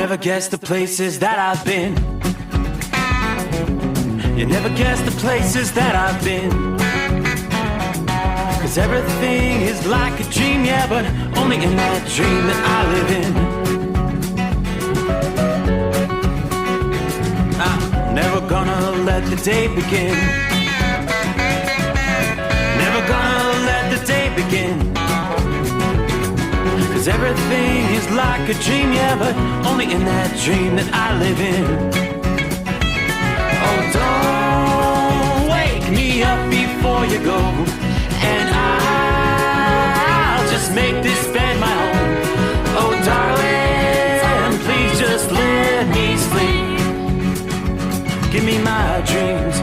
never guess the places that I've been. You never guess the places that I've been. 'Cause everything is like a dream, yeah, but only in that dream that I live in. I'm never gonna let the day begin. Never gonna let the day begin. 'Cause everything is like a dream, yeah, but only in that dream that I live in. Oh, don't wake me up before you go, and I'll just make this bed my home. Oh, darling, please just let me sleep. Give me my dreams.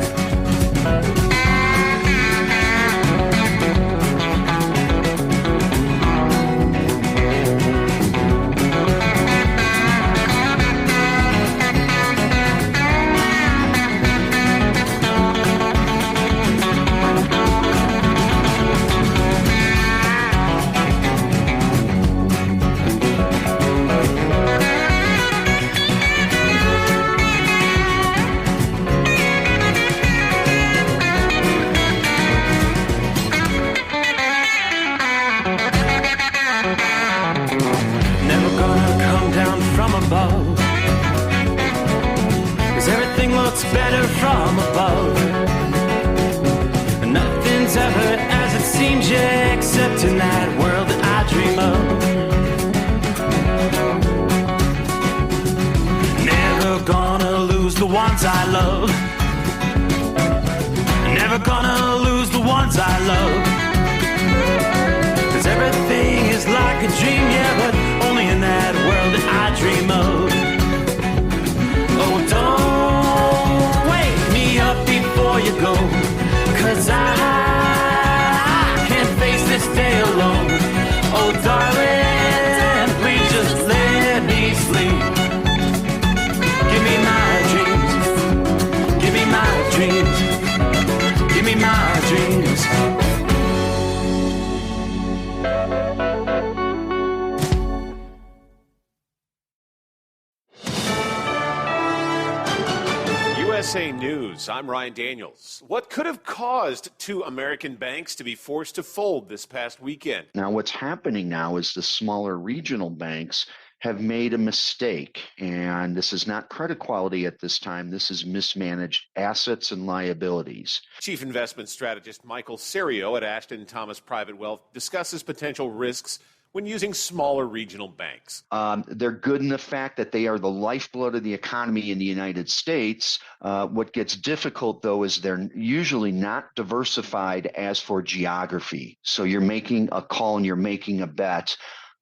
Better from above. Nothing's ever as it seems, yeah, except in that world that I dream of. Never gonna lose the ones I love. Never gonna lose the ones I love. 'Cause everything is like a dream, yeah, but only in that world that I dream of. Oh, don't up before you go, 'cause I can't face this day alone. Oh, darling, please just let me sleep. Give me my dreams. Give me my dreams. Give me my dreams. USA News, I'm Ryan Daniels. What could have caused two American banks to be forced to fold this past weekend? Now, what's happening now is the smaller regional banks have made a mistake, and this is not credit quality at this time. This is mismanaged assets and liabilities. Chief investment strategist Michael Serio at Ashton Thomas Private Wealth discusses potential risks when using smaller regional banks. They're good in the fact that they are the lifeblood of the economy in the United States. What gets difficult, though, is they're usually not diversified as for geography. So you're making a call and you're making a bet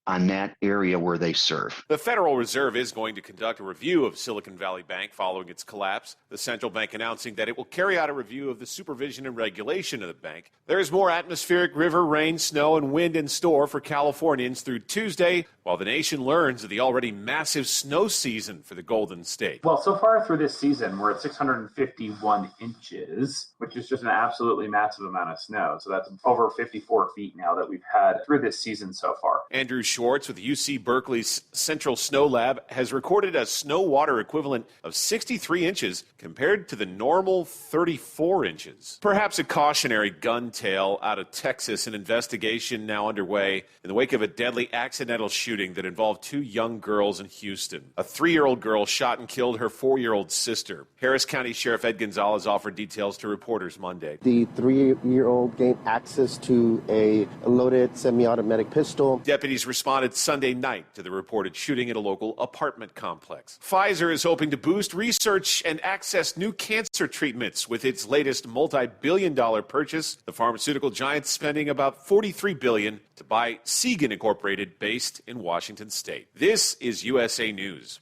on that area where they serve. The Federal Reserve is going to conduct a review of Silicon Valley Bank following its collapse. The central bank announcing that it will carry out a review of the supervision and regulation of the bank. There is more atmospheric river, rain, snow, and wind in store for Californians through Tuesday, while the nation learns of the already massive snow season for the Golden State. Well, so far through this season, we're at 651 inches, which is just an absolutely massive amount of snow. So that's over 54 feet now that we've had through this season so far. Andrew Schwartz with UC Berkeley's Central Snow Lab has recorded a snow water equivalent of 63 inches compared to the normal 34 inches. Perhaps a cautionary gun tale out of Texas, an investigation now underway in the wake of a deadly accidental shooting that involved two young girls in Houston. A 3-year-old girl shot and killed her 4-year-old sister. Harris County Sheriff Ed Gonzalez offered details to reporters Monday. The 3-year-old gained access to a loaded semi-automatic pistol. Deputies responded Sunday night to the reported shooting at a local apartment complex. Pfizer is hoping to boost research and access new cancer treatments with its latest multi-billion-dollar purchase. The pharmaceutical giant spending about $43 billion to buy Seagen Incorporated, based in Washington State. This is USA News.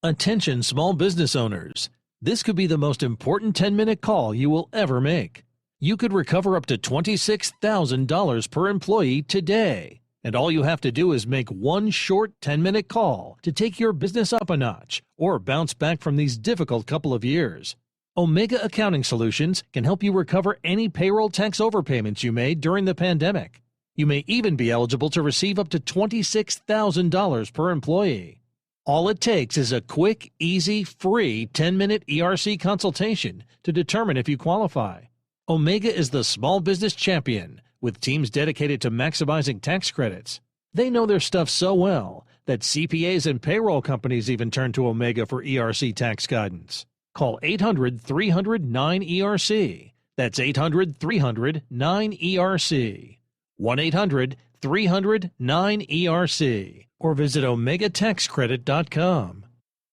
Attention small business owners. This could be the most important 10-minute call you will ever make. You could recover up to $26,000 per employee today. And all you have to do is make one short 10-minute call to take your business up a notch or bounce back from these difficult couple of years. Omega Accounting Solutions can help you recover any payroll tax overpayments you made during the pandemic. You may even be eligible to receive up to $26,000 per employee. All it takes is a quick, easy, free 10-minute ERC consultation to determine if you qualify. Omega is the small business champion with teams dedicated to maximizing tax credits. They know their stuff so well that CPAs and payroll companies even turn to Omega for ERC tax guidance. Call 800-300-9ERC. That's 800-300-9ERC. 1-800-300-9ERC. Or visit OmegaTaxCredit.com.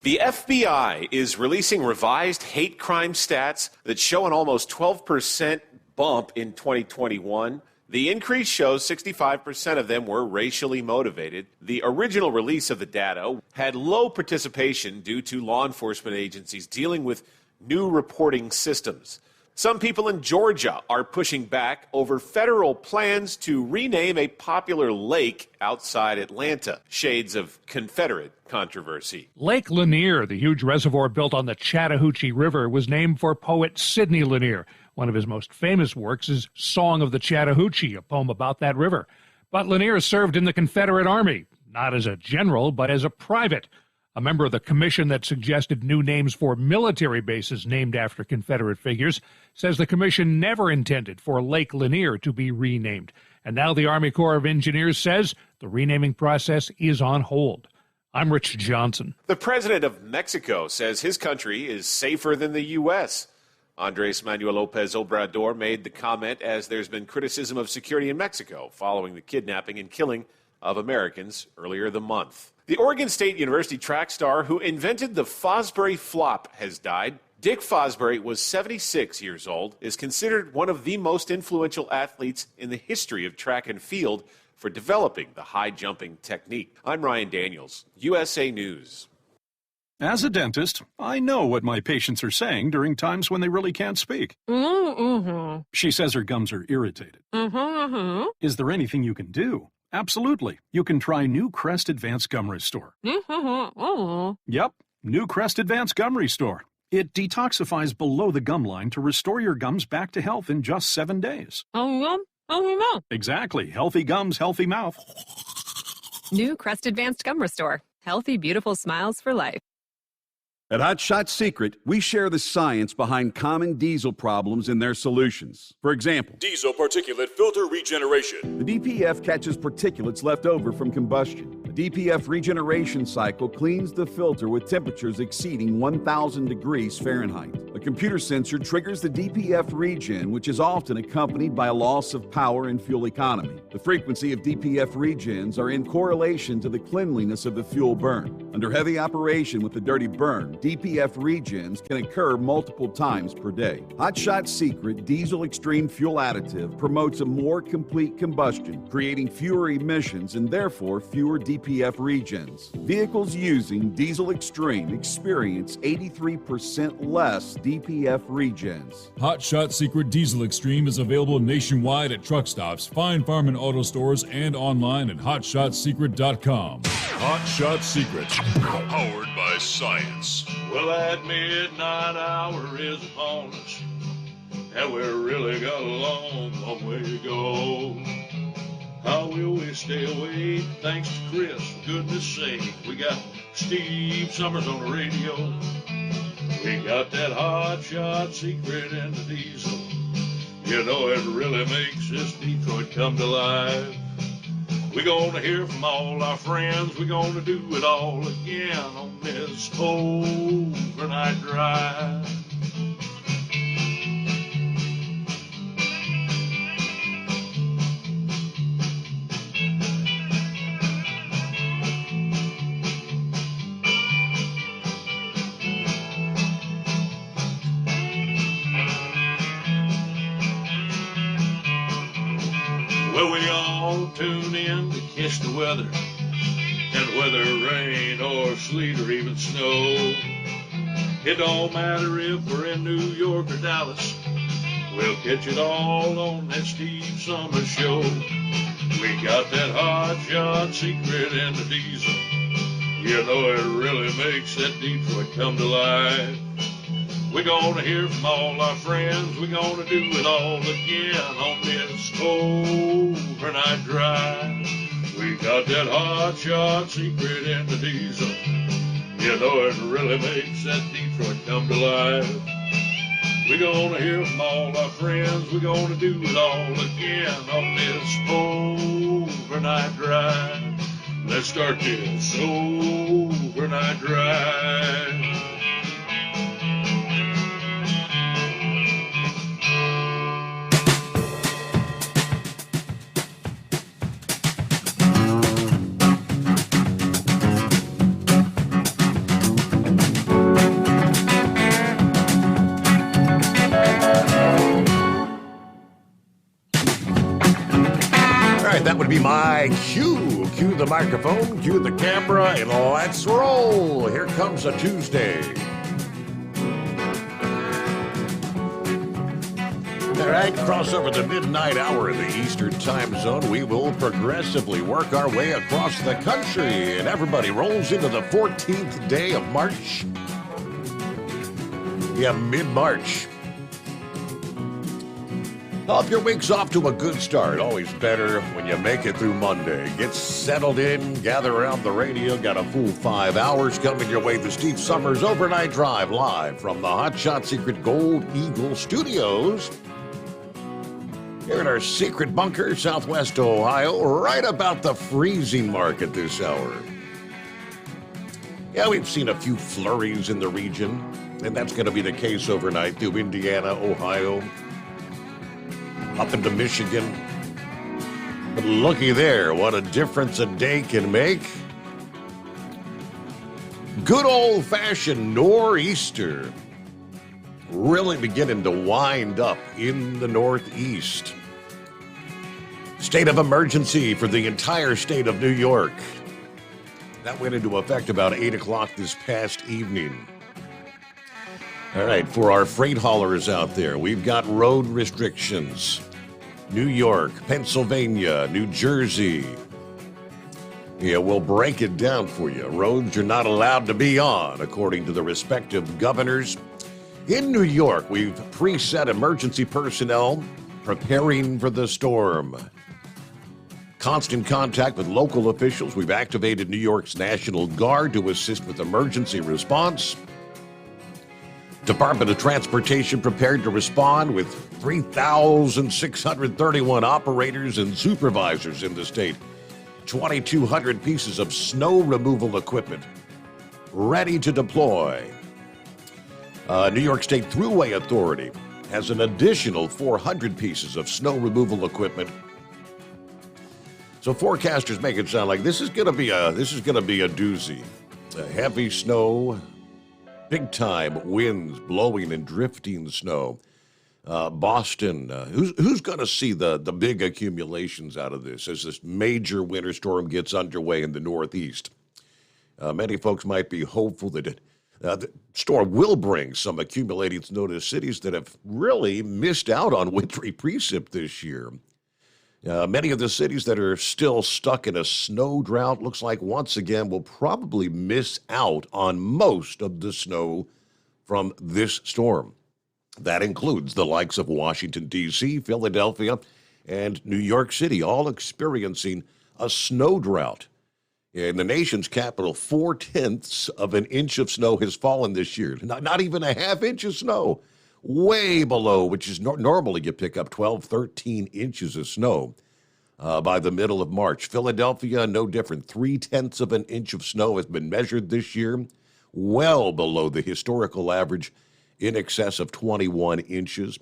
The FBI is releasing revised hate crime stats that show an almost 12% bump in 2021. The increase shows 65% of them were racially motivated. The original release of the data had low participation due to law enforcement agencies dealing with new reporting systems. Some people in Georgia are pushing back over federal plans to rename a popular lake outside Atlanta. Shades of Confederate controversy. Lake Lanier, the huge reservoir built on the Chattahoochee River, was named for poet Sidney Lanier. One of his most famous works is Song of the Chattahoochee, a poem about that river. But Lanier served in the Confederate Army, not as a general, but as a private. A member of the commission that suggested new names for military bases named after Confederate figures says the commission never intended for Lake Lanier to be renamed. And now the Army Corps of Engineers says the renaming process is on hold. I'm Rich Johnson. The president of Mexico says his country is safer than the U.S. Andres Manuel Lopez Obrador made the comment as there's been criticism of security in Mexico following the kidnapping and killing of Americans earlier the month. The Oregon State University track star who invented the Fosbury flop has died. Dick Fosbury was 76 years old, is considered one of the most influential athletes in the history of track and field for developing the high jumping technique. I'm Ryan Daniels, USA News. As a dentist, I know what my patients are saying during times when they really can't speak. She says her gums are irritated. Is there anything you can do? Absolutely. You can try New Crest Advanced Gum Restore. Yep, New Crest Advanced Gum Restore. It detoxifies below the gum line to restore your gums back to health in just 7 days. Exactly. Healthy gums, healthy mouth. New Crest Advanced Gum Restore. Healthy, beautiful smiles for life. At Hot Shot Secret, we share the science behind common diesel problems and their solutions. For example, diesel particulate filter regeneration. The DPF catches particulates left over from combustion. The DPF regeneration cycle cleans the filter with temperatures exceeding 1,000 degrees Fahrenheit. A computer sensor triggers the DPF regen, which is often accompanied by a loss of power and fuel economy. The frequency of DPF regens are in correlation to the cleanliness of the fuel burn. Under heavy operation with the dirty burn, DPF regens can occur multiple times per day. Hot Shot Secret Diesel Extreme Fuel Additive promotes a more complete combustion, creating fewer emissions and therefore fewer DPF regens. Vehicles using Diesel Extreme experience 83% less DPF regens. Hot Shot Secret Diesel Extreme is available nationwide at truck stops, fine farm and auto stores, and online at hotshotsecret.com. Hot Shot Secret, powered by science. Well, that midnight hour is upon us, and we're really got a long way to go. How will we stay awake? Thanks to Chris, for goodness sake. We got Steve Summers on the radio. We got that Hot Shot Secret in the diesel. You know it really makes this Detroit come to life. We're gonna hear from all our friends. We're gonna do it all again on this overnight drive. Well, we all tune in to catch the weather, and whether rain or sleet or even snow, it don't matter if we're in New York or Dallas, we'll catch it all on that Steve Summers Show. We got that Hot Shot Secret in the diesel. You know it really makes that Detroit come to life. We're gonna hear from all our friends. We're gonna do it all again on this overnight drive. We got that Hot Shot Secret in the diesel. You know it really makes that Detroit come to life. We're gonna hear from all our friends. We're gonna do it all again on this overnight drive. Let's start this overnight drive. That would be my cue. Cue the microphone, cue the camera, and let's roll. Here comes a Tuesday. All right, cross over the midnight hour in the Eastern Time Zone. We will progressively work our way across the country, and everybody rolls into the 14th day of March. Yeah, mid-March. Hope your week's off to a good start. Always better when you make it through Monday. Get settled in, gather around the radio. Got a full 5 hours coming your way. The Steve Summers Overnight Drive live from the Hot Shot Secret Gold Eagle Studios. Here in our secret bunker, Southwest Ohio, right about the freezing mark at this hour. Yeah, we've seen a few flurries in the region, and that's going to be the case overnight through Indiana, Ohio, up into Michigan. But looky there, what a difference a day can make. Good old-fashioned nor'easter really beginning to wind up in the Northeast. State of emergency for the entire state of New York. That went into effect about 8 o'clock this past evening. All right, for our freight haulers out there, we've got road restrictions. New York, Pennsylvania, New Jersey. Yeah, we'll break it down for you. Roads you're not allowed to be on, according to the respective governors. In New York, we've preset emergency personnel preparing for the storm. Constant contact with local officials. We've activated New York's National Guard to assist with emergency response. Department of Transportation prepared to respond with 3,631 operators and supervisors in the state. 2,200 pieces of snow removal equipment ready to deploy. New York State Thruway Authority has an additional 400 pieces of snow removal equipment. So forecasters make it sound like this is going to be a doozy. Heavy snow. Big-time winds blowing and drifting snow. Boston, who's going to see the big accumulations out of this as this major winter storm gets underway in the Northeast? Many folks might be hopeful that the storm will bring some accumulating snow to cities that have really missed out on wintry precip this year. Many of the cities that are still stuck in a snow drought looks like once again will probably miss out on most of the snow from this storm. That includes the likes of Washington, D.C., Philadelphia, and New York City, all experiencing a snow drought. In the nation's capital, 4/10 of an inch of snow has fallen this year. Not even a half inch of snow. Way below, which is normally you pick up 12, 13 inches of snow by the middle of March. Philadelphia, no different. 3/10 of an inch of snow has been measured this year, well below the historical average, in excess of 21 inches.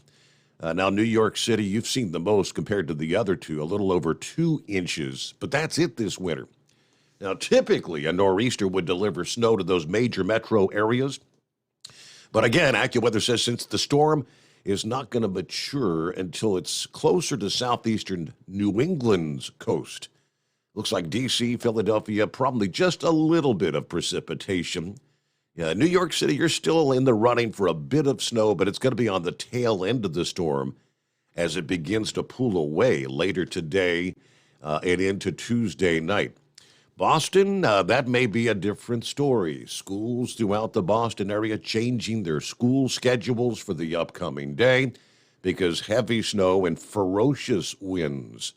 Now, New York City, you've seen the most compared to the other two, a little over 2 inches, but that's it this winter. Now, typically, a nor'easter would deliver snow to those major metro areas. But again, AccuWeather says since the storm is not going to mature until it's closer to southeastern New England's coast. Looks like D.C., Philadelphia, probably just a little bit of precipitation. New York City, you're still in the running for a bit of snow, but it's going to be on the tail end of the storm as it begins to pull away later today and into Tuesday night. Boston, that may be a different story. Schools throughout the Boston area changing their school schedules for the upcoming day because heavy snow and ferocious winds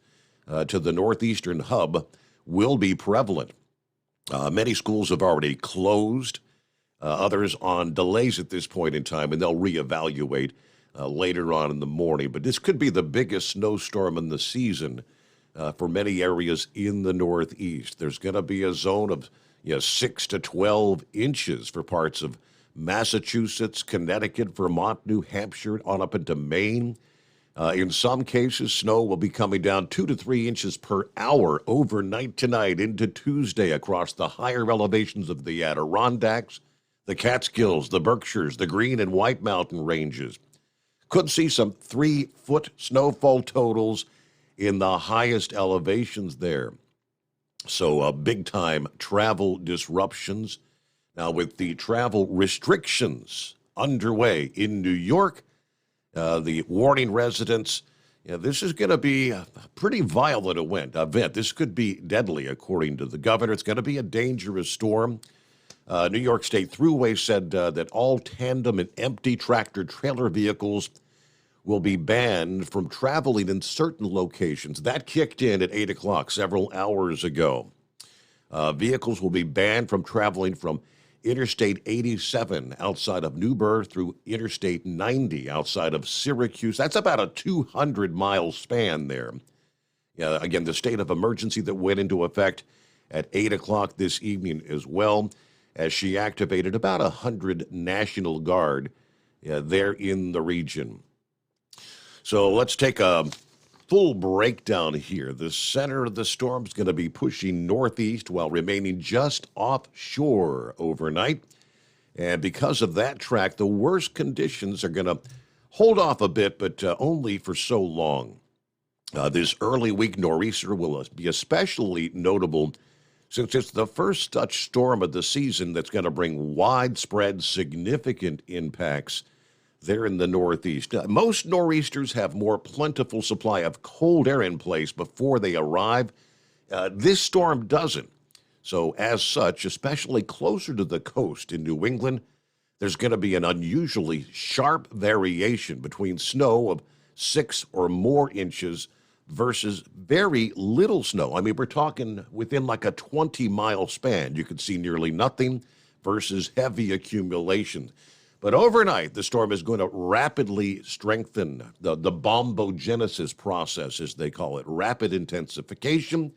to the northeastern hub will be prevalent. Many schools have already closed. others on delays at this point in time, and they'll reevaluate later on in the morning. But this could be the biggest snowstorm in the season for many areas in the Northeast. There's going to be a zone of 6 to 12 inches for parts of Massachusetts, Connecticut, Vermont, New Hampshire, on up into Maine. In some cases, snow will be coming down 2 to 3 inches per hour overnight tonight into Tuesday across the higher elevations of the Adirondacks, the Catskills, the Berkshires, the Green and White Mountain ranges. Could see some 3-foot snowfall totals in the highest elevations there. So big-time travel disruptions. Now, with the travel restrictions underway in New York, the warning residents, this is going to be a pretty violent event. This could be deadly, according to the governor. It's going to be a dangerous storm. New York State Thruway said that all tandem and empty tractor-trailer vehicles will be banned from traveling in certain locations. That kicked in at 8 o'clock several hours ago. Vehicles will be banned from traveling from Interstate 87 outside of Newburgh through Interstate 90 outside of Syracuse. That's about a 200-mile span there. Again, the state of emergency that went into effect at 8 o'clock this evening as well, as she activated about 100 National Guard there in the region. So let's take a full breakdown here. The center of the storm is going to be pushing northeast while remaining just offshore overnight. And because of that track, the worst conditions are going to hold off a bit, but only for so long. This early week nor'easter will be especially notable since it's the first such storm of the season that's going to bring widespread, significant impacts there in the Northeast. Most nor'easters have more plentiful supply of cold air in place before they arrive. This storm doesn't. So as such, especially closer to the coast in New England, there's going to be an unusually sharp variation between snow of 6 or more inches versus very little snow. I mean, we're talking within like a 20-mile span. You could see nearly nothing versus heavy accumulation. But overnight, the storm is going to rapidly strengthen the bombogenesis process, as they call it, rapid intensification,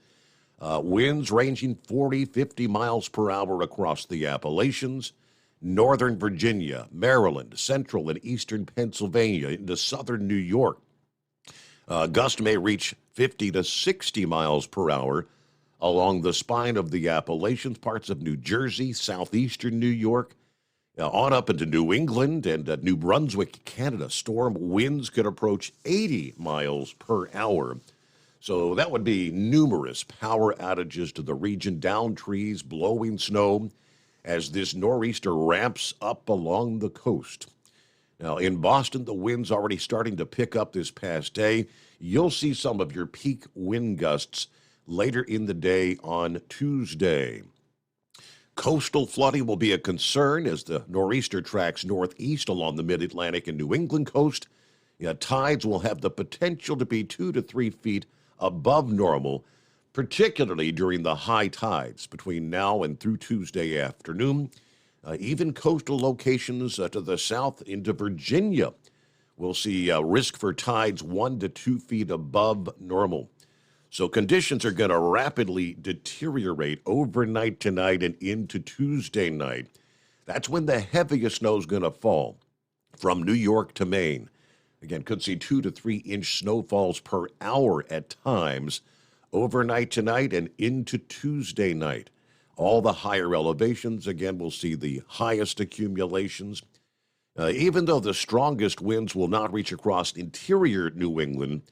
winds ranging 40, 50 miles per hour across the Appalachians, northern Virginia, Maryland, central and eastern Pennsylvania, into southern New York. Gusts may reach 50 to 60 miles per hour along the spine of the Appalachians, parts of New Jersey, southeastern New York, on up into New England and New Brunswick, Canada. Storm winds could approach 80 miles per hour. So that would be numerous power outages to the region, down trees, blowing snow as this nor'easter ramps up along the coast. Now, in Boston, the wind's already starting to pick up this past day. You'll see some of your peak wind gusts later in the day on Tuesday. Coastal flooding will be a concern as the nor'easter tracks northeast along the mid-Atlantic and New England coast. Tides will have the potential to be 2 to 3 feet above normal, particularly during the high tides between now and through Tuesday afternoon. Even coastal locations to the south into Virginia will see risk for tides 1 to 2 feet above normal. So conditions are going to rapidly deteriorate overnight tonight and into Tuesday night. That's when the heaviest snow is going to fall from New York to Maine. Again, could see 2 to 3 inch snowfalls per hour at times overnight tonight and into Tuesday night. All the higher elevations, again, will see the highest accumulations. Even though the strongest winds will not reach across interior New England,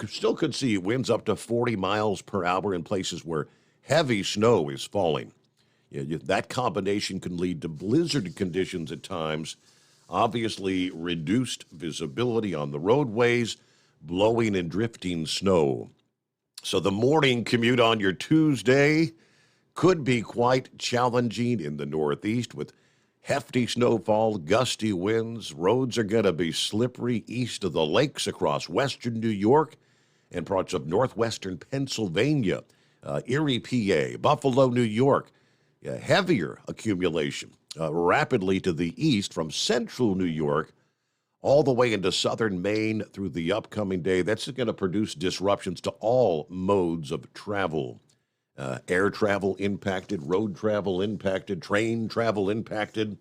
still could see winds up to 40 miles per hour in places where heavy snow is falling. That combination can lead to blizzard conditions at times, obviously reduced visibility on the roadways, blowing and drifting snow. So the morning commute on your Tuesday could be quite challenging in the Northeast with hefty snowfall, gusty winds. Roads are going to be slippery east of the lakes across western New York and parts of northwestern Pennsylvania, Erie, PA, Buffalo, New York. Heavier accumulation rapidly to the east from central New York all the way into southern Maine through the upcoming day. That's going to produce disruptions to all modes of travel. Air travel impacted, road travel impacted, train travel impacted.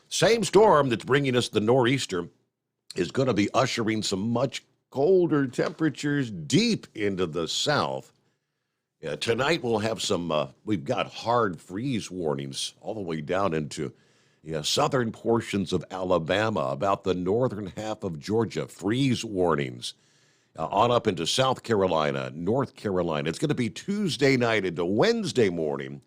Same storm that's bringing us the nor'easter is going to be ushering some much colder temperatures deep into the south. Tonight we'll have we've got hard freeze warnings all the way down into southern portions of Alabama, about the northern half of Georgia, freeze warnings. On up into South Carolina, North Carolina. It's going to be Tuesday night into Wednesday morning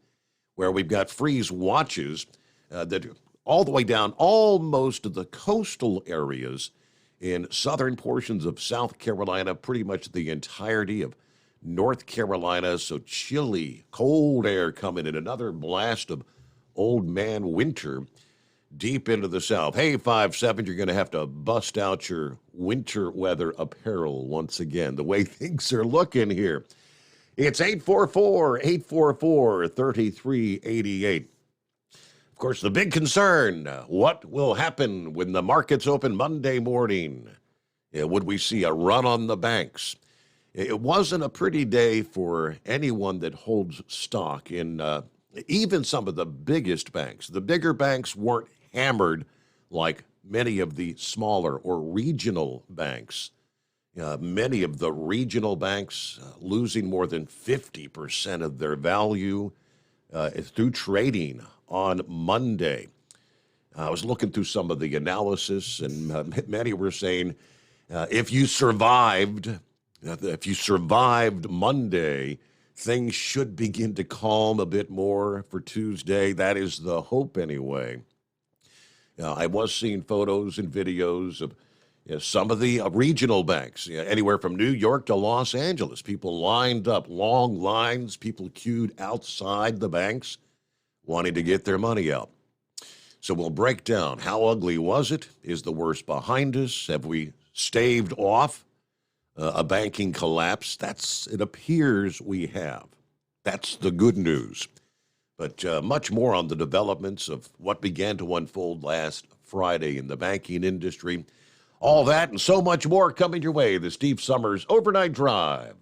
where we've got freeze watches that all the way down almost to the coastal areas in southern portions of South Carolina, pretty much the entirety of North Carolina. So chilly, cold air coming in, another blast of old man winter deep into the south. Hey, 5-7, you're going to have to bust out your winter weather apparel once again, the way things are looking here. It's 844-844-3388. Of course, the big concern, what will happen when the markets open Monday morning? Would we see a run on the banks? It wasn't a pretty day for anyone that holds stock in even some of the biggest banks. The bigger banks weren't hammered like many of the smaller or regional banks. Many of the regional banks losing more than 50% of their value through trading on Monday. I was looking through some of the analysis, and many were saying if you survived Monday, things should begin to calm a bit more for Tuesday. That is the hope anyway. I was seeing photos and videos of some of the regional banks, anywhere from New York to Los Angeles. People lined up, long lines, people queued outside the banks wanting to get their money out. So we'll break down how ugly was it? Is the worst behind us? Have we staved off a banking collapse? It appears we have. That's the good news. But much more on the developments of what began to unfold last Friday in the banking industry. All that and so much more coming your way. The Steve Summers Overnight Drive.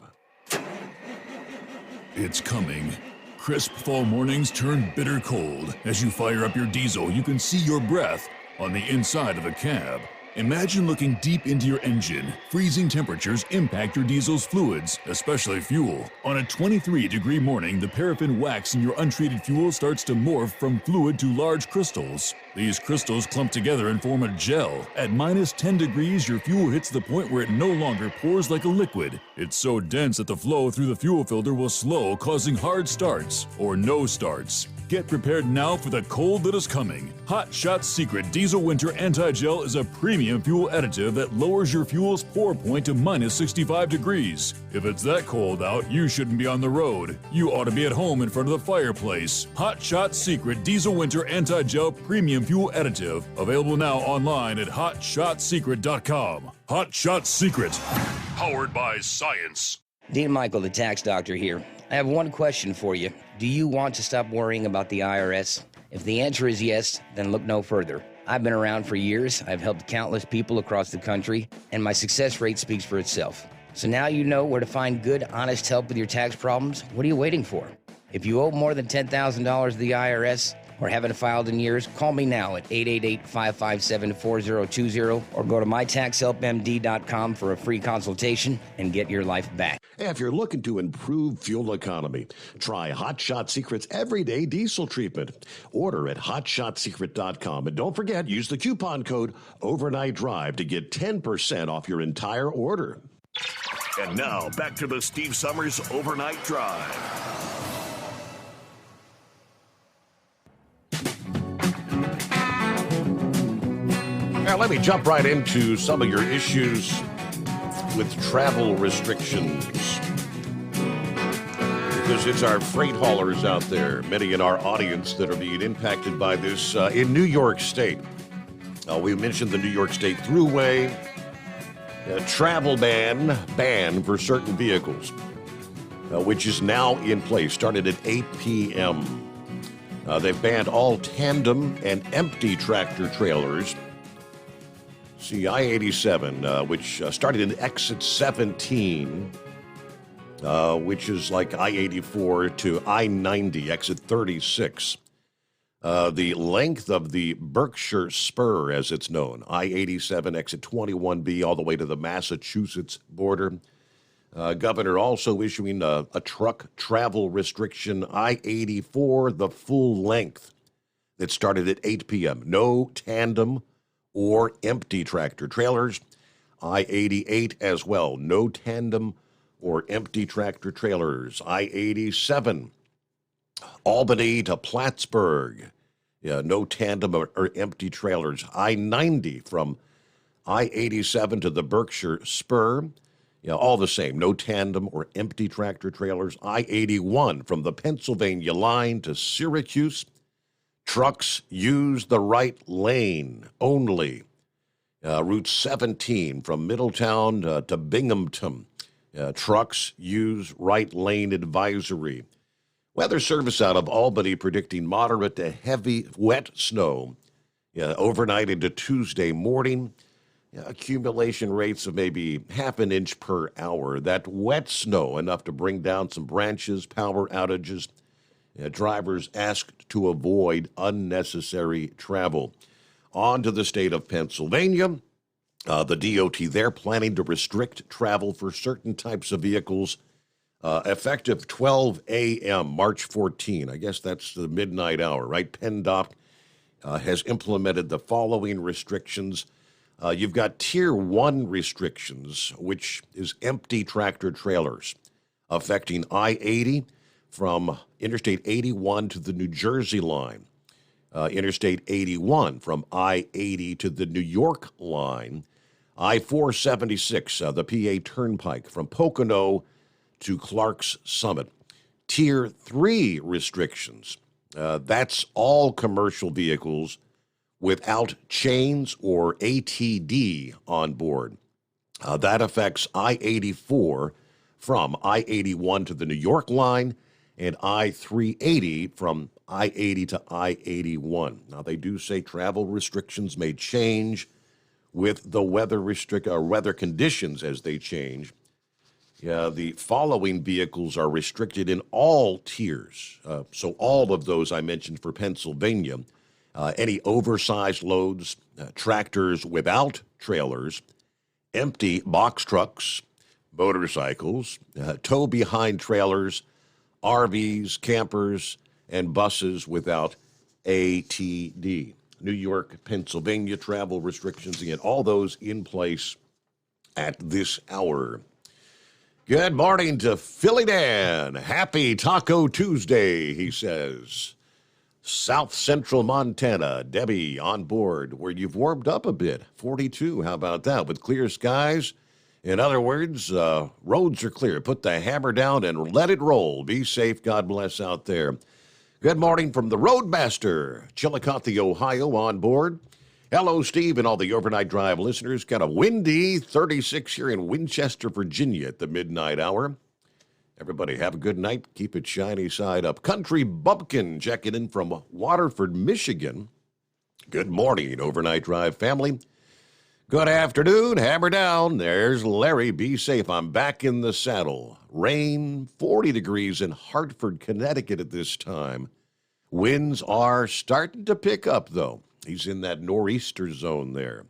It's coming. Crisp fall mornings turn bitter cold. As you fire up your diesel, you can see your breath on the inside of a cab. Imagine looking deep into your engine. Freezing temperatures impact your diesel's fluids, especially fuel. On a 23-degree morning, the paraffin wax in your untreated fuel starts to morph from fluid to large crystals. These crystals clump together and form a gel. At minus 10 degrees, your fuel hits the point where it no longer pours like a liquid. It's so dense that the flow through the fuel filter will slow, causing hard starts or no starts. Get prepared now for the cold that is coming. Hot Shot Secret Diesel Winter Anti-Gel is a premium fuel additive that lowers your fuel's pour point to minus 65 degrees. If it's that cold out, you shouldn't be on the road. You ought to be at home in front of the fireplace. Hot Shot Secret Diesel Winter Anti-Gel Premium Fuel Additive. Available now online at hotshotsecret.com. Hot Shot Secret. Powered by science. Dean Michael, the tax doctor here. I have one question for you. Do you want to stop worrying about the IRS? If the answer is yes, then look no further. I've been around for years. I've helped countless people across the country, and my success rate speaks for itself. So now you know where to find good, honest help with your tax problems. What are you waiting for? If you owe more than $10,000 to the IRS or haven't filed in years, call me now at 888-557-4020 or go to mytaxhelpmd.com for a free consultation and get your life back. If you're looking to improve fuel economy, try Hot Shot Secret's everyday diesel treatment. Order at hotshotsecret.com. And don't forget, use the coupon code Overnight Drive to get 10% off your entire order. And now, back to the Steve Summers Overnight Drive. Now, let me jump right into some of your issues with travel restrictions. Because it's our freight haulers out there, many in our audience, that are being impacted by this in New York State. We mentioned the New York State Thruway, travel ban for certain vehicles, which is now in place, started at 8 p.m. They've banned all tandem and empty tractor trailers. See, I-87, which started in exit 17, which is like I-84 to I-90, exit 36. The length of the Berkshire Spur, as it's known, I-87, exit 21B, all the way to the Massachusetts border. Governor also issuing a truck travel restriction, I-84, the full length, that started at 8 p.m. No tandem or empty tractor trailers. I-88 as well, no tandem or empty tractor trailers. I-87, Albany to Plattsburgh, no tandem or empty trailers. I-90 from I-87 to the Berkshire Spur, all the same, no tandem or empty tractor trailers. I-81 from the Pennsylvania line to Syracuse, trucks use the right lane only. Route 17 from Middletown to Binghamton, trucks use right lane advisory. Weather Service out of Albany predicting moderate to heavy wet snow overnight into Tuesday morning. Accumulation rates of maybe half an inch per hour. That wet snow enough to bring down some branches, power outages. Drivers asked to avoid unnecessary travel. On to the state of Pennsylvania. The DOT there planning to restrict travel for certain types of vehicles effective 12 a.m. March 14. I guess that's the midnight hour, right? PennDOT has implemented the following restrictions. You've got Tier 1 restrictions, which is empty tractor trailers, affecting I-80 from Interstate 81 to the New Jersey line, Interstate 81 from I-80 to the New York line, I-476, the PA Turnpike from Pocono to Clark's Summit. Tier 3 restrictions, that's all commercial vehicles without chains or ATD on board. That affects I-84 from I-81 to the New York line and I-380 from I-80 to I-81. Now, they do say travel restrictions may change with the weather conditions as they change. The following vehicles are restricted in all tiers. So all of those I mentioned for Pennsylvania. Any oversized loads, tractors without trailers, empty box trucks, motorcycles, tow-behind trailers, RVs, campers, and buses without ATD. New York, Pennsylvania travel restrictions, again, all those in place at this hour. Good morning to Philly Dan. Happy Taco Tuesday, he says. South Central Montana, Debbie on board, where you've warmed up a bit. 42, how about that? With clear skies. In other words, roads are clear. Put the hammer down and let it roll. Be safe. God bless out there. Good morning from the Roadmaster, Chillicothe, Ohio, on board. Hello, Steve, and all the Overnight Drive listeners. Got a windy 36 here in Winchester, Virginia at the midnight hour. Everybody have a good night. Keep it shiny side up. Country Bumpkin checking in from Waterford, Michigan. Good morning, Overnight Drive family. Good afternoon. Hammer down. There's Larry. Be safe. I'm back in the saddle. Rain, 40 degrees in Hartford, Connecticut at this time. Winds are starting to pick up, though. He's in that nor'easter zone there.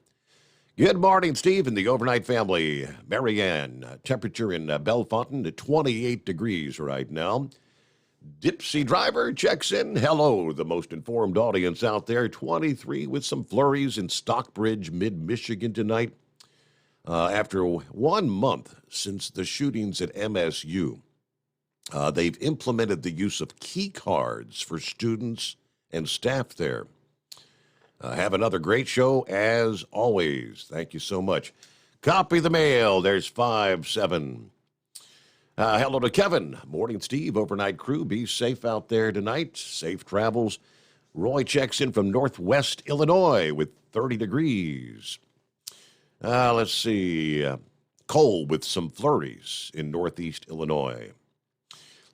Good morning, Steve, and the Overnight family. Marianne, temperature in Bellefontaine at 28 degrees right now. Dipsy Driver checks in. Hello, the most informed audience out there. 23 with some flurries in Stockbridge, mid-Michigan tonight. After 1 month since the shootings at MSU, they've implemented the use of key cards for students and staff there. Have another great show as always. Thank you so much. Copy the mail. There's 5-7. Hello to Kevin. Morning, Steve. Overnight crew. Be safe out there tonight. Safe travels. Roy checks in from Northwest Illinois with 30 degrees. Let's see. Cold with some flurries in Northeast Illinois.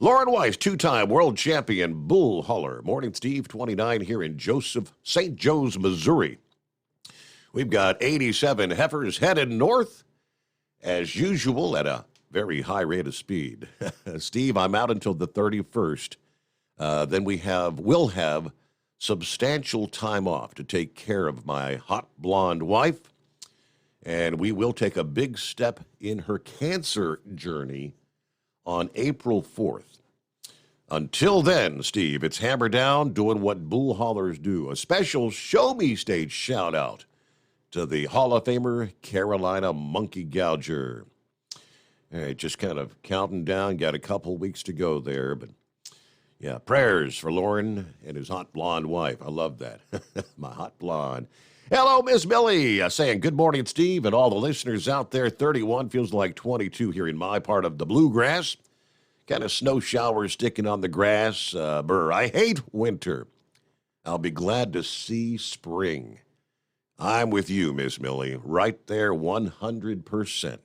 Lauren Weiss, two-time world champion bull hauler. Morning, Steve, 29 here in St. Joe's, Missouri. We've got 87 heifers headed north, as usual, at a very high rate of speed. Steve, I'm out until the 31st. Then we'll have substantial time off to take care of my hot blonde wife, and we will take a big step in her cancer journey on April 4th. Until then, Steve, it's hammer down doing what bull haulers do. A special Show Me Stage shout-out to the Hall of Famer Carolina Monkey Gouger. All right, just kind of counting down. Got a couple weeks to go there, but yeah, prayers for Lauren and his hot blonde wife. I love that. My hot blonde. Hello, Miss Millie, saying good morning, Steve, and all the listeners out there. 31 feels like 22 here in my part of the bluegrass. Kind of snow showers sticking on the grass. I hate winter. I'll be glad to see spring. I'm with you, Miss Millie, right there, 100%.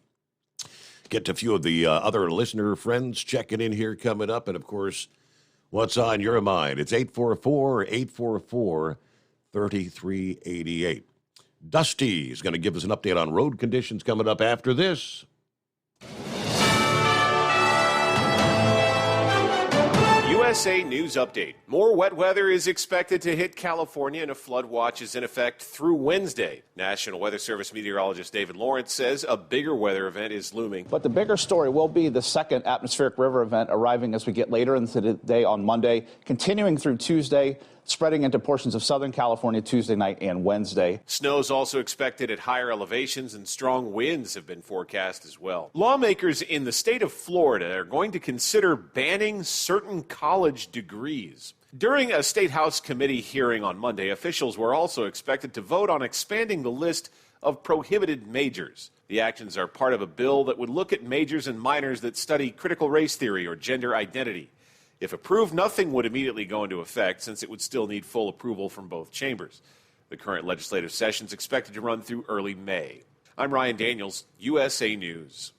Get to a few of the other listener friends checking in here coming up, and of course, what's on your mind? It's 844-844-3388. Dusty is going to give us an update on road conditions coming up after this. USA News Update. More wet weather is expected to hit California, and a flood watch is in effect through Wednesday. National Weather Service meteorologist David Lawrence says a bigger weather event is looming. But the bigger story will be the second atmospheric river event arriving as we get later into the day on Monday, continuing through Tuesday, spreading into portions of Southern California Tuesday night and Wednesday. Snow is also expected at higher elevations, and strong winds have been forecast as well. Lawmakers in the state of Florida are going to consider banning certain college degrees. During a State House committee hearing on Monday, officials were also expected to vote on expanding the list of prohibited majors. The actions are part of a bill that would look at majors and minors that study critical race theory or gender identity. If approved, nothing would immediately go into effect, since it would still need full approval from both chambers. The current legislative session is expected to run through early May. I'm Ryan Daniels, USA News.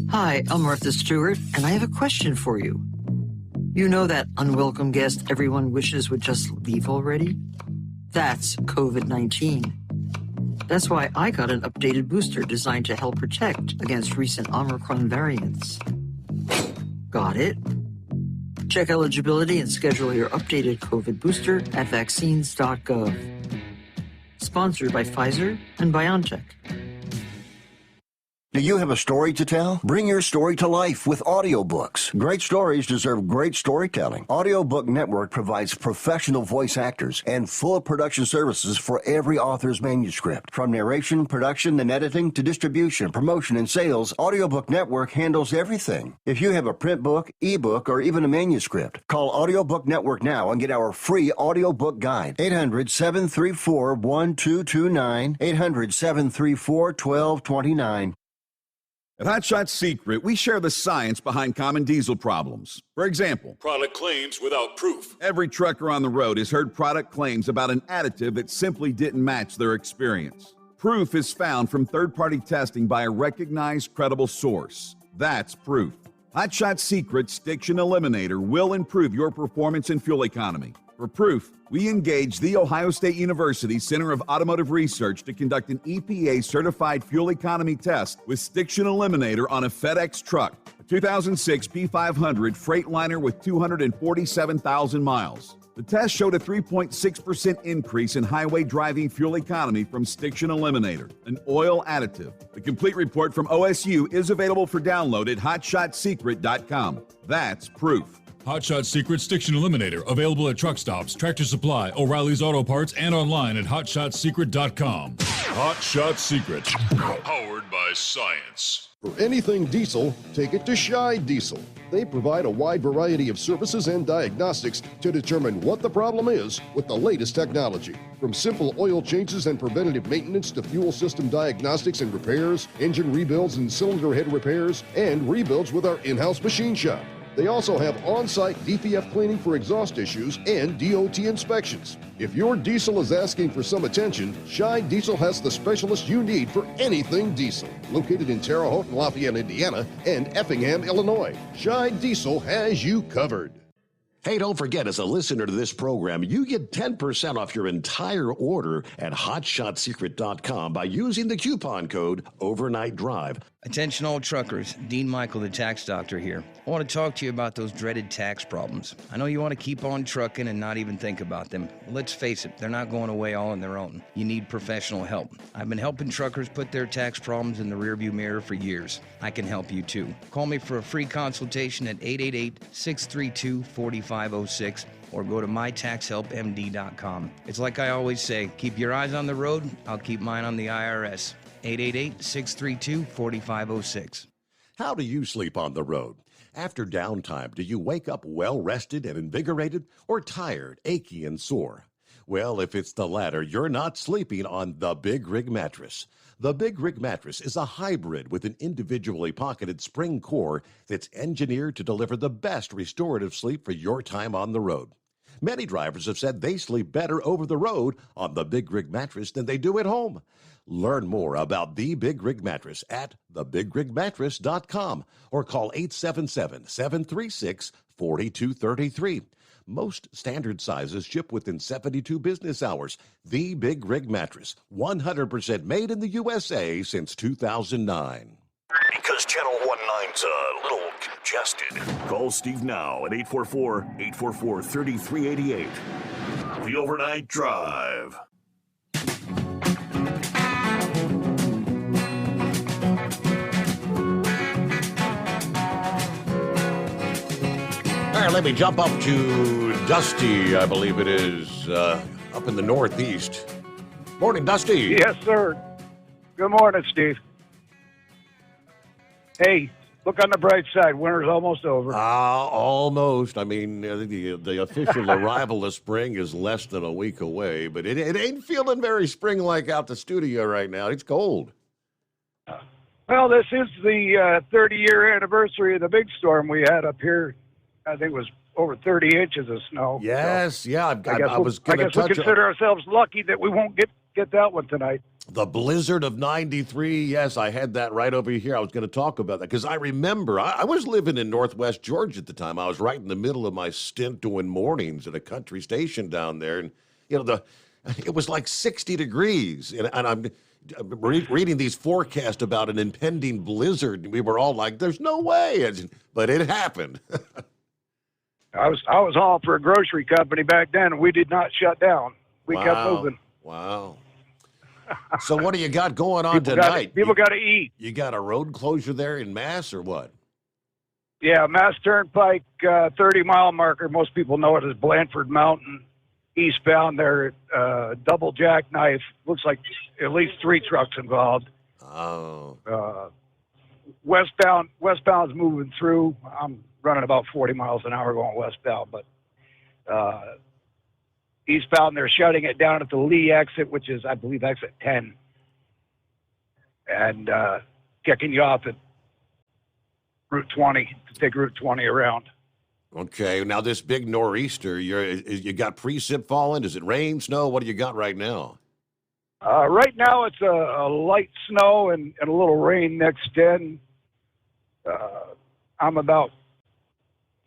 Hi, I'm Martha Stewart, and I have a question for you. You know that unwelcome guest everyone wishes would just leave already? That's COVID-19. That's why I got an updated booster designed to help protect against recent Omicron variants. Got it? Check eligibility and schedule your updated COVID booster at vaccines.gov. Sponsored by Pfizer and BioNTech. Do you have a story to tell? Bring your story to life with audiobooks. Great stories deserve great storytelling. Audiobook Network provides professional voice actors and full production services for every author's manuscript. From narration, production, and editing to distribution, promotion, and sales, Audiobook Network handles everything. If you have a print book, ebook, or even a manuscript, call Audiobook Network now and get our free audiobook guide. 800-734-1229. 800-734-1229. At Hot Shot Secret, we share the science behind common diesel problems. For example, product claims without proof. Every trucker on the road has heard product claims about an additive that simply didn't match their experience. Proof is found from third-party testing by a recognized, credible source. That's proof. Hot Shot Secret Stiction Eliminator will improve your performance and fuel economy. For proof, we engaged the Ohio State University Center of Automotive Research to conduct an EPA-certified fuel economy test with Stiction Eliminator on a FedEx truck, a 2006 P500 Freightliner with 247,000 miles. The test showed a 3.6% increase in highway driving fuel economy from Stiction Eliminator, an oil additive. The complete report from OSU is available for download at hotshotsecret.com. That's proof. Hot Shot Secret Stiction Eliminator, available at truck stops, Tractor Supply, O'Reilly's Auto Parts, and online at hotshotsecret.com. Hot Shot Secret, powered by science. For anything diesel, take it to Shy Diesel. They provide a wide variety of services and diagnostics to determine what the problem is with the latest technology. From simple oil changes and preventative maintenance to fuel system diagnostics and repairs, engine rebuilds and cylinder head repairs, and rebuilds with our in-house machine shop. They also have on-site DPF cleaning for exhaust issues and DOT inspections. If your diesel is asking for some attention, Scheid Diesel has the specialist you need for anything diesel. Located in Terre Haute and Lafayette, Indiana, and Effingham, Illinois, Scheid Diesel has you covered. Hey, don't forget, as a listener to this program, you get 10% off your entire order at hotshotsecret.com by using the coupon code Overnight Drive. Attention all truckers, Dean Michael, the tax doctor here. I want to talk to you about those dreaded tax problems. I know you want to keep on trucking and not even think about them. Let's face it, they're not going away all on their own. You need professional help. I've been helping truckers put their tax problems in the rearview mirror for years. I can help you too. Call me for a free consultation at 888-632-4506 or go to mytaxhelpmd.com. It's like I always say, keep your eyes on the road, I'll keep mine on the IRS. 888-632-4506. How do you sleep on the road? After downtime, do you wake up well-rested and invigorated or tired, achy, and sore? Well, if it's the latter, you're not sleeping on the Big Rig Mattress. The Big Rig Mattress is a hybrid with an individually pocketed spring core that's engineered to deliver the best restorative sleep for your time on the road. Many drivers have said they sleep better over the road on the Big Rig Mattress than they do at home. Learn more about the Big Rig Mattress at thebigrigmattress.com or call 877-736-4233. Most standard sizes ship within 72 business hours. The Big Rig Mattress, 100% made in the USA since 2009. Because Channel 19's a little congested. Call Steve now at 844-844-3388. The Overnight Drive. All right, let me jump up to Dusty, I believe it is, up in the Northeast. Morning, Dusty. Yes, sir. Good morning, Steve. Hey, look on the bright side. Winter's almost over. Almost. I mean, the official arrival of spring is less than a week away, but it ain't feeling very spring-like out the studio right now. It's cold. Well, this is the 30-year anniversary of the big storm we had up here. I think it was over 30 inches of snow. Yes, so yeah. I guess we consider ourselves lucky that we won't get that one tonight. The blizzard of 93, yes, I had that right over here. I was going to talk about that because I remember I was living in Northwest Georgia at the time. I was right in the middle of my stint doing mornings at a country station down there. And, it was like 60 degrees. And I'm reading these forecasts about an impending blizzard. We were all like, there's no way. But it happened. I was hauling for a grocery company back then, and we did not shut down. We kept moving. Wow. So what do you got going on tonight? People got to eat. You got a road closure there in Mass or what? Yeah, Mass Turnpike 30-mile marker. Most people know it as Blandford Mountain. Eastbound there, double jackknife. Looks like at least 3 trucks involved. Oh. Westbound's moving through. I'm running about 40 miles an hour going westbound, but eastbound, they're shutting it down at the Lee exit, which is, I believe, exit 10, and kicking you off at Route 20 to take Route 20 around. Okay, now this big nor'easter, you got precip falling? Does it rain, snow? What do you got right now? Right now, it's a light snow and a little rain next in. I'm about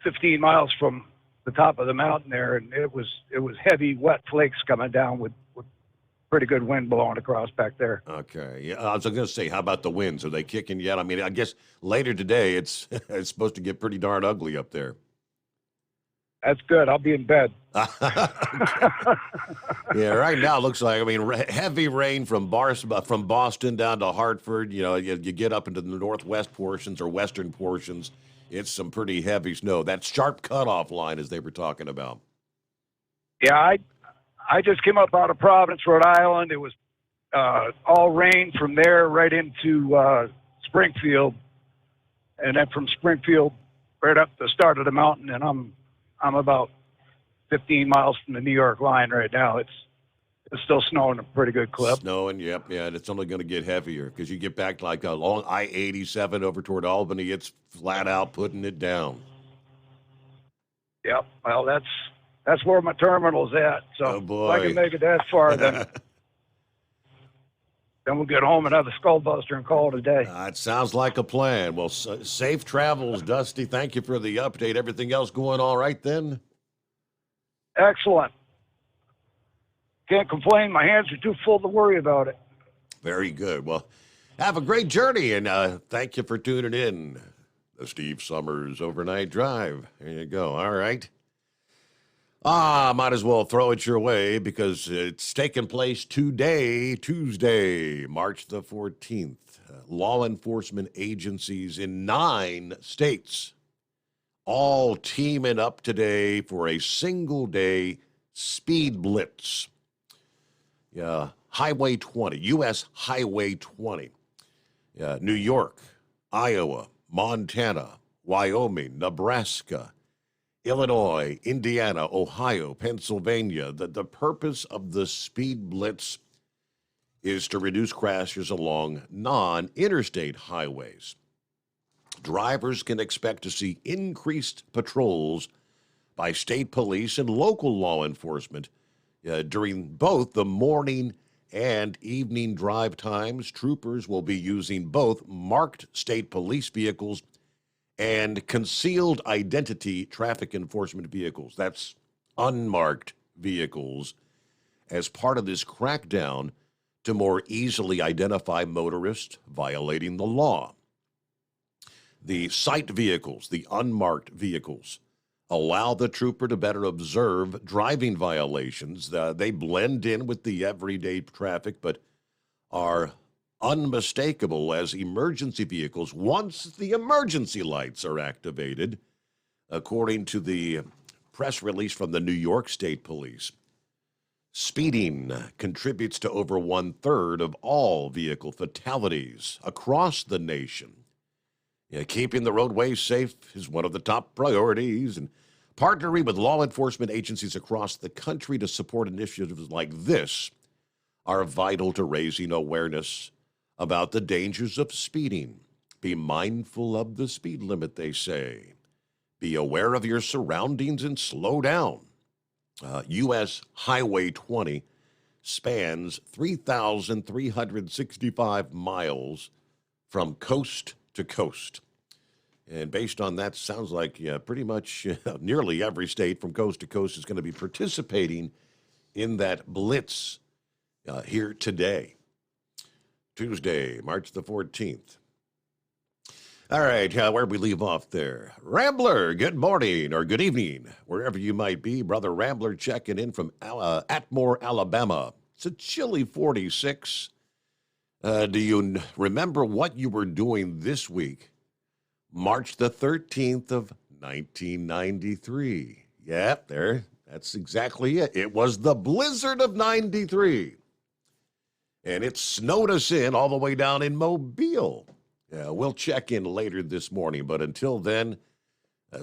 15 miles from the top of the mountain there, and it was heavy, wet flakes coming down with pretty good wind blowing across back there. Okay, yeah, I was going to say, how about the winds? Are they kicking yet? I mean, I guess later today it's supposed to get pretty darn ugly up there. That's good. I'll be in bed. Yeah, right now it looks like, heavy rain from Boston down to Hartford. You get up into the northwest portions or western portions, it's some pretty heavy snow. That sharp cutoff line, as they were talking about. Yeah, I just came up out of Providence, Rhode Island. It was all rain from there right into Springfield, and then from Springfield right up the start of the mountain, and I'm about 15 miles from the New York line right now. It's still snowing a pretty good clip. Snowing, yep, yeah, and it's only going to get heavier because you get back like along I-87 over toward Albany, it's flat out putting it down. Yep. Well, that's where my terminal's at. So Oh, boy. if I can make it that far, then we'll get home and have a skull buster and call it a day. It sounds like a plan. Well, safe travels, Dusty. Thank you for the update. Everything else going all right then? Excellent. Can't complain. My hands are too full to worry about it. Very good. Well, have a great journey, and thank you for tuning in. The Steve Summers Overnight Drive. There you go. All right. Might as well throw it your way because it's taking place today, Tuesday, March the 14th. Law enforcement agencies in 9 states all teaming up today for a single-day speed blitz. Yeah, Highway 20, U.S. Highway 20. New York, Iowa, Montana, Wyoming, Nebraska, Illinois, Indiana, Ohio, Pennsylvania. The purpose of the speed blitz is to reduce crashes along non-interstate highways. Drivers can expect to see increased patrols by state police and local law enforcement during both the morning and evening drive times. Troopers will be using both marked state police vehicles and concealed identity traffic enforcement vehicles. That's unmarked vehicles as part of this crackdown to more easily identify motorists violating the law. The sight vehicles, the unmarked vehicles, allow the trooper to better observe driving violations. They blend in with the everyday traffic, but are unmistakable as emergency vehicles once the emergency lights are activated, according to the press release from the New York State Police. Speeding contributes to over 1/3 of all vehicle fatalities across the nation. Keeping the roadways safe is one of the top priorities, and partnering with law enforcement agencies across the country to support initiatives like this are vital to raising awareness about the dangers of speeding. Be mindful of the speed limit, they say. Be aware of your surroundings and slow down. U.S. Highway 20 spans 3,365 miles from coast to coast. And based on that, sounds like pretty much nearly every state from coast to coast is going to be participating in that blitz here today, Tuesday, March the 14th. All right, where we leave off there? Rambler, good morning or good evening, wherever you might be. Brother Rambler checking in from Atmore, Alabama. It's a chilly 46. Do you remember what you were doing this week, March the 13th of 1993? Yeah, that's exactly it. It was the blizzard of 93. And it snowed us in all the way down in Mobile. We'll check in later this morning, but until then,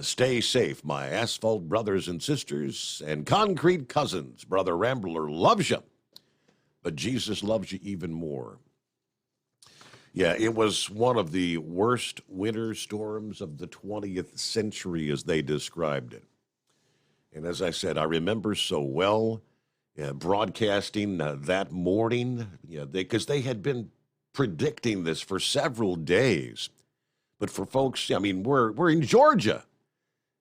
stay safe, my asphalt brothers and sisters and concrete cousins. Brother Rambler loves you, but Jesus loves you even more. Yeah, it was one of the worst winter storms of the 20th century, as they described it. And as I said, I remember so well broadcasting that morning, because they had been predicting this for several days. But for folks, I mean, we're in Georgia,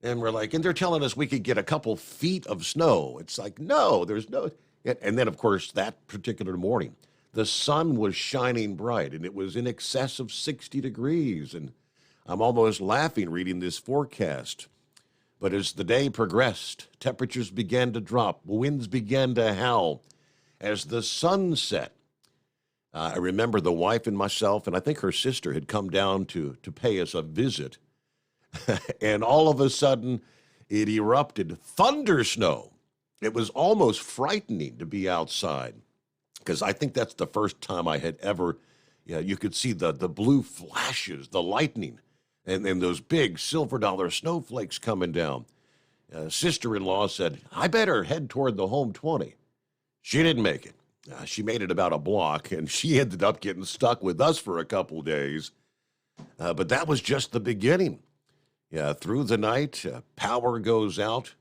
and and they're telling us we could get a couple feet of snow. It's like, no, there's no. And then, of course, that particular morning, the sun was shining bright, and it was in excess of 60 degrees. And I'm almost laughing reading this forecast. But as the day progressed, temperatures began to drop, winds began to howl. As the sun set, I remember the wife and myself, and I think her sister had come down to pay us a visit. And all of a sudden, it erupted. Thunder snow. It was almost frightening to be outside, because I think that's the first time I had ever, you could see the blue flashes, the lightning, and then those big silver dollar snowflakes coming down. Sister-in-law said, I better head toward the home 20. She didn't make it. She made it about a block, and she ended up getting stuck with us for a couple days. But that was just the beginning. through the night, power goes out,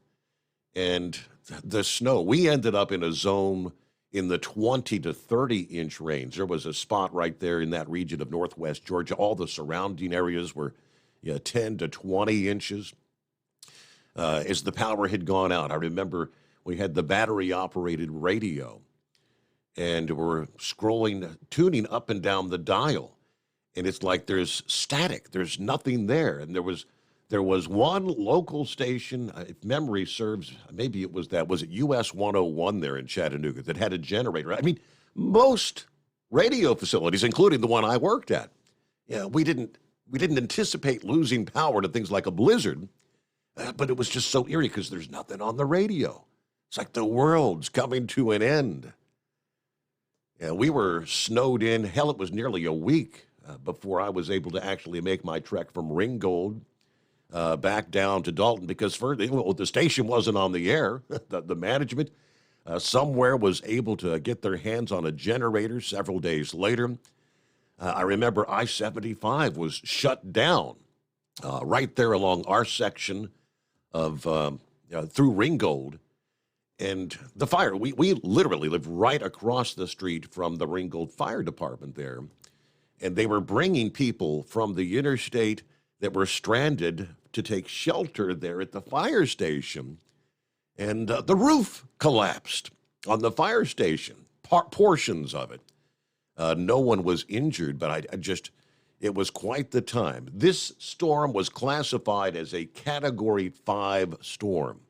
and the snow. We ended up in a zone in the 20 to 30 inch range. There was a spot right there in that region of northwest Georgia. All the surrounding areas were 10 to 20 inches. As the power had gone out, I remember we had the battery-operated radio, and we're tuning up and down the dial, and it's like there's static. There's nothing there, and there was one local station, if memory serves, maybe it was US 101 there in Chattanooga that had a generator. I mean, most radio facilities, including the one I worked at, we didn't anticipate losing power to things like a blizzard, but it was just so eerie because there's nothing on the radio. It's like the world's coming to an end. Yeah, we were snowed in. Hell, it was nearly a week before I was able to actually make my trek from Ringgold back down to Dalton, because the station wasn't on the air. The management somewhere was able to get their hands on a generator several days later. I remember I-75 was shut down right there along our section of through Ringgold. And the fire, we literally live right across the street from the Ringgold Fire Department there. And they were bringing people from the interstate that were stranded to take shelter there at the fire station. And the roof collapsed on the fire station, portions of it. No one was injured, but it was quite the time. This storm was classified as a Category 5 storm,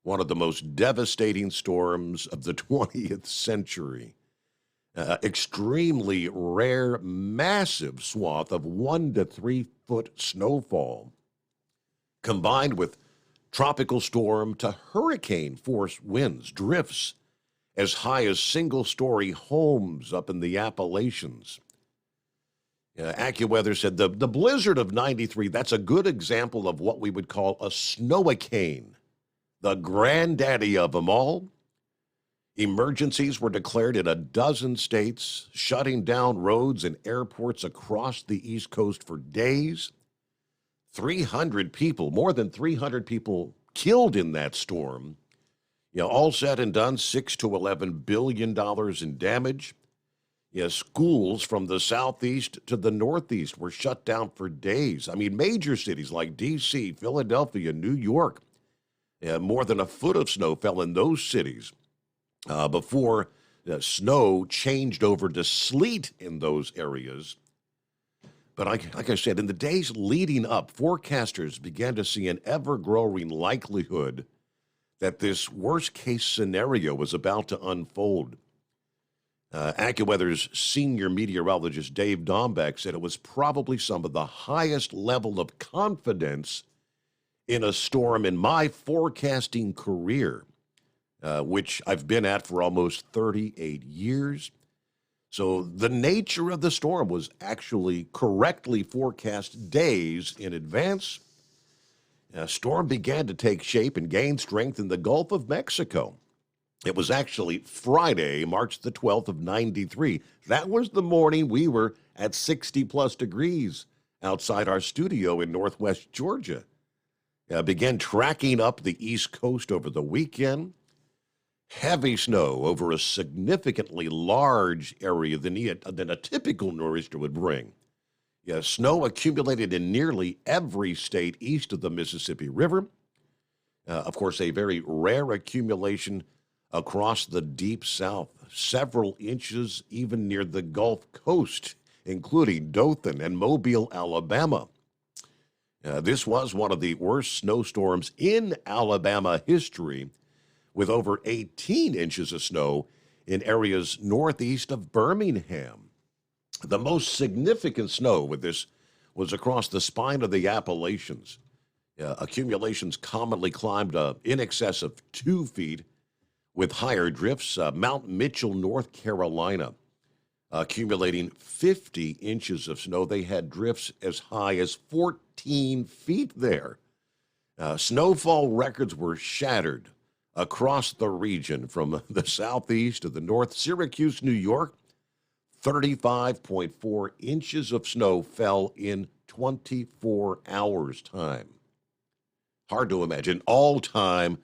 one of the most devastating storms of the 20th century. Extremely rare, massive swath of 1 to 3 foot snowfall, combined with tropical storm to hurricane force winds, drifts as high as single-story homes up in the Appalachians. AccuWeather said the blizzard of 93, that's a good example of what we would call a snowicane, the granddaddy of them all. Emergencies were declared in a dozen states, shutting down roads and airports across the East Coast for days. 300 people, more than 300 people killed in that storm. All said and done, $6 to $11 billion in damage. Schools from the southeast to the northeast were shut down for days. I mean, major cities like D.C., Philadelphia, New York, more than a foot of snow fell in those cities before snow changed over to sleet in those areas. But like I said, in the days leading up, forecasters began to see an ever-growing likelihood that this worst-case scenario was about to unfold. AccuWeather's senior meteorologist Dave Dombeck said it was probably some of the highest level of confidence in a storm in my forecasting career, which I've been at for almost 38 years. So the nature of the storm was actually correctly forecast days in advance. A storm began to take shape and gain strength in the Gulf of Mexico. It was actually Friday, March the 12th of 93. That was the morning we were at 60-plus degrees outside our studio in northwest Georgia. Began tracking up the East Coast over the weekend. Heavy snow over a significantly large area than a typical nor'easter would bring. Snow accumulated in nearly every state east of the Mississippi River. Of course, a very rare accumulation across the deep south, several inches even near the Gulf Coast, including Dothan and Mobile, Alabama. This was one of the worst snowstorms in Alabama history, with over 18 inches of snow in areas northeast of Birmingham. The most significant snow with this was across the spine of the Appalachians. Accumulations commonly climbed in excess of 2 feet, with higher drifts. Mount Mitchell, North Carolina, accumulating 50 inches of snow. They had drifts as high as 14 feet there. Snowfall records were shattered across the region from the southeast to the north. Syracuse, New York, 35.4 inches of snow fell in 24 hours time. Hard to imagine. All-time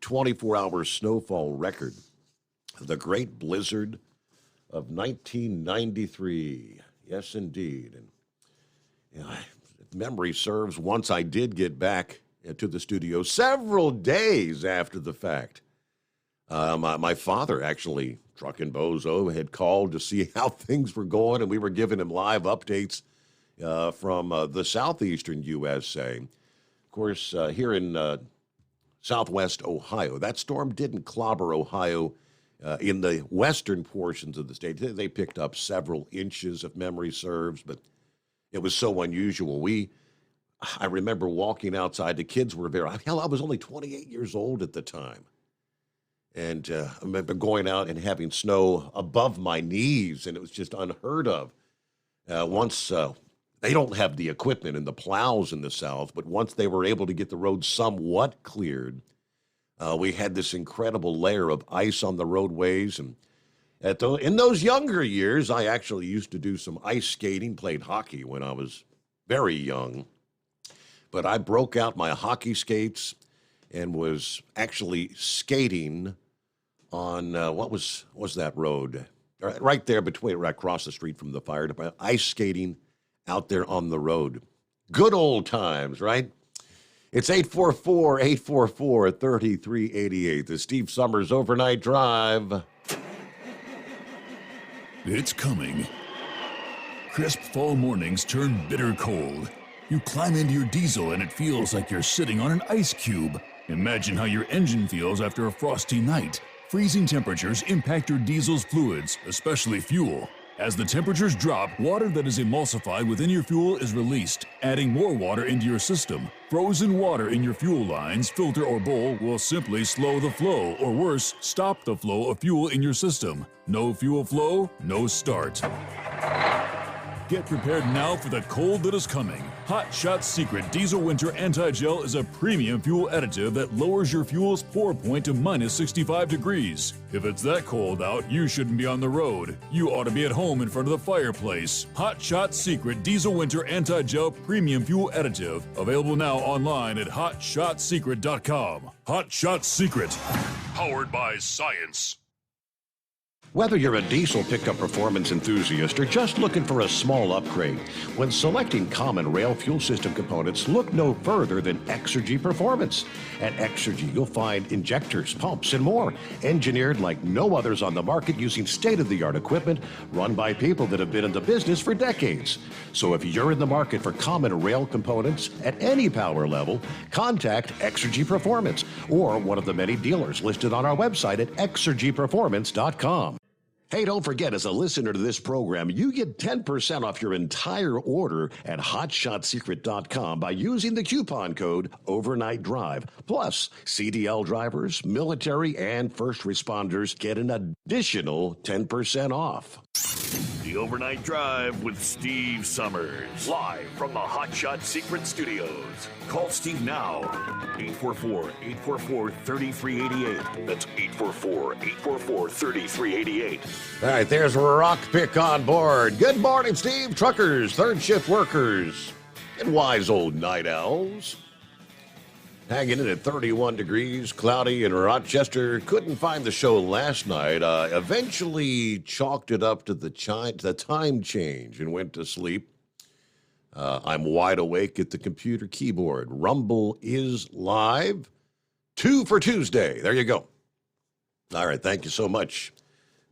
24-hour snowfall record. The Great Blizzard of 1993. Yes, indeed. And if memory serves, once I did get back to the studio several days after the fact. My father, actually, Truckin' Bozo, had called to see how things were going, and we were giving him live updates from the southeastern USA. Of course, here in southwest Ohio, that storm didn't clobber Ohio in the western portions of the state. They picked up several inches, if memory serves, but it was so unusual. I remember walking outside. The kids were there. Hell, I was only 28 years old at the time. And I remember going out and having snow above my knees, and it was just unheard of. Once they don't have the equipment and the plows in the South, but once they were able to get the roads somewhat cleared, we had this incredible layer of ice on the roadways. And in those younger years, I actually used to do some ice skating, played hockey when I was very young. But I broke out my hockey skates and was actually skating on, what was that road? Right there right across the street from the fire department. Ice skating out there on the road. Good old times, right? It's 844-844-3388. The Steve Summers Overnight Drive. It's coming. Crisp fall mornings turn bitter cold. You climb into your diesel and it feels like you're sitting on an ice cube. Imagine how your engine feels after a frosty night. Freezing temperatures impact your diesel's fluids, especially fuel. As the temperatures drop, water that is emulsified within your fuel is released, adding more water into your system. Frozen water in your fuel lines, filter, or bowl will simply slow the flow, or worse, stop the flow of fuel in your system. No fuel flow, no start. Get prepared now for the cold that is coming. Hot Shot Secret Diesel Winter Anti-Gel is a premium fuel additive that lowers your fuel's pour point to minus 65 degrees. If it's that cold out, you shouldn't be on the road. You ought to be at home in front of the fireplace. Hot Shot Secret Diesel Winter Anti-Gel Premium Fuel Additive. Available now online at hotshotsecret.com. Hot Shot Secret. Powered by science. Whether you're a diesel pickup performance enthusiast or just looking for a small upgrade, when selecting common rail fuel system components, look no further than Exergy Performance. At Exergy, you'll find injectors, pumps, and more, engineered like no others on the market using state-of-the-art equipment run by people that have been in the business for decades. So if you're in the market for common rail components at any power level, contact Exergy Performance or one of the many dealers listed on our website at exergyperformance.com. Hey, don't forget, as a listener to this program, you get 10% off your entire order at hotshotsecret.com by using the coupon code Overnight Drive. Plus, CDL drivers, military, and first responders get an additional 10% off. The Overnight Drive with Steve Summers. Live from the Hot Shot Secret Studios. Call Steve now. 844-844-3388. That's 844-844-3388. All right, there's Rock Pick on board. Good morning, Steve. Truckers, third shift workers, and wise old night owls. Hanging in at 31 degrees, cloudy in Rochester. Couldn't find the show last night. Eventually chalked it up to the time change and went to sleep. I'm wide awake at the computer keyboard. Rumble is live. 2 for Tuesday. There you go. All right, thank you so much.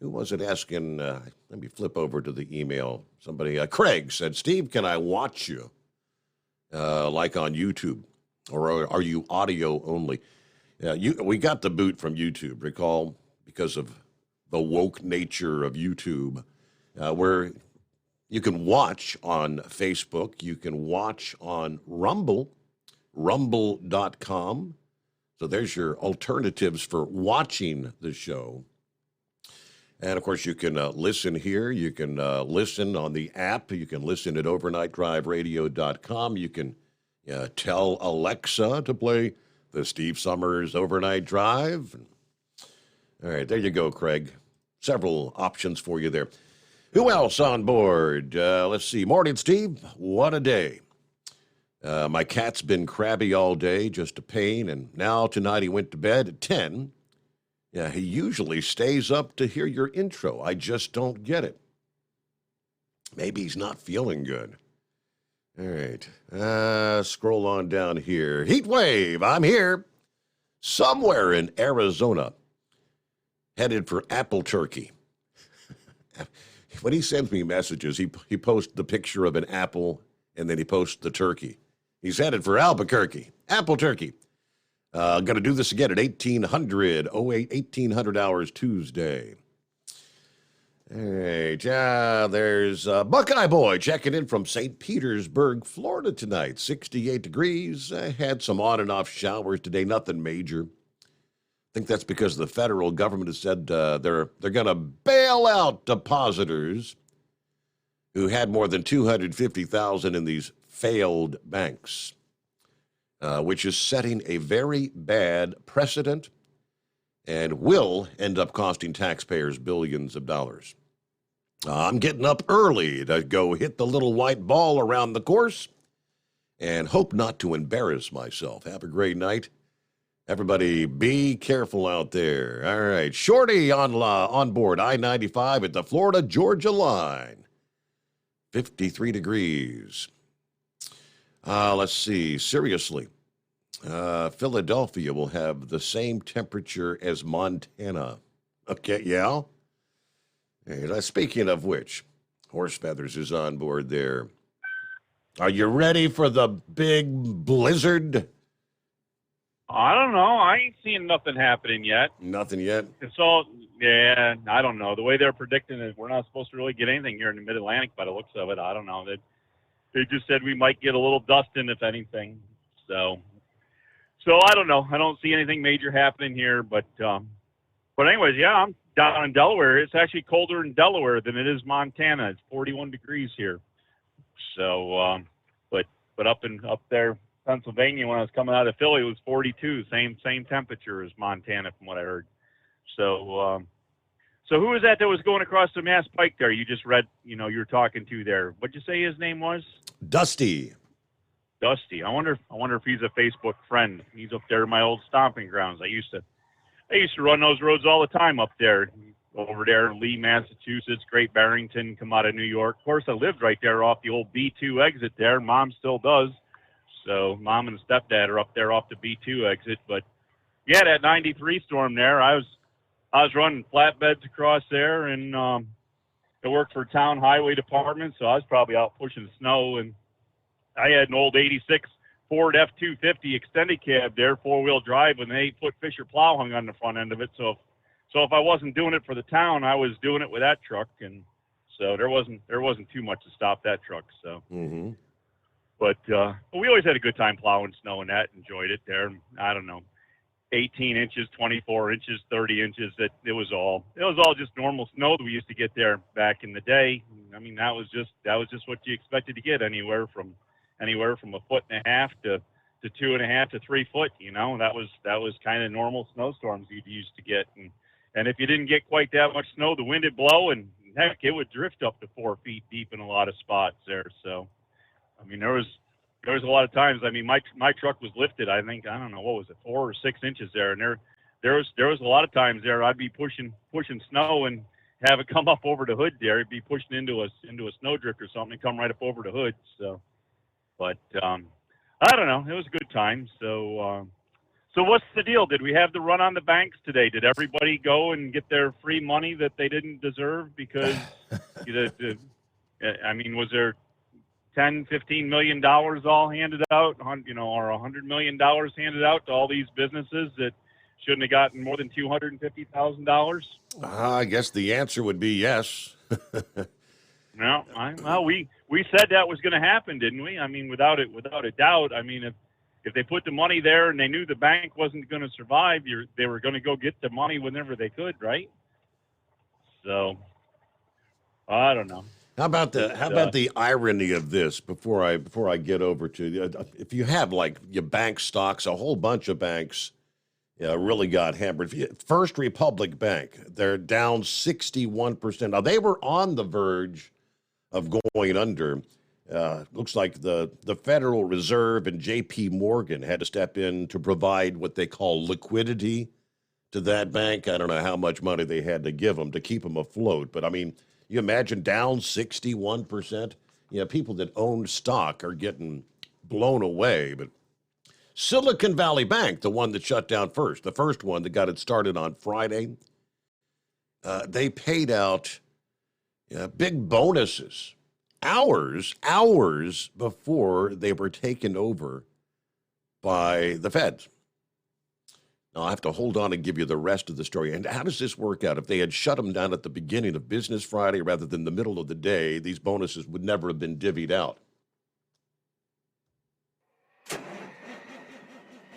Who was it asking? Let me flip over to the email. Somebody, Craig said, Steve, can I watch you like on YouTube? Or are you audio only? We got the boot from YouTube, recall, because of the woke nature of YouTube, where you can watch on Facebook, you can watch on Rumble, rumble.com. So there's your alternatives for watching the show. And, of course, you can listen here. You can listen on the app. You can listen at overnightdriveradio.com. You can tell Alexa to play the Steve Summers Overnight Drive. All right, there you go, Craig. Several options for you there. Who else on board? Let's see. Morning, Steve. What a day. My cat's been crabby all day, just a pain, and now tonight he went to bed at 10. Yeah, he usually stays up to hear your intro. I just don't get it. Maybe he's not feeling good. All right, scroll on down here. Heat wave, I'm here. Somewhere in Arizona, headed for apple turkey. When he sends me messages, he posts the picture of an apple, and then he posts the turkey. He's headed for Albuquerque, apple turkey. Going to do this again at 1800 hours Tuesday. All right, there's Buckeye Boy checking in from St. Petersburg, Florida tonight. 68 degrees. Had some on and off showers today, nothing major. I think that's because the federal government has said they're going to bail out depositors who had more than $250,000 in these failed banks, which is setting a very bad precedent and will end up costing taxpayers billions of dollars. I'm getting up early to go hit the little white ball around the course and hope not to embarrass myself. Have a great night. Everybody, be careful out there. All right, Shorty on board I-95 at the Florida-Georgia line. 53 degrees. Let's see. Seriously, Philadelphia will have the same temperature as Montana. Okay, yeah? Hey, speaking of which, Horse Feathers is on board there. Are you ready for the big blizzard? I don't know. I ain't seeing nothing happening yet. Nothing yet? It's all, yeah, I don't know. The way they're predicting it, we're not supposed to really get anything here in the Mid-Atlantic by the looks of it. I don't know. They just said we might get a little dusting, if anything. So I don't know. I don't see anything major happening here. But anyways, yeah, I'm down in Delaware. It's actually colder in Delaware than it is Montana. It's 41 degrees here. So, but up there, Pennsylvania, when I was coming out of Philly, it was 42, same temperature as Montana, from what I heard. So who was that was going across the Mass Pike there? You just read, you were talking to there. What'd you say his name was? Dusty. Dusty. I wonder if he's a Facebook friend. He's up there in my old stomping grounds. I used to run those roads all the time up there, over there in Lee, Massachusetts, Great Barrington, come out of New York. Of course, I lived right there off the old B2 exit there. Mom still does. So Mom and stepdad are up there off the B2 exit. But yeah, that 93 storm there, I was running flatbeds across there, and I worked for town highway department, so I was probably out pushing snow. And I had an old 86 Ford F-250 extended cab there, 4-wheel drive, with an 8-foot Fisher plow hung on the front end of it. So if I wasn't doing it for the town, I was doing it with that truck, and so there wasn't too much to stop that truck. So. Mm-hmm. But we always had a good time plowing snow and that. Enjoyed it there. I don't know, 18 inches, 24 inches, 30 inches. It was all just normal snow that we used to get there back in the day. I mean, that was just what you expected to get, anywhere from a 1.5 foot to 2.5 to 3 foot. That was kind of normal snowstorms you'd used to get. And if you didn't get quite that much snow, the wind would blow, and heck, it would drift up to 4 feet deep in a lot of spots there. So. I mean, there was a lot of times. I mean, my truck was lifted. I think, I don't know, what was it, 4 or 6 inches there, and there was a lot of times there I'd be pushing snow and have it come up over the hood there. It'd be pushing into a snowdrift or something and come right up over the hood. So, but I don't know. It was a good time. So what's the deal? Did we have the run on the banks today? Did everybody go and get their free money that they didn't deserve because I mean, was there $10, $15 million all handed out, or $100 million handed out to all these businesses that shouldn't have gotten more than $250,000? I guess the answer would be yes. No, we said that was going to happen, didn't we? I mean, without a doubt. I mean, if they put the money there and they knew the bank wasn't going to survive, they were going to go get the money whenever they could, right? So, I don't know. How about the irony of this before I get over to if you have like your bank stocks, a whole bunch of banks really got hammered. First Republic Bank, they're down 61%. Now they were on the verge of going under. Looks like the Federal Reserve and J.P. Morgan had to step in to provide what they call liquidity to that bank. I don't know how much money they had to give them to keep them afloat. But, I mean, you imagine down 61%? People that own stock are getting blown away. But Silicon Valley Bank, the one that shut down first, the first one that got it started on Friday, they paid out big bonuses hours before they were taken over by the feds. Now, I have to hold on and give you the rest of the story. And how does this work out? If they had shut them down at the beginning of Business Friday rather than the middle of the day, these bonuses would never have been divvied out.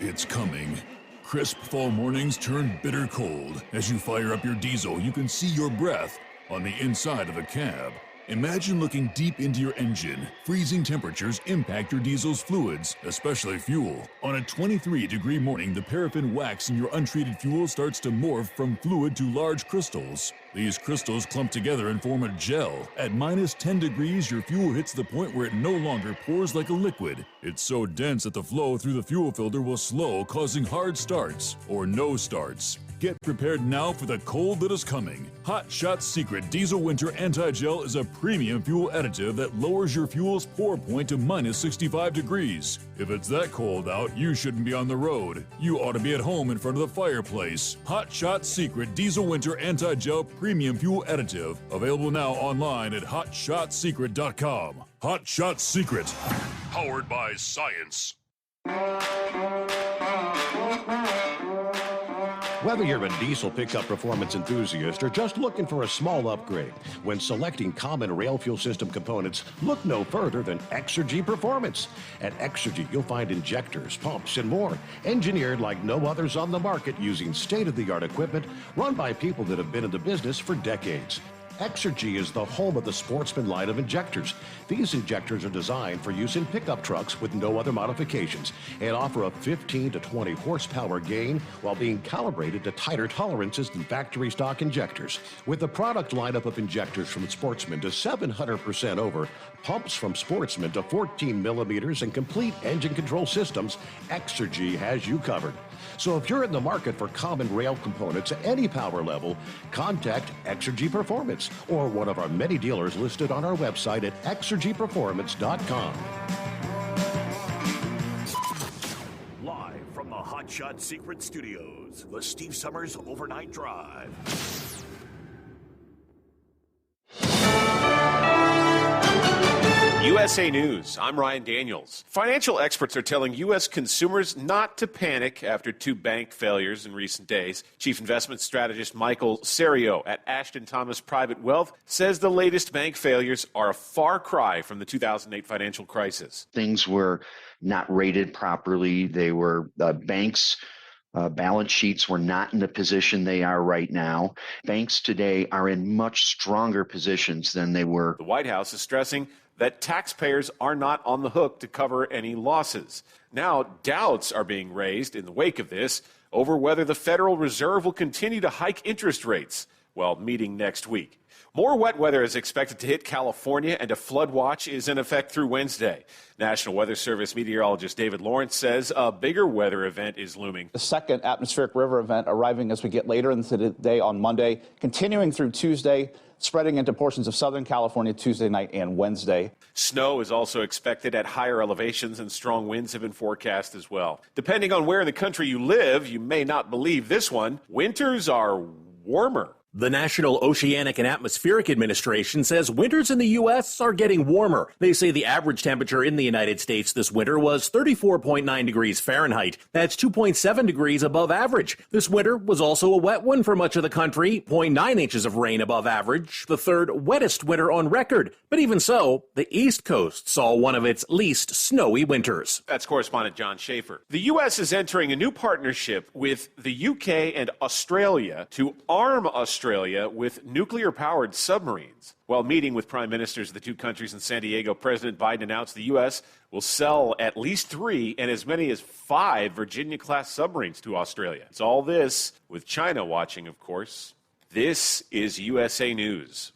It's coming. Crisp fall mornings turn bitter cold. As you fire up your diesel, you can see your breath on the inside of the cab. Imagine looking deep into your engine. Freezing temperatures impact your diesel's fluids, especially fuel. On a 23-degree morning, the paraffin wax in your untreated fuel starts to morph from fluid to large crystals. These crystals clump together and form a gel. At minus 10 degrees, your fuel hits the point where it no longer pours like a liquid. It's so dense that the flow through the fuel filter will slow, causing hard starts or no starts. Get prepared now for the cold that is coming. Hot Shot's Secret Diesel Winter Anti-Gel is a premium fuel additive that lowers your fuel's pour point to minus 65 degrees. If it's that cold out, you shouldn't be on the road. You ought to be at home in front of the fireplace. Hot Shot's Secret Diesel Winter Anti-Gel Premium Fuel Additive. Available now online at HotShotSecret.com. Hot Shot Secret. Powered by science. Whether you're a diesel pickup performance enthusiast or just looking for a small upgrade, when selecting common rail fuel system components, look no further than Exergy Performance. At Exergy, you'll find injectors, pumps, and more, engineered like no others on the market using state-of-the-art equipment run by people that have been in the business for decades. Exergy is the home of the Sportsman line of injectors. These injectors are designed for use in pickup trucks with no other modifications and offer a 15 to 20 horsepower gain while being calibrated to tighter tolerances than factory stock injectors. With a product lineup of injectors from Sportsman to 700% over, pumps from Sportsman to 14 millimeters, and complete engine control systems, Exergy has you covered. So if you're in the market for common rail components at any power level, contact Exergy Performance or one of our many dealers listed on our website at exergyperformance.com. Live from the Hot Shot Secret Studios, the Steve Summers Overnight Drive. USA News, I'm Ryan Daniels. Financial experts are telling U.S. consumers not to panic after two bank failures in recent days. Chief investment strategist Michael Serio at Ashton Thomas Private Wealth says the latest bank failures are a far cry from the 2008 financial crisis. Things were not rated properly. They were banks. Balance sheets were not in the position they are right now. Banks today are in much stronger positions than they were. The White House is stressing that taxpayers are not on the hook to cover any losses. Now, doubts are being raised in the wake of this over whether the Federal Reserve will continue to hike interest rates while meeting next week. More wet weather is expected to hit California, and a flood watch is in effect through Wednesday. National Weather Service meteorologist David Lawrence says a bigger weather event is looming. The second atmospheric river event arriving as we get later into the day on Monday, continuing through Tuesday, spreading into portions of Southern California Tuesday night and Wednesday. Snow is also expected at higher elevations, and strong winds have been forecast as well. Depending on where in the country you live, you may not believe this one, winters are warmer. The National Oceanic and Atmospheric Administration says winters in the U.S. are getting warmer. They say the average temperature in the United States this winter was 34.9 degrees Fahrenheit. That's 2.7 degrees above average. This winter was also a wet one for much of the country, 0.9 inches of rain above average, the third wettest winter on record. But even so, the East Coast saw one of its least snowy winters. That's correspondent John Schaefer. The U.S. is entering a new partnership with the U.K. and Australia to arm Australia with nuclear-powered submarines. While meeting with prime ministers of the two countries in San Diego, President Biden announced the U.S. will sell at least 3 and as many as 5 Virginia-class submarines to Australia. It's all this with China watching, of course. This is USA News.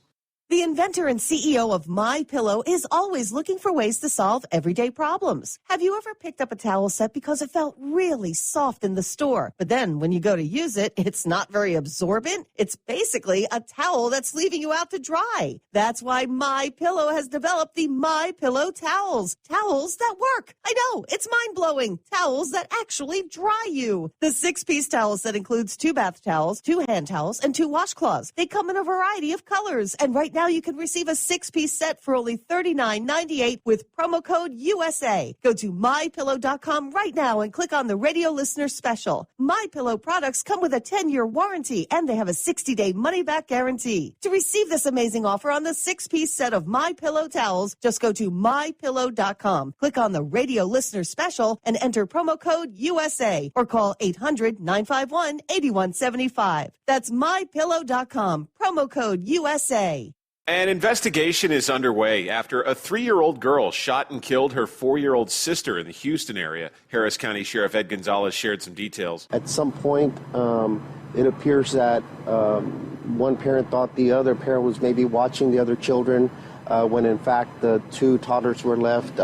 The inventor and CEO of MyPillow is always looking for ways to solve everyday problems. Have you ever picked up a towel set because it felt really soft in the store, but then when you go to use it, it's not very absorbent? It's basically a towel that's leaving you out to dry. That's why MyPillow has developed the MyPillow towels. Towels that work. I know, it's mind-blowing. Towels that actually dry you. The 6-piece towel set includes 2 bath towels, 2 hand towels, and 2 washcloths. They come in a variety of colors, and right now you can receive a 6-piece set for only $39.98 with promo code USA. Go to MyPillow.com right now and click on the radio listener special. MyPillow products come with a 10-year warranty, and they have a 60-day money-back guarantee. To receive this amazing offer on the 6-piece set of MyPillow towels, just go to MyPillow.com, click on the radio listener special, and enter promo code USA, or call 800-951-8175. That's MyPillow.com, promo code USA. An investigation is underway after a 3-year-old girl shot and killed her 4-year-old sister in the Houston area. Harris County Sheriff Ed Gonzalez shared some details. At some point, it appears that one parent thought the other parent was maybe watching the other children when in fact the 2 toddlers were left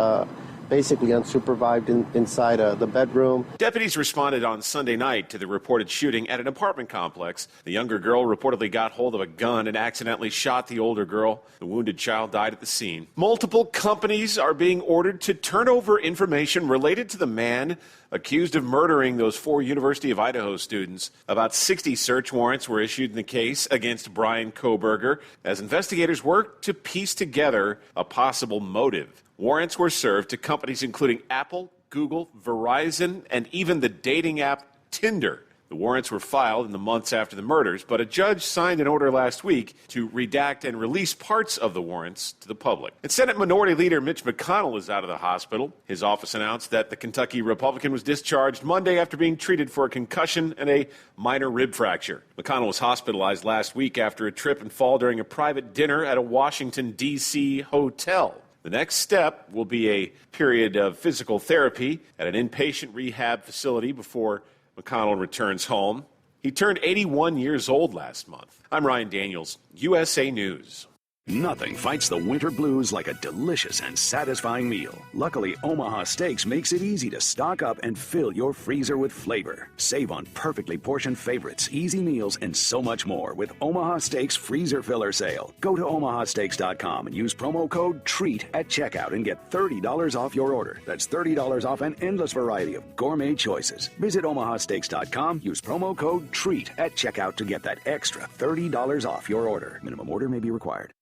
basically unsupervised inside the bedroom. Deputies responded on Sunday night to the reported shooting at an apartment complex. The younger girl reportedly got hold of a gun and accidentally shot the older girl. The wounded child died at the scene. Multiple companies are being ordered to turn over information related to the man accused of murdering those 4 University of Idaho students. About 60 search warrants were issued in the case against Brian Kohberger as investigators work to piece together a possible motive. Warrants were served to companies including Apple, Google, Verizon, and even the dating app Tinder. The warrants were filed in the months after the murders, but a judge signed an order last week to redact and release parts of the warrants to the public. And Senate Minority Leader Mitch McConnell is out of the hospital. His office announced that the Kentucky Republican was discharged Monday after being treated for a concussion and a minor rib fracture. McConnell was hospitalized last week after a trip and fall during a private dinner at a Washington, D.C. hotel. The next step will be a period of physical therapy at an inpatient rehab facility before McConnell returns home. He turned 81 years old last month. I'm Ryan Daniels, USA News. Nothing fights the winter blues like a delicious and satisfying meal. Luckily, Omaha Steaks makes it easy to stock up and fill your freezer with flavor. Save on perfectly portioned favorites, easy meals, and so much more with Omaha Steaks Freezer Filler Sale. Go to omahasteaks.com and use promo code TREAT at checkout and get $30 off your order. That's $30 off an endless variety of gourmet choices. Visit omahasteaks.com, use promo code TREAT at checkout to get that extra $30 off your order. Minimum order may be required.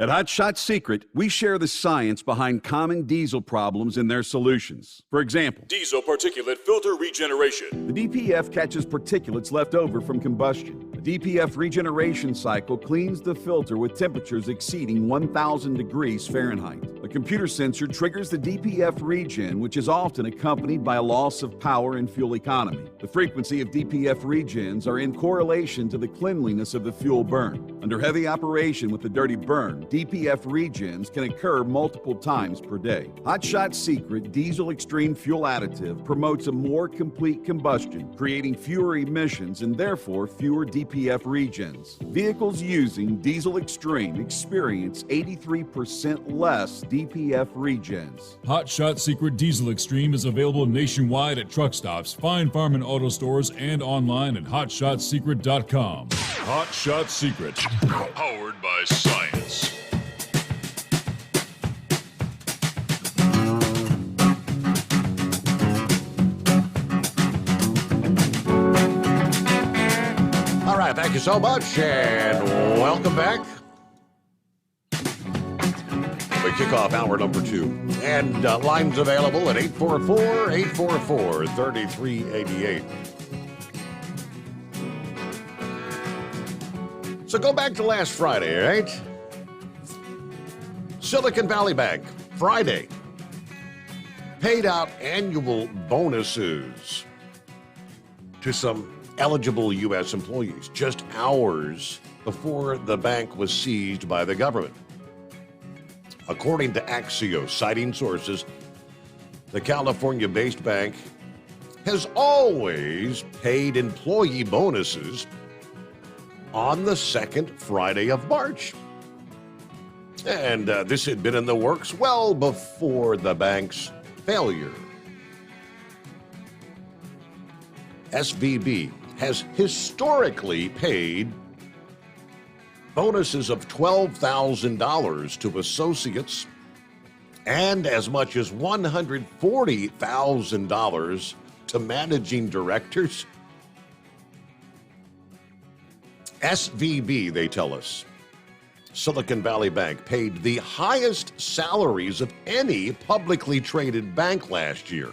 At Hot Shot Secret, we share the science behind common diesel problems and their solutions. For example, Diesel particulate filter regeneration. the DPF catches particulates left over from combustion. The DPF regeneration cycle cleans the filter with temperatures exceeding 1,000 degrees Fahrenheit. A computer sensor triggers the DPF regen, which is often accompanied by a loss of power and fuel economy. The frequency of DPF regens are in correlation to the cleanliness of the fuel burn. Under heavy operation with the dirty burn, DPF regens can occur multiple times per day. Hot Shot Secret Diesel Extreme Fuel Additive promotes a more complete combustion, creating fewer emissions and therefore fewer DPF regens. Vehicles using Diesel Extreme experience 83% less DPF regens. Hot Shot Secret Diesel Extreme is available nationwide at truck stops, Fine Farm and auto stores, and online at hotshotsecret.com. Hot Shot Secret, powered by science. All right, thank you so much, and welcome back. We kick off hour number 2. And lines available at 844-844-3388. So go back to last Friday, right? Silicon Valley Bank, Friday, paid out annual bonuses to some eligible U.S. employees just hours before the bank was seized by the government. According to Axios, citing sources, the California-based bank has always paid employee bonuses on the second Friday of March. And this had been in the works well before the bank's failure. SVB has historically paid bonuses of $12,000 to associates and as much as $140,000 to managing directors. SVB, they tell us, Silicon Valley Bank, paid the highest salaries of any publicly traded bank last year.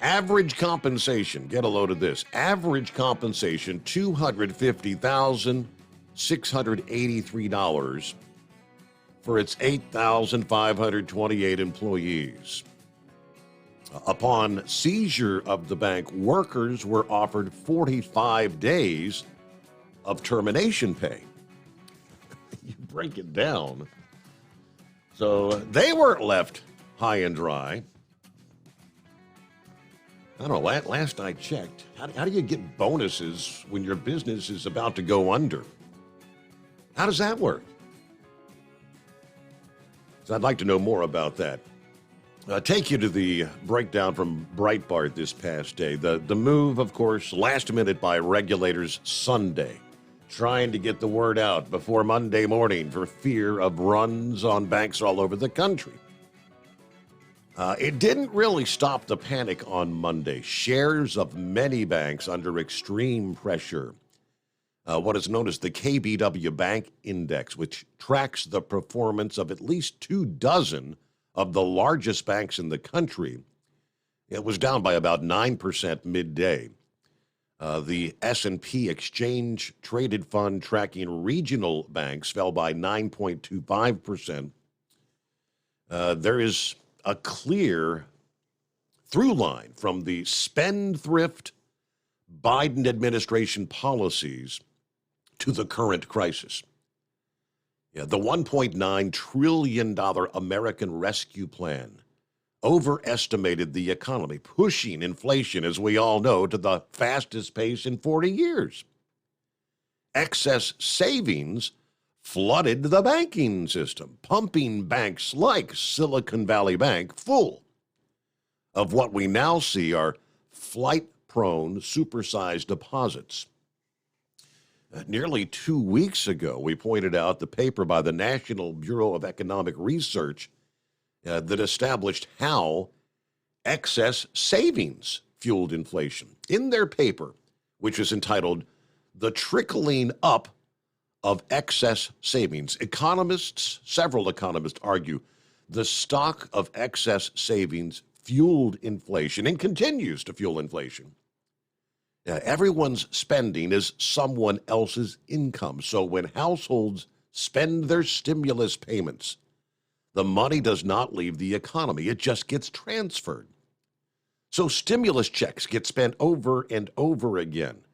Average compensation, get a load of this, average compensation, $250,683 for its 8,528 employees. Upon seizure of the bank, workers were offered 45 days of termination pay. You break it down. So they weren't left high and dry. I don't know, last I checked, how do you get bonuses when your business is about to go under? How does that work? So I'd like to know more about that. Take you to the breakdown from Breitbart this past day. The move, of course, last minute by regulators Sunday, trying to get the word out before Monday morning for fear of runs on banks all over the country. It didn't really stop the panic on Monday. Shares of many banks under extreme pressure. What is known as the KBW Bank Index, which tracks the performance of at least 24 of the largest banks in the country. It was down by about 9% midday. The S&P Exchange Traded Fund tracking regional banks fell by 9.25%. There is a clear through line from the spendthrift Biden administration policies to the current crisis. Yeah, the $1.9 trillion American Rescue Plan overestimated the economy, pushing inflation, as we all know, to the fastest pace in 40 years. Excess savings flooded the banking system, pumping banks like Silicon Valley Bank full of what we now see are flight-prone, supersized deposits. Nearly 2 weeks ago, we pointed out the paper by the National Bureau of Economic Research that established how excess savings fueled inflation. In their paper, which is entitled The Trickling Up of Excess Savings, several economists argue the stock of excess savings fueled inflation and continues to fuel inflation. Everyone's spending is someone else's income. So when households spend their stimulus payments, the money does not leave the economy. It just gets transferred. So stimulus checks get spent over and over again.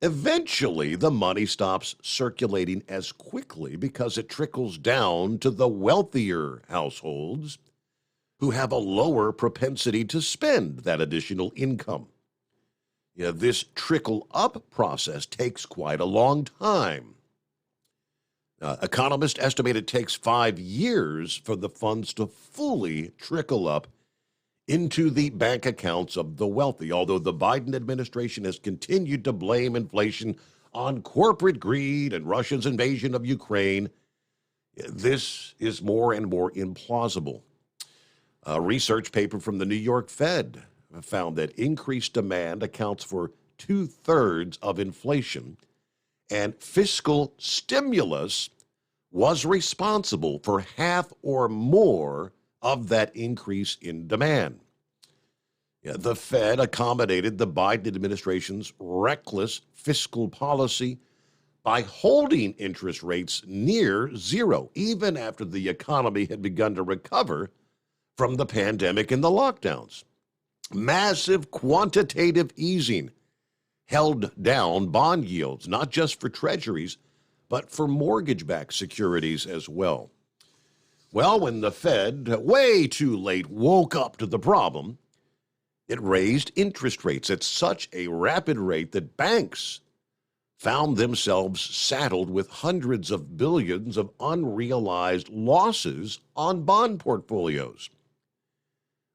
Eventually, the money stops circulating as quickly because it trickles down to the wealthier households who have a lower propensity to spend that additional income. This trickle-up process takes quite a long time. Economists estimate it takes 5 years for the funds to fully trickle up into the bank accounts of the wealthy, although the Biden administration has continued to blame inflation on corporate greed and Russia's invasion of Ukraine. This is more and more implausible. A research paper from the New York Fed found that increased demand accounts for 2/3 of inflation, and fiscal stimulus was responsible for half or more of that increase in demand. The Fed accommodated the Biden administration's reckless fiscal policy by holding interest rates near zero, even after the economy had begun to recover from the pandemic and the lockdowns. Massive quantitative easing held down bond yields, not just for treasuries, but for mortgage-backed securities as well. Well, when the Fed, way too late, woke up to the problem, it raised interest rates at such a rapid rate that banks found themselves saddled with hundreds of billions of unrealized losses on bond portfolios.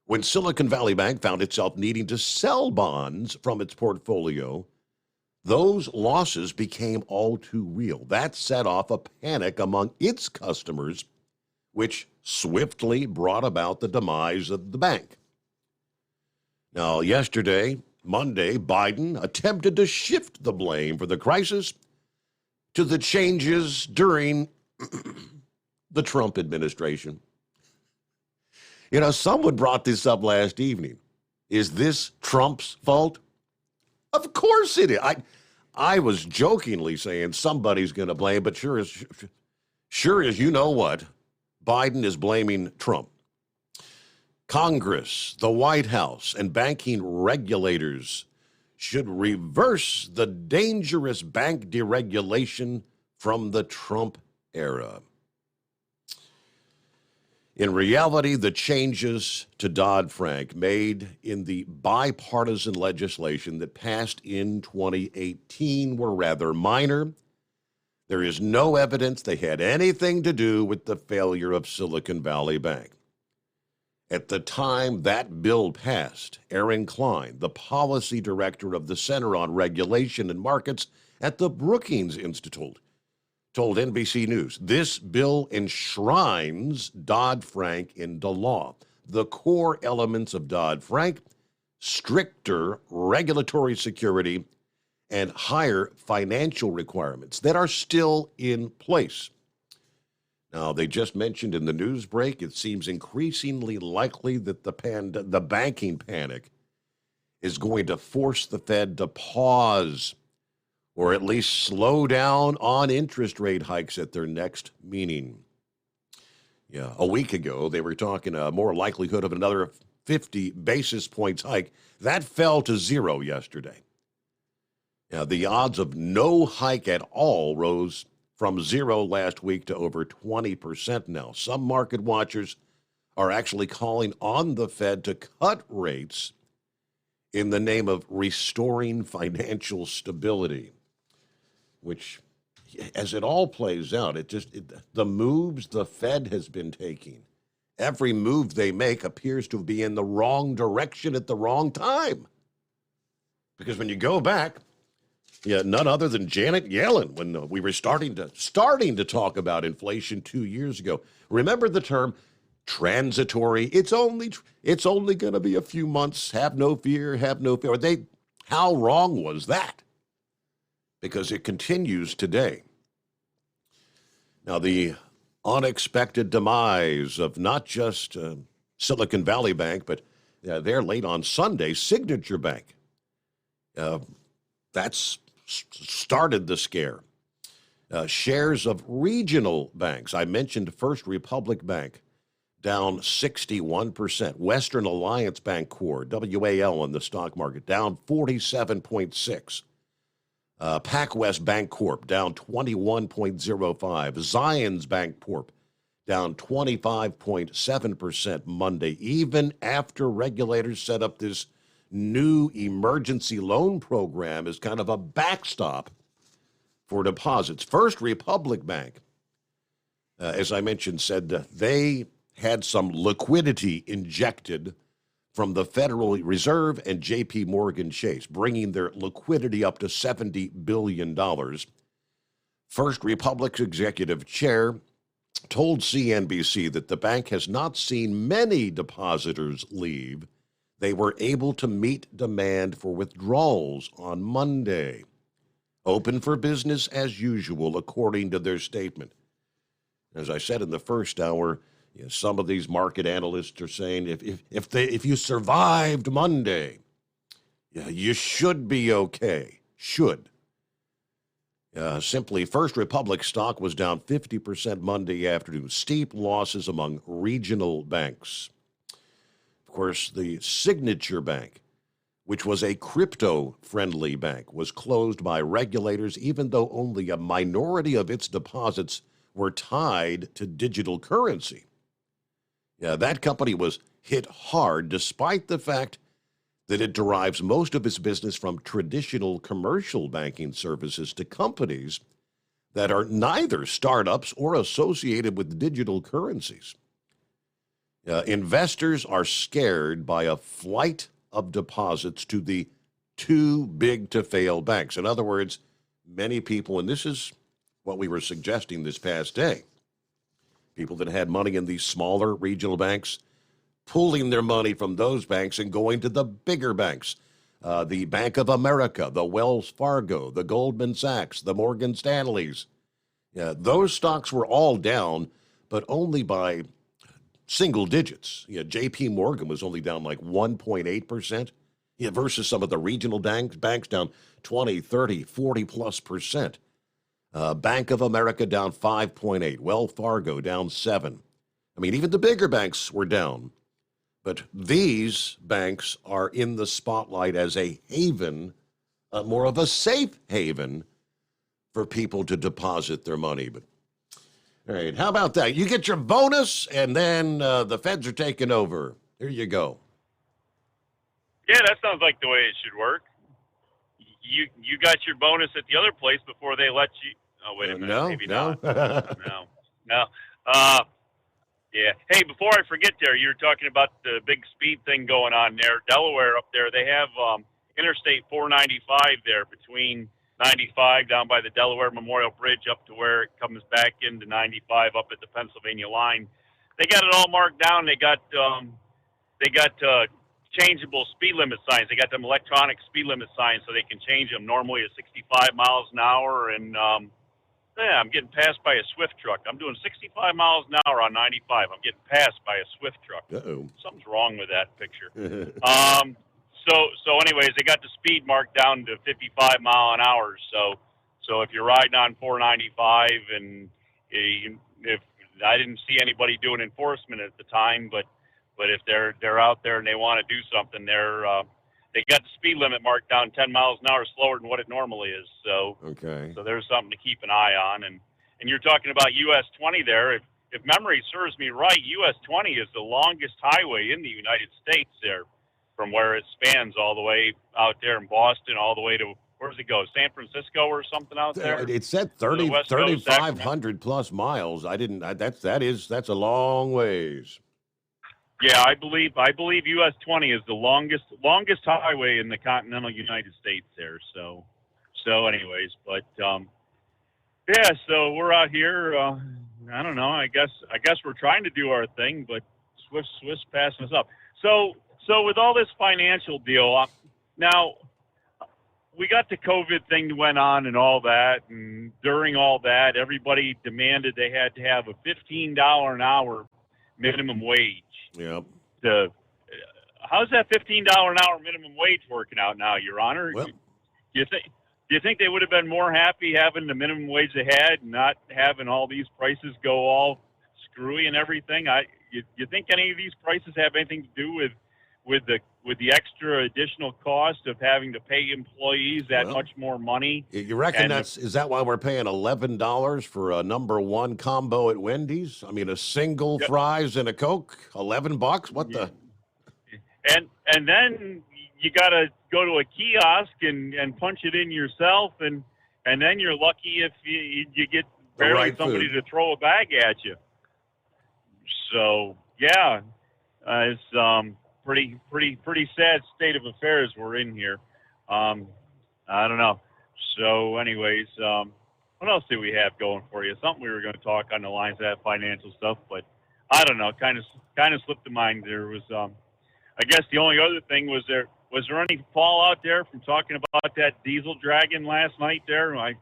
When Silicon Valley Bank found itself needing to sell bonds from its portfolio, those losses became all too real. That set off a panic among its customers, which swiftly brought about the demise of the bank. Now, yesterday, Monday, Biden attempted to shift the blame for the crisis to the changes during the Trump administration. You know, someone brought this up last evening. Is this Trump's fault? Of course it is. I was jokingly saying somebody's going to blame, but sure as you know what, Biden is blaming Trump. Congress, the White House, and banking regulators should reverse the dangerous bank deregulation from the Trump era. In reality, the changes to Dodd-Frank made in the bipartisan legislation that passed in 2018 were rather minor. There is no evidence they had anything to do with the failure of Silicon Valley Bank. At the time that bill passed, Aaron Klein, the policy director of the Center on Regulation and Markets at the Brookings Institute, told NBC News, this bill enshrines Dodd-Frank into law. The core elements of Dodd-Frank, stricter regulatory security, and higher financial requirements that are still in place. Now, they just mentioned in the news break, it seems increasingly likely that the banking panic is going to force the Fed to pause or at least slow down on interest rate hikes at their next meeting. Yeah, a week ago, they were talking a more likelihood of another 50 basis points hike. That fell to 0 yesterday. Now, the odds of no hike at all rose from 0 last week to over 20% now. Some market watchers are actually calling on the Fed to cut rates in the name of restoring financial stability, which, as it all plays out, the moves the Fed has been taking, every move they make appears to be in the wrong direction at the wrong time. Because when you go back, none other than Janet Yellen, when we were starting to talk about inflation 2 years ago. Remember the term transitory? It's only going to be a few months. Have no fear. Have no fear. How wrong was that? Because it continues today. Now, the unexpected demise of not just Silicon Valley Bank, but they're late on Sunday, Signature Bank. That's started the scare. Shares of regional banks, I mentioned First Republic Bank, down 61%. Western Alliance Bank Corp, WAL on the stock market, down 47.6%. PacWest Bank Corp, down 21.05%. Zions Bank Corp, down 25.7% Monday, even after regulators set up this new emergency loan program as kind of a backstop for deposits. First Republic Bank, as I mentioned, said they had some liquidity injected from the Federal Reserve and J.P. Morgan Chase, bringing their liquidity up to $70 billion. First Republic's executive chair told CNBC that the bank has not seen many depositors leave. They were able to meet demand for withdrawals on Monday. Open for business as usual, according to their statement. As I said in the first hour, some of these market analysts are saying if you survived Monday, you should be okay. Should. Simply, First Republic stock was down 50% Monday afternoon. Steep losses among regional banks. Of course, the Signature Bank, which was a crypto-friendly bank, was closed by regulators even though only a minority of its deposits were tied to digital currency. That company was hit hard despite the fact that it derives most of its business from traditional commercial banking services to companies that are neither startups or associated with digital currencies. Investors are scared by a flight of deposits to the too big to fail banks. In other words, many people, and this is what we were suggesting this past day, people that had money in these smaller regional banks, pulling their money from those banks and going to the bigger banks. The Bank of America, the Wells Fargo, the Goldman Sachs, the Morgan Stanleys. Those stocks were all down, but only by single digits. J.P. Morgan was only down like 1.8%, versus some of the regional banks down 20, 30, 40+%. Bank of America down 5.8, Wells Fargo down 7. I mean, even the bigger banks were down. But these banks are in the spotlight as a haven, more of a safe haven for people to deposit their money. But all right, how about that? You get your bonus, and then the feds are taking over. Here you go. Yeah, that sounds like the way it should work. You got your bonus at the other place before they let you. Oh, wait a minute. No, maybe no. not. No. Yeah. Hey, before I forget there, you were talking about the big speed thing going on there. Delaware up there, they have Interstate 495 there between 95 down by the Delaware Memorial Bridge up to where it comes back into 95 up at the Pennsylvania line. They got it all marked down. They got changeable speed limit signs. They got them electronic speed limit signs so they can change them normally at 65 miles an hour. And I'm getting passed by a Swift truck. I'm doing 65 miles an hour on 95. I'm getting passed by a Swift truck. Uh-oh. Something's wrong with that picture. So anyways, they got the speed marked down to 55 mile an hour. So if you're riding on 495 and if I didn't see anybody doing enforcement at the time, but if they're out there and they want to do something, they got the speed limit marked down 10 miles an hour slower than what it normally is. So okay. So there's something to keep an eye on. And you're talking about US 20 there. If memory serves me right, US 20 is the longest highway in the United States there, from where it spans all the way out there in Boston, all the way to, where does it go, San Francisco or something out there? It said 3,500 plus miles. That's a long ways. Yeah, I believe US 20 is the longest highway in the continental United States there. So anyways, but yeah, so we're out here. I don't know. I guess we're trying to do our thing, but Swift's passing us up. So with all this financial deal, now we got the COVID thing that went on and all that, and during all that, everybody demanded they had to have a $15 an hour minimum wage. Yep. How's that $15 an hour minimum wage working out now, Your Honor? Well, Do you think they would have been more happy having the minimum wage they had, and not having all these prices go all screwy and everything? You think any of these prices have anything to do with the extra additional cost of having to pay employees that much more money? You reckon is that why we're paying $11 for a number one combo at Wendy's? I mean, a single fries and a Coke, $11. What the? And then you got to go to a kiosk and punch it in yourself, and then you're lucky if you get barely somebody to throw a bag at you. So yeah, it's pretty sad state of affairs we're in here. I don't know. So anyways, what else do we have going for you? Something we were going to talk on the lines of that financial stuff, but I don't know. Kind of slipped the mind. There was, I guess the only other thing was there any fallout there from talking about that diesel dragon last night there? I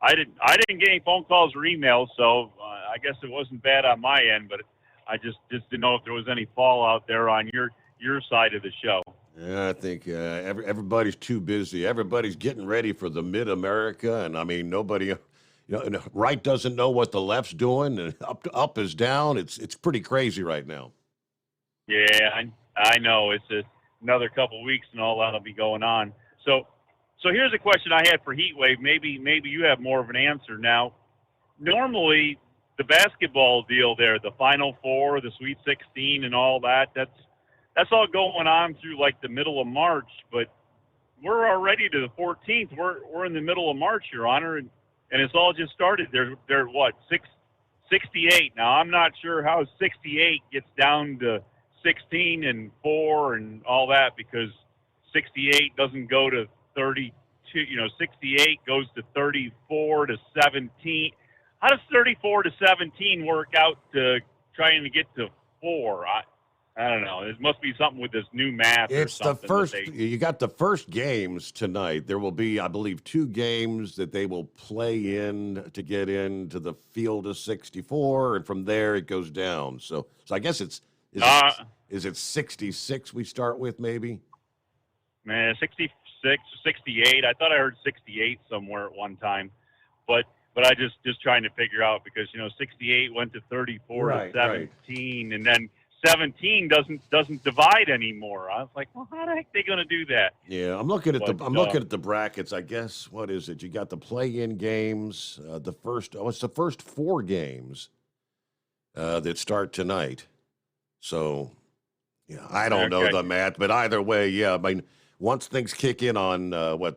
didn't get any phone calls or emails, so I guess it wasn't bad on my end, but I just didn't know if there was any fallout there on your side of the show. Yeah, I think everybody's too busy. Everybody's getting ready for the Mid-America, and I mean, nobody, right doesn't know what the left's doing, and up is down. It's pretty crazy right now. Yeah, I know. It's another couple of weeks, and all that'll be going on. So here's a question I had for Heatwave. Maybe you have more of an answer now. Normally, the basketball deal there, the Final Four, the Sweet 16, and all that, that's all going on through like the middle of March, but we're already to the 14th. We're in the middle of March, Your Honor, and it's all just started. They're what, 68 now. I'm not sure how 68 gets down to 16 and 4 and all that, because 68 doesn't go to 32. 68 goes to 34 to 17. How does 34 to 17 work out to trying to get to 4? I don't know. It must be something with this new math. It's or the something first. that You got the first games tonight. There will be, I believe, 2 games that they will play in to get into the field of 64, and from there it goes down. So I guess is it 66 we start with, maybe? Man, 66, 68. I thought I heard 68 somewhere at one time, but I just trying to figure out, because 68 went to 34 to 17, and then 17 doesn't divide anymore. I was like, well, how the heck are they going to do that? Yeah, I'm looking at the brackets. I guess, what is it? You got the play-in games. It's the first 4 games that start tonight. So, yeah, I don't know the math, but either way, yeah. I mean, once things kick in on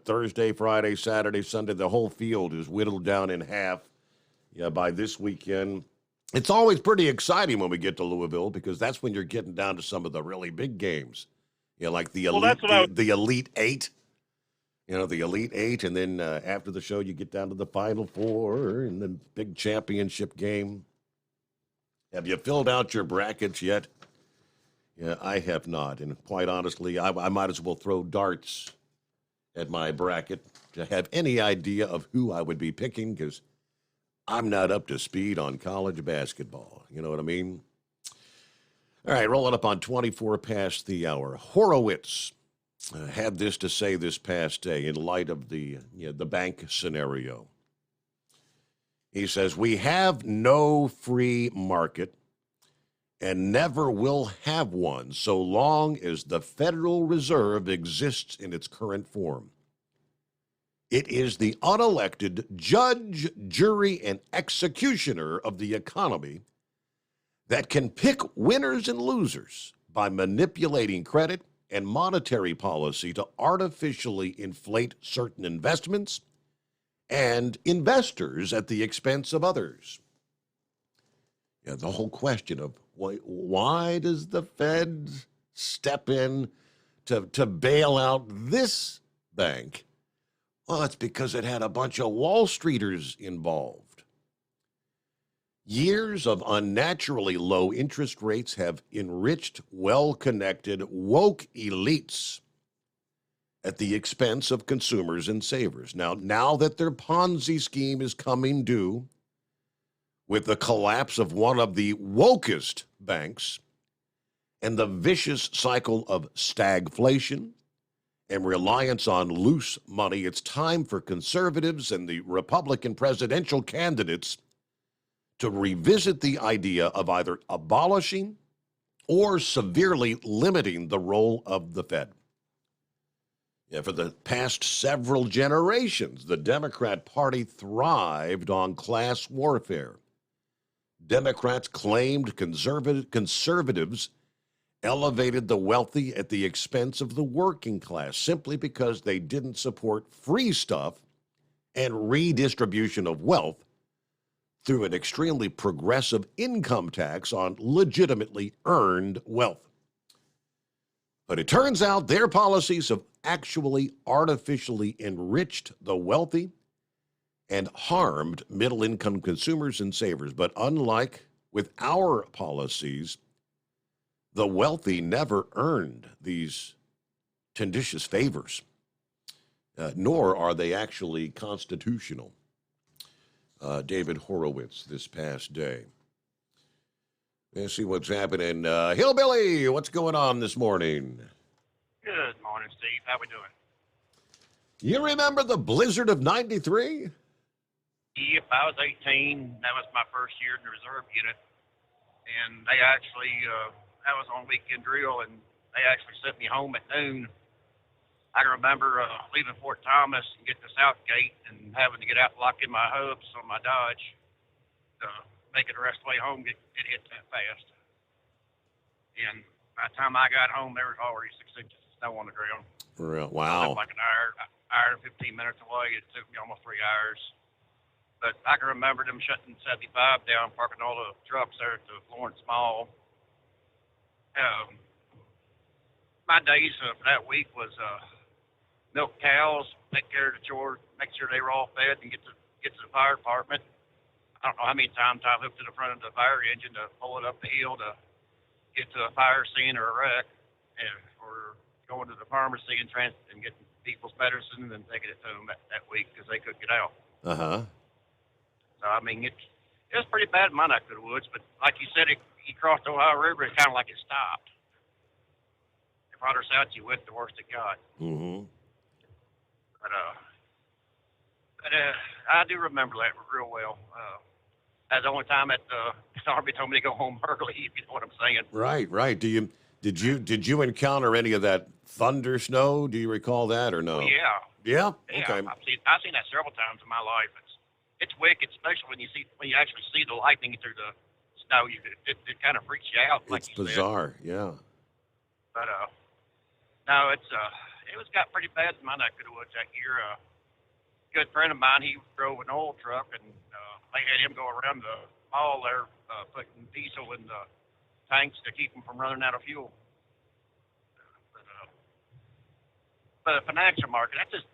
Thursday, Friday, Saturday, Sunday, the whole field is whittled down in half. Yeah, by this weekend. It's always pretty exciting when we get to Louisville, because that's when you're getting down to some of the really big games. Like the the Elite Eight. The Elite Eight, and then after the show, you get down to the Final Four and the big championship game. Have you filled out your brackets yet? Yeah, I have not, and quite honestly, I might as well throw darts at my bracket to have any idea of who I would be picking, because I'm not up to speed on college basketball. You know what I mean? All right, rolling up on 24 past the hour. Horowitz had this to say this past day in light of the bank scenario. He says, "We have no free market and never will have one so long as the Federal Reserve exists in its current form. It is the unelected judge, jury, and executioner of the economy that can pick winners and losers by manipulating credit and monetary policy to artificially inflate certain investments and investors at the expense of others." Yeah, the whole question of why does the Fed step in to bail out this bank? Well, it's because it had a bunch of Wall Streeters involved. Years of unnaturally low interest rates have enriched well-connected, woke elites at the expense of consumers and savers. Now that their Ponzi scheme is coming due, with the collapse of one of the wokest banks and the vicious cycle of stagflation and reliance on loose money, it's time for conservatives and the Republican presidential candidates to revisit the idea of either abolishing or severely limiting the role of the Fed. Yeah, for the past several generations, the Democrat Party thrived on class warfare. Democrats claimed conservatives elevated the wealthy at the expense of the working class simply because they didn't support free stuff and redistribution of wealth through an extremely progressive income tax on legitimately earned wealth. But it turns out their policies have actually artificially enriched the wealthy and harmed middle-income consumers and savers. But unlike with our policies, the wealthy never earned these tendentious favors, nor are they actually constitutional. David Horowitz this past day. Let's see what's happening. Hillbilly, what's going on this morning? Good morning, Steve. How we doing? You remember the blizzard of 93? Yep, I was 18. That was my first year in the reserve unit. And they actually, I was on weekend drill, and they actually sent me home at noon. I can remember leaving Fort Thomas and getting to Southgate and having to get out, lock in my hubs on my Dodge to make it the rest of the way home, get hit that fast. And By the time I got home, there was already 6 inches of snow on the ground. Wow. Like an hour and 15 minutes away. It took me almost 3 hours. But I can remember them shutting 75 down, parking all the trucks there at the Florence Mall. My days for that week was milk cows, take care of the chores, make sure they were all fed, and get to the fire department. I don't know how many times I hooked to the front of the fire engine to pull it up the hill to get to a fire scene or a wreck, or going to the pharmacy and getting people's medicine and then taking it to them that week because they couldn't get out. So, I mean, it was pretty bad in my neck of the woods, but like you said, you crossed the Ohio River, it kind of like it stopped. The farther south you went, the worse it got. Mm-hmm. But I do remember that real well. That's the only time that the Army told me to go home early, if you know what I'm saying. Right. Did you encounter any of that thunder snow? Do you recall that or no? Yeah. Yeah? Yeah, Okay. I've seen that several times in my life. It's wicked, especially when you actually see the lightning through the snow. It kind of freaks you out. It's bizarre, yeah. But no, it got pretty bad in my neck of the woods that year. A good friend of mine, he drove an oil truck, and they had him go around the mall there, putting diesel in the tanks to keep them from running out of fuel. But the financial market, that just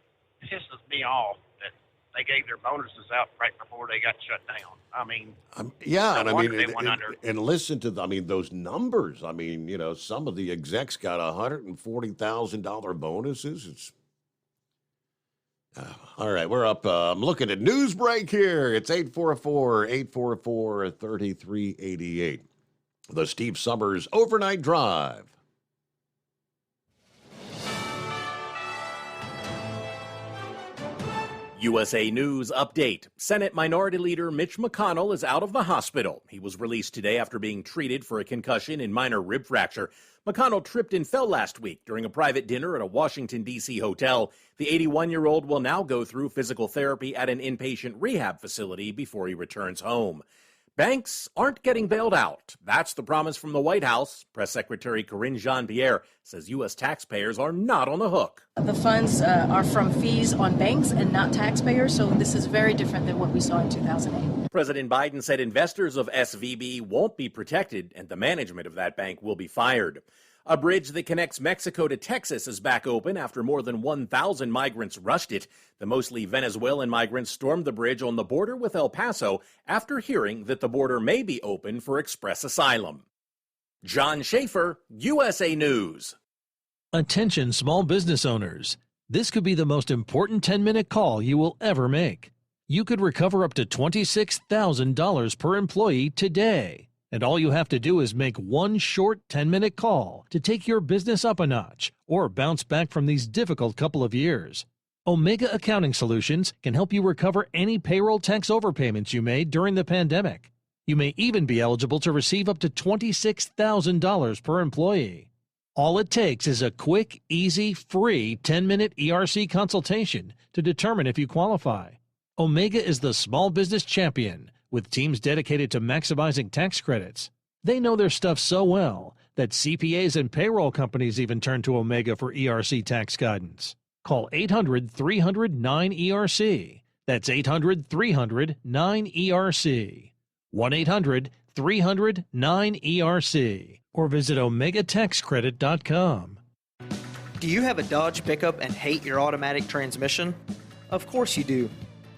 pisses me off that they gave their bonuses out right before they got shut down. I mean, Yeah, no and I wonder mean, they went under. and listen to those numbers. I mean, some of the execs got $140,000 bonuses. It's all right. We're up. I'm looking at news break here. It's 844-844-3388. The Steve Summers Overnight Drive. USA News update. Senate Minority Leader Mitch McConnell is out of the hospital. He was released today after being treated for a concussion and minor rib fracture. McConnell tripped and fell last week during a private dinner at a Washington, D.C. hotel. The 81-year-old will now go through physical therapy at an inpatient rehab facility before he returns home. Banks aren't getting bailed out. That's the promise from the White House. Press Secretary Karine Jean-Pierre says U.S. taxpayers are not on the hook. The funds are from fees on banks and not taxpayers, so this is very different than what we saw in 2008. President Biden said investors of SVB won't be protected and the management of that bank will be fired. A bridge that connects Mexico to Texas is back open after more than 1,000 migrants rushed it. The mostly Venezuelan migrants stormed the bridge on the border with El Paso after hearing that the border may be open for express asylum. John Schaefer, USA News. Attention small business owners. This could be the most important 10-minute call you will ever make. You could recover up to $26,000 per employee today. And all you have to do is make one short 10-minute call to take your business up a notch or bounce back from these difficult couple of years. Omega Accounting Solutions can help you recover any payroll tax overpayments you made during the pandemic. You may even be eligible to receive up to $26,000 per employee. All it takes is a quick, easy, free 10-minute ERC consultation to determine if you qualify. Omega is the small business champion, with teams dedicated to maximizing tax credits. They know their stuff so well that CPAs and payroll companies even turn to Omega for ERC tax guidance. Call 800-300-9ERC. That's 800-300-9ERC. 1-800-300-9ERC. Or visit OmegaTaxCredit.com. Do you have a Dodge pickup and hate your automatic transmission? Of course you do.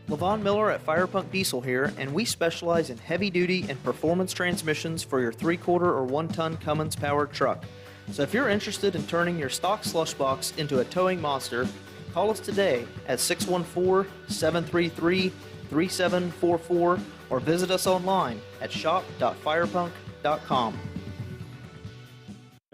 LaVon Miller at Firepunk Diesel here, and we specialize in heavy-duty and performance transmissions for your 3-quarter or 1-ton Cummins-powered truck. So if you're interested in turning your stock slush box into a towing monster, call us today at 614-733-3744 or visit us online at shop.firepunk.com.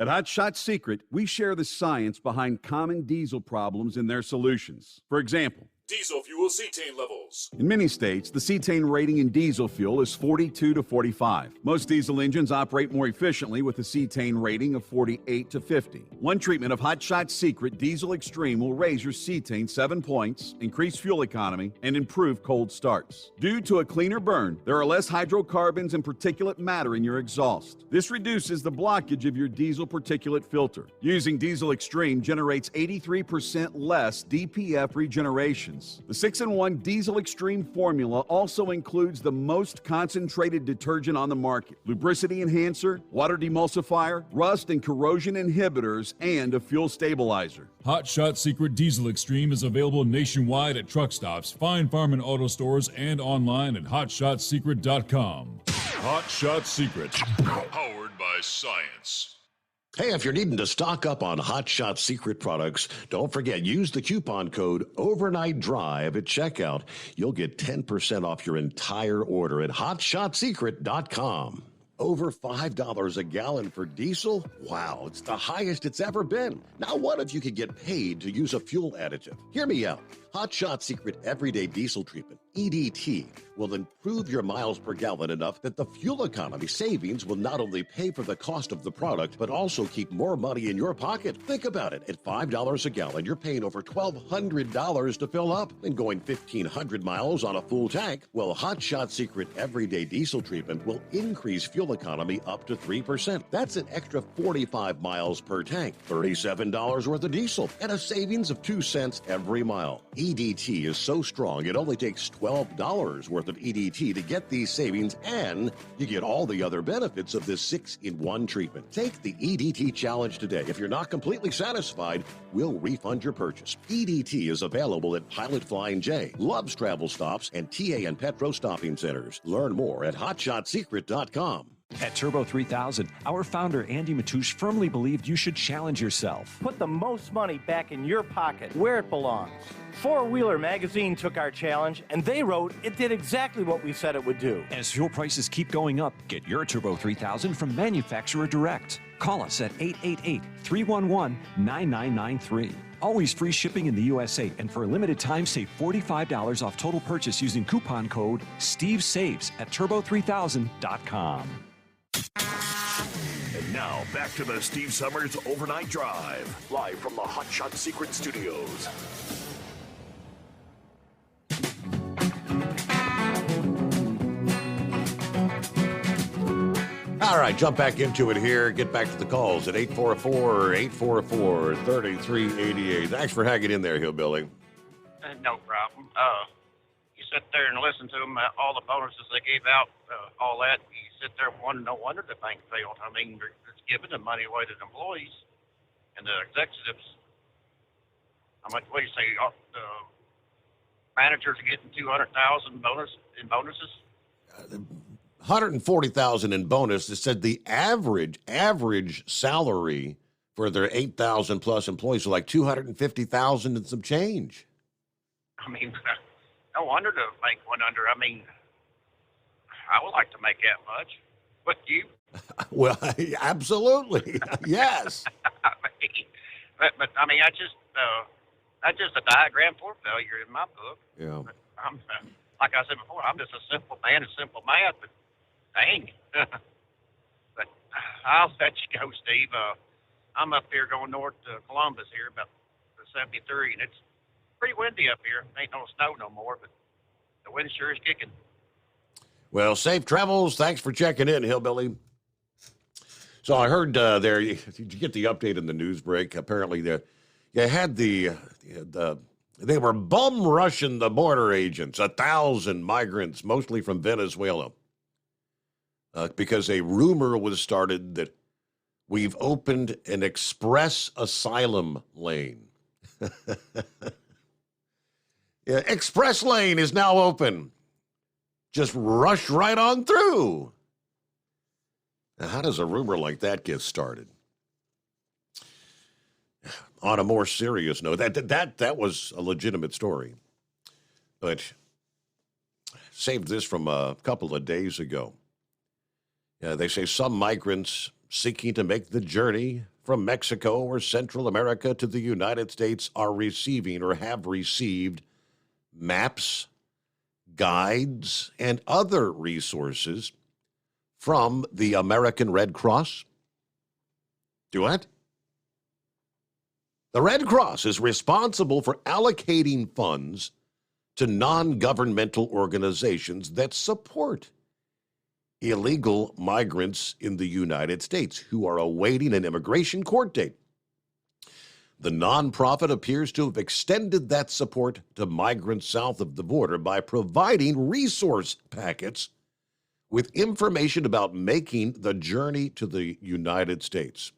At Hot Shot Secret, we share the science behind common diesel problems and their solutions. For example, diesel fuel cetane levels. In many states, the cetane rating in diesel fuel is 42 to 45. Most diesel engines operate more efficiently with a cetane rating of 48 to 50. One treatment of Hot Shot Secret Diesel Extreme will raise your cetane 7 points, increase fuel economy, and improve cold starts. Due to a cleaner burn, there are less hydrocarbons and particulate matter in your exhaust. This reduces the blockage of your diesel particulate filter. Using Diesel Extreme generates 83% less DPF regenerations. The 6-in-1 Diesel Extreme formula also includes the most concentrated detergent on the market, lubricity enhancer, water demulsifier, rust and corrosion inhibitors, and a fuel stabilizer. Hot Shot Secret Diesel Extreme is available nationwide at truck stops, Fine Farm and auto stores, and online at hotshotsecret.com. Hot Shot Secret, powered by science. Hey, if you're needing to stock up on Hot Shot Secret products, don't forget, use the coupon code Overnight Drive at checkout. You'll get 10% off your entire order at hotshotsecret.com. Over $5 a gallon for diesel? Wow, it's the highest it's ever been. Now, what if you could get paid to use a fuel additive? Hear me out. Hot Shot Secret Everyday Diesel Treatment, EDT, will improve your miles per gallon enough that the fuel economy savings will not only pay for the cost of the product, but also keep more money in your pocket. Think about it. At $5 a gallon, you're paying over $1,200 to fill up and going 1,500 miles on a full tank. Well, Hot Shot Secret Everyday Diesel Treatment will increase fuel economy up to 3%. That's an extra 45 miles per tank, $37 worth of diesel, and a savings of 2 cents every mile. EDT is so strong, it only takes $12 worth of EDT to get these savings, and you get all the other benefits of this 6-in-1 treatment. Take the EDT challenge today. If you're not completely satisfied, we'll refund your purchase. EDT is available at Pilot Flying J, Love's Travel Stops, and TA and Petro Stopping Centers. Learn more at hotshotsecret.com. At Turbo 3000, our founder Andy Matouche firmly believed you should challenge yourself. Put the most money back in your pocket, where it belongs. Four Wheeler Magazine took our challenge, and they wrote it did exactly what we said it would do. As fuel prices keep going up, get your Turbo 3000 from manufacturer direct. Call us at 888-311-9993. Always free shipping in the USA, and for a limited time, save $45 off total purchase using coupon code STEVESAVES at turbo3000.com. And now, back to the Steve Summers Overnight Drive, live from the Hot Shot Secret Studios. All right, jump back into it here. Get back to the calls at 844-844-3388. Thanks for hanging in there, Hillbilly. No problem. You sit there and listen to them, all the bonuses they gave out, all that. You sit there and wonder, no wonder the bank failed. I mean, it's giving the money away to the employees and the executives. How much, what do you say, the managers are getting $200,000 in bonuses? 140,000 in bonus. It said the average salary for their 8,000 plus employees are like 250,000 and some change. I mean, no wonder the bank went under. I mean, I would like to make that much. But you? Well, absolutely. Yes. but I mean, that's just a diagram for failure in my book. Yeah. But I'm, like I said before, I'm just a simple man and simple math, but dang. But I'll let you go, Steve. I'm up here going north to Columbus here, about the 73, and it's pretty windy up here. Ain't no snow no more, but the wind sure is kicking. Well, safe travels. Thanks for checking in, Hillbilly. So I heard there, did you get the update in the news break? Apparently, they had they were bum rushing the border agents, 1,000 migrants, mostly from Venezuela, because a rumor was started that we've opened an express asylum lane. Yeah, express lane is now open. Just rush right on through. Now, how does a rumor like that get started? On a more serious note, that was a legitimate story, but saved this from a couple of days ago. They say some migrants seeking to make the journey from Mexico or Central America to the United States are receiving or have received maps, guides, and other resources from the American Red Cross? Do what? The Red Cross is responsible for allocating funds to non-governmental organizations that support illegal migrants in the United States who are awaiting an immigration court date. The nonprofit appears to have extended that support to migrants south of the border by providing resource packets with information about making the journey to the United States.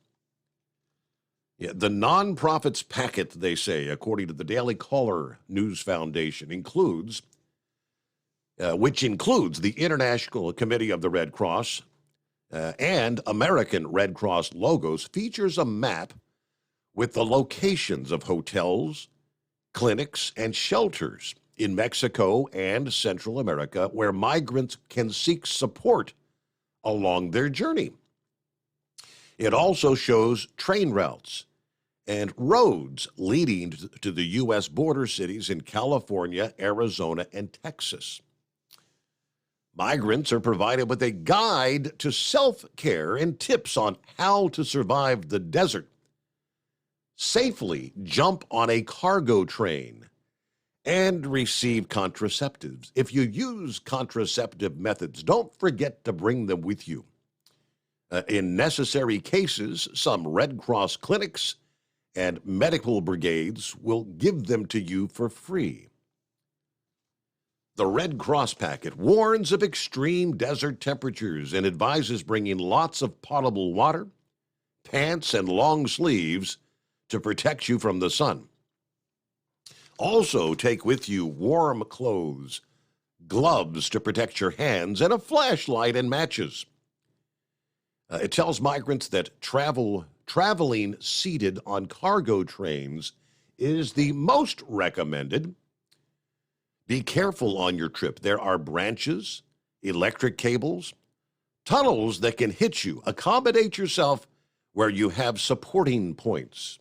Yeah, the nonprofit's packet, they say, according to the Daily Caller News Foundation, which includes the International Committee of the Red Cross and American Red Cross logos, features a map with the locations of hotels, clinics, and shelters in Mexico and Central America where migrants can seek support along their journey. It also shows train routes and roads leading to the U.S. border cities in California, Arizona, and Texas. Migrants are provided with a guide to self-care and tips on how to survive the desert, safely jump on a cargo train, and receive contraceptives. If you use contraceptive methods, don't forget to bring them with you. In necessary cases, some Red Cross clinics and medical brigades will give them to you for free. The Red Cross packet warns of extreme desert temperatures and advises bringing lots of potable water, pants, and long sleeves to protect you from the sun. Also, take with you warm clothes, gloves to protect your hands, and a flashlight and matches. It tells migrants that traveling seated on cargo trains is the most recommended. Be careful on your trip. There are branches, electric cables, tunnels that can hit you. Accommodate yourself where you have supporting points.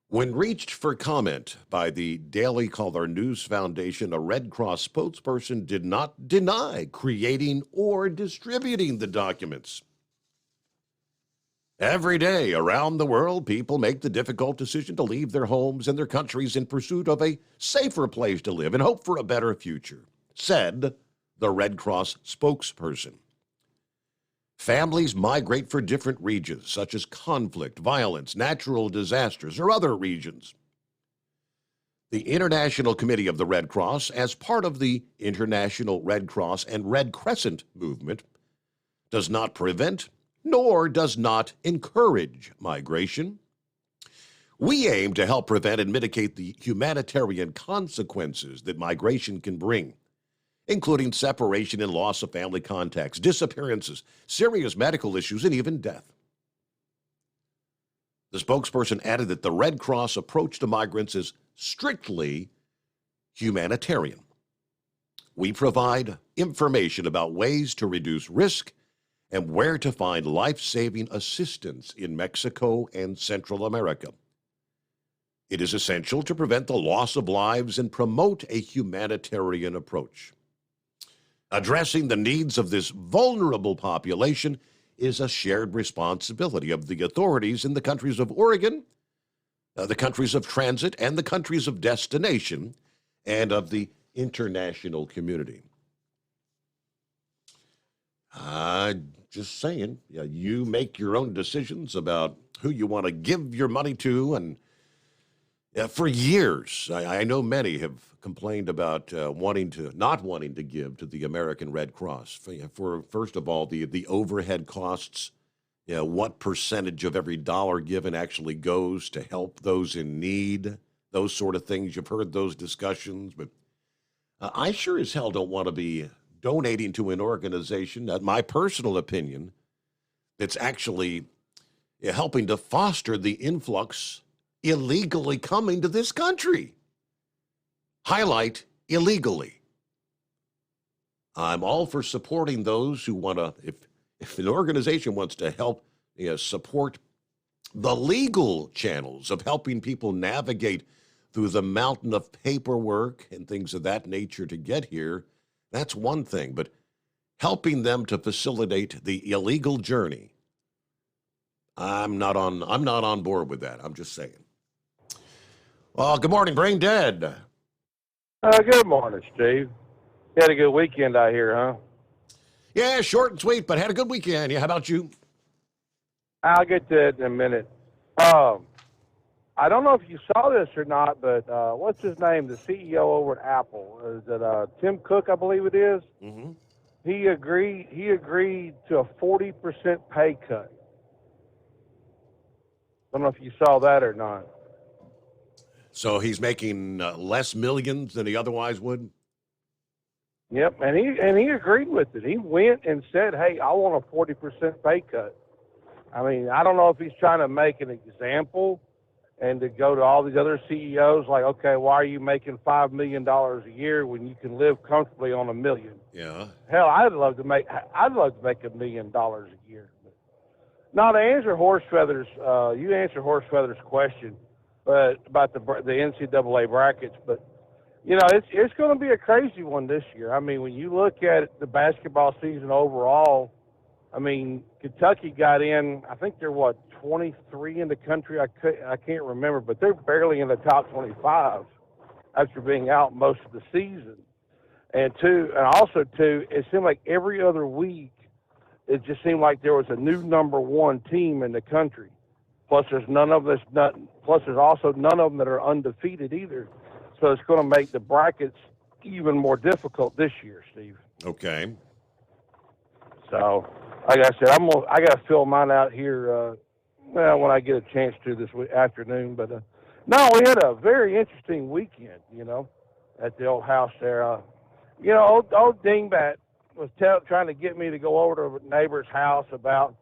When reached for comment by the Daily Caller News Foundation, a Red Cross spokesperson did not deny creating or distributing the documents. Every day around the world, people make the difficult decision to leave their homes and their countries in pursuit of a safer place to live and hope for a better future, said the Red Cross spokesperson. Families migrate for different regions, such as conflict, violence, natural disasters, or other regions. The International Committee of the Red Cross, as part of the International Red Cross and Red Crescent movement, does not prevent nor does not encourage migration. We aim to help prevent and mitigate the humanitarian consequences that migration can bring, including separation and loss of family contacts, disappearances, serious medical issues, and even death. The spokesperson added that the Red Cross approach to migrants is strictly humanitarian. We provide information about ways to reduce risk and where to find life-saving assistance in Mexico and Central America. It is essential to prevent the loss of lives and promote a humanitarian approach. Addressing the needs of this vulnerable population is a shared responsibility of the authorities in the countries of origin, the countries of transit, and the countries of destination, and of the international community. Just saying, you make your own decisions about who you want to give your money to. And for years, I know many have complained about not wanting to give to the American Red Cross. For first of all, the overhead costs, what percentage of every dollar given actually goes to help those in need, those sort of things. You've heard those discussions, but I sure as hell don't want to be donating to an organization, my personal opinion, that's actually helping to foster the influx illegally coming to this country. Highlight illegally. I'm all for supporting those who want to, if an organization wants to help support the legal channels of helping people navigate through the mountain of paperwork and things of that nature to get here, that's one thing. But helping them to facilitate the illegal journey, I'm not on board with that. I'm just saying. Well, good morning, Brain Dead. Good morning, Steve. You had a good weekend out here, huh? Yeah, short and sweet, but had a good weekend. Yeah, how about you? I'll get to it in a minute. I don't know if you saw this or not, but what's his name? The CEO over at Apple. Is it Tim Cook, I believe it is? Mm-hmm. He agreed to a 40% pay cut. I don't know if you saw that or not. So he's making less millions than he otherwise would? Yep, and he agreed with it. He went and said, hey, I want a 40% pay cut. I mean, I don't know if he's trying to make an example and to go to all these other CEOs like, okay, why are you making $5 million a year when you can live comfortably on $1 million? Yeah. Hell, I'd love to make $1 million a year. Now, to answer Horsefeather's, you answer Horsefeather's question, but about the NCAA brackets, but you know, it's going to be a crazy one this year. I mean, when you look at the basketball season overall, I mean, Kentucky got in, I think they're, 23 in the country? I can't remember, but they're barely in the top 25 after being out most of the season. And also, it seemed like every other week, it just seemed like there was a new number one team in the country. Plus, there's also none of them that are undefeated either. So it's going to make the brackets even more difficult this year, Steve. Okay. So, like I said, I got to fill mine out here. When I get a chance to this afternoon. But no, we had a very interesting weekend. You know, at the old house there. You know, old Dingbat was trying to get me to go over to a neighbor's house about,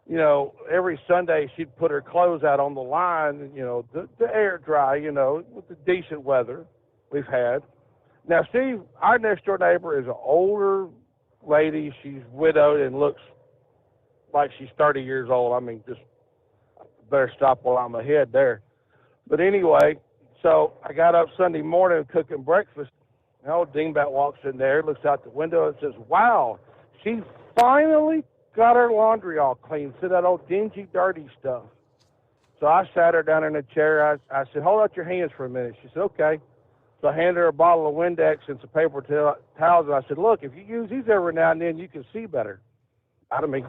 you know, every Sunday she'd put her clothes out on the line, you know, the air dry, you know, with the decent weather we've had. Now, Steve, our next door neighbor is an older lady. She's widowed and looks like she's 30 years old. I mean, just better stop while I'm ahead there. But anyway, so I got up Sunday morning cooking breakfast. And old Dingbat walks in there, looks out the window and says, wow, she finally got her laundry all clean. See that old dingy, dirty stuff. So I sat her down in a chair. I said, hold out your hands for a minute. She said, okay. So I handed her a bottle of Windex and some paper towels. And I said, look, if you use these every now and then, you can see better. Out of me.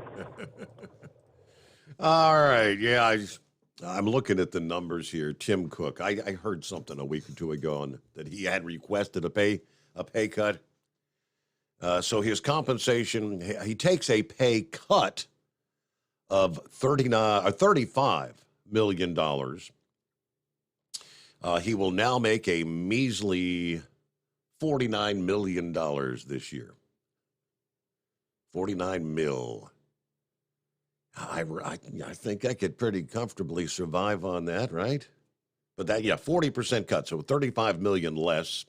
All right. Yeah, I'm looking at the numbers here. Tim Cook. I heard something a week or two ago that he had requested a pay cut. So his compensation, he takes a pay cut of $35 million. He will now make a measly $49 million this year. 49 mil. I think I could pretty comfortably survive on that, right? But 40% cut, so 35 million less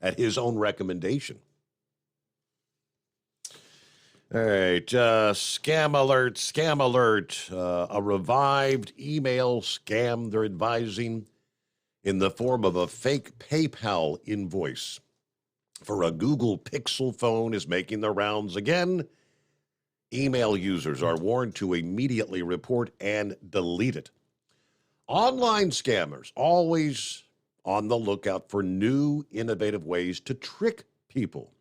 at his own recommendation. All right, scam alert, a revived email scam they're advising in the form of a fake PayPal invoice for a Google Pixel phone is making the rounds again. Email users are warned to immediately report and delete it. Online scammers always on the lookout for new, innovative ways to trick people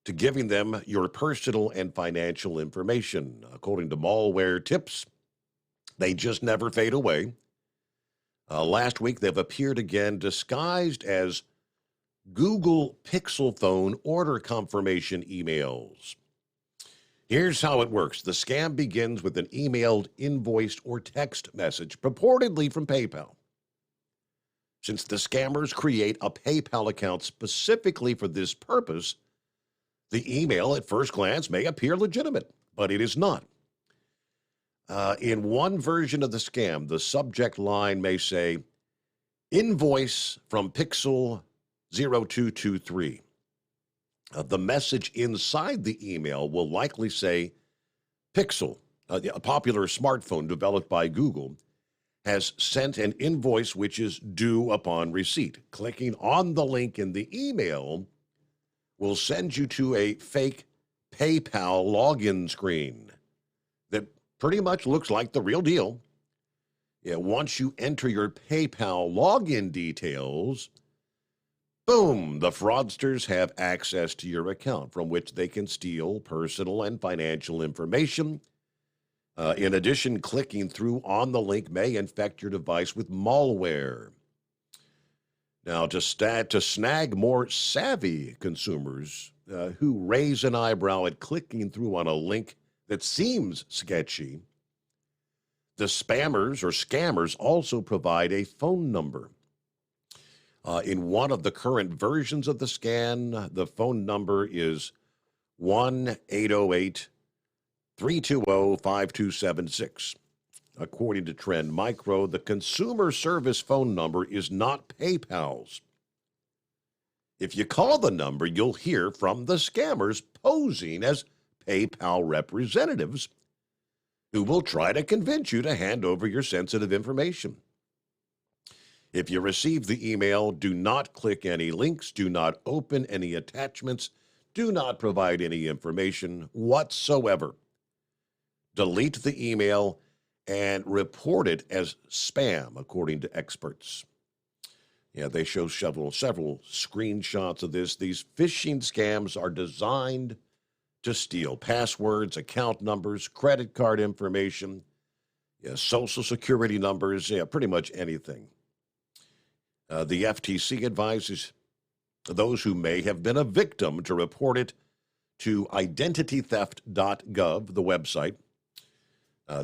to giving them your personal and financial information. According to malware tips, they just never fade away. Last week, they've appeared again disguised as Google Pixel phone order confirmation emails. Here's how it works. The scam begins with an emailed, invoiced, or text message, purportedly from PayPal. Since the scammers create a PayPal account specifically for this purpose, the email at first glance may appear legitimate, but it is not. In one version of the scam, the subject line may say, invoice from Pixel 0223. The message inside the email will likely say, Pixel, a popular smartphone developed by Google, has sent an invoice which is due upon receipt. Clicking on the link in the email will send you to a fake PayPal login screen that pretty much looks like the real deal. Yeah, once you enter your PayPal login details, boom, the fraudsters have access to your account from which they can steal personal and financial information. In addition, clicking through on the link may infect your device with malware. Now, to snag more savvy consumers who raise an eyebrow at clicking through on a link that seems sketchy, the spammers or scammers also provide a phone number. In one of the current versions of the scan, the phone number is 1-808-320-5276. According to Trend Micro, the consumer service phone number is not PayPal's. If you call the number, you'll hear from the scammers posing as PayPal representatives who will try to convince you to hand over your sensitive information. If you receive the email, do not click any links, do not open any attachments, do not provide any information whatsoever. Delete the email and report it as spam, according to experts. Yeah, they show several screenshots of this. These phishing scams are designed to steal passwords, account numbers, credit card information, social security numbers, pretty much anything. The FTC advises those who may have been a victim to report it to identitytheft.gov, the website.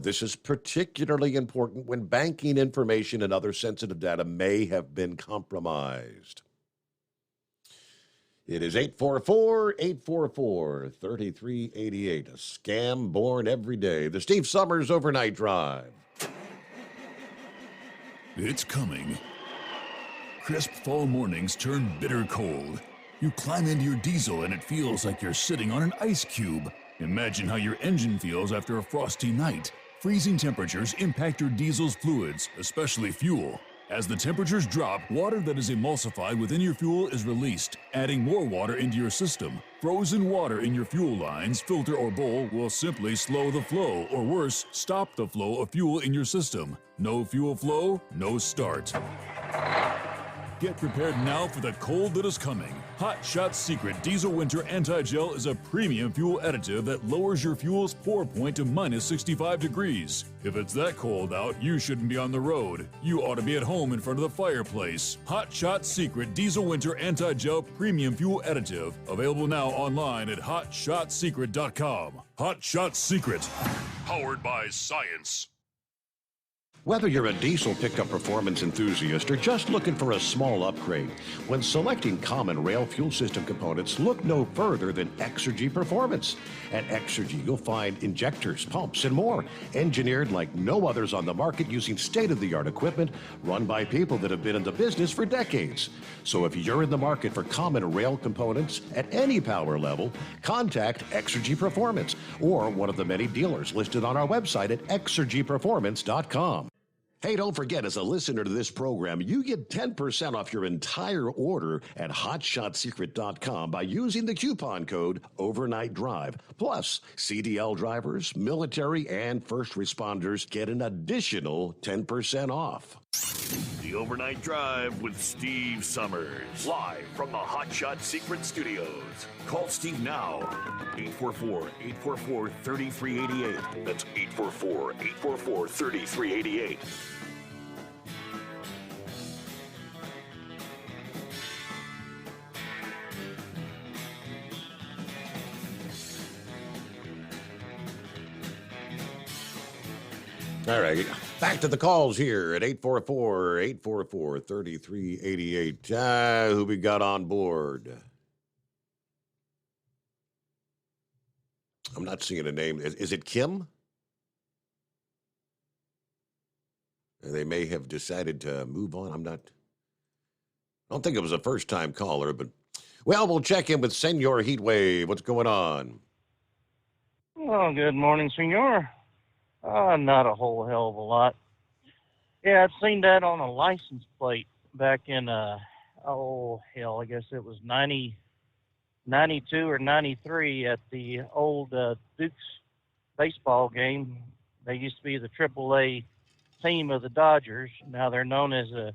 This is particularly important when banking information and other sensitive data may have been compromised. It is 844-844-3388, a scam born every day. The Steve Summers Overnight Drive. It's coming. Crisp fall mornings turn bitter cold. You climb into your diesel and it feels like you're sitting on an ice cube. Imagine how your engine feels after a frosty night. Freezing temperatures impact your diesel's fluids, especially fuel. As the temperatures drop, water that is emulsified within your fuel is released, adding more water into your system. Frozen water in your fuel lines, filter, or bowl will simply slow the flow, or worse, stop the flow of fuel in your system. No fuel flow, no start. Get prepared now for the cold that is coming. Hot Shot's Secret Diesel Winter Anti-Gel is a premium fuel additive that lowers your fuel's pour point to minus 65 degrees. If it's that cold out, you shouldn't be on the road. You ought to be at home in front of the fireplace. Hot Shot's Secret Diesel Winter Anti-Gel Premium Fuel Additive. Available now online at HotShotSecret.com. Hot Shot Secret. Powered by science. Whether you're a diesel pickup performance enthusiast or just looking for a small upgrade, when selecting common rail fuel system components, look no further than Exergy Performance. At Exergy, you'll find injectors, pumps, and more, engineered like no others on the market using state-of-the-art equipment run by people that have been in the business for decades. So if you're in the market for common rail components at any power level, contact Exergy Performance or one of the many dealers listed on our website at exergyperformance.com. Hey, don't forget, as a listener to this program, you get 10% off your entire order at HotShotSecret.com by using the coupon code Overnight Drive. Plus, CDL drivers, military, and first responders get an additional 10% off. The Overnight Drive with Steve Summers. Live from the Hot Shot Secret Studios. Call Steve now. 844-844-3388. That's 844-844-3388. All right, back to the calls here at 844-844-3388. Who we got on board? I'm not seeing a name. Is it Kim? They may have decided to move on. I don't think it was a first-time caller, but, well, we'll check in with Senor Heatwave. What's going on? Well, good morning, senor. Not a whole hell of a lot. Yeah, I've seen that on a license plate back in, I guess it was 92 or 93 at the old Dukes baseball game. They used to be the AAA team of the Dodgers. Now they're known as the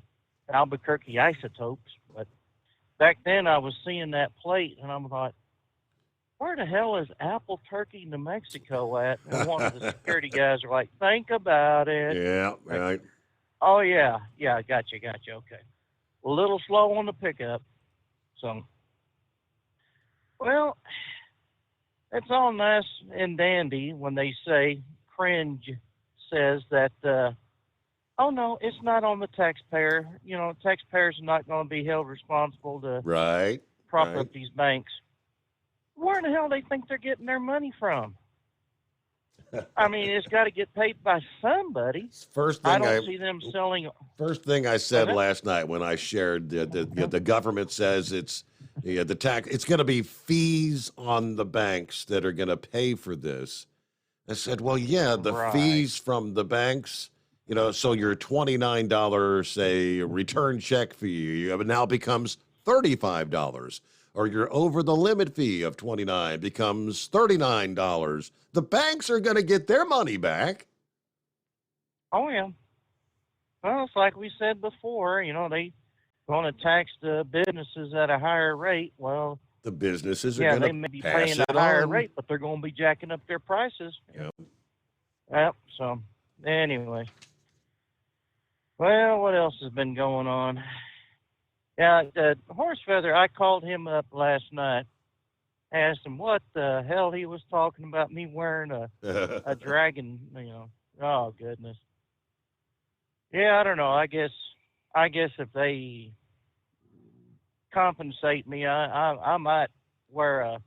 Albuquerque Isotopes. But back then I was seeing that plate, and I'm like, where the hell is Albuquerque, New Mexico at? And one of the security guys are like, think about it. Yeah, right. Oh, yeah. Yeah, gotcha. Okay. A little slow on the pickup. So, well, it's all nice and dandy when they say, Cringe says that, oh, no, it's not on the taxpayer. You know, taxpayers are not going to be held responsible to prop up these banks. Where in the hell do they think they're getting their money from? I mean, it's got to get paid by somebody. First thing I don't see them selling. First thing I said last night when I shared the government says it's it's going to be fees on the banks that are going to pay for this. I said, well, yeah, the fees from the banks, you know, so your $29, say, return check fee now becomes $35. Or your over the limit fee of $29 becomes $39. The banks are going to get their money back. Oh, yeah. Well, it's like we said before, you know, they want to tax the businesses at a higher rate. Well, the businesses are going they to may be pass paying it a higher on. rate, but they're going to be jacking up their prices. Yep. Yep. So, anyway. Well, what else has been going on? Yeah, Horsefeather, I called him up last night, asked him what the hell he was talking about me wearing a dragon, you know. Oh, goodness. Yeah, I don't know. I guess if they compensate me, I might wear a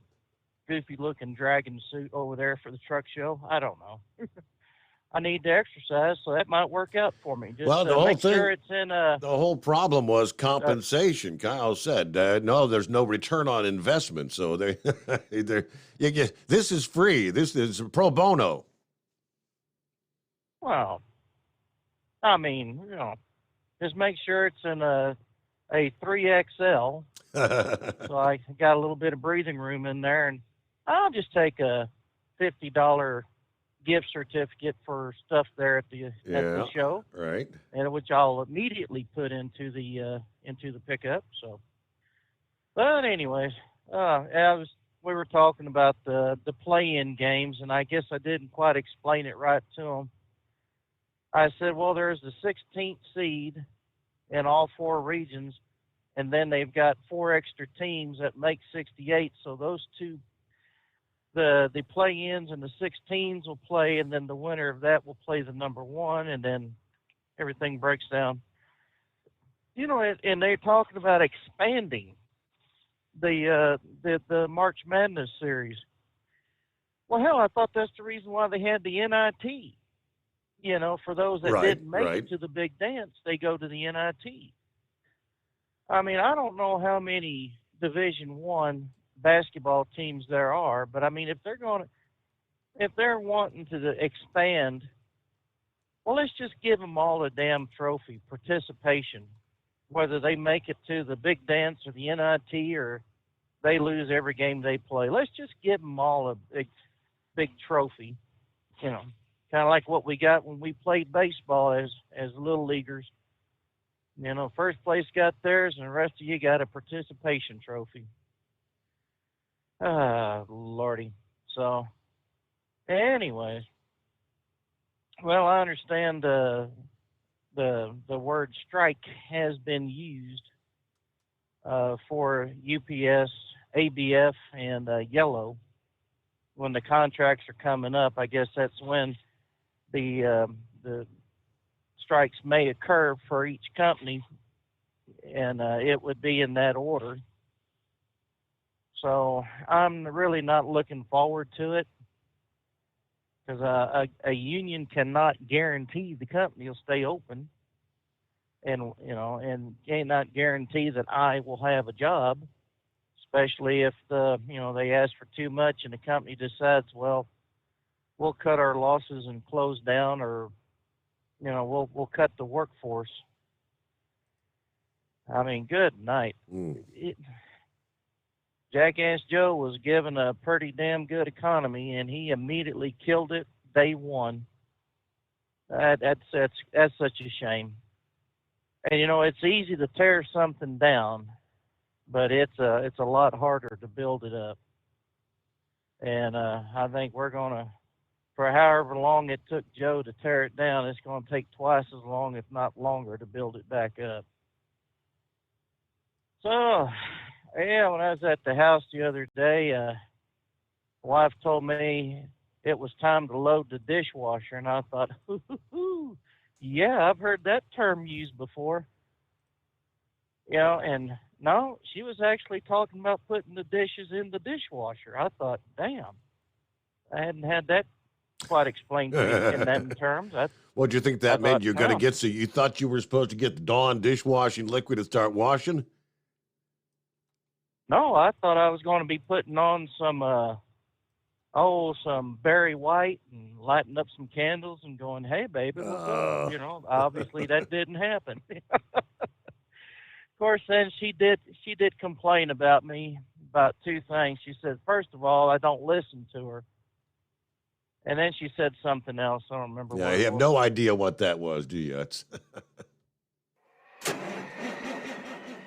goofy-looking dragon suit over there for the truck show. I don't know. I need to exercise, so that might work out for me. Just Well, the whole make thing, sure it's in the whole problem was compensation. Kyle said, no, there's no return on investment. So this is free. This is pro bono. Well, I mean, you know, just make sure it's in a 3XL. So I got a little bit of breathing room in there, and I'll just take a $50 gift certificate for stuff there at the show, right? And which I'll immediately put into the pickup. So, but anyways, we were talking about the play-in games, and I guess I didn't quite explain it right to them. I said, well, there's the 16th seed in all four regions, and then they've got 4 extra teams that make 68. So those two. The play-ins and the 16s will play, and then the winner of that will play the number 1, and then everything breaks down. You know, and they're talking about expanding the March Madness series. Well, hell, I thought that's the reason why they had the NIT. You know, for those that didn't make it to the big dance, they go to the NIT. I mean, I don't know how many Division I basketball teams there are, but I mean, if they're wanting to expand, well, let's just give them all a damn trophy, participation, whether they make it to the big dance or the NIT or they lose every game they play. Let's just give them all a big trophy, you know, kind of like what we got when we played baseball as little leaguers. You know, first place got theirs, and the rest of you got a participation trophy. Lordy. So, anyways, well, I understand the word strike has been used for UPS, ABF, and Yellow. When the contracts are coming up, I guess that's when the strikes may occur for each company, and it would be in that order. So I'm really not looking forward to it, because a union cannot guarantee the company will stay open, and and cannot guarantee that I will have a job, especially if they ask for too much and the company decides, well, we'll cut our losses and close down, or we'll cut the workforce. I mean, good night. Jackass Joe was given a pretty damn good economy, and he immediately killed it day one. That's such a shame. And it's easy to tear something down, but it's a lot harder to build it up. And I think we're gonna, for however long it took Joe to tear it down, it's gonna take twice as long, if not longer, to build it back up. So, yeah, when I was at the house the other day, wife told me it was time to load the dishwasher, and I thought, yeah, I've heard that term used before. And no, she was actually talking about putting the dishes in the dishwasher. I thought, damn, I hadn't had that quite explained to me in that terms. What do you think that meant? You're going to get so you thought you were supposed to get the Dawn dishwashing liquid and start washing? No, I thought I was going to be putting on some Barry White and lighting up some candles and going, hey, baby, what's up? Obviously that didn't happen. Of course, then she did complain about me about two things. She said, first of all, I don't listen to her. And then she said something else. I don't remember what it was. You have no idea what that was, do you?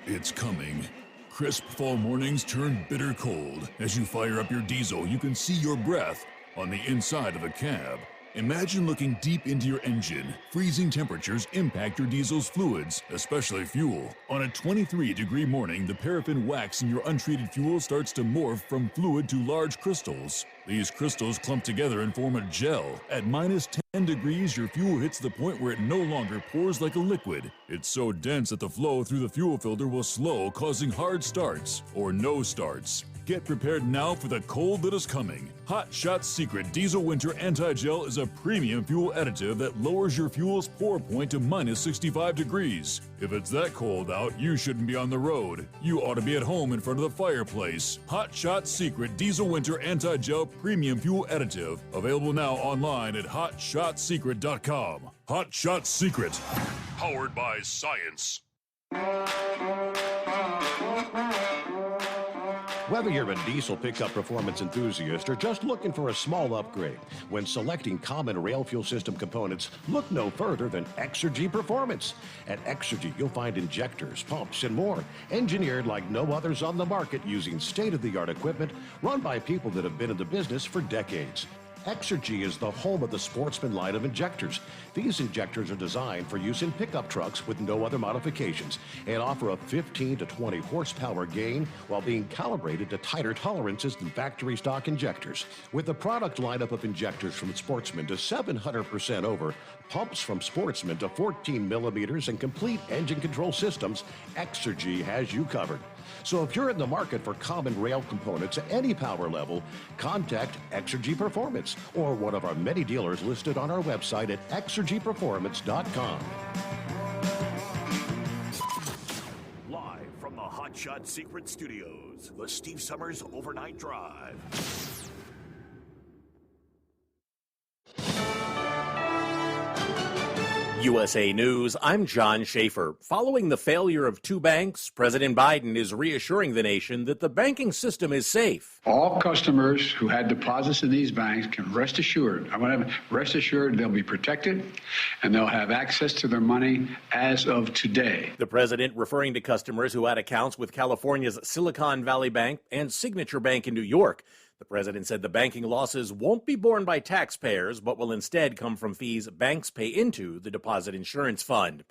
It's coming. Crisp fall mornings turn bitter cold. As you fire up your diesel, you can see your breath on the inside of a cab. Imagine looking deep into your engine. Freezing temperatures impact your diesel's fluids, especially fuel. On a 23-degree morning, the paraffin wax in your untreated fuel starts to morph from fluid to large crystals. These crystals clump together and form a gel. At minus 10 degrees, your fuel hits the point where it no longer pours like a liquid. It's so dense that the flow through the fuel filter will slow, causing hard starts or no starts. Get prepared now for the cold that is coming. Hot Shot Secret Diesel Winter Anti-Gel is a premium fuel additive that lowers your fuel's pour point to minus 65 degrees. If it's that cold out, you shouldn't be on the road. You ought to be at home in front of the fireplace. Hot Shot Secret Diesel Winter Anti-Gel Premium Fuel Additive. Available now online at hotshotsecret.com. Hot Shot Secret. Powered by science. Whether you're a diesel pickup performance enthusiast or just looking for a small upgrade, when selecting common rail fuel system components, look no further than Exergy Performance. At Exergy, you'll find injectors, pumps, and more, engineered like no others on the market using state-of-the-art equipment run by people that have been in the business for decades. Exergy is the home of the Sportsman line of injectors. These injectors are designed for use in pickup trucks with no other modifications and offer a 15 to 20 horsepower gain while being calibrated to tighter tolerances than factory stock injectors. With a product lineup of injectors from Sportsman to 700% over, pumps from Sportsman to 14 millimeters, and complete engine control systems, Exergy has you covered. So if you're in the market for common rail components at any power level, contact Exergy Performance or one of our many dealers listed on our website at exergyperformance.com. Live from the Hot Shot Secret Studios, the Steve Summers Overnight Drive. USA News, I'm John Schaefer. Following the failure of two banks, President Biden is reassuring the nation that the banking system is safe. All customers who had deposits in these banks can rest assured, they'll be protected and they'll have access to their money as of today. The president referring to customers who had accounts with California's Silicon Valley Bank and Signature Bank in New York. The president said the banking losses won't be borne by taxpayers, but will instead come from fees banks pay into the Deposit Insurance Fund.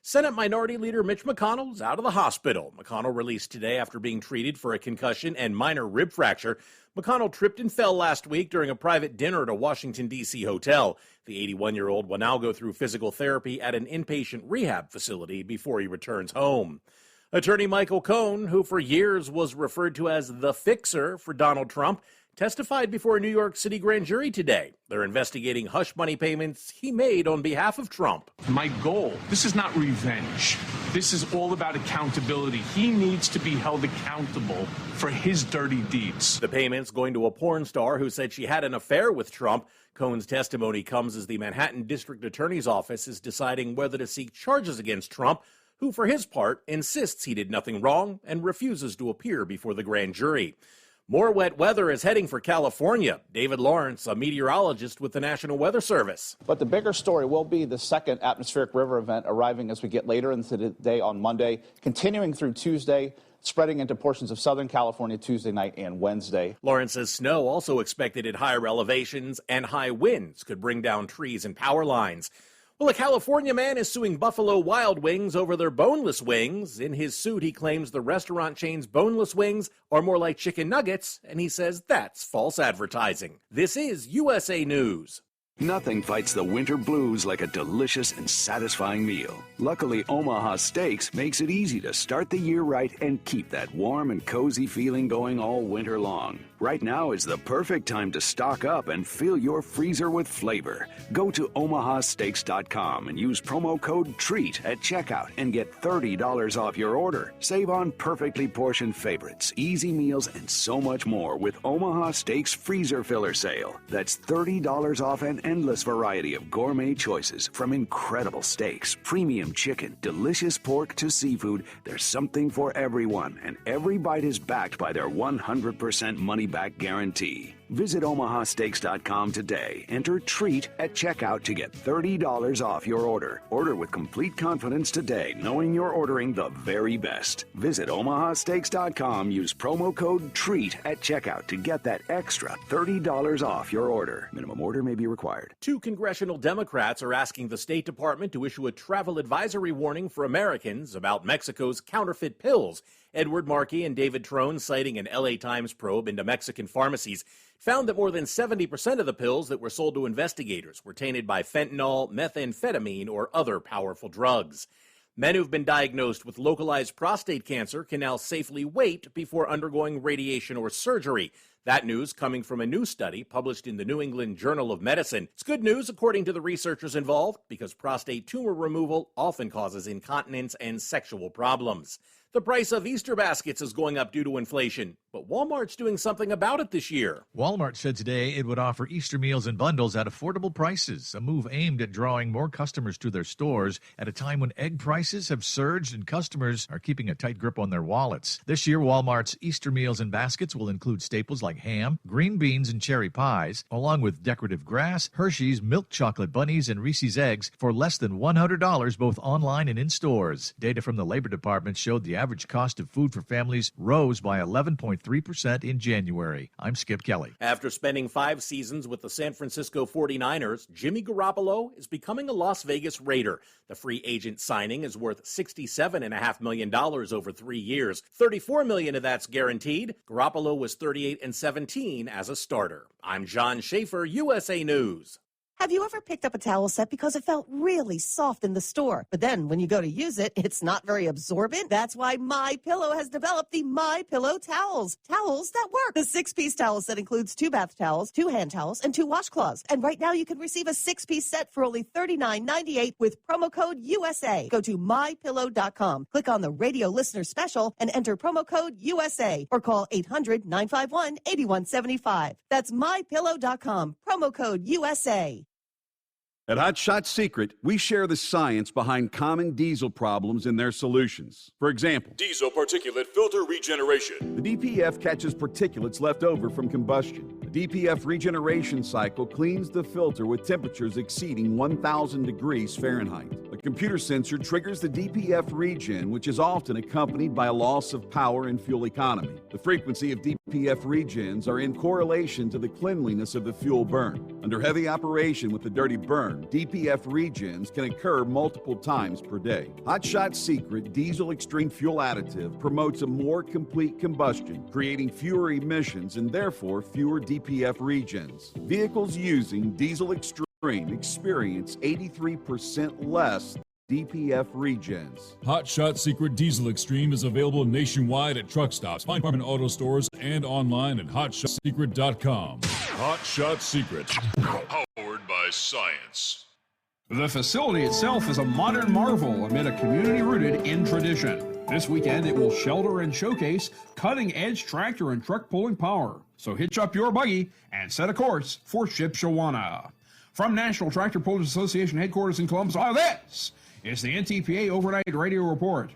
Senate Minority Leader Mitch McConnell is out of the hospital. McConnell released today after being treated for a concussion and minor rib fracture. McConnell tripped and fell last week during a private dinner at a Washington, D.C. hotel. The 81-year-old will now go through physical therapy at an inpatient rehab facility before he returns home. Attorney Michael Cohen, who for years was referred to as the fixer for Donald Trump, testified before a New York City grand jury today. They're investigating hush money payments he made on behalf of Trump. My goal, this is not revenge. This is all about accountability. He needs to be held accountable for his dirty deeds. The payments going to a porn star who said she had an affair with Trump. Cohen's testimony comes as the Manhattan District Attorney's Office is deciding whether to seek charges against Trump, who for his part insists he did nothing wrong and refuses to appear before the grand jury. More wet weather is heading for California. David Lawrence, a meteorologist with the National Weather Service. But the bigger story will be the second atmospheric river event arriving as we get later into the day on Monday, continuing through Tuesday, spreading into portions of Southern California Tuesday night and Wednesday. Lawrence says snow also expected at higher elevations and high winds could bring down trees and power lines. Well, a California man is suing Buffalo Wild Wings over their boneless wings. In his suit, he claims the restaurant chain's boneless wings are more like chicken nuggets, and he says that's false advertising. This is USA News. Nothing fights the winter blues like a delicious and satisfying meal. Luckily, Omaha Steaks makes it easy to start the year right and keep that warm and cozy feeling going all winter long. Right now is the perfect time to stock up and fill your freezer with flavor. Go to omahasteaks.com and use promo code TREAT at checkout and get $30 off your order. Save on perfectly portioned favorites, easy meals, and so much more with Omaha Steaks Freezer Filler Sale. That's $30 off an endless variety of gourmet choices, from incredible steaks, premium chicken, delicious pork to seafood. There's something for everyone, and every bite is backed by their 100% money-back guarantee. Visit omahasteaks.com today. Enter TREAT at checkout to get $30 off your order. Order with complete confidence today, knowing you're ordering the very best. Visit omahasteaks.com. Use promo code TREAT at checkout to get that extra $30 off your order. Minimum order may be required. 2 congressional Democrats are asking the State Department to issue a travel advisory warning for Americans about Mexico's counterfeit pills. Edward Markey and David Trone, citing an LA Times probe into Mexican pharmacies, found that more than 70% of the pills that were sold to investigators were tainted by fentanyl, methamphetamine, or other powerful drugs. Men who've been diagnosed with localized prostate cancer can now safely wait before undergoing radiation or surgery. That news coming from a new study published in the New England Journal of Medicine. It's good news, according to the researchers involved, because prostate tumor removal often causes incontinence and sexual problems. The price of Easter baskets is going up due to inflation, but Walmart's doing something about it this year. Walmart said today it would offer Easter meals and bundles at affordable prices, a move aimed at drawing more customers to their stores at a time when egg prices have surged and customers are keeping a tight grip on their wallets. This year, Walmart's Easter meals and baskets will include staples like ham, green beans, and cherry pies, along with decorative grass, Hershey's, milk chocolate bunnies, and Reese's eggs for less than $100 both online and in stores. Data from the Labor Department showed the average cost of food for families rose by 11.3% in January. I'm Skip Kelly. After spending 5 seasons with the San Francisco 49ers, Jimmy Garoppolo is becoming a Las Vegas Raider. The free agent signing is worth $67.5 million over 3 years. $34 million of that's guaranteed. Garoppolo was 38-17 as a starter. I'm John Schaefer, USA News. Have you ever picked up a towel set because it felt really soft in the store, but then when you go to use it, it's not very absorbent? That's why MyPillow has developed the MyPillow towels. Towels that work. The 6-piece towel set includes 2 bath towels, 2 hand towels, and 2 washcloths. And right now you can receive a 6-piece set for only $39.98 with promo code USA. Go to MyPillow.com, click on the radio listener special, and enter promo code USA, or call 800-951-8175. That's MyPillow.com, promo code USA. At Hot Shot Secret, we share the science behind common diesel problems and their solutions. For example, diesel particulate filter regeneration. The DPF catches particulates left over from combustion. The DPF regeneration cycle cleans the filter with temperatures exceeding 1,000 degrees Fahrenheit. A computer sensor triggers the DPF regen, which is often accompanied by a loss of power and fuel economy. The frequency of DPF regens are in correlation to the cleanliness of the fuel burn. Under heavy operation with the dirty burn, DPF regens can occur multiple times per day. Hot Shot Secret Diesel Extreme Fuel Additive promotes a more complete combustion, creating fewer emissions and therefore fewer DPF regens. Vehicles using Diesel Extreme experience 83% less DPF Regens. Hot Shot Secret Diesel Extreme is available nationwide at truck stops, Fine Farm and auto stores, and online at hotshotsecret.com. Hot Shot Secret, powered by science. The facility itself is a modern marvel amid a community rooted in tradition. This weekend, it will shelter and showcase cutting-edge tractor and truck pulling power. So hitch up your buggy and set a course for Shipshewana. From National Tractor Pullers Association headquarters in Columbus, this is the NTPA Overnight Radio Report.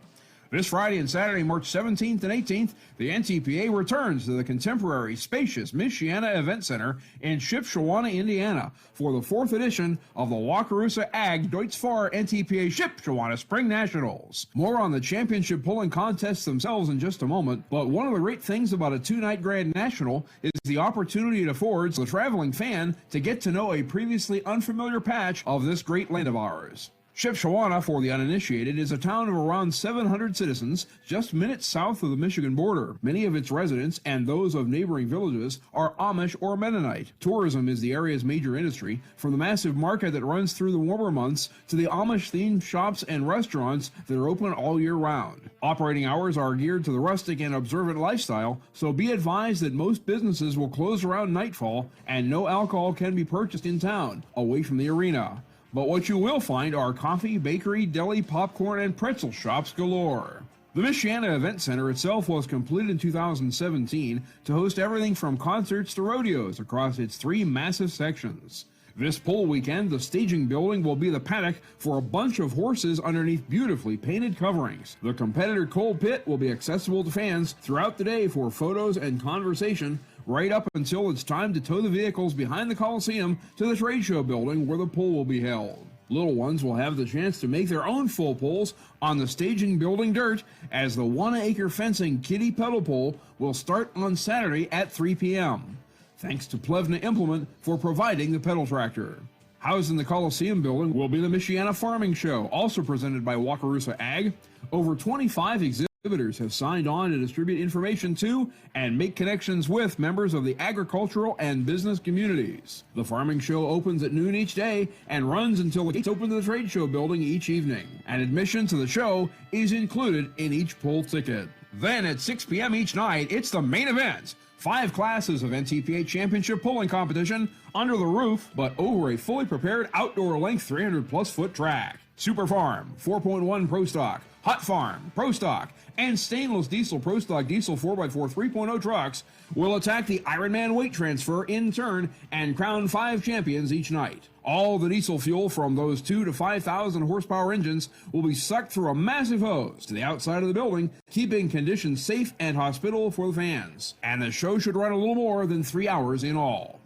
This Friday and Saturday, March 17th and 18th, the NTPA returns to the contemporary, spacious Michiana Event Center in Shipshewana, Indiana, for the 4th edition of the Wakarusa Ag Deutz-Fahr NTPA Shipshewana Spring Nationals. More on the championship pulling contests themselves in just a moment, but one of the great things about a 2-night Grand National is the opportunity it affords the traveling fan to get to know a previously unfamiliar patch of this great land of ours. Shipshewana, for the uninitiated, is a town of around 700 citizens just minutes south of the Michigan border. Many of its residents and those of neighboring villages are Amish or Mennonite. Tourism is the area's major industry, from the massive market that runs through the warmer months to the Amish-themed shops and restaurants that are open all year round. Operating hours are geared to the rustic and observant lifestyle, so be advised that most businesses will close around nightfall and no alcohol can be purchased in town, away from the arena. But what you will find are coffee, bakery, deli, popcorn, and pretzel shops galore. The Michiana Event Center itself was completed in 2017 to host everything from concerts to rodeos across its 3 massive sections. This pull weekend, the staging building will be the paddock for a bunch of horses underneath beautifully painted coverings. The competitor coal pit will be accessible to fans throughout the day for photos and conversation, right up until it's time to tow the vehicles behind the Coliseum to the trade show building where the pull will be held. Little ones will have the chance to make their own full pulls on the staging building dirt, as the 1-acre fencing kiddie pedal pull will start on Saturday at 3 p.m. Thanks to Plevna Implement for providing the pedal tractor. Housed in the Coliseum building will be the Michiana Farming Show, also presented by Wakarusa Ag. Over 25 exhibitors have signed on to distribute information to and make connections with members of the agricultural and business communities. The farming show opens at noon each day and runs until the gates open to the trade show building each evening. And admission to the show is included in each pull ticket. Then at 6 p.m. each night, it's the main event. 5 classes of NTPA Championship pulling competition under the roof, but over a fully prepared outdoor length 300-plus foot track. Super Farm, 4.1 Pro Stock, Hot Farm, Pro Stock, and stainless diesel Pro Stock diesel 4x4 3.0 trucks will attack the Ironman weight transfer in turn and crown 5 champions each night. All the diesel fuel from those 2,000 to 5,000 horsepower engines will be sucked through a massive hose to the outside of the building, keeping conditions safe and hospitable for the fans. And the show should run a little more than 3 hours in all.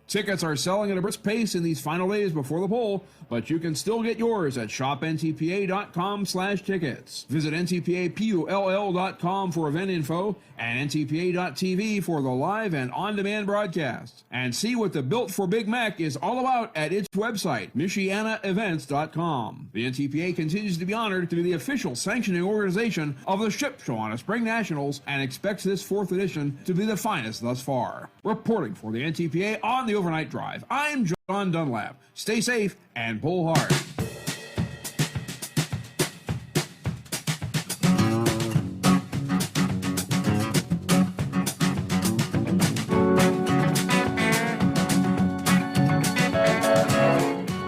Tickets are selling at a brisk pace in these final days before the poll, but you can still get yours at shopntpa.com/tickets. Visit ntpapull.com for event info and ntpa.tv for the live and on-demand broadcasts. And see what the Built for Big Mac is all about at its website, michianaevents.com. The NTPA continues to be honored to be the official sanctioning organization of the Shipshewana Spring Nationals and expects this 4th edition to be the finest thus far. Reporting for the NTPA on the Overnight Drive, I'm John Dunlap. Stay safe and pull hard.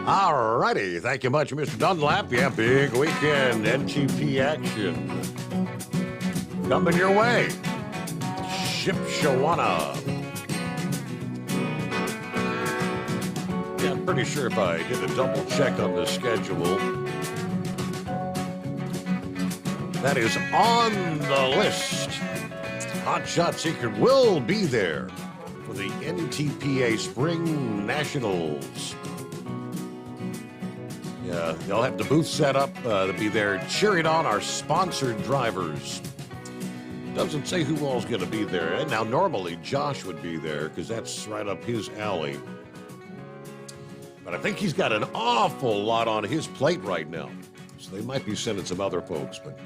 All righty. Thank you much, Mr. Dunlap. Yeah, big weekend NTP action coming your way. Shipshewana. Yeah, I'm pretty sure if I did a double check on the schedule, that is on the list. Hot Shot Secret will be there for the NTPA Spring Nationals. Yeah, they'll have the booth set up to be there cheering on our sponsored drivers. Doesn't say who all's going to be there. And now normally Josh would be there because that's right up his alley. But I think he's got an awful lot on his plate right now. So they might be sending some other folks. But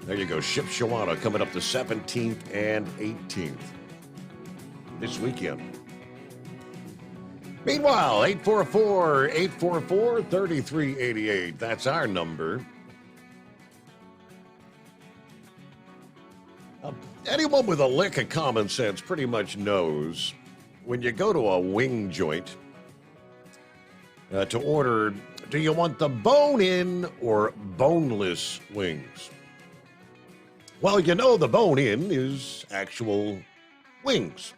there you go. Shipshewana coming up the 17th and 18th this weekend. Meanwhile, 844-844-3388. That's our number. Anyone with a lick of common sense pretty much knows when you go to a wing joint to order, do you want the bone-in or boneless wings? Well, you know the bone-in is actual wings.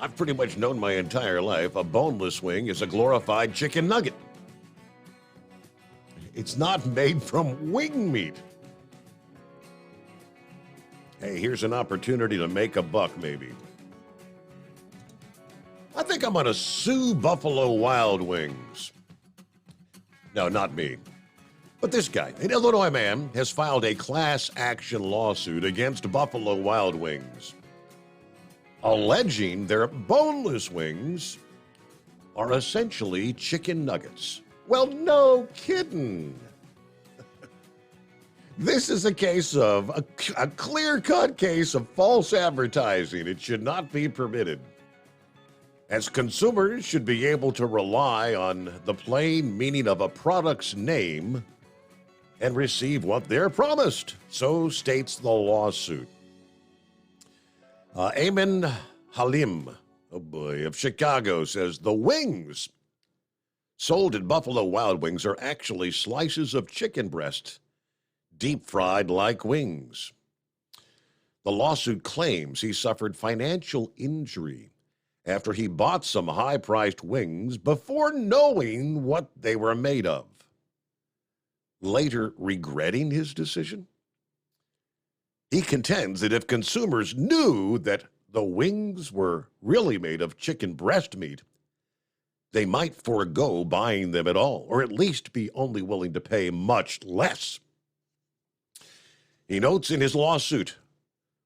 I've pretty much known my entire life a boneless wing is a glorified chicken nugget. It's not made from wing meat. Hey, here's an opportunity to make a buck, maybe. I think I'm going to sue Buffalo Wild Wings. No, not me. But this guy, an Illinois man, has filed a class action lawsuit against Buffalo Wild Wings, alleging their boneless wings are essentially chicken nuggets. Well, no kidding. This is a case of a clear-cut case of false advertising. It should not be permitted, as consumers should be able to rely on the plain meaning of a product's name and receive what they're promised. So states the lawsuit. Eamon Halim, oh boy, of Chicago, says the wings sold at Buffalo Wild Wings are actually slices of chicken breast, deep fried like wings. The lawsuit claims he suffered financial injury after he bought some high-priced wings before knowing what they were made of, later regretting his decision. He contends that if consumers knew that the wings were really made of chicken breast meat, they might forego buying them at all, or at least be only willing to pay much less. He notes in his lawsuit,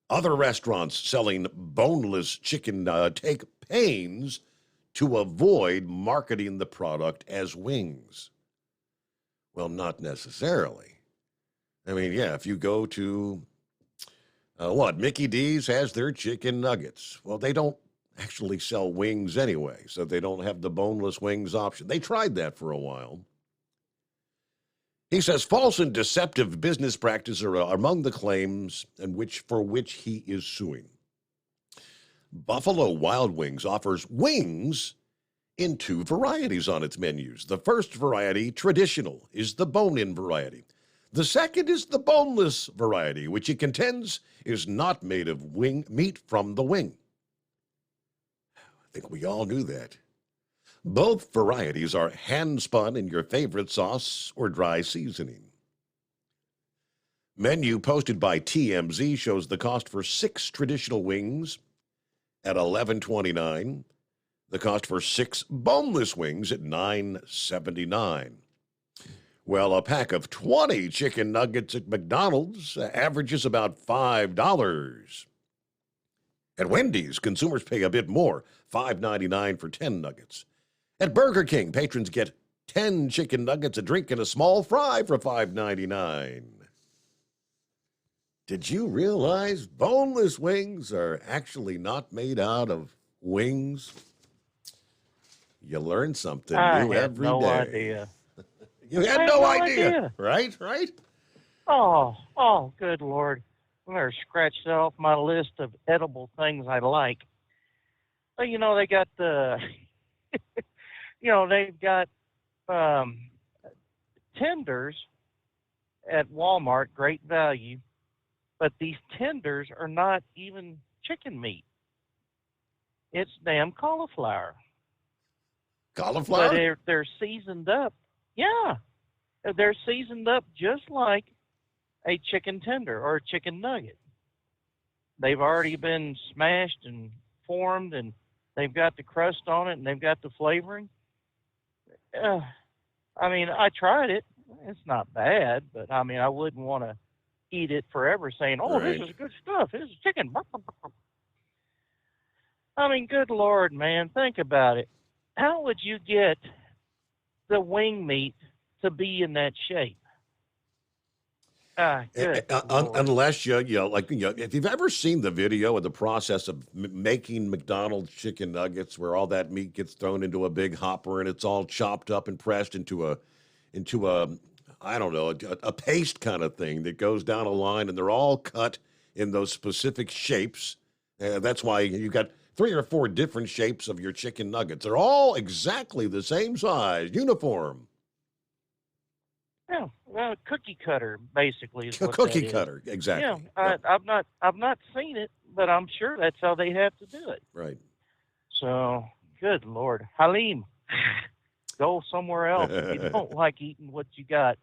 other restaurants selling boneless chicken take pains to avoid marketing the product as wings. Well, not necessarily. I mean, yeah, if you go to, Mickey D's has their chicken nuggets. Well, they don't actually sell wings anyway, so they don't have the boneless wings option. They tried that for a while. He says false and deceptive business practices are among the claims for which he is suing. Buffalo Wild Wings offers wings in two varieties on its menus. The first variety, traditional, is the bone-in variety. The second is the boneless variety, which he contends is not made of meat from the wing. I think we all knew that. Both varieties are hand-spun in your favorite sauce or dry seasoning. Menu posted by TMZ shows the cost for 6 traditional wings at $11.29. The cost for 6 boneless wings at $9.79. Well, a pack of 20 chicken nuggets at McDonald's averages about $5. At Wendy's, consumers pay a bit more, $5.99 for 10 nuggets. At Burger King, patrons get 10 chicken nuggets, a drink, and a small fry for $5.99. Did you realize boneless wings are actually not made out of wings? You learn something new every day. Idea. You had no idea. Right? Oh, good Lord. I better scratch that off my list of edible things I like. Well, they got the... they've got tenders at Walmart, great value, but these tenders are not even chicken meat. It's damn cauliflower. Cauliflower? But they're seasoned up. Yeah. They're seasoned up just like a chicken tender or a chicken nugget. They've already been smashed and formed, and they've got the crust on it, and they've got the flavoring. I tried it. It's not bad, but I wouldn't want to eat it forever saying, This is good stuff. This is chicken. Good Lord, man, think about it. How would you get the wing meat to be in that shape? Good Lord. Unless if you've ever seen the video of the process of making McDonald's chicken nuggets, where all that meat gets thrown into a big hopper and it's all chopped up and pressed into a I don't know, a paste kind of thing that goes down a line, and they're all cut in those specific shapes. That's why you got 3 or 4 different shapes of your chicken nuggets. They're all exactly the same size, uniform. Yeah, well, cookie cutter basically is what Cookie that is. cutter, exactly. Yeah, I've not seen it, but I'm sure that's how they have to do it. Right. So, good Lord, Halim, go somewhere else if you don't like eating what you got.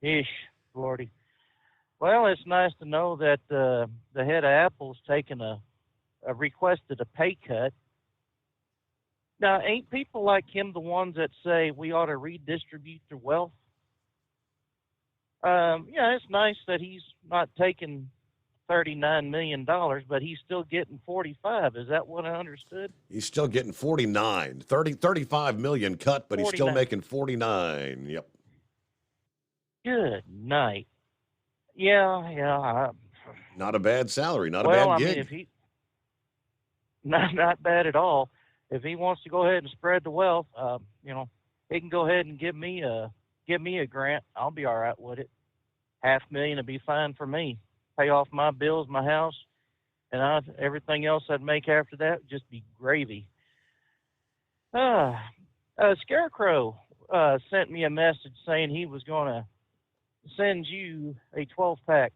Ish, Lordy. Well, it's nice to know that the head of Apple's taken a requested a pay cut. Now, ain't people like him the ones that say we ought to redistribute the wealth? Yeah, it's nice that he's not taking $39 million, but he's still getting 45. Is that what I understood? He's still getting 49. 35 million cut, but he's still 49. making 49. Yep. Good night. Yeah. Not a bad salary, not Well, a I bad mean, gig. if he not bad at all. If he wants to go ahead and spread the wealth, he can go ahead and give me a grant. I'll be all right with it. $500,000 would be fine for me. Pay off my bills, my house, and everything else I'd make after that would just be gravy. Scarecrow sent me a message saying he was going to send you a 12-pack,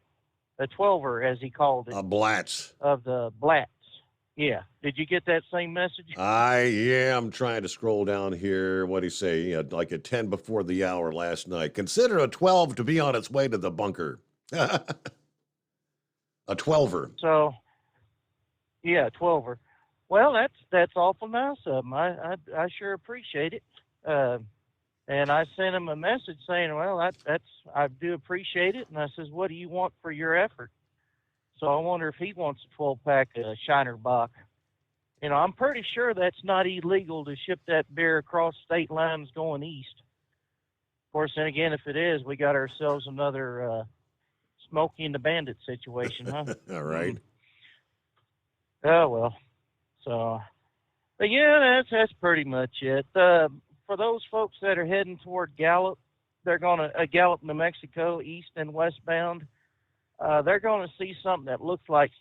a 12er as he called it. A Blatz. Of the Blatz. Yeah. Did you get that same message? I'm trying to scroll down here. What did he say? Like at 10 before the hour last night. Consider a 12 to be on its way to the bunker. A 12er. So, yeah, 12er. Well, that's awful nice of him. I sure appreciate it. And I sent him a message saying, well, I do appreciate it. And I says, what do you want for your effort? So I wonder if he wants a 12-pack of Shiner Bock. I'm pretty sure that's not illegal to ship that beer across state lines going east. Of course, then again, if it is, we got ourselves another Smokey and the Bandit situation, huh? All right. Oh, well. So, but yeah, that's pretty much it. For those folks that are heading toward Gallup, they're going to Gallup, New Mexico, east and westbound. They're going to see something that looks like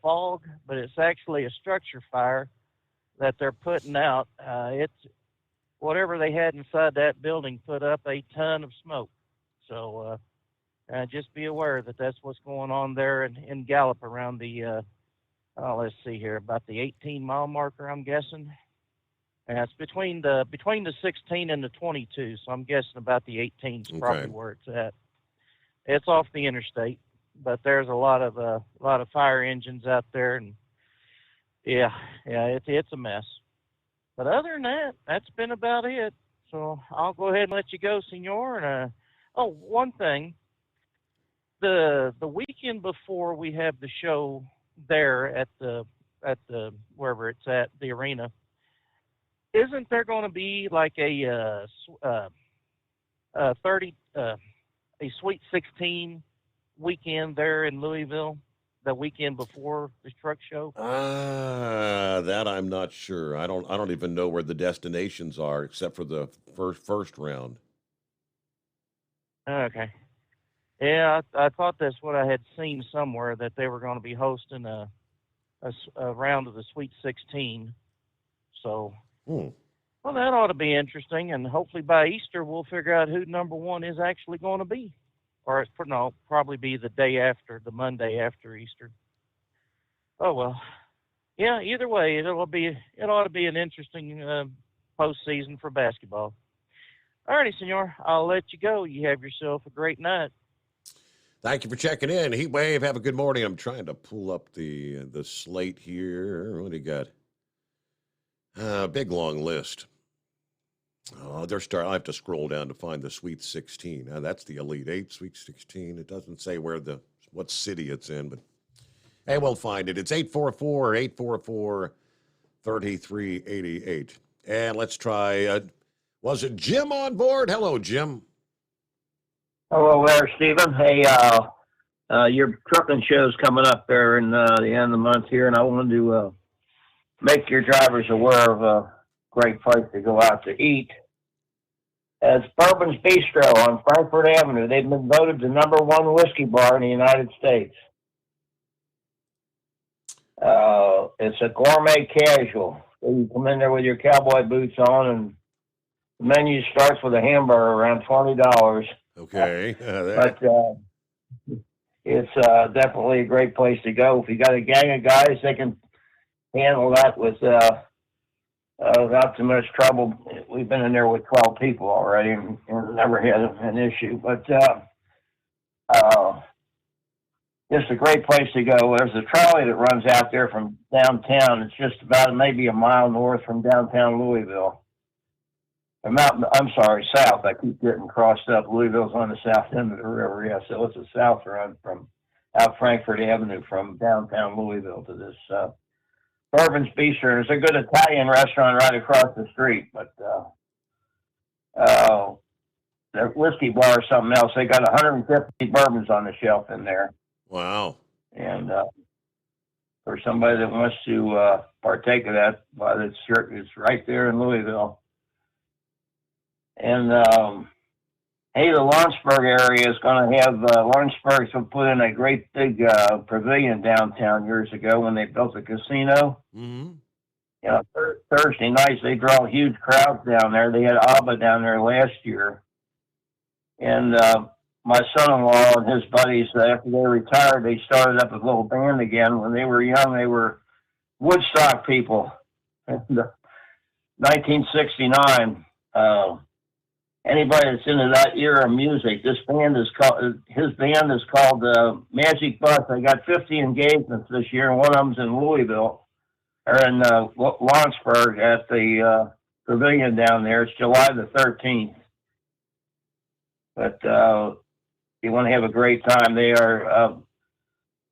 fog, but it's actually a structure fire that they're putting out. It's whatever they had inside that building put up a ton of smoke. So just be aware that that's what's going on there in Gallup around the, let's see here, about the 18-mile marker, I'm guessing. And it's between the 16 and the 22, so I'm guessing about the 18 is probably where it's at. It's off the interstate, but there's a lot of fire engines out there, and it's a mess. But other than that, that's been about it. So I'll go ahead and let you go, Senor. And one thing, the weekend before we have the show there at the wherever it's at, the arena, isn't there going to be like a Sweet 16 weekend there in Louisville the weekend before the truck show? That I'm not sure. I don't even know where the destinations are except for the first round. Okay. Yeah, I thought that's what I had seen somewhere, that they were going to be hosting a round of the Sweet 16. So, well, that ought to be interesting, and hopefully by Easter we'll figure out who number one is actually going to be. Or probably be the day after, the Monday after Easter. Oh, well. Yeah, either way, it ought to be an interesting postseason for basketball. All righty, Senor, I'll let you go. You have yourself a great night. Thank you for checking in. Heat Wave, have a good morning. I'm trying to pull up the slate here. What do you got? Big long list. Oh, I have to scroll down to find the Sweet 16. That's the Elite Eight, Sweet 16. It doesn't say what city it's in, but hey, we'll find it. It's 844-3388. And let's try, was it Jim on board? Hello, Jim. Hello there, Stephen. Hey, your trucking show's coming up there in the end of the month here, and I wanted to make your drivers aware of a great place to go out to eat. It's Bourbon's Bistro on Frankfurt Avenue. They've been voted the #1 whiskey bar in the United States. It's a gourmet casual. So you come in there with your cowboy boots on, and the menu starts with a hamburger around $20. Okay. But it's definitely a great place to go. If you got a gang of guys, they can handle that without too much trouble. We've been in there with 12 people already and never had an issue. But just a great place to go. There's a trolley that runs out there from downtown. It's just about maybe a mile north from downtown Louisville. I'm sorry, south. I keep getting crossed up. Louisville's on the south end of the river. Yeah, so it's a south run from out Frankfurt Avenue from downtown Louisville to this Bourbon's Bistro. There's a good Italian restaurant right across the street, but the whiskey bar is something else. They got 150 bourbons on the shelf in there. Wow. And for somebody that wants to partake of that, well, it's right there in Louisville. And hey, the Lawrenceburg area is going to have Lawrenceburg's put in a great big pavilion downtown years ago when they built the casino. Mm-hmm. You know, Thursday nights they draw huge crowds down there. They had ABBA down there last year, and my son-in-law and his buddies, after they retired, they started up a little band again. When they were young, they were Woodstock people. In 1969. Anybody that's into that era of music, his band is called Magic Bus. They got 50 engagements this year, and one of them's in Louisville, or in Lawrenceburg at the pavilion down there. It's July the 13th. But you want to have a great time. They are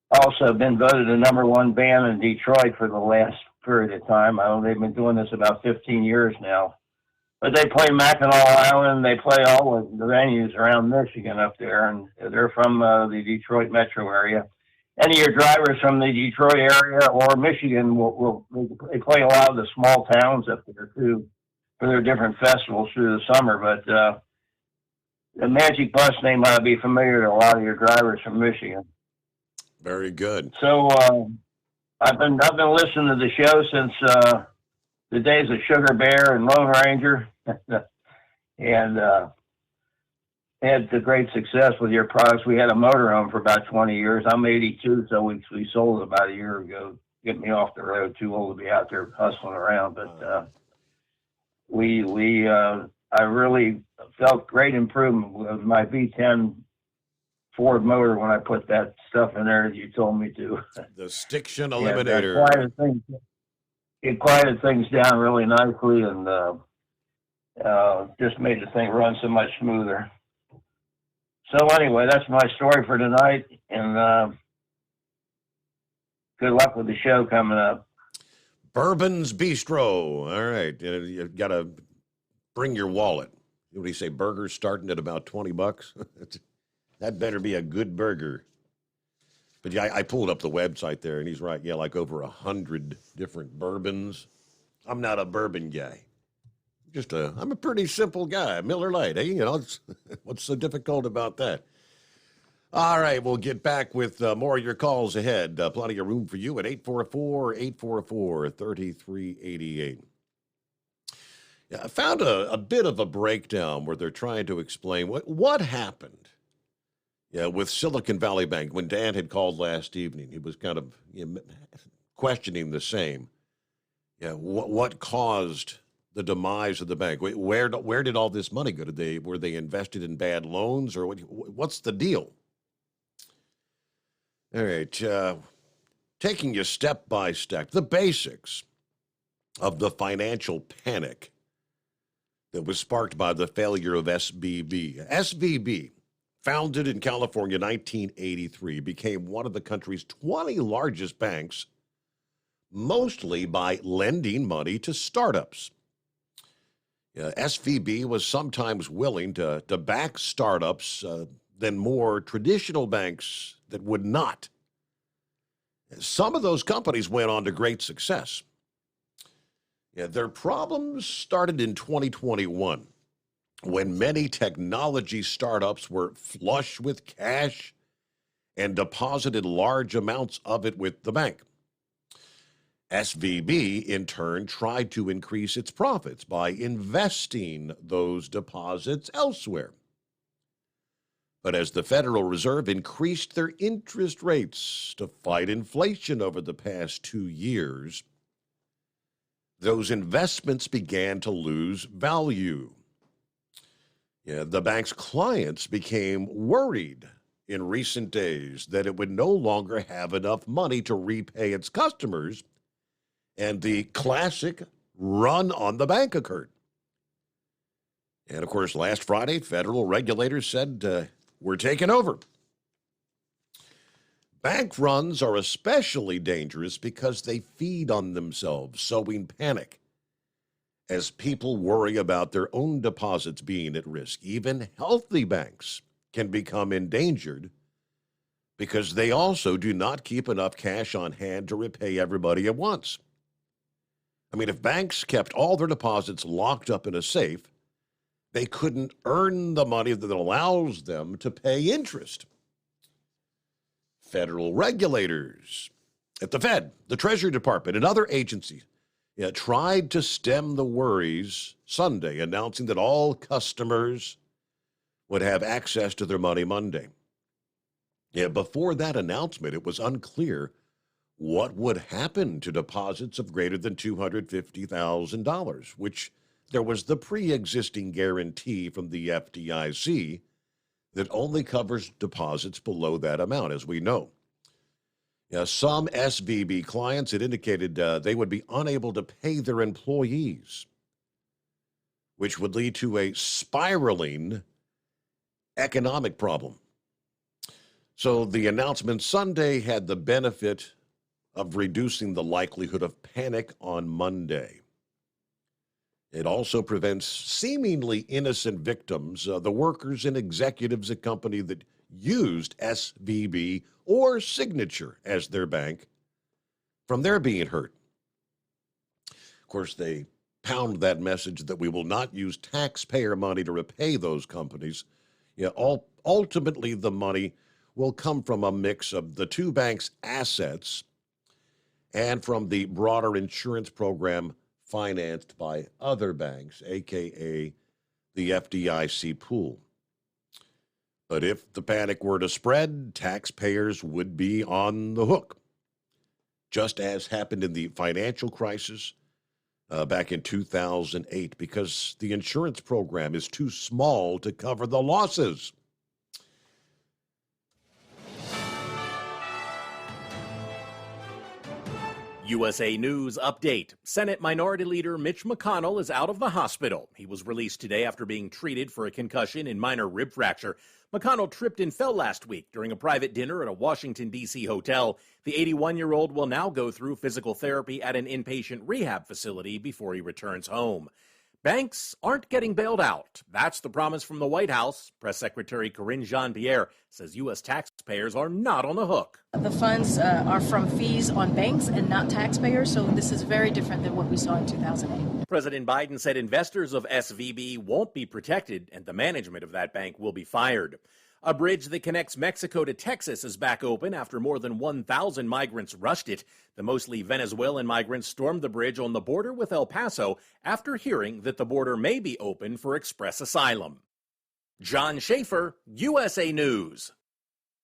also been voted the #1 band in Detroit for the last period of time. I know they've been doing this about 15 years now. But they play Mackinac Island. They play all of the venues around Michigan up there, and they're from the Detroit metro area. Any of your drivers from the Detroit area or Michigan they play a lot of the small towns up there too for their different festivals through the summer. But the Magic Bus name ought to be familiar to a lot of your drivers from Michigan. Very good. So I've been listening to the show since the days of Sugar Bear and Lone Ranger, and had the great success with your products. We had a motorhome for about 20 years. I'm 82, so we sold it about a year ago. Get me off the road, too old to be out there hustling around. But I really felt great improvement with my V10 Ford motor when I put that stuff in there as you told me to. The Stiction Eliminator. It quieted things down really nicely and just made the thing run so much smoother. So anyway, that's my story for tonight, and good luck with the show coming up. Bourbon's Bistro. All right. You've got to bring your wallet. What do you say? Burgers starting at about $20? That better be a good burger. But yeah, I pulled up the website there, and he's right. Yeah, like over 100 different bourbons. I'm not a bourbon guy. I'm a pretty simple guy. Miller Lite, eh? You know, what's so difficult about that? All right, we'll get back with more of your calls ahead. Plenty of room for you at 844-844-3388. Yeah, I found a bit of a breakdown where they're trying to explain what happened. Yeah, with Silicon Valley Bank, when Dan had called last evening, he was kind of questioning the same. Yeah, what caused the demise of the bank? Where did all this money go? Were they invested in bad loans, or what's the deal? All right, taking you step by step, the basics of the financial panic that was sparked by the failure of SVB. SVB, founded in California in 1983, became one of the country's 20 largest banks, mostly by lending money to startups. SVB was sometimes willing to back startups than more traditional banks that would not. Some of those companies went on to great success. Yeah, their problems started in 2021 when many technology startups were flush with cash and deposited large amounts of it with the bank. SVB, in turn, tried to increase its profits by investing those deposits elsewhere. But as the Federal Reserve increased their interest rates to fight inflation over the past 2 years, those investments began to lose value. Yeah, the bank's clients became worried in recent days that it would no longer have enough money to repay its customers, and the classic run on the bank occurred. And of course, last Friday, federal regulators said, we're taking over. Bank runs are especially dangerous because they feed on themselves, sowing panic as people worry about their own deposits being at risk. Even healthy banks can become endangered because they also do not keep enough cash on hand to repay everybody at once. I mean, if banks kept all their deposits locked up in a safe, they couldn't earn the money that allows them to pay interest. Federal regulators at the Fed, the Treasury Department, and other agencies tried to stem the worries Sunday, announcing that all customers would have access to their money Monday. Before that announcement, it was unclear what would happen to deposits of greater than $250,000, which there was the pre-existing guarantee from the FDIC that only covers deposits below that amount, as we know. Some SVB clients had indicated they would be unable to pay their employees, which would lead to a spiraling economic problem. So the announcement Sunday had the benefit of reducing the likelihood of panic on Monday. It also prevents seemingly innocent victims, the workers and executives at company that used SVB or Signature as their bank, from their being hurt. Of course, they pound that message that we will not use taxpayer money to repay those companies. Ultimately, the money will come from a mix of the two banks' assets and from the broader insurance program financed by other banks, a.k.a. the FDIC pool. But if the panic were to spread, taxpayers would be on the hook, just as happened in the financial crisis back in 2008, because the insurance program is too small to cover the losses. USA News update. Senate Minority Leader Mitch McConnell is out of the hospital. He was released today after being treated for a concussion and minor rib fracture. McConnell tripped and fell last week during a private dinner at a Washington, D.C. hotel. The 81-year-old will now go through physical therapy at an inpatient rehab facility before he returns home. Banks aren't getting bailed out. That's the promise from the White House. Press Secretary Karine Jean-Pierre says U.S. taxpayers are not on the hook. The funds are from fees on banks and not taxpayers, so this is very different than what we saw in 2008. President Biden said investors of SVB won't be protected and the management of that bank will be fired. A bridge that connects Mexico to Texas is back open after more than 1,000 migrants rushed it. The mostly Venezuelan migrants stormed the bridge on the border with El Paso after hearing that the border may be open for express asylum. John Schaefer, USA News.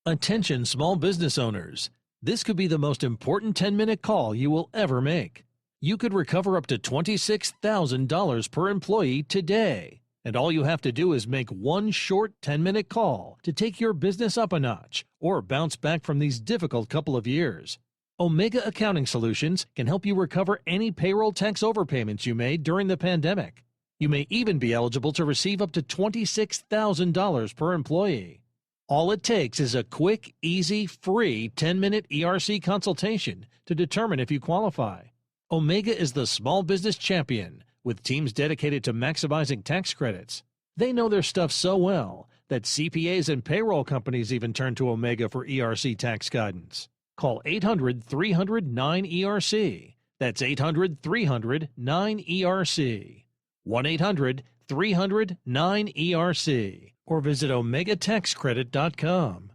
Attention small business owners. This could be the most important 10-minute call you will ever make. You could recover up to $26,000 per employee today. And all you have to do is make one short 10-minute call to take your business up a notch or bounce back from these difficult couple of years. Omega Accounting Solutions can help you recover any payroll tax overpayments you made during the pandemic. You may even be eligible to receive up to $26,000 per employee. All it takes is a quick, easy, free 10-minute ERC consultation to determine if you qualify. Omega is the small business champion with teams dedicated to maximizing tax credits. They know their stuff so well, that CPAs and payroll companies even turn to Omega for ERC tax guidance. Call 800-300-9ERC. That's 800-300-9ERC. 1-800-300-9ERC. Or visit OmegaTaxCredit.com.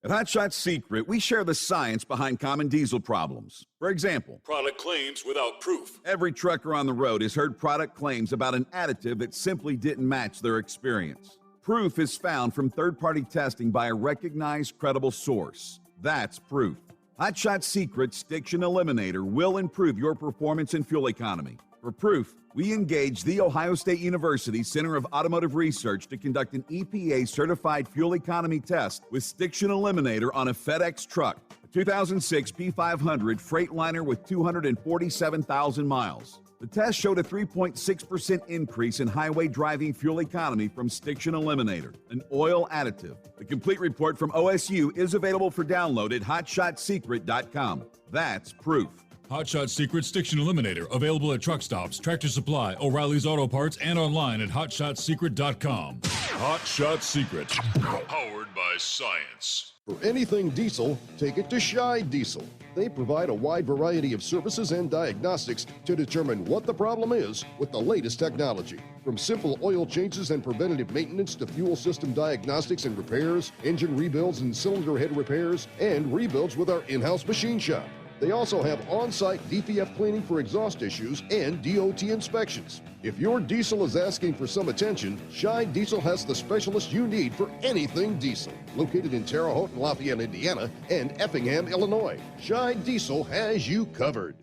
At Hot Shot Secret, we share the science behind common diesel problems. For example, Product claims without proof. every trucker on the road has heard product claims about an additive that simply didn't match their experience. Proof is found from third-party testing by a recognized, credible source. That's proof. Hot Shot Secret's Stiction Eliminator will improve your performance and fuel economy. For proof, we engaged the Ohio State University Center of Automotive Research to conduct an EPA-certified fuel economy test with Stiction Eliminator on a FedEx truck, a 2006 P500 Freightliner with 247,000 miles. The test showed a 3.6% increase in highway driving fuel economy from Stiction Eliminator, an oil additive. The complete report from OSU is available for download at hotshotsecret.com. That's proof. Hot Shot Secret Stiction Eliminator, available at truck stops, Tractor Supply, O'Reilly's Auto Parts, and online at hotshotsecret.com. Hot Shot Secret, powered by science. For anything diesel, take it to Shy Diesel. They provide a wide variety of services and diagnostics to determine what the problem is with the latest technology. From simple oil changes and preventative maintenance to fuel system diagnostics and repairs, engine rebuilds and cylinder head repairs, and rebuilds with our in-house machine shop. They also have on-site DPF cleaning for exhaust issues and DOT inspections. If your diesel is asking for some attention, Shy Diesel has the specialist you need for anything diesel. Located in Terre Haute and Lafayette, Indiana, and Effingham, Illinois, Shy Diesel has you covered.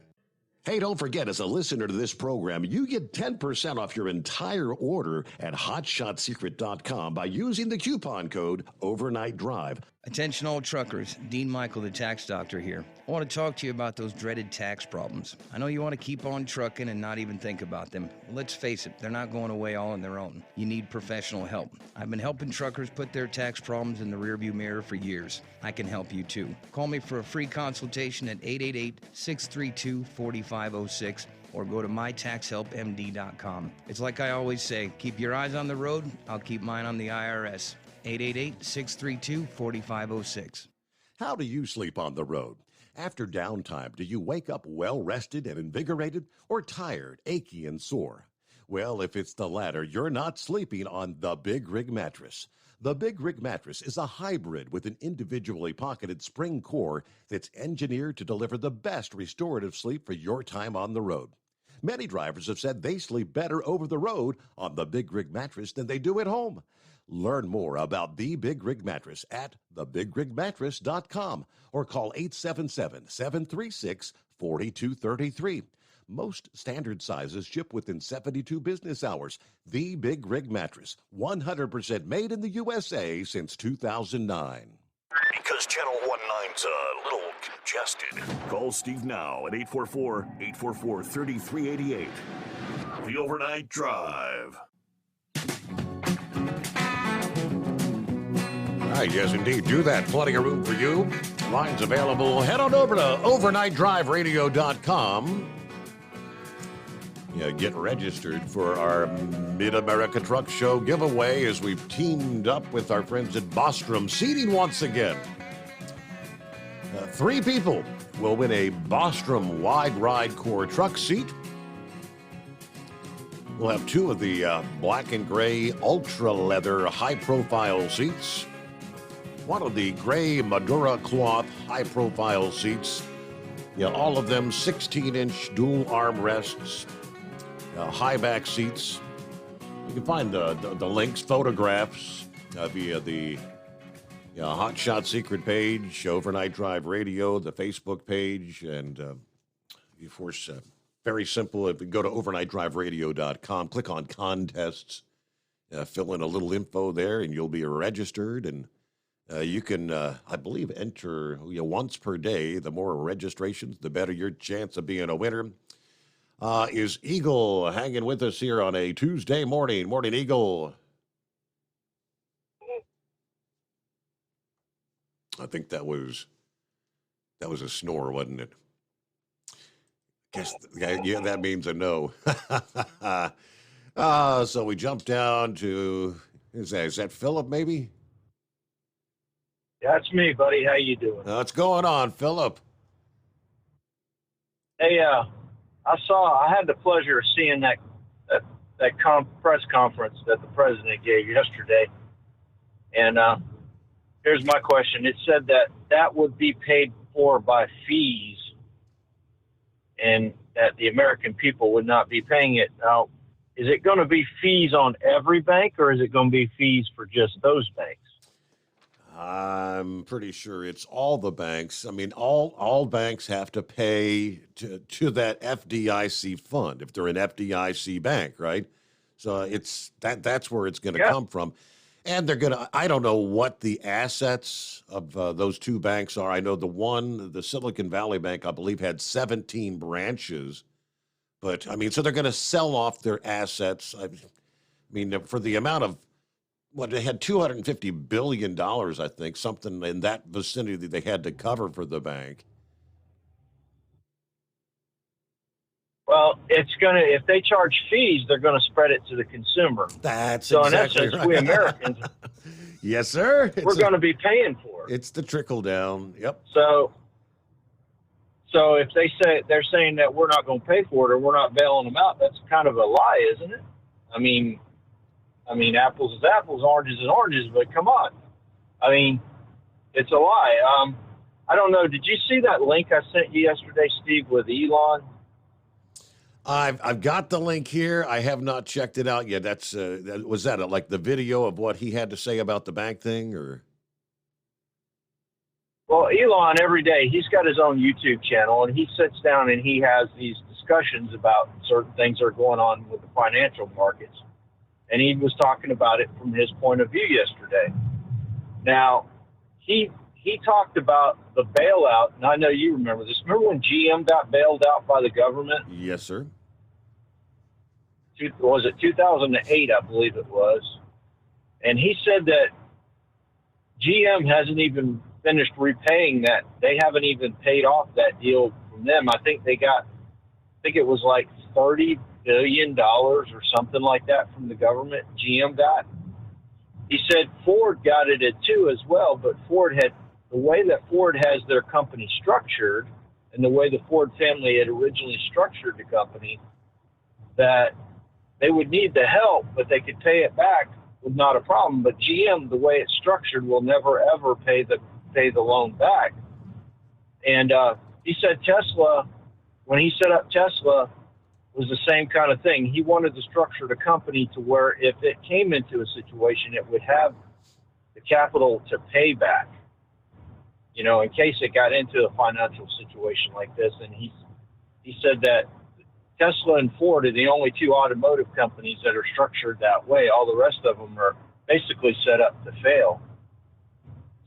Hey, don't forget, as a listener to this program, you get 10% off your entire order at hotshotsecret.com by using the coupon code Overnight Drive. Attention all truckers, Dean Michael, the tax doctor here. I want to talk to you about those dreaded tax problems. I know you want to keep on trucking and not even think about them. Well, let's face it, they're not going away all on their own. You need professional help. I've been helping truckers put their tax problems in the rearview mirror for years. I can help you too. Call me for a free consultation at 888-632-4506 or go to mytaxhelpmd.com. It's like I always say, keep your eyes on the road, I'll keep mine on the IRS. 888-632-4506. How do you sleep on the road? After downtime, do you wake up well-rested and invigorated or tired, achy, and sore? Well, if it's the latter, you're not sleeping on the Big Rig Mattress. The Big Rig Mattress is a hybrid with an individually pocketed spring core that's engineered to deliver the best restorative sleep for your time on the road. Many drivers have said they sleep better over the road on the Big Rig Mattress than they do at home. Learn more about the Big Rig Mattress at thebigrigmattress.com or call 877-736-4233. Most standard sizes ship within 72 business hours. The Big Rig Mattress, 100% made in the USA since 2009. Because Channel 19's a little congested. Call Steve now at 844-844-3388. The Overnight Drive. Yes, indeed. Do that. Plenty of room for you. Lines available. Head on over to overnightdriveradio.com. Get registered for our Mid-America Truck Show giveaway as we've teamed up with our friends at Bostrom Seating once again. 3 people will win a Bostrom Wide Ride Core truck seat. We'll have 2 of the black and gray ultra leather high-profile seats. 1 of the gray Madura cloth high-profile seats. All of them 16-inch dual armrests, high back seats. You can find the links, photographs via the Hot Shot Secret page, Overnight Drive Radio, the Facebook page, and of course, very simple. If you go to overnightdriveradio.com, click on contests, fill in a little info there, and you'll be registered. And you can, I believe, enter once per day. The more registrations, the better your chance of being a winner. Is Eagle hanging with us here on a Tuesday morning? Morning, Eagle. I think that was a snore, wasn't it? Guess that means a no. So we jump down to Is that Philip, maybe? That's me, buddy. How you doing? What's going on, Philip? Hey, I had the pleasure of seeing that press conference that the president gave yesterday. And here's my question. It said that would be paid for by fees and that the American people would not be paying it. Now, is it going to be fees on every bank, or is it going to be fees for just those banks? I'm pretty sure it's all the banks. I mean, all banks have to pay to that FDIC fund if they're an FDIC bank, right? So that's where it's going to come from. And they're going to, I don't know what the assets of those two banks are. I know the Silicon Valley Bank, I believe, had 17 branches. But, I mean, so they're going to sell off their assets. I mean, for the amount of, they had $250 billion, I think, something in that vicinity that they had to cover for the bank. Well, if they charge fees, they're going to spread it to the consumer. That's so exactly in essence, right. we Americans, yes, sir. We're going to be paying for it. It's the trickle down. Yep. So if they're saying that we're not going to pay for it or we're not bailing them out, that's kind of a lie, isn't it? I mean, apples is apples, oranges is oranges, but come on. I mean, it's a lie. I don't know. Did you see that link I sent you yesterday, Steve, with Elon? I've got the link here. I have not checked it out yet. Was that like the video of what he had to say about the bank thing, or? Well, Elon, every day, he's got his own YouTube channel, and he sits down and he has these discussions about certain things that are going on with the financial markets. And he was talking about it from his point of view yesterday. Now, he talked about the bailout, and I know you remember this. Remember when GM got bailed out by the government? Yes, sir. Was it 2008, I believe it was. And he said that GM hasn't even finished repaying that. They haven't even paid off that deal from them. I think it was like $30 billion or something like that from the government GM got. He said Ford got it at too as well, but the way that Ford has their company structured and the way the Ford family had originally structured the company, that they would need the help, but they could pay it back with not a problem. But GM, the way it's structured, will never ever pay the loan back. And he said Tesla, when he set up Tesla, was the same kind of thing. He wanted to structure the company to where if it came into a situation, it would have the capital to pay back, in case it got into a financial situation like this. And he said that Tesla and Ford are the only two automotive companies that are structured that way. All the rest of them are basically set up to fail.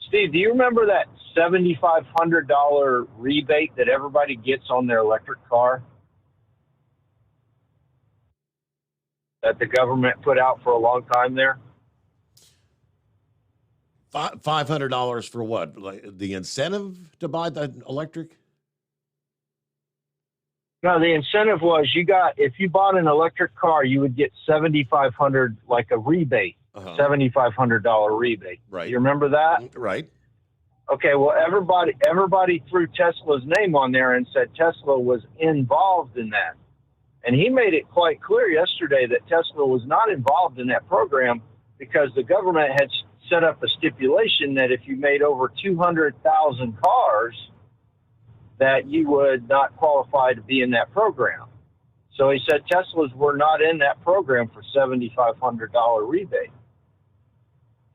Steve, do you remember that $7,500 rebate that everybody gets on their electric car that the government put out for a long time there? $500 for what? Like the incentive to buy the electric? No, the incentive was if you bought an electric car, you would get $7,500, like a rebate, $7,500 rebate. Right. You remember that? Right. Okay. Well, everybody threw Tesla's name on there and said Tesla was involved in that. And he made it quite clear yesterday that Tesla was not involved in that program because the government had set up a stipulation that if you made over 200,000 cars, that you would not qualify to be in that program. So he said Teslas were not in that program for $7,500 rebate.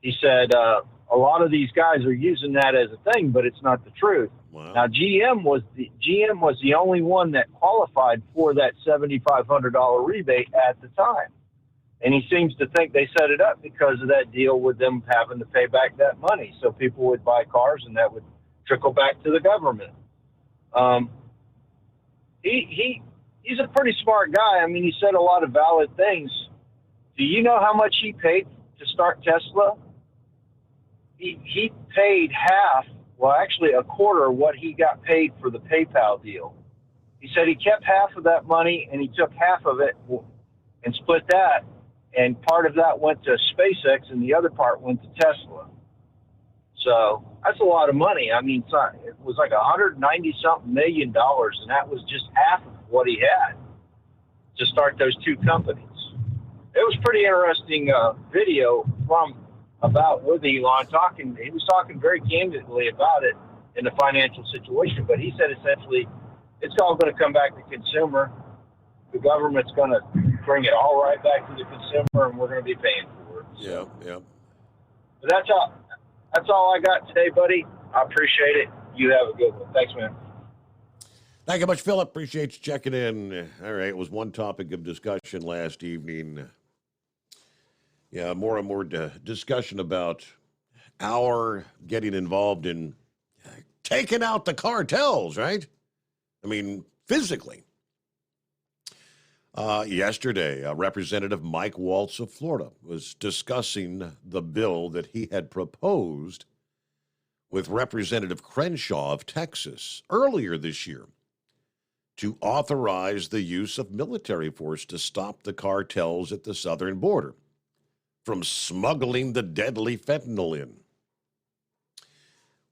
He said a lot of these guys are using that as a thing, but it's not the truth. Wow. Now GM was the only one that qualified for that $7,500 rebate at the time. And he seems to think they set it up because of that deal with them having to pay back that money. So people would buy cars and that would trickle back to the government. He's a pretty smart guy. I mean, he said a lot of valid things. Do you know how much he paid to start Tesla? He paid half, well, actually a quarter of what he got paid for the PayPal deal. He said he kept half of that money and he took half of it and split that and part of that went to SpaceX, and the other part went to Tesla. So that's a lot of money. I mean, it was like $190-something million, and that was just half of what he had to start those two companies. It was pretty interesting video with Elon talking. He was talking very candidly about it in the financial situation, but he said essentially it's all going to come back to consumer. The government's going to bring it all right back to the consumer, and we're going to be paying for it. Yeah, yeah. But that's all. That's all I got today, buddy. I appreciate it. You have a good one. Thanks, man. Thank you much, Philip. Appreciate you checking in. All right, it was one topic of discussion last evening. Yeah, more and more discussion about our getting involved in taking out the cartels, right? I mean, physically. Yesterday, Representative Mike Waltz of Florida was discussing the bill that he had proposed with Representative Crenshaw of Texas earlier this year to authorize the use of military force to stop the cartels at the southern border from smuggling the deadly fentanyl in.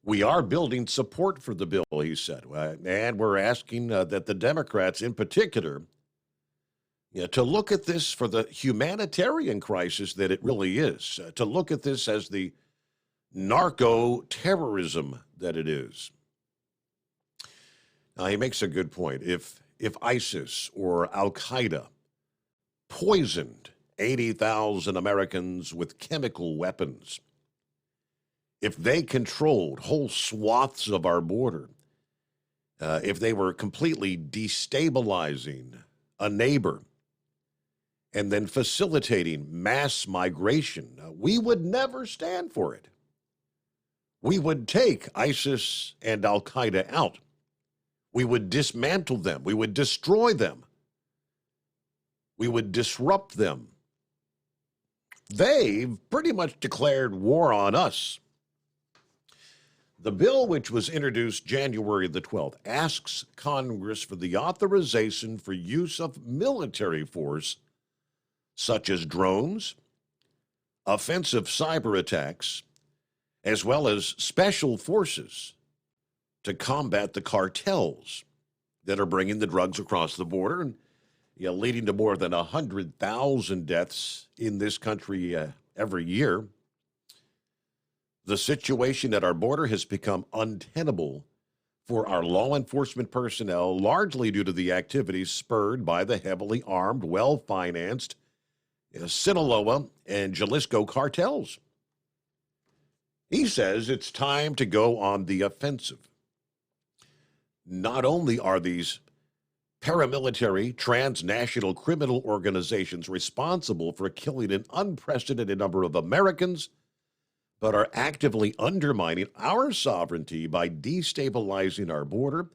We are building support for the bill, he said, and we're asking that the Democrats in particular to look at this for the humanitarian crisis that it really is, to look at this as the narco-terrorism that it is. Now, he makes a good point. If ISIS or Al-Qaeda poisoned 80,000 Americans with chemical weapons, if they controlled whole swaths of our border, if they were completely destabilizing a neighbor, and then facilitating mass migration, we would never stand for it. We would take ISIS and Al-Qaeda out. We would dismantle them. We would destroy them. We would disrupt them. They've pretty much declared war on us. The bill, which was introduced January the 12th, asks Congress for the authorization for use of military force such as drones, offensive cyber attacks, as well as special forces to combat the cartels that are bringing the drugs across the border and leading to more than 100,000 deaths in this country every year. The situation at our border has become untenable for our law enforcement personnel, largely due to the activities spurred by the heavily armed, well-financed Sinaloa and Jalisco cartels. He says it's time to go on the offensive. Not only are these paramilitary transnational criminal organizations responsible for killing an unprecedented number of Americans, but are actively undermining our sovereignty by destabilizing our border,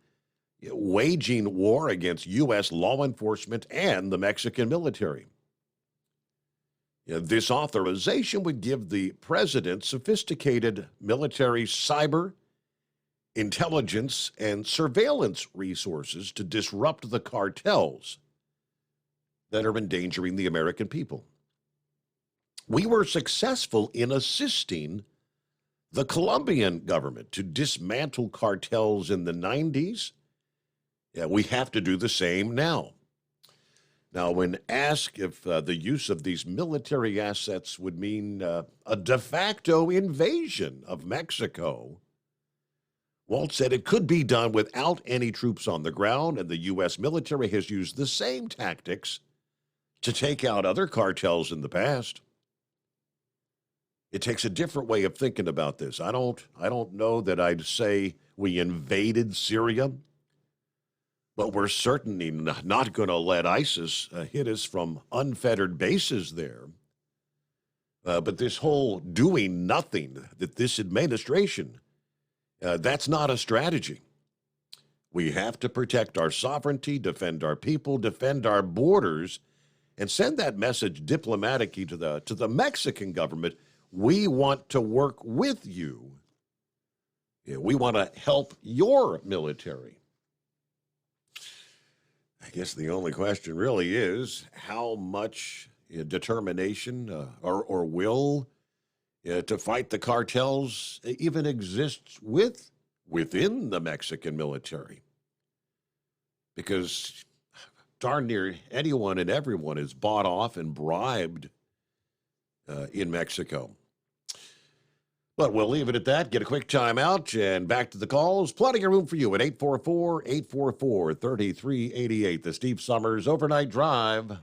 waging war against U.S. law enforcement and the Mexican military. This authorization would give the president sophisticated military cyber, intelligence, and surveillance resources to disrupt the cartels that are endangering the American people. We were successful in assisting the Colombian government to dismantle cartels in the 90s. We have to do the same now. Now, when asked if the use of these military assets would mean a de facto invasion of Mexico, Waltz said it could be done without any troops on the ground, and the U.S. military has used the same tactics to take out other cartels in the past. It takes a different way of thinking about this. I don't know that I'd say we invaded Syria, but we're certainly not going to let ISIS hit us from unfettered bases there. But this whole doing nothing that this administration, that's not a strategy. We have to protect our sovereignty, defend our people, defend our borders, and send that message diplomatically to the Mexican government. We want to work with you. We want to help your military. I guess the only question really is how much determination or will to fight the cartels even exists within the Mexican military. Because darn near anyone and everyone is bought off and bribed in Mexico. But we'll leave it at that. Get a quick timeout and back to the calls. Plenty of room for you at 844-844-3388. The Steve Summers Overnight Drive.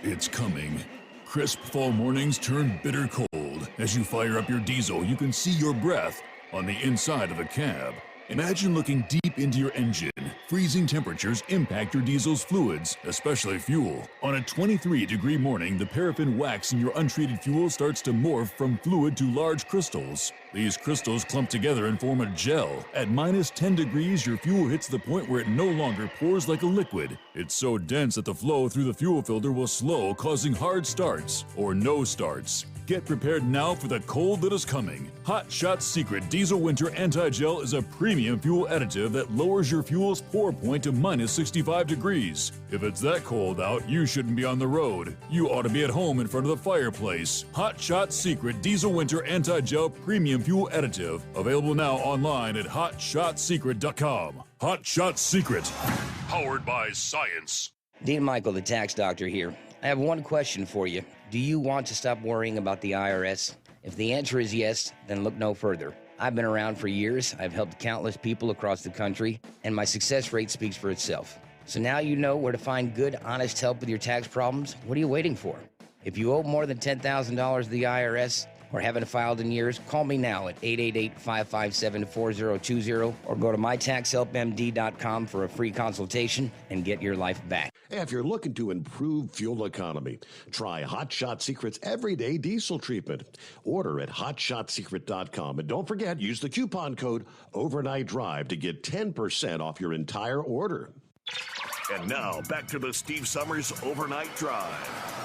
It's coming. Crisp fall mornings turn bitter cold. As you fire up your diesel, you can see your breath on the inside of the cab. Imagine looking deep into your engine. Freezing temperatures impact your diesel's fluids, especially fuel. On a 23-degree morning, the paraffin wax in your untreated fuel starts to morph from fluid to large crystals. These crystals clump together and form a gel. At minus 10 degrees, your fuel hits the point where it no longer pours like a liquid. It's so dense that the flow through the fuel filter will slow, causing hard starts or no starts. Get prepared now for the cold that is coming. Hot Shot Secret Diesel Winter Anti-Gel is a premium fuel additive that lowers your fuel's pour point to minus 65 degrees. If it's that cold out, you shouldn't be on the road. You ought to be at home in front of the fireplace. Hot Shot Secret Diesel Winter Anti-Gel Premium Fuel Additive. Available now online at hotshotsecret.com. Hot Shot Secret. Powered by science. Dean Michael, the tax doctor here. I have one question for you. Do you want to stop worrying about the IRS? If the answer is yes, then look no further. I've been around for years, I've helped countless people across the country, and my success rate speaks for itself. So now you know where to find good, honest help with your tax problems. What are you waiting for? If you owe more than $10,000 to the IRS or haven't filed in years, call me now at 888-557-4020 or go to mytaxhelpmd.com for a free consultation and get your life back. If you're looking to improve fuel economy, try Hot Shot Secret's everyday diesel treatment. Order at hotshotsecret.com. And don't forget, use the coupon code Overnight Drive to get 10% off your entire order. And now, back to the Steve Summers Overnight Drive.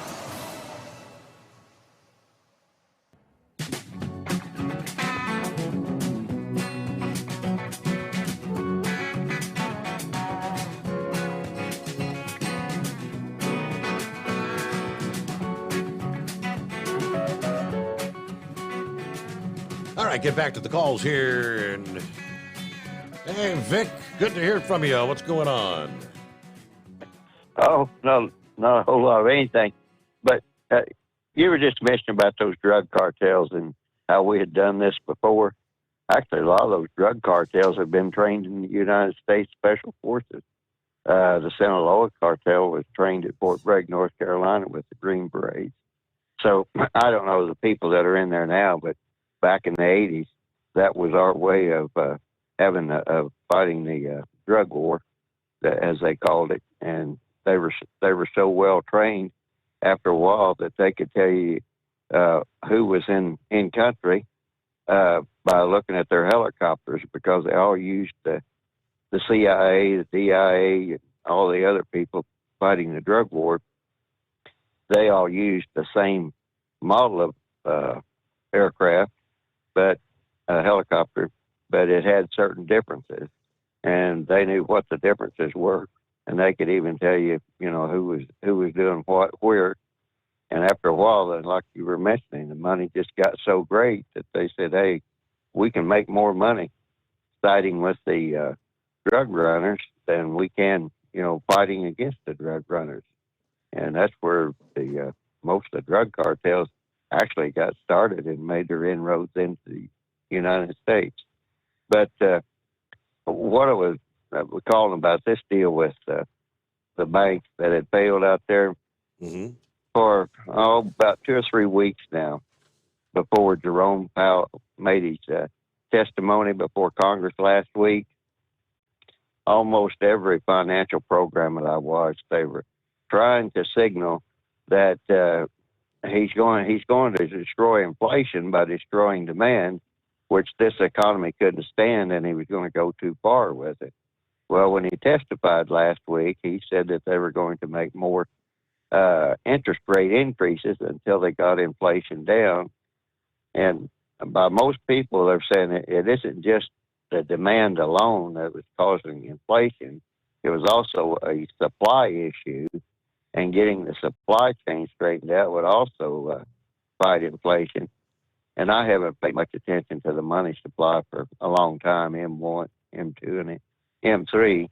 All right, get back to the calls here. And hey, Vic, good to hear from you. What's going on? Oh, no, not a whole lot of anything. But you were just mentioning about those drug cartels and how we had done this before. Actually, a lot of those drug cartels have been trained in the United States Special Forces. The Sinaloa cartel was trained at Fort Bragg, North Carolina with the Green Berets. So I don't know the people that are in there now, but back in the 80s, that was our way of fighting the drug war, as they called it. And they were so well trained after a while that they could tell you who was in country by looking at their helicopters, because they all used the CIA, the DIA, and all the other people fighting the drug war. They all used the same model of aircraft, but a helicopter, but it had certain differences, and they knew what the differences were, and they could even tell you, who was doing what, where. And after a while, like you were mentioning, the money just got so great that they said, "Hey, we can make more money siding with the drug runners than we can, fighting against the drug runners." And that's where the most of the drug cartels actually got started and made their inroads into the United States. But what I was calling about this deal with the bank that had failed out there for about 2 or 3 weeks now, before Jerome Powell made his testimony before Congress last week, almost every financial program that I watched, they were trying to signal that he's going to destroy inflation by destroying demand, which this economy couldn't stand, and he was going to go too far with it. Well, when he testified last week, he said that they were going to make more interest rate increases until they got inflation down. And by most people, they're saying it isn't just the demand alone that was causing inflation. It was also a supply issue. and getting the supply chain straightened out would also fight inflation. And I haven't paid much attention to the money supply for a long time, M1, M2, and M3.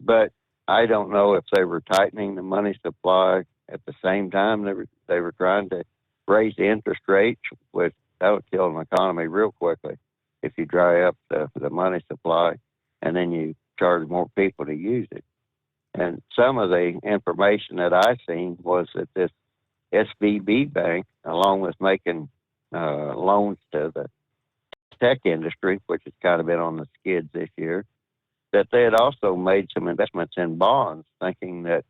But I don't know if they were tightening the money supply at the same time they were trying to raise the interest rates, which that would kill an economy real quickly if you dry up the money supply and then you charge more people to use it. And some of the information that I seen was that this SVB bank, along with making loans to the tech industry, which has kind of been on the skids this year, that they had also made some investments in bonds, thinking that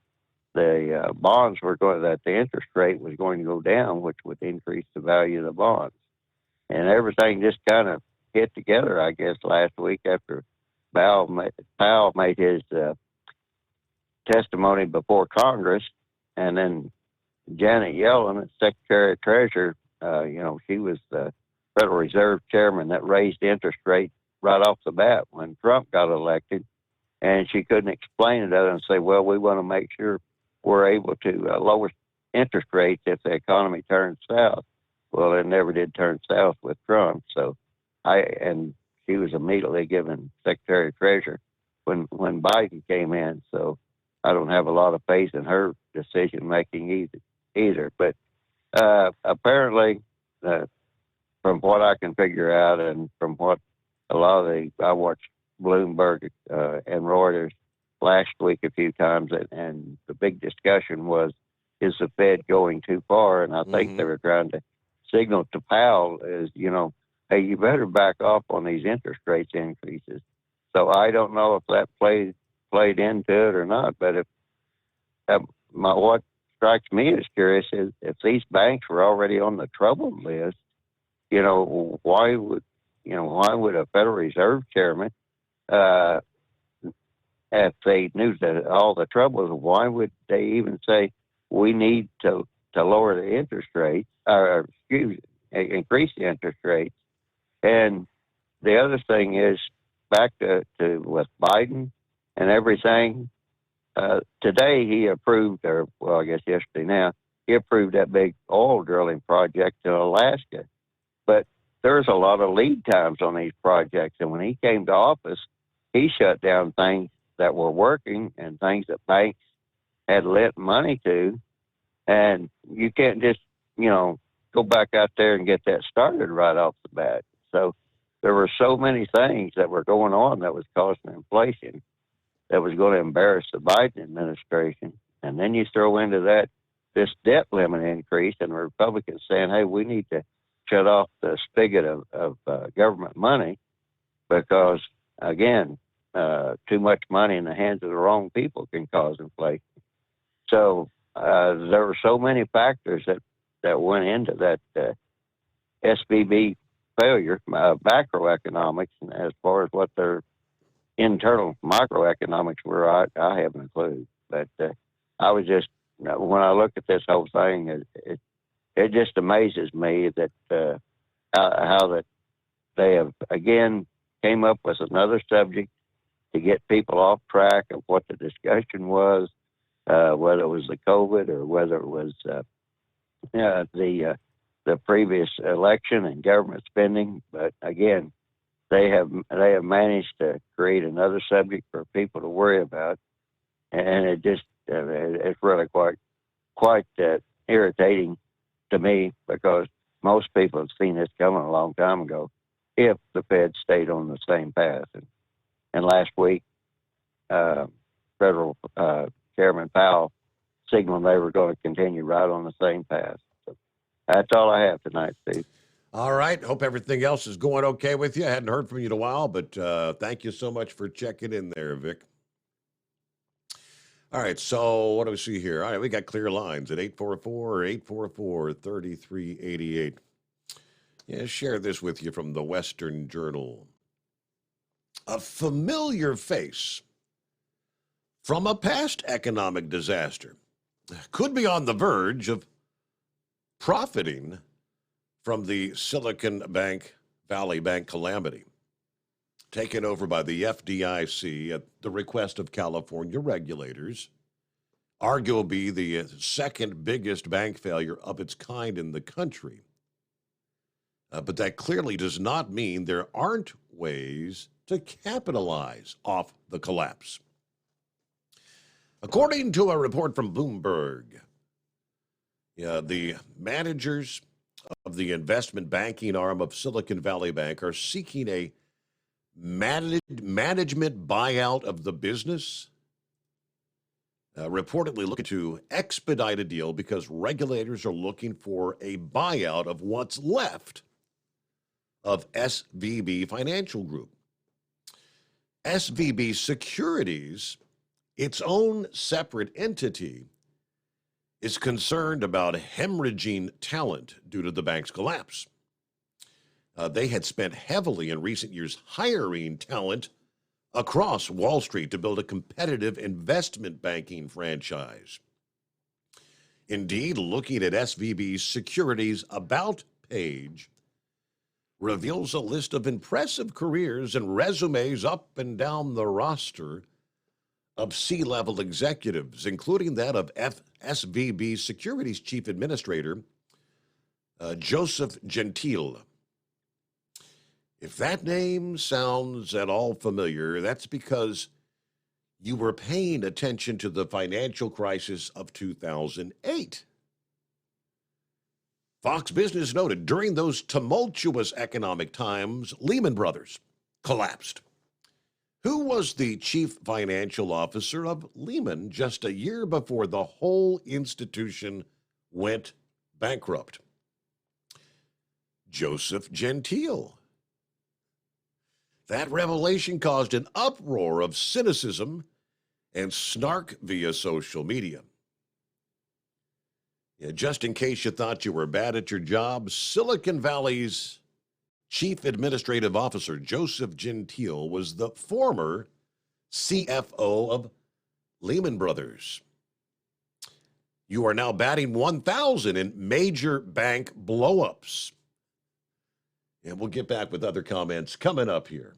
the bonds were going, that the interest rate was going to go down, which would increase the value of the bonds. And everything just kind of hit together, I guess, last week after Powell made his testimony before Congress, and then Janet Yellen, Secretary of Treasury, she was the Federal Reserve chairman that raised interest rates right off the bat when Trump got elected, and she couldn't explain it other than say, well, we want to make sure we're able to lower interest rates if the economy turns south. Well, it never did turn south with Trump, and she was immediately given Secretary of Treasury when Biden came in, so I don't have a lot of faith in her decision making either. But apparently, from what I can figure out, and from what I watched Bloomberg and Reuters last week a few times, and the big discussion was, is the Fed going too far? And I think they were trying to signal to Powell is, hey, you better back off on these interest rates increases. So I don't know if that played into it or not, but what strikes me as curious is if these banks were already on the troubled list, why would a Federal Reserve chairman, if they knew that all the troubles, why would they even say we need to lower the interest rates, increase the interest rates? And the other thing is, back to with Biden and everything, today he approved, I guess yesterday now, he approved that big oil drilling project in Alaska. But there's a lot of lead times on these projects. And when he came to office, he shut down things that were working and things that banks had lent money to. And you can't just, go back out there and get that started right off the bat. So there were so many things that were going on that was causing inflation that was going to embarrass the Biden administration. And then you throw into that this debt limit increase, and the Republicans saying, hey, we need to shut off the spigot of government money because, again, too much money in the hands of the wrong people can cause inflation. So there were so many factors that went into that SVB failure, macroeconomics, and as far as what their internal microeconomics were, I haven't a clue. But I was just, when I look at this whole thing, it just amazes me that how that they have, again, came up with another subject to get people off track of what the discussion was, whether it was the COVID or whether it was the previous election and government spending. But again, they have managed to create another subject for people to worry about, and it just it's really quite irritating to me because most people have seen this coming a long time ago if the Fed stayed on the same path. And last week, Federal Chairman Powell signaled they were going to continue right on the same path. So that's all I have tonight, Steve. All right. Hope everything else is going okay with you. I hadn't heard from you in a while, but thank you so much for checking in there, Vic. All right. So what do we see here? All right. We got clear lines at 844-844-3388. Yeah, share this with you from the Western Journal. A familiar face from a past economic disaster could be on the verge of profiting from the Silicon Valley Bank calamity, taken over by the FDIC at the request of California regulators. arguably the second biggest bank failure of its kind in the country. But that clearly does not mean there aren't ways to capitalize off the collapse. According to a report from Bloomberg, the managers of the investment banking arm of Silicon Valley Bank are seeking a management buyout of the business, reportedly looking to expedite a deal because regulators are looking for a buyout of what's left of SVB Financial Group. SVB Securities, its own separate entity, is concerned about hemorrhaging talent due to the bank's collapse. They had spent heavily in recent years hiring talent across Wall Street to build a competitive investment banking franchise. Indeed, looking at SVB Securities' About page reveals a list of impressive careers and resumes up and down the roster of C-level executives, including that of SVB Securities Chief Administrator Joseph Gentile. If that name sounds at all familiar, that's because you were paying attention to the financial crisis of 2008. Fox Business noted during those tumultuous economic times, Lehman Brothers collapsed. Who was the chief financial officer of Lehman just a year before the whole institution went bankrupt? Joseph Gentile. That revelation caused an uproar of cynicism and snark via social media. Just in case you thought you were bad at your job, Silicon Valley's Chief Administrative Officer Joseph Gentile was the former CFO of Lehman Brothers. You are now batting 1,000 in major bank blowups. And we'll get back with other comments coming up here.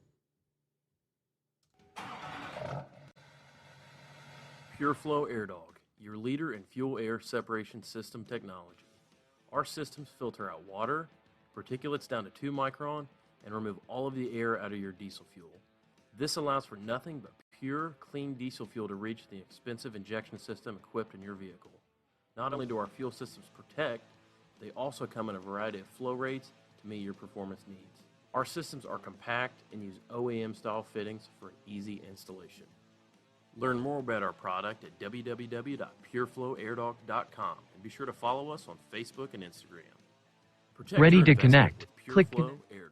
PureFlow AirDog, your leader in fuel air separation system technology. Our systems filter out water, particulates down to 2 micron, and remove all of the air out of your diesel fuel. This allows for nothing but pure, clean diesel fuel to reach the expensive injection system equipped in your vehicle. Not only do our fuel systems protect, they also come in a variety of flow rates to meet your performance needs. Our systems are compact and use OEM-style fittings for an easy installation. Learn more about our product at www.pureflowairdog.com and be sure to follow us on Facebook and Instagram. Protect Ready your to investment connect. with Click PureFlow AirDog.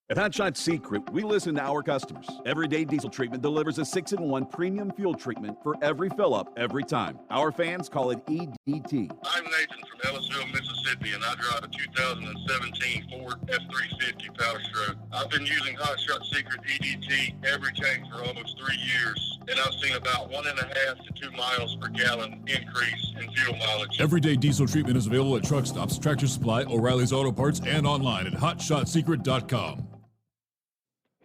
At Hot Shot Secret, we listen to our customers. Everyday Diesel Treatment delivers a 6-in-1 premium fuel treatment for every fill-up, every time. Our fans call it EDT. I'm Nathan from Ellisville, Mississippi, and I drive a 2017 Ford F-350 Power Stroke. I've been using Hot Shot Secret EDT every tank for almost 3 years, and I've seen about 1.5 to 2 miles per gallon increase in fuel mileage. Everyday Diesel Treatment is available at truck stops, Tractor Supply, O'Reilly's Auto Parts, and online at HotShotSecret.com.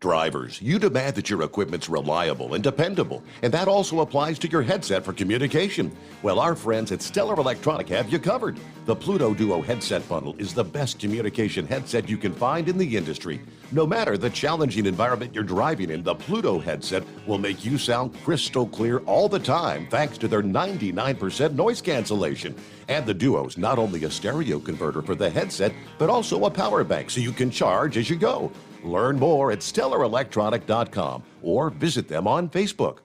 Drivers, you demand that your equipment's reliable and dependable, and that also applies to your headset for communication. Well, our friends at Stellar Electronic have you covered. The Pluto Duo headset bundle is the best communication headset you can find in the industry. No matter the challenging environment you're driving in, the Pluto headset will make you sound crystal clear all the time thanks to their 99% noise cancellation. And the Duo's not only a stereo converter for the headset, but also a power bank so you can charge as you go. Learn more at StellarElectronic.com or visit them on Facebook.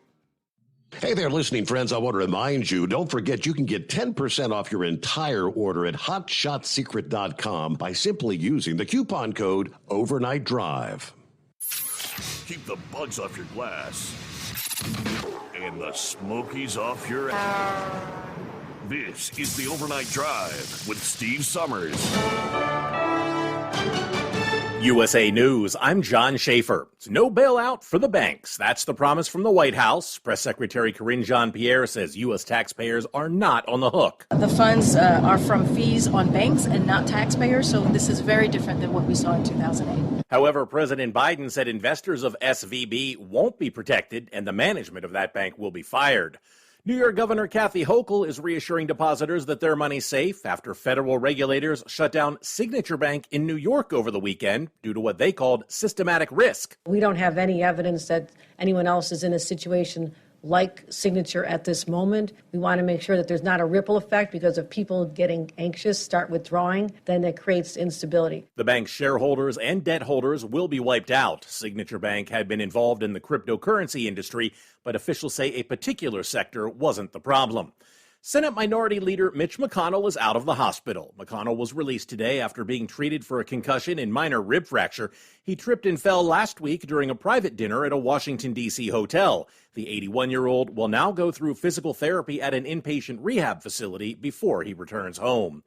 Hey there, listening friends. I want to remind you, don't forget you can get 10% off your entire order at HotShotSecret.com by simply using the coupon code Overnight Drive. Keep the bugs off your glass and the smokies off your ass. This is the Overnight Drive with Steve Summers. USA News, I'm John Schaefer. It's no bailout for the banks. That's the promise from the White House. Press Secretary Karine Jean-Pierre says U.S. taxpayers are not on the hook. The funds are from fees on banks and not taxpayers, so this is very different than what we saw in 2008. However, President Biden said investors of SVB won't be protected and the management of that bank will be fired. New York Governor Kathy Hochul is reassuring depositors that their money's safe after federal regulators shut down Signature Bank in New York over the weekend due to what they called systematic risk. We don't have any evidence that anyone else is in a situation like Signature at this moment. We want to make sure that there's not a ripple effect, because if people getting anxious start withdrawing, then it creates instability. The bank's shareholders and debt holders will be wiped out. Signature Bank had been involved in the cryptocurrency industry, but officials say a particular sector wasn't the problem. Senate Minority Leader Mitch McConnell is out of the hospital. McConnell was released today after being treated for a concussion and minor rib fracture. He tripped and fell last week during a private dinner at a Washington, D.C. hotel. The 81-year-old will now go through physical therapy at an inpatient rehab facility before he returns home.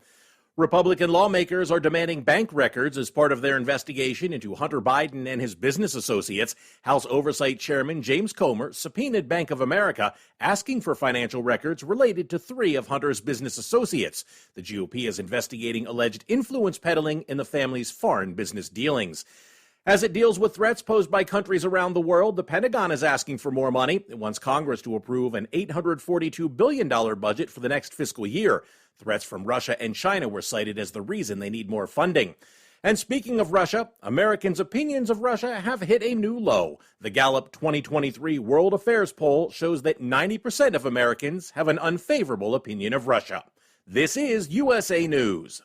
Republican lawmakers are demanding bank records as part of their investigation into Hunter Biden and his business associates. House Oversight Chairman James Comer subpoenaed Bank of America, asking for financial records related to 3 of Hunter's business associates. The GOP is investigating alleged influence peddling in the family's foreign business dealings. As it deals with threats posed by countries around the world, the Pentagon is asking for more money. It wants Congress to approve an $842 billion budget for the next fiscal year. Threats from Russia and China were cited as the reason they need more funding. And speaking of Russia, Americans' opinions of Russia have hit a new low. The Gallup 2023 World Affairs poll shows that 90% of Americans have an unfavorable opinion of Russia. This is USA News.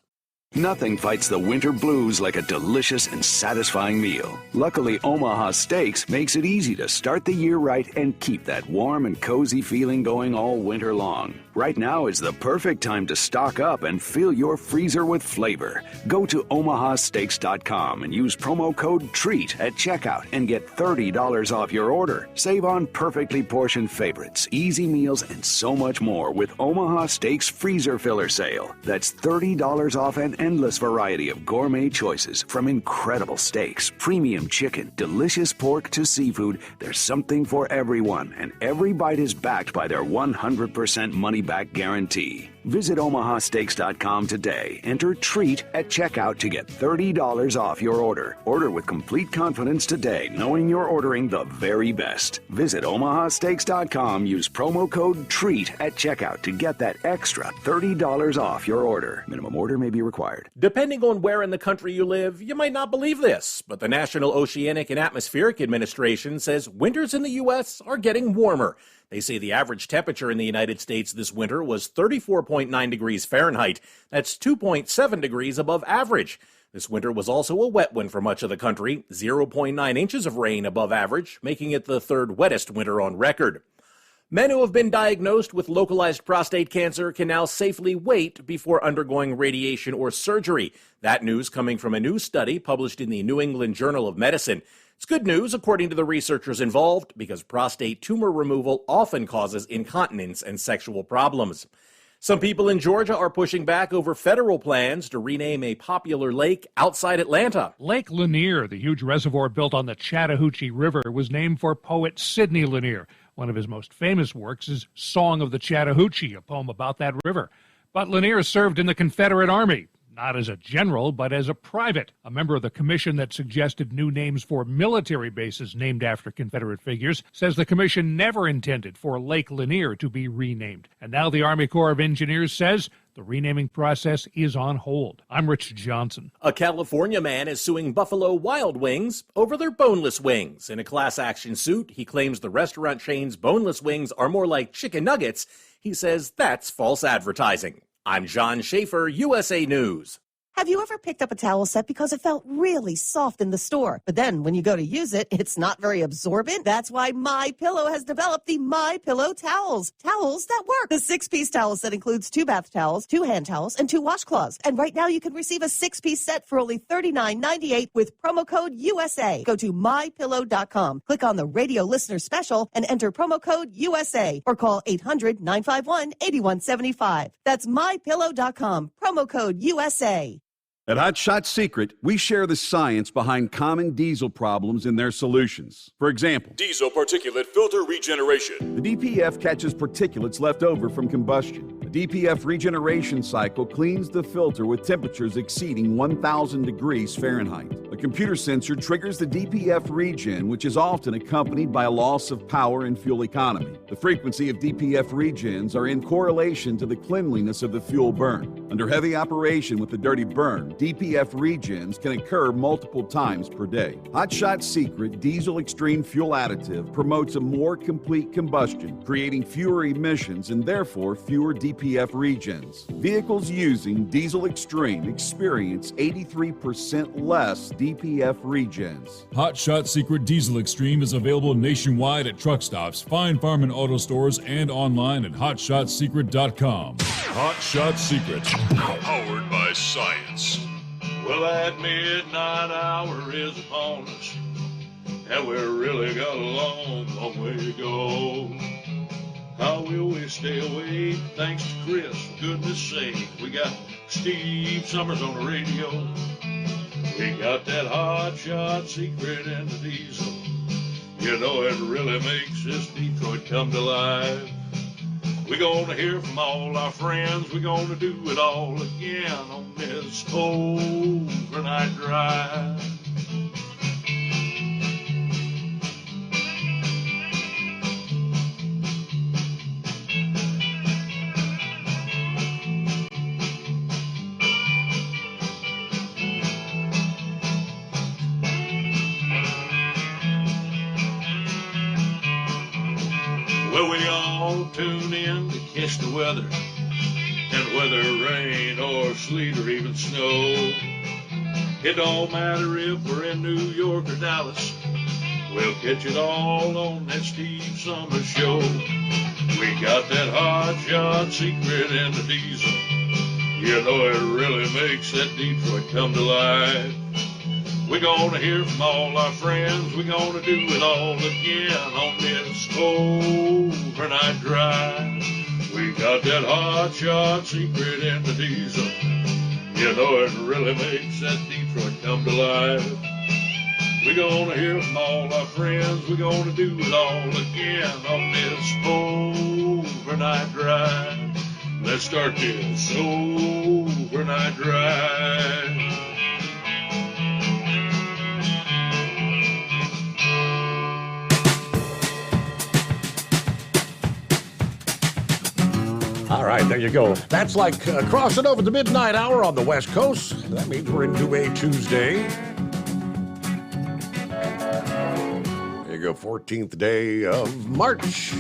Nothing fights the winter blues like a delicious and satisfying meal. Luckily, Omaha Steaks makes it easy to start the year right and keep that warm and cozy feeling going all winter long. Right now is the perfect time to stock up and fill your freezer with flavor. Go to omahasteaks.com and use promo code TREAT at checkout and get $30 off your order. Save on perfectly portioned favorites, easy meals, and so much more with Omaha Steaks Freezer Filler Sale. That's $30 off an endless variety of gourmet choices, from incredible steaks, premium chicken, delicious pork to seafood. There's something for everyone, and every bite is backed by their 100% money-back guarantee. Visit omahasteaks.com today. Enter TREAT at checkout to get $30 off your order. Order with complete confidence today, knowing you're ordering the very best. Visit omahasteaks.com. Use promo code TREAT at checkout to get that extra $30 off your order. Minimum order may be required. Depending on where in the country you live, you might not believe this, but the National Oceanic and Atmospheric Administration says winters in the U.S. are getting warmer. They say the average temperature in the United States this winter was 34.9 degrees Fahrenheit. That's 2.7 degrees above average. This winter was also a wet one for much of the country, 0.9 inches of rain above average, making it the third wettest winter on record. Men who have been diagnosed with localized prostate cancer can now safely wait before undergoing radiation or surgery. That news coming from a new study published in the New England Journal of Medicine. It's good news, according to the researchers involved, because prostate tumor removal often causes incontinence and sexual problems. Some people in Georgia are pushing back over federal plans to rename a popular lake outside Atlanta. Lake Lanier, the huge reservoir built on the Chattahoochee River, was named for poet Sidney Lanier. One of his most famous works is Song of the Chattahoochee, a poem about that river. But Lanier served in the Confederate Army. Not as a general, but as a private. A member of the commission that suggested new names for military bases named after Confederate figures says the commission never intended for Lake Lanier to be renamed. And now the Army Corps of Engineers says the renaming process is on hold. I'm Rich Johnson. A California man is suing Buffalo Wild Wings over their boneless wings. In a class action suit, he claims the restaurant chain's boneless wings are more like chicken nuggets. He says that's false advertising. I'm John Schaefer, USA News. Have you ever picked up a towel set because it felt really soft in the store, but then when you go to use it, it's not very absorbent? That's why MyPillow has developed the MyPillow towels. Towels that work. The 6-piece towel set includes 2 bath towels, 2 hand towels, and 2 washcloths. And right now you can receive a 6-piece set for only $39.98 with promo code USA. Go to MyPillow.com, click on the radio listener special, and enter promo code USA, or call 800-951-8175. That's MyPillow.com, promo code USA. At Hot Shot Secret, we share the science behind common diesel problems and their solutions. For example, diesel particulate filter regeneration. The DPF catches particulates left over from combustion. The The DPF regeneration cycle cleans the filter with temperatures exceeding 1,000 degrees Fahrenheit. A computer sensor triggers the DPF regen, which is often accompanied by a loss of power and fuel economy. The frequency of DPF regens are in correlation to the cleanliness of the fuel burn. Under heavy operation with the dirty burn, DPF regens can occur multiple times per day. Hot Shot Secret Diesel Extreme Fuel Additive promotes a more complete combustion, creating fewer emissions and therefore fewer DPF regens. Vehicles using Diesel Extreme experience 83% less DPF regens. Hot Shot Secret Diesel Extreme is available nationwide at truck stops, Fine Farm and auto stores, and online at hotshotsecret.com. Hot Shot Secret, powered by science. Well, that midnight hour is upon us, and we've really got a long, long way to go. How will we stay awake? Thanks to Chris, for goodness sake. We got Steve Summers on the radio. We got that Hot Shot Secret and the diesel. You know it really makes this Detroit come to life. We're gonna hear from all our friends. We're gonna do it all again on this overnight drive. Well, we all tune in to catch the weather, and whether rain or sleet or even snow, it don't matter if we're in New York or Dallas, we'll catch it all on that Steve Summers Show. We got that Hot Shot Secret and the diesel. You know it really makes that Detroit come to life. We're gonna hear from all our friends. We're gonna do it all again on this overnight drive. We got that Hot Shot Secret and the diesel. You know it really makes that Detroit come to life. We're gonna hear from all our friends. We're gonna do it all again on this overnight drive. Let's start this overnight drive. All right, there you go. That's like crossing over the midnight hour on the West Coast. That means we're into a Tuesday. There you go, 14th day of March.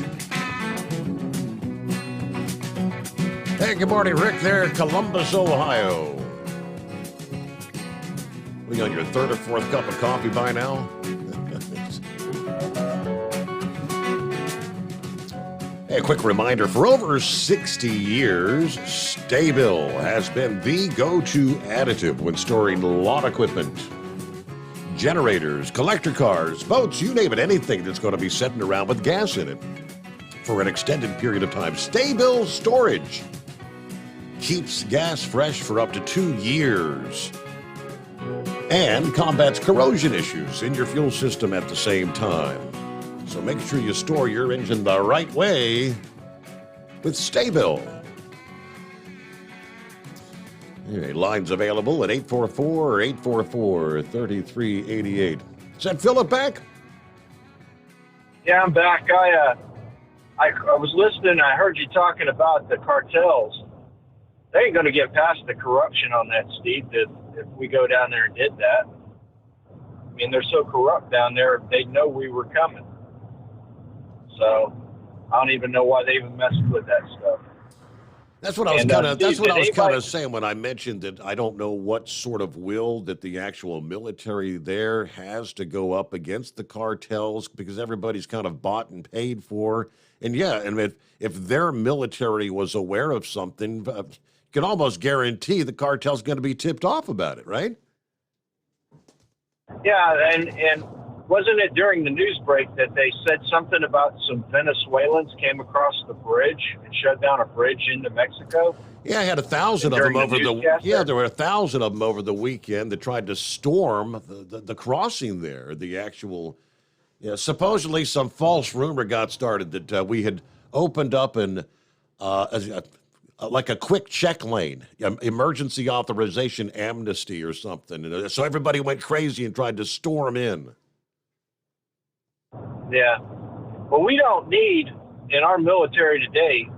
Hey, good morning, Rick there, Columbus, Ohio. We on your third or fourth cup of coffee by now? Hey, a quick reminder, for over 60 years, Sta-Bil has been the go-to additive when storing lawn equipment. Generators, collector cars, boats, you name it, anything that's going to be sitting around with gas in it for an extended period of time. Sta-Bil Storage keeps gas fresh for up to 2 years and combats corrosion issues in your fuel system at the same time. So make sure you store your engine the right way with Sta-Bil. Anyway, lines available at 844-844-3388. Is that Philip back? Yeah, I'm back. I was listening. I heard you talking about the cartels. They ain't going to get past the corruption on that, Steve, if we go down there and did that. I mean, they're so corrupt down there, they know we were coming. So I don't even know why they even messed with that stuff. That's what I was kind of saying when I mentioned that I don't know what sort of will that the actual military there has to go up against the cartels, because everybody's kind of bought and paid for. And yeah, and if their military was aware of something, you can almost guarantee the cartel's going to be tipped off about it, right? Yeah, and wasn't it during the news break that they said something about some Venezuelans came across the bridge and shut down a bridge into Mexico? Yeah, I had 1,000 of them over there were 1,000 of them over the weekend that tried to storm the crossing there. The actual, supposedly some false rumor got started that we had opened up a like a quick check lane, emergency authorization amnesty or something. And so everybody went crazy and tried to storm in. Yeah. Well, we don't need, in our military today,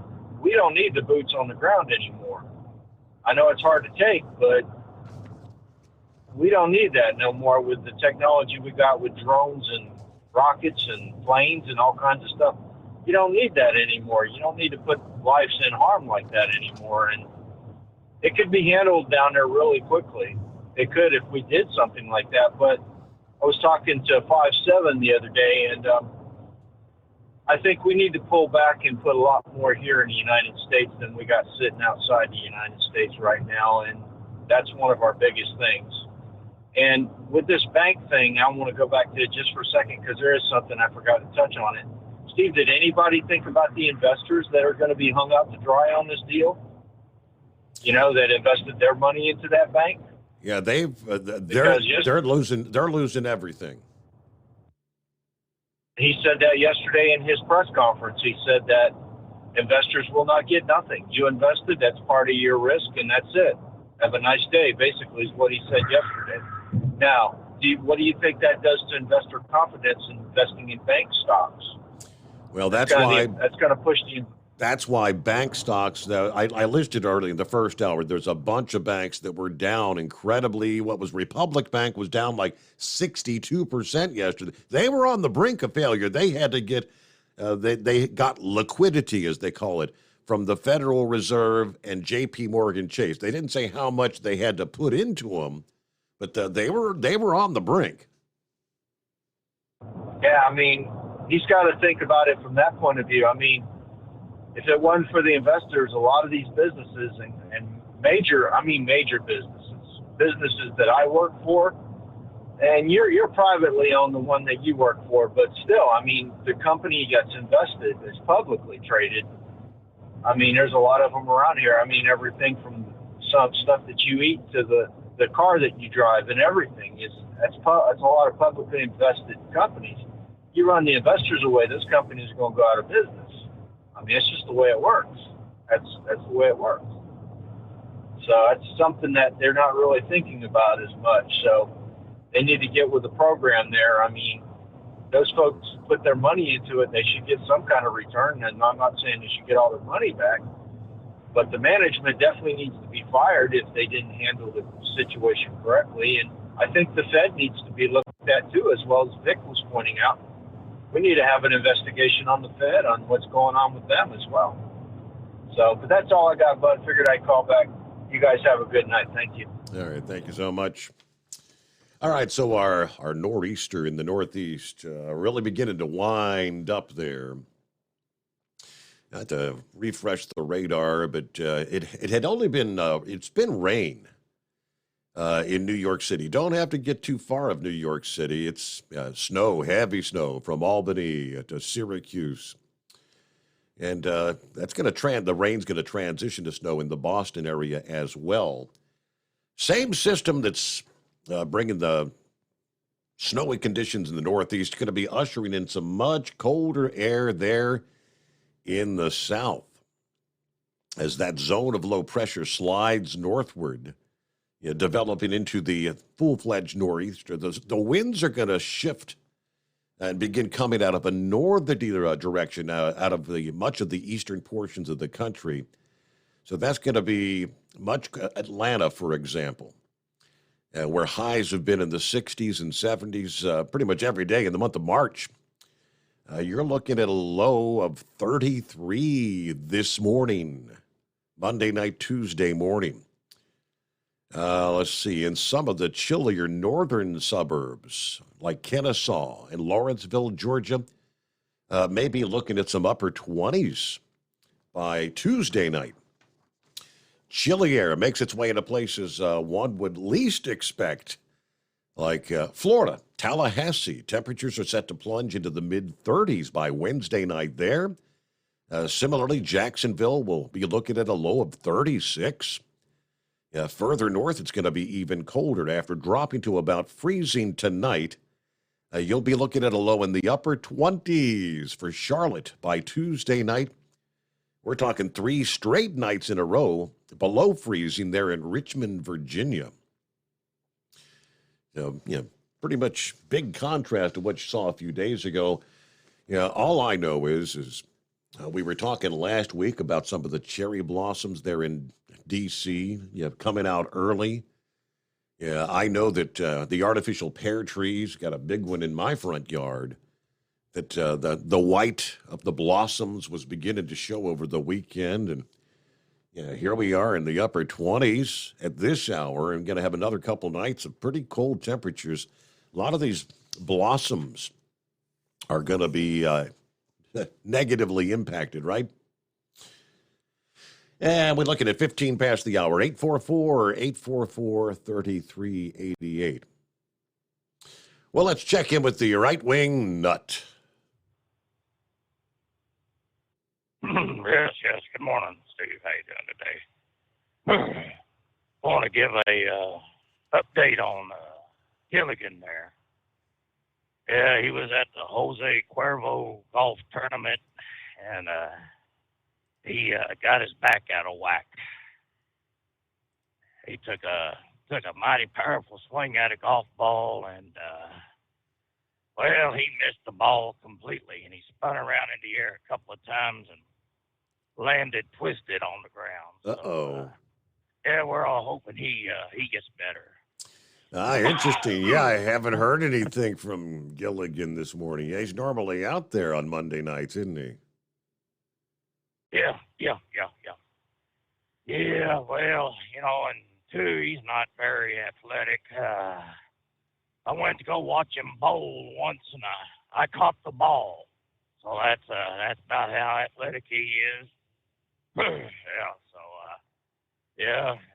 we don't need the boots on the ground anymore. I know it's hard to take, but we don't need that no more with the technology we got with drones and rockets and planes and all kinds of stuff. You don't need that anymore. You don't need to put lives in harm like that anymore. And it could be handled down there really quickly. It could if we did something like that. But I was talking to 5-7 the other day, and I think we need to pull back and put a lot more here in the United States than we got sitting outside the United States right now. And that's one of our biggest things. And with this bank thing, I want to go back to it just for a second because there is something I forgot to touch on it. Steve, did anybody think about the investors that are going to be hung out to dry on this deal? You know, that invested their money into that bank? Yeah, they're losing everything. He said that yesterday in his press conference. He said that investors will not get nothing. You invested, that's part of your risk, and that's it. Have a nice day, basically, is what he said yesterday. Now, what do you think that does to investor confidence in investing in bank stocks? Well, that's why push the. That's why bank stocks. I listed early in the first hour. There's a bunch of banks that were down incredibly. What was Republic Bank was down like 62% yesterday. They were on the brink of failure. They had to get. They got liquidity, as they call it, from the Federal Reserve and J.P. Morgan Chase. They didn't say how much they had to put into them, but they were on the brink. Yeah, I mean, he's got to think about it from that point of view. I mean, if it wasn't for the investors, a lot of these businesses and major businesses that I work for, and you're privately owned, the one that you work for, but still, I mean, the company that's invested is publicly traded. I mean, there's a lot of them around here. I mean, everything from some stuff that you eat to the car that you drive and everything that's a lot of publicly invested companies. You run the investors away, those companies are going to go out of business. I mean, it's just the way it works. That's the way it works. So that's something that they're not really thinking about as much. So they need to get with the program there. I mean, those folks put their money into it, they should get some kind of return. And I'm not saying they should get all their money back, but the management definitely needs to be fired if they didn't handle the situation correctly. And I think the Fed needs to be looked at too, as well as Vic was pointing out. We need to have an investigation on the Fed on what's going on with them as well. So, but that's all I got, bud. Figured I'd call back. You guys have a good night. Thank you. All right. Thank you so much. All right. So our nor'easter in the Northeast really beginning to wind up there. Not to refresh the radar, but it had only been, it's been rain in New York City. Don't have to get too far of New York City. It's snow, heavy snow from Albany to Syracuse. And that's going to the rain's going to transition to snow in the Boston area as well. Same system that's bringing the snowy conditions in the Northeast, going to be ushering in some much colder air there in the south as that zone of low pressure slides northward, developing into the full-fledged nor'easter. The winds are going to shift and begin coming out of a northerly direction, out of much of the eastern portions of the country. So that's going to be much Atlanta, for example, where highs have been in the 60s and 70s pretty much every day in the month of March. You're looking at a low of 33 this morning, Monday night, Tuesday morning. Let's see, in some of the chillier northern suburbs, like Kennesaw and Lawrenceville, Georgia, maybe looking at some upper 20s by Tuesday night. Chilly air makes its way into places one would least expect, like Florida, Tallahassee. Temperatures are set to plunge into the mid-30s by Wednesday night there. Similarly, Jacksonville will be looking at a low of 36. Further north, it's going to be even colder after dropping to about freezing tonight. You'll be looking at a low in the upper 20s for Charlotte by Tuesday night, We're talking 3 straight nights in a row below freezing there in Richmond, Virginia. Pretty much big contrast to what you saw a few days ago. All I know is we were talking last week about some of the cherry blossoms there in D.C. Coming out early. Yeah, I know that the artificial pear trees got a big one in my front yard. That the white of the blossoms was beginning to show over the weekend, and here we are in the upper 20s at this hour, and going to have another couple nights of pretty cold temperatures. A lot of these blossoms are going to be negatively impacted, right? And we're looking at 15 past the hour, 844-3388. Well, let's check in with the right-wing nut. Yes. Good morning, Steve. How you doing today? I want to give a update on Gilligan there. Yeah, he was at the Jose Cuervo golf tournament, and he got his back out of whack. He took a mighty powerful swing at a golf ball, and he missed the ball completely, and he spun around in the air a couple of times and landed twisted on the ground. Uh-oh. Yeah, we're all hoping he gets better. Interesting. Yeah, I haven't heard anything from Gilligan this morning. Yeah, he's normally out there on Monday nights, isn't he? Yeah, well, and two, he's not very athletic. I went to go watch him bowl once, and I caught the ball. So that's about how athletic he is.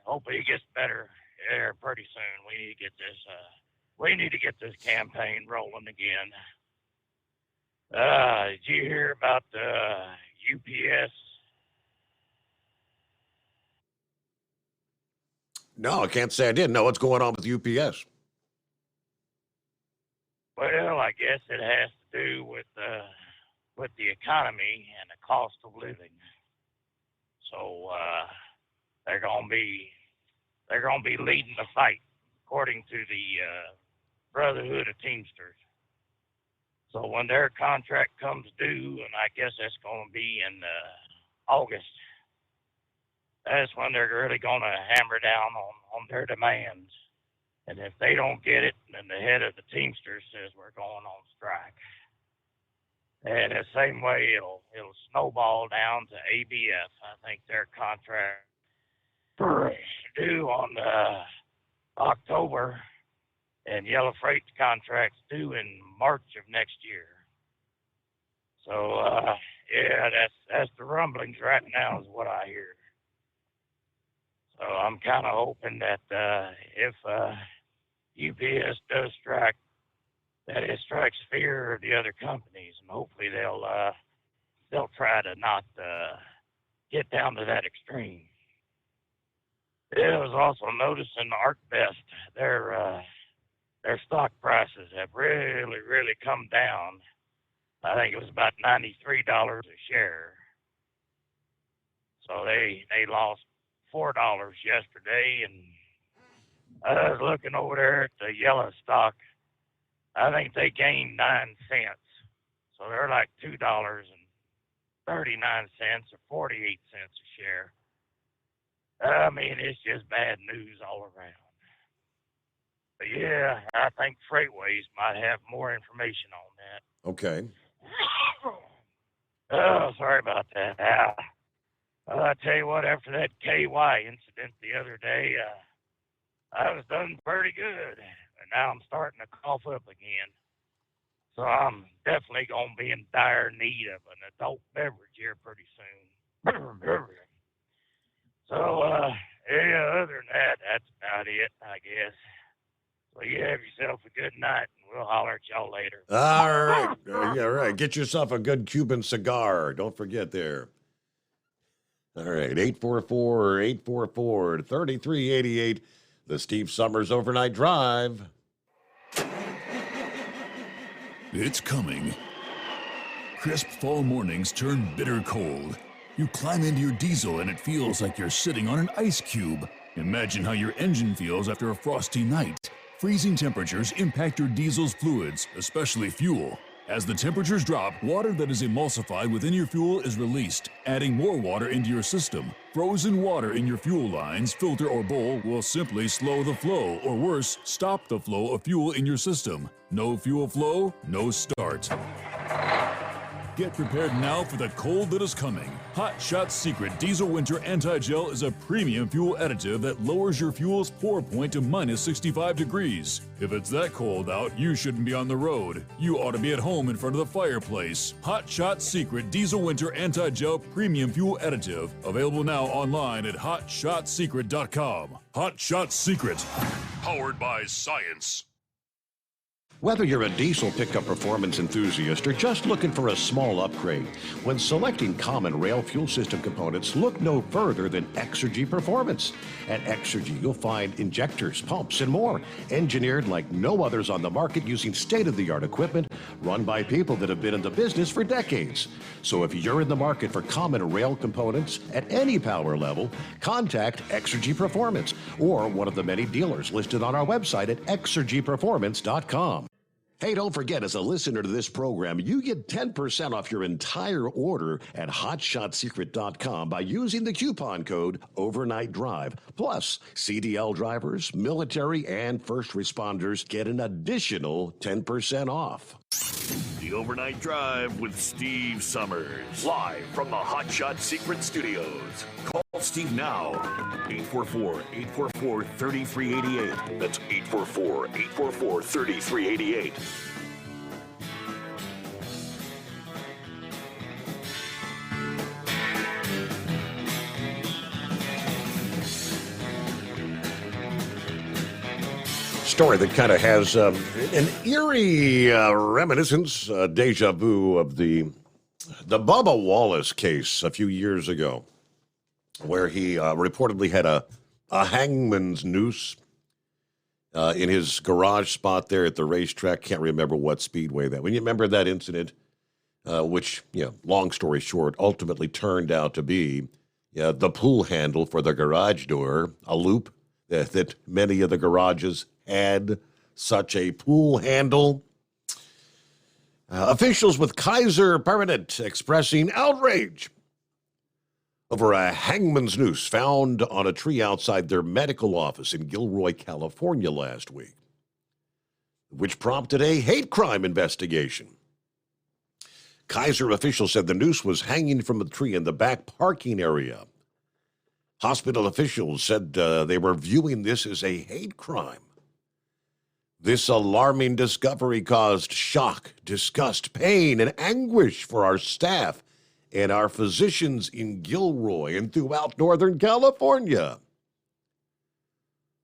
Hopefully he gets better here pretty soon. We need to get this campaign rolling again. Did you hear about the UPS? No, I can't say I didn't know what's going on with UPS. Well, I guess it has to do with the economy and the cost of living. So they're gonna be leading the fight, according to the Brotherhood of Teamsters. So when their contract comes due, and I guess that's gonna be in August, that's when they're really gonna hammer down on their demands. And if they don't get it, then the head of the Teamsters says we're going on strike. And the same way it'll snowball down to ABF. I think their contract is due on October, and Yellow Freight's contract's due in March of next year. So that's the rumblings right now is what I hear. So I'm kind of hoping that if UPS does strike, that it strikes fear of the other companies, and hopefully they'll try to not get down to that extreme. I was also noticing ArcBest, their stock prices have really, really come down. I think it was about $93 a share. So they lost $4 yesterday, and I was looking over there at the yellow stock. I think they gained 9 cents. So they're like $2.39 or 48 cents a share. I mean, it's just bad news all around. But yeah, I think Freightways might have more information on that. Okay. Oh, sorry about that. I tell you what, after that KY incident the other day, I was done pretty good. And now I'm starting to cough up again. So I'm definitely going to be in dire need of an adult beverage here pretty soon. So, other than that, that's about it, I guess. So you have yourself a good night, and we'll holler at y'all later. All right. Right. Get yourself a good Cuban cigar. Don't forget there. All right. 844-3388. The Steve Summers Overnight Drive. It's coming. Crisp fall mornings turn bitter cold. You climb into your diesel and it feels like you're sitting on an ice cube. Imagine how your engine feels after a frosty night. Freezing temperatures impact your diesel's fluids, especially fuel. As the temperatures drop, water that is emulsified within your fuel is released, adding more water into your system. Frozen water in your fuel lines, filter, or bowl will simply slow the flow, or worse, stop the flow of fuel in your system. No fuel flow, no start. Get prepared now for the cold that is coming. Hot Shot Secret Diesel Winter Anti-Gel is a premium fuel additive that lowers your fuel's pour point to minus 65 degrees. If it's that cold out, you shouldn't be on the road. You ought to be at home in front of the fireplace. Hot Shot Secret Diesel Winter Anti-Gel Premium Fuel Additive. Available now online at hotshotsecret.com. Hot Shot Secret. Powered by science. Whether you're a diesel pickup performance enthusiast or just looking for a small upgrade, when selecting common rail fuel system components, look no further than Exergy Performance. At Exergy, you'll find injectors, pumps, and more, engineered like no others on the market using state-of-the-art equipment run by people that have been in the business for decades. So if you're in the market for common rail components at any power level, contact Exergy Performance or one of the many dealers listed on our website at exergyperformance.com. Hey, don't forget, as a listener to this program, you get 10% off your entire order at hotshotsecret.com by using the coupon code Overnight Drive. Plus, CDL drivers, military, and first responders get an additional 10% off. The Overnight Drive with Steve Summers, live from the Hot Shot Secret Studios. Call Steve now, 844-844-3388. That's 844-844-3388. Story that kind of has an eerie reminiscence, deja vu of the Bubba Wallace case a few years ago, where he reportedly had a hangman's noose in his garage spot there at the racetrack. Can't remember what speedway that. When you remember that incident, which, long story short, ultimately turned out to be the pull handle for the garage door, a loop that many of the garages had such a pull handle. Officials with Kaiser Permanente expressing outrage over a hangman's noose found on a tree outside their medical office in Gilroy, California last week, which prompted a hate crime investigation. Kaiser officials said the noose was hanging from a tree in the back parking area. Hospital officials said they were viewing this as a hate crime. This alarming discovery caused shock, disgust, pain, and anguish for our staff and our physicians in Gilroy and throughout Northern California.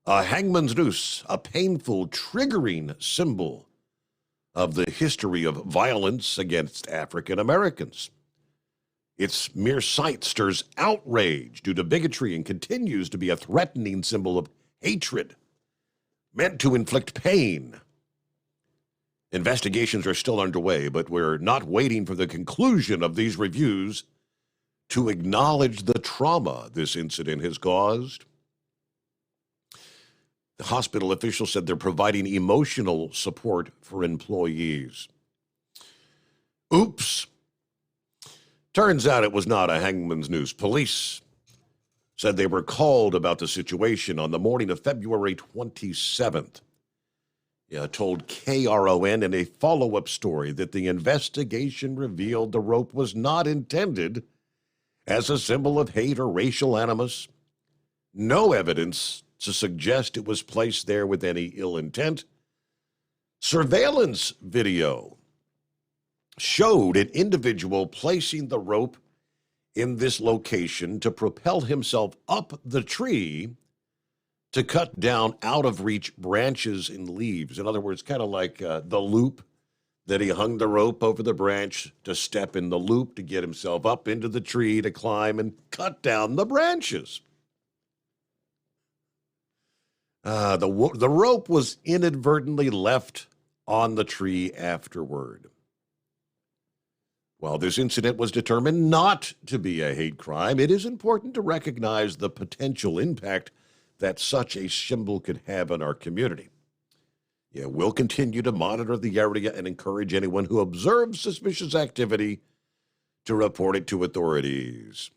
A hangman's noose, a painful, triggering symbol of the history of violence against African Americans. Its mere sight stirs outrage due to bigotry and continues to be a threatening symbol of hatred meant to inflict pain. Investigations are still underway, but we're not waiting for the conclusion of these reviews to acknowledge the trauma this incident has caused. The hospital officials said they're providing emotional support for employees. Oops. Turns out it was not a hangman's noose. Police said they were called about the situation on the morning of February 27th. Told KRON in a follow-up story that the investigation revealed the rope was not intended as a symbol of hate or racial animus. No evidence to suggest it was placed there with any ill intent. Surveillance video showed an individual placing the rope in this location to propel himself up the tree to cut down out-of-reach branches and leaves. In other words, kind of like the loop that he hung the rope over the branch to step in the loop to get himself up into the tree to climb and cut down the branches. The rope was inadvertently left on the tree afterward. While this incident was determined not to be a hate crime, it is important to recognize the potential impact that such a symbol could have on our community. Yeah, we'll continue to monitor the area and encourage anyone who observes suspicious activity to report it to authorities.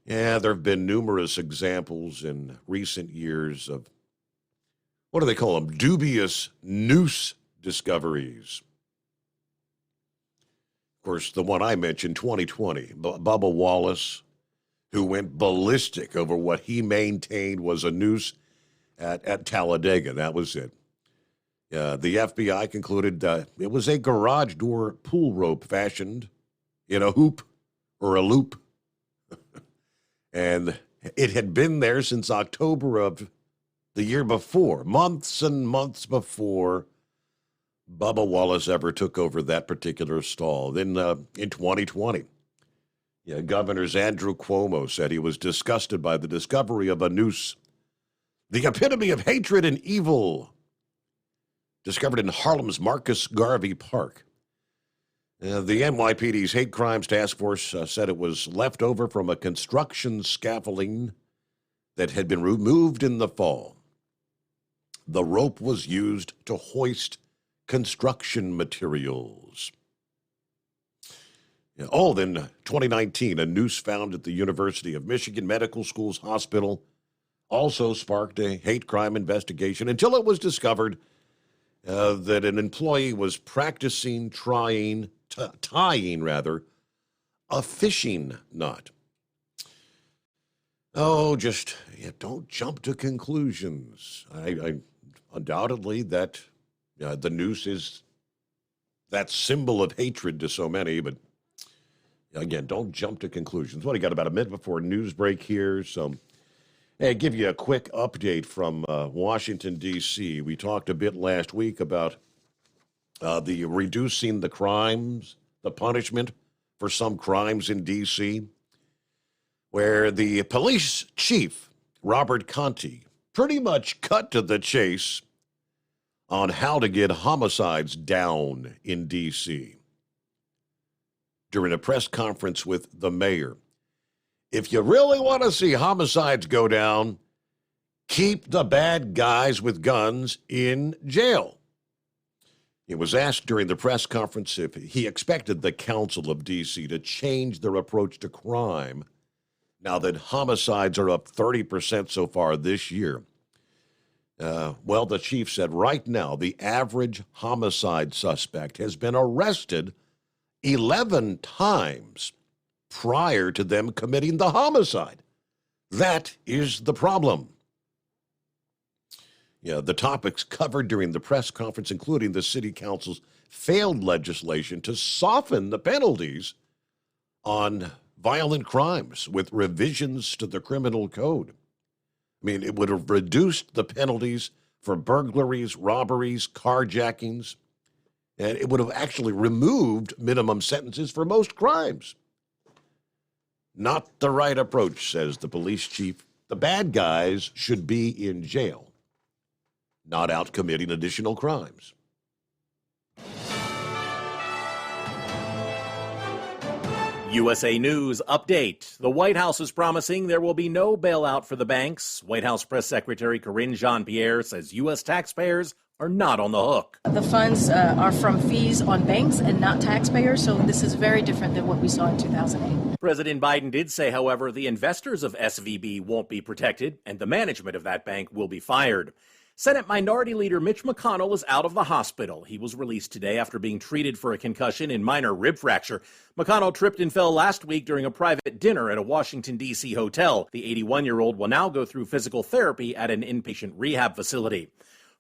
Yeah, there have been numerous examples in recent years of, what do they call them, dubious noose discoveries. Of course, the one I mentioned, 2020, Bubba Wallace, who went ballistic over what he maintained was a noose at Talladega. That was it. The FBI concluded it was a garage door pull rope fashioned in a hoop or a loop. And it had been there since October of the year before, months and months before Bubba Wallace ever took over that particular stall. Then in 2020, Governor Andrew Cuomo said he was disgusted by the discovery of a noose, the epitome of hatred and evil, discovered in Harlem's Marcus Garvey Park. The NYPD's Hate Crimes Task Force said it was left over from a construction scaffolding that had been removed in the fall. The rope was used to hoist construction materials. Then 2019, a noose found at the University of Michigan Medical School's hospital also sparked a hate crime investigation until it was discovered that an employee was tying a fishing knot. Don't jump to conclusions. I undoubtedly that the noose is that symbol of hatred to so many, but again, don't jump to conclusions. What, I got about a minute before news break here, so I'll give you a quick update from Washington, D.C. We talked a bit last week about the reducing the crimes, the punishment for some crimes in D.C., where the police chief, Robert Conti, pretty much cut to the chase on how to get homicides down in D.C. during a press conference with the mayor. If you really want to see homicides go down, keep the bad guys with guns in jail. He was asked during the press conference if he expected the Council of D.C. to change their approach to crime now that homicides are up 30% so far this year. The chief said right now the average homicide suspect has been arrested 11 times prior to them committing the homicide. That is the problem. The topics covered during the press conference, including the city council's failed legislation to soften the penalties on violent crimes with revisions to the criminal code. It would have reduced the penalties for burglaries, robberies, carjackings, and it would have actually removed minimum sentences for most crimes. Not the right approach, says the police chief. The bad guys should be in jail, not out committing additional crimes. USA News update. The White House is promising there will be no bailout for the banks. White House Press Secretary Karine Jean-Pierre says U.S. taxpayers are not on the hook. The funds are from fees on banks and not taxpayers, so this is very different than what we saw in 2008. President Biden did say, however, the investors of SVB won't be protected and the management of that bank will be fired. Senate Minority Leader Mitch McConnell is out of the hospital. He was released today after being treated for a concussion and minor rib fracture. McConnell tripped and fell last week during a private dinner at a Washington, D.C. hotel. The 81-year-old will now go through physical therapy at an inpatient rehab facility.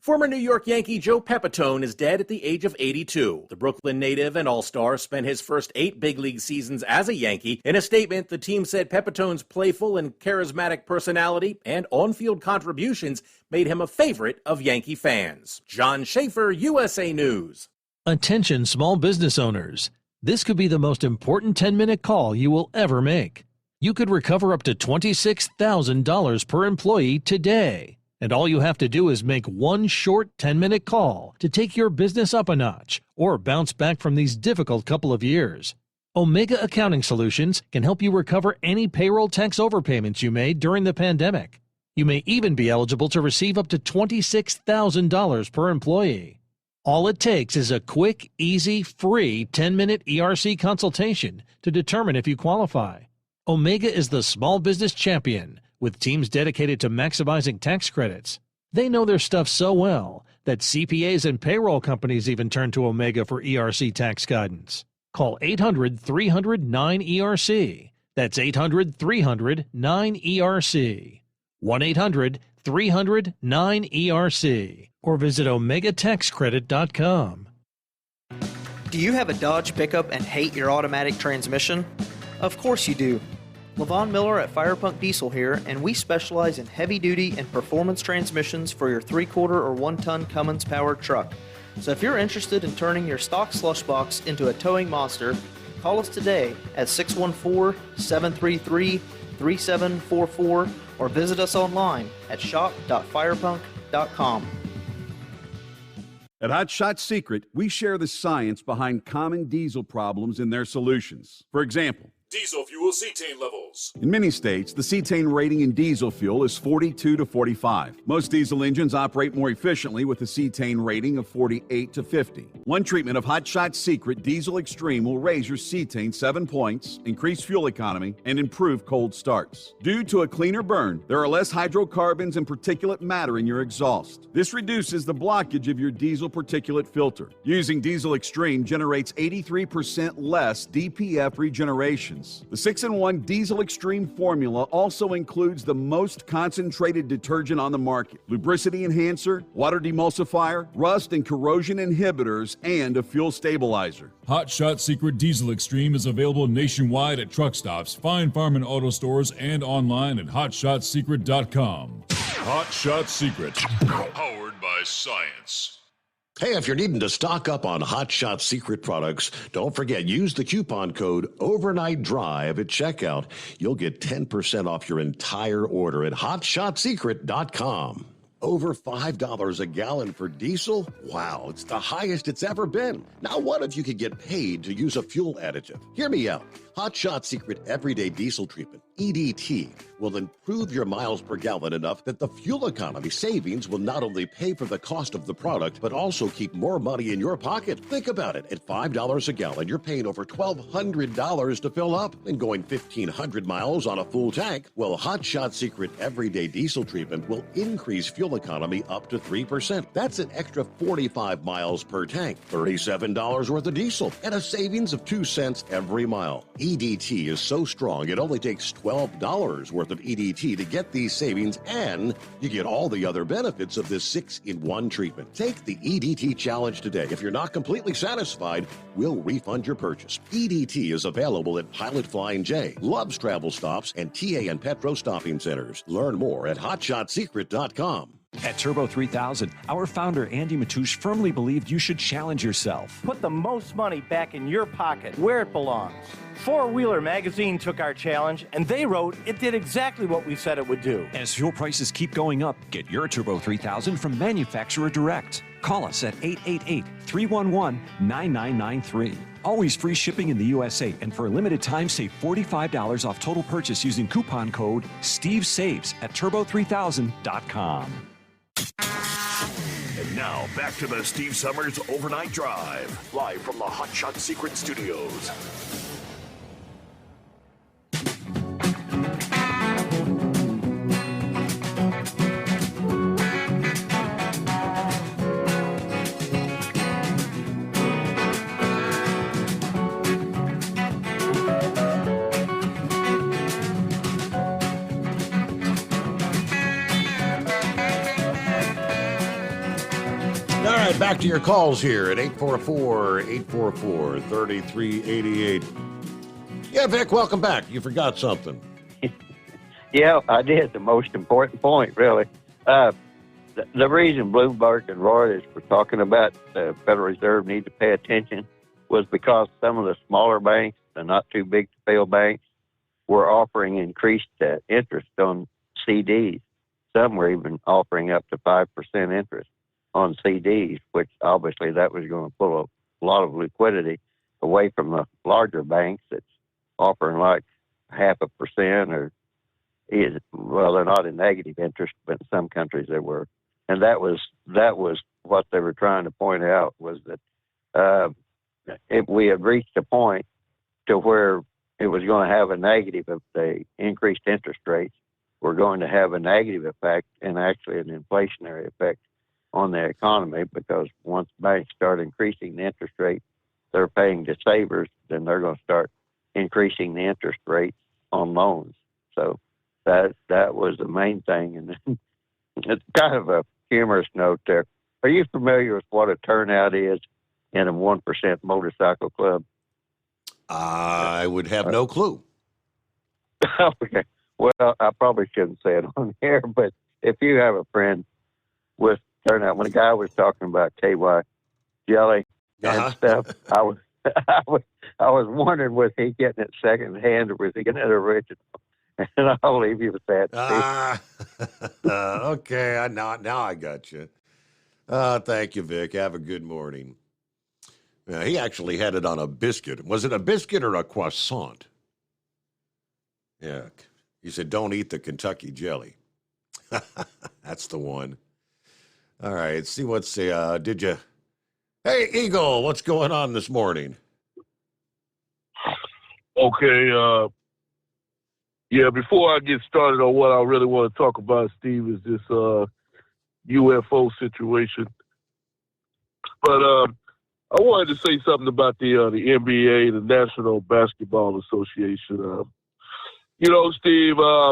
Former New York Yankee Joe Pepitone is dead at the age of 82. The Brooklyn native and all-star spent his first 8 big league seasons as a Yankee. In a statement, the team said Pepitone's playful and charismatic personality and on-field contributions made him a favorite of Yankee fans. John Schaefer, USA News. Attention small business owners. This could be the most important 10-minute call you will ever make. You could recover up to $26,000 per employee today. And all you have to do is make one short 10-minute call to take your business up a notch or bounce back from these difficult couple of years. Omega Accounting Solutions can help you recover any payroll tax overpayments you made during the pandemic. You may even be eligible to receive up to $26,000 per employee. All it takes is a quick, easy, free 10-minute ERC consultation to determine if you qualify. Omega is the small business champion with teams dedicated to maximizing tax credits. They know their stuff so well that CPAs and payroll companies even turn to Omega for ERC tax guidance. Call 800-300-9ERC. That's 800-300-9ERC. 1-800-300-9ERC. Or visit OmegaTaxCredit.com. Do you have a Dodge pickup and hate your automatic transmission? Of course you do. LaVon Miller at Firepunk Diesel here, and we specialize in heavy-duty and performance transmissions for your 3/4 or 1-ton Cummins-powered truck. So if you're interested in turning your stock slush box into a towing monster, call us today at 614-733-3744 or visit us online at shop.firepunk.com. At Hot Shot Secret, we share the science behind common diesel problems and their solutions. For example, Diesel fuel cetane levels. in many states, the cetane rating in diesel fuel is 42 to 45. Most diesel engines operate more efficiently with a cetane rating of 48 to 50. One treatment of Hot Shot Secret Diesel Extreme will raise your cetane 7 points, increase fuel economy, and improve cold starts. Due to a cleaner burn, there are less hydrocarbons and particulate matter in your exhaust. This reduces the blockage of your diesel particulate filter. Using Diesel Extreme generates 83% less DPF regeneration. The 6-in-1 Diesel Extreme formula also includes the most concentrated detergent on the market, lubricity enhancer, water demulsifier, rust and corrosion inhibitors, and a fuel stabilizer. Hot Shot Secret Diesel Extreme is available nationwide at truck stops, Fine Farm and auto stores, and online at hotshotsecret.com. Hot Shot Secret, powered by science. Hey, if you're needing to stock up on Hot Shot Secret products, don't forget, use the coupon code Overnight Drive at checkout. You'll get 10% off your entire order at hotshotsecret.com. Over $5 a gallon for diesel? Wow, it's the highest it's ever been. Now, what if you could get paid to use a fuel additive? Hear me out. Hot Shot Secret Everyday Diesel Treatment, EDT, will improve your miles per gallon enough that the fuel economy savings will not only pay for the cost of the product, but also keep more money in your pocket. Think about it. At $5 a gallon, you're paying over $1,200 to fill up and going 1,500 miles on a full tank. Well, Hot Shot Secret Everyday Diesel Treatment will increase fuel economy up to 3%. That's an extra 45 miles per tank, $37 worth of diesel, and a savings of 2 cents every mile. EDT is so strong, it only takes $12 worth of EDT to get these savings, and you get all the other benefits of this 6-in-1 treatment. Take the EDT challenge today. If you're not completely satisfied, we'll refund your purchase. EDT is available at Pilot Flying J, Love's Travel Stops, and TA and Petro Stopping Centers. Learn more at hotshotsecret.com. At Turbo 3000, our founder Andy Matouche firmly believed you should challenge yourself. Put the most money back in your pocket, where it belongs. Four Wheeler magazine took our challenge, and they wrote it did exactly what we said it would do. As fuel prices keep going up, get your Turbo 3000 from manufacturer direct. Call us at 888-311-9993. Always free shipping in the USA, and for a limited time, save $45 off total purchase using coupon code STEVESAVES at turbo3000.com. And now, back to the Steve Summers Overnight Drive, live from the Hot Shot Secret Studios. All right, back to your calls here at 844-844-3388. Yeah, Vic, welcome back. You forgot something. Yeah, I did. The most important point, really. The reason Bloomberg and Reuters were talking about the Federal Reserve need to pay attention was because some of the smaller banks, the not too big to fail banks, were offering increased interest on CDs. some were even offering up to 5% interest on CDs, which obviously that was going to pull a lot of liquidity away from the larger banks that's offering like 0.5% or well, they're not in negative interest, but in some countries they were. And that was what they were trying to point out, was that we had reached a point to where it was going to have a negative. If the increased interest rates were going to have a negative effect and actually an inflationary effect on the economy, because once banks start increasing the interest rate they're paying to savers, then they're going to start increasing the interest rates on loans. So that was the main thing. And then it's kind of a humorous note there. Are you familiar with what a turnout is in a 1% motorcycle club? I would have no clue. Okay. Well, I probably shouldn't say it on here, but if you have a friend with turnout, when a guy was talking about KY jelly and stuff, I was wondering, was he getting it secondhand or was he getting it original? And I'll leave you with that. Okay, now I got you. Thank you, Vic. Have a good morning. He actually had it on a biscuit. Was it a biscuit or a croissant? Yeah. He said, don't eat the Kentucky jelly. That's the one. All right, see what's did you... Hey, Eagle, what's going on this morning? Okay, yeah, before I get started on what I really want to talk about, Steve, is this UFO situation. But I wanted to say something about the NBA, the National Basketball Association. You know, Steve, I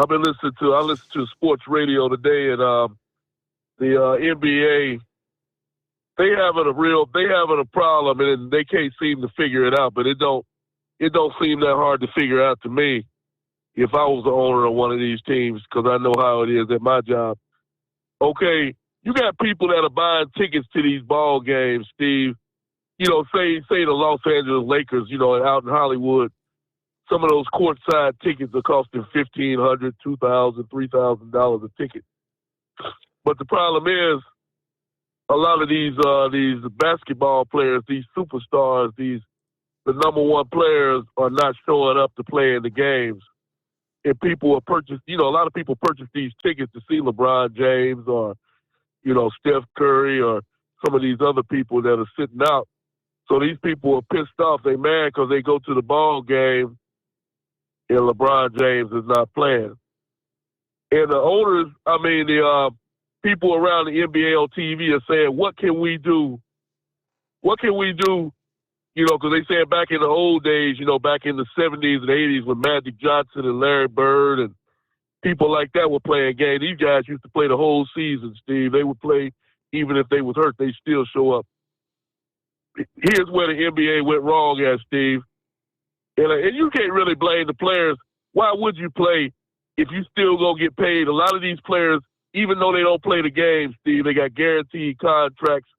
listened to sports radio today, and the NBA, they having a problem, and they can't seem to figure it out. But it don't seem that hard to figure out to me if I was the owner of one of these teams, because I know how it is at my job. Okay, you got people that are buying tickets to these ball games, Steve. You know, say the Los Angeles Lakers, you know, out in Hollywood, some of those courtside tickets are costing $1,500, $2,000, $3,000 a ticket. But the problem is, a lot of these basketball players, these superstars, the number one players are not showing up to play in the games. And people are a lot of people purchase these tickets to see LeBron James or, you know, Steph Curry or some of these other people that are sitting out. So these people are pissed off. They mad because they go to the ball game and LeBron James is not playing. And the owners, the people around the NBA on TV are saying, what can we do? What can we do? You know, because they said back in the old days, you know, back in the 70s and 80s when Magic Johnson and Larry Bird and people like that were playing games. These guys used to play the whole season, Steve. They would play even if they was hurt. They still show up. Here's where the NBA went wrong at, Steve. And you can't really blame the players. Why would you play if you still going to get paid? A lot of these players, even though they don't play the game, Steve, they got guaranteed contracts.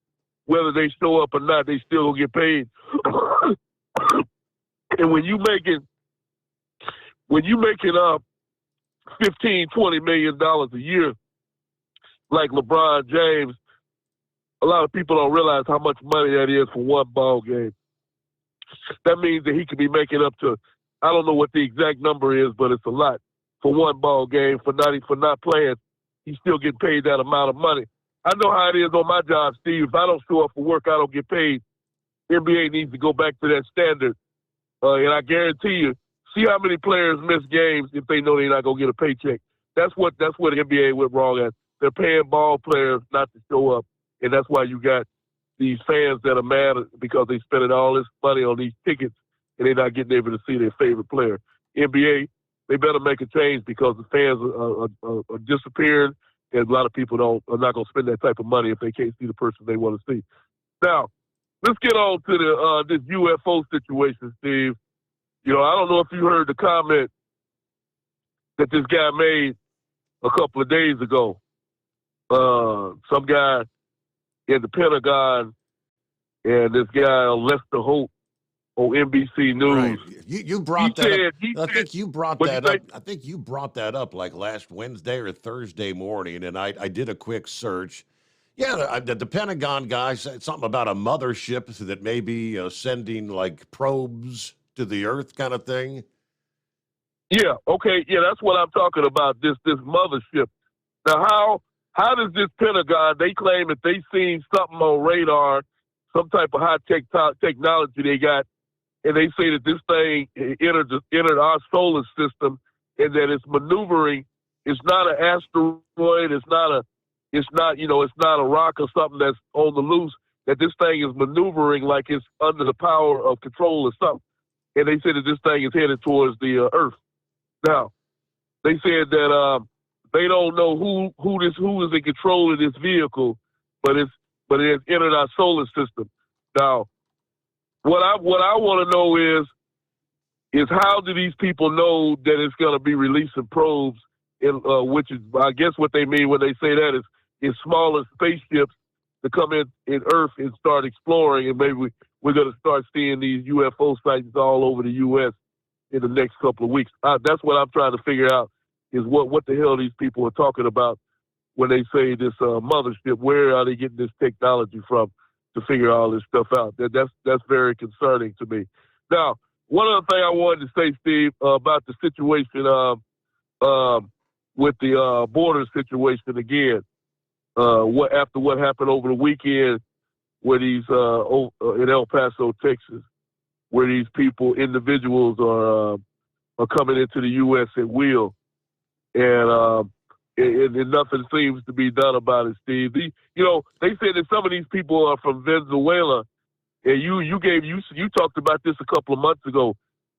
Whether they show up or not, they still gonna get paid. And when you making up $15-20 million a year, like LeBron James, a lot of people don't realize how much money that is for one ball game. That means that he could be making up to, I don't know what the exact number is, but it's a lot for one ball game for not playing. He's still getting paid that amount of money. I know how it is on my job, Steve. If I don't show up for work, I don't get paid. NBA needs to go back to that standard. And I guarantee you, see how many players miss games if they know they're not going to get a paycheck. That's what the NBA went wrong at. They're paying ball players not to show up. And that's why you got these fans that are mad because they spending all this money on these tickets and they're not getting able to see their favorite player. NBA, they better make a change because the fans are disappearing. And a lot of people are not going to spend that type of money if they can't see the person they want to see. Now, let's get on to this UFO situation, Steve. You know, I don't know if you heard the comment that this guy made a couple of days ago. Some guy in the Pentagon and this guy, Lester Holt, on NBC News. Right. You brought He that said- up. he I said- think you brought what'd that you up. say? I think you brought that up like last Wednesday or Thursday morning, and I did a quick search. Yeah, the Pentagon guy said something about a mothership that may be sending like probes to the Earth, kind of thing. Yeah, okay, yeah, that's what I'm talking about. This mothership. Now, how does this Pentagon? They claim that they seen something on radar, some type of high tech technology they got, and they say that this thing entered our solar system, and that it's maneuvering. It's not an asteroid. It's not a rock or something that's on the loose. That this thing is maneuvering like it's under the power of control or something. And they say that this thing is headed towards the Earth. Now, they said that they don't know who is in control of this vehicle, but it has entered our solar system. Now, what I want to know is how do these people know that it's going to be releasing probes? Which is, I guess, what they mean when they say that is smaller spaceships to come in Earth and start exploring, and maybe we're going to start seeing these UFO sightings all over the U.S. in the next couple of weeks. That's what I'm trying to figure out is what the hell these people are talking about when they say this mothership. Where are they getting this technology from to figure all this stuff out? That's very concerning to me. Now, one other thing I wanted to say, Steve, about the situation with the border situation again. After what happened over the weekend, where these in El Paso, Texas, where these individuals are coming into the U.S. at will, and nothing seems to be done about it, Steve. They said that some of these people are from Venezuela, and you talked about this a couple of months ago.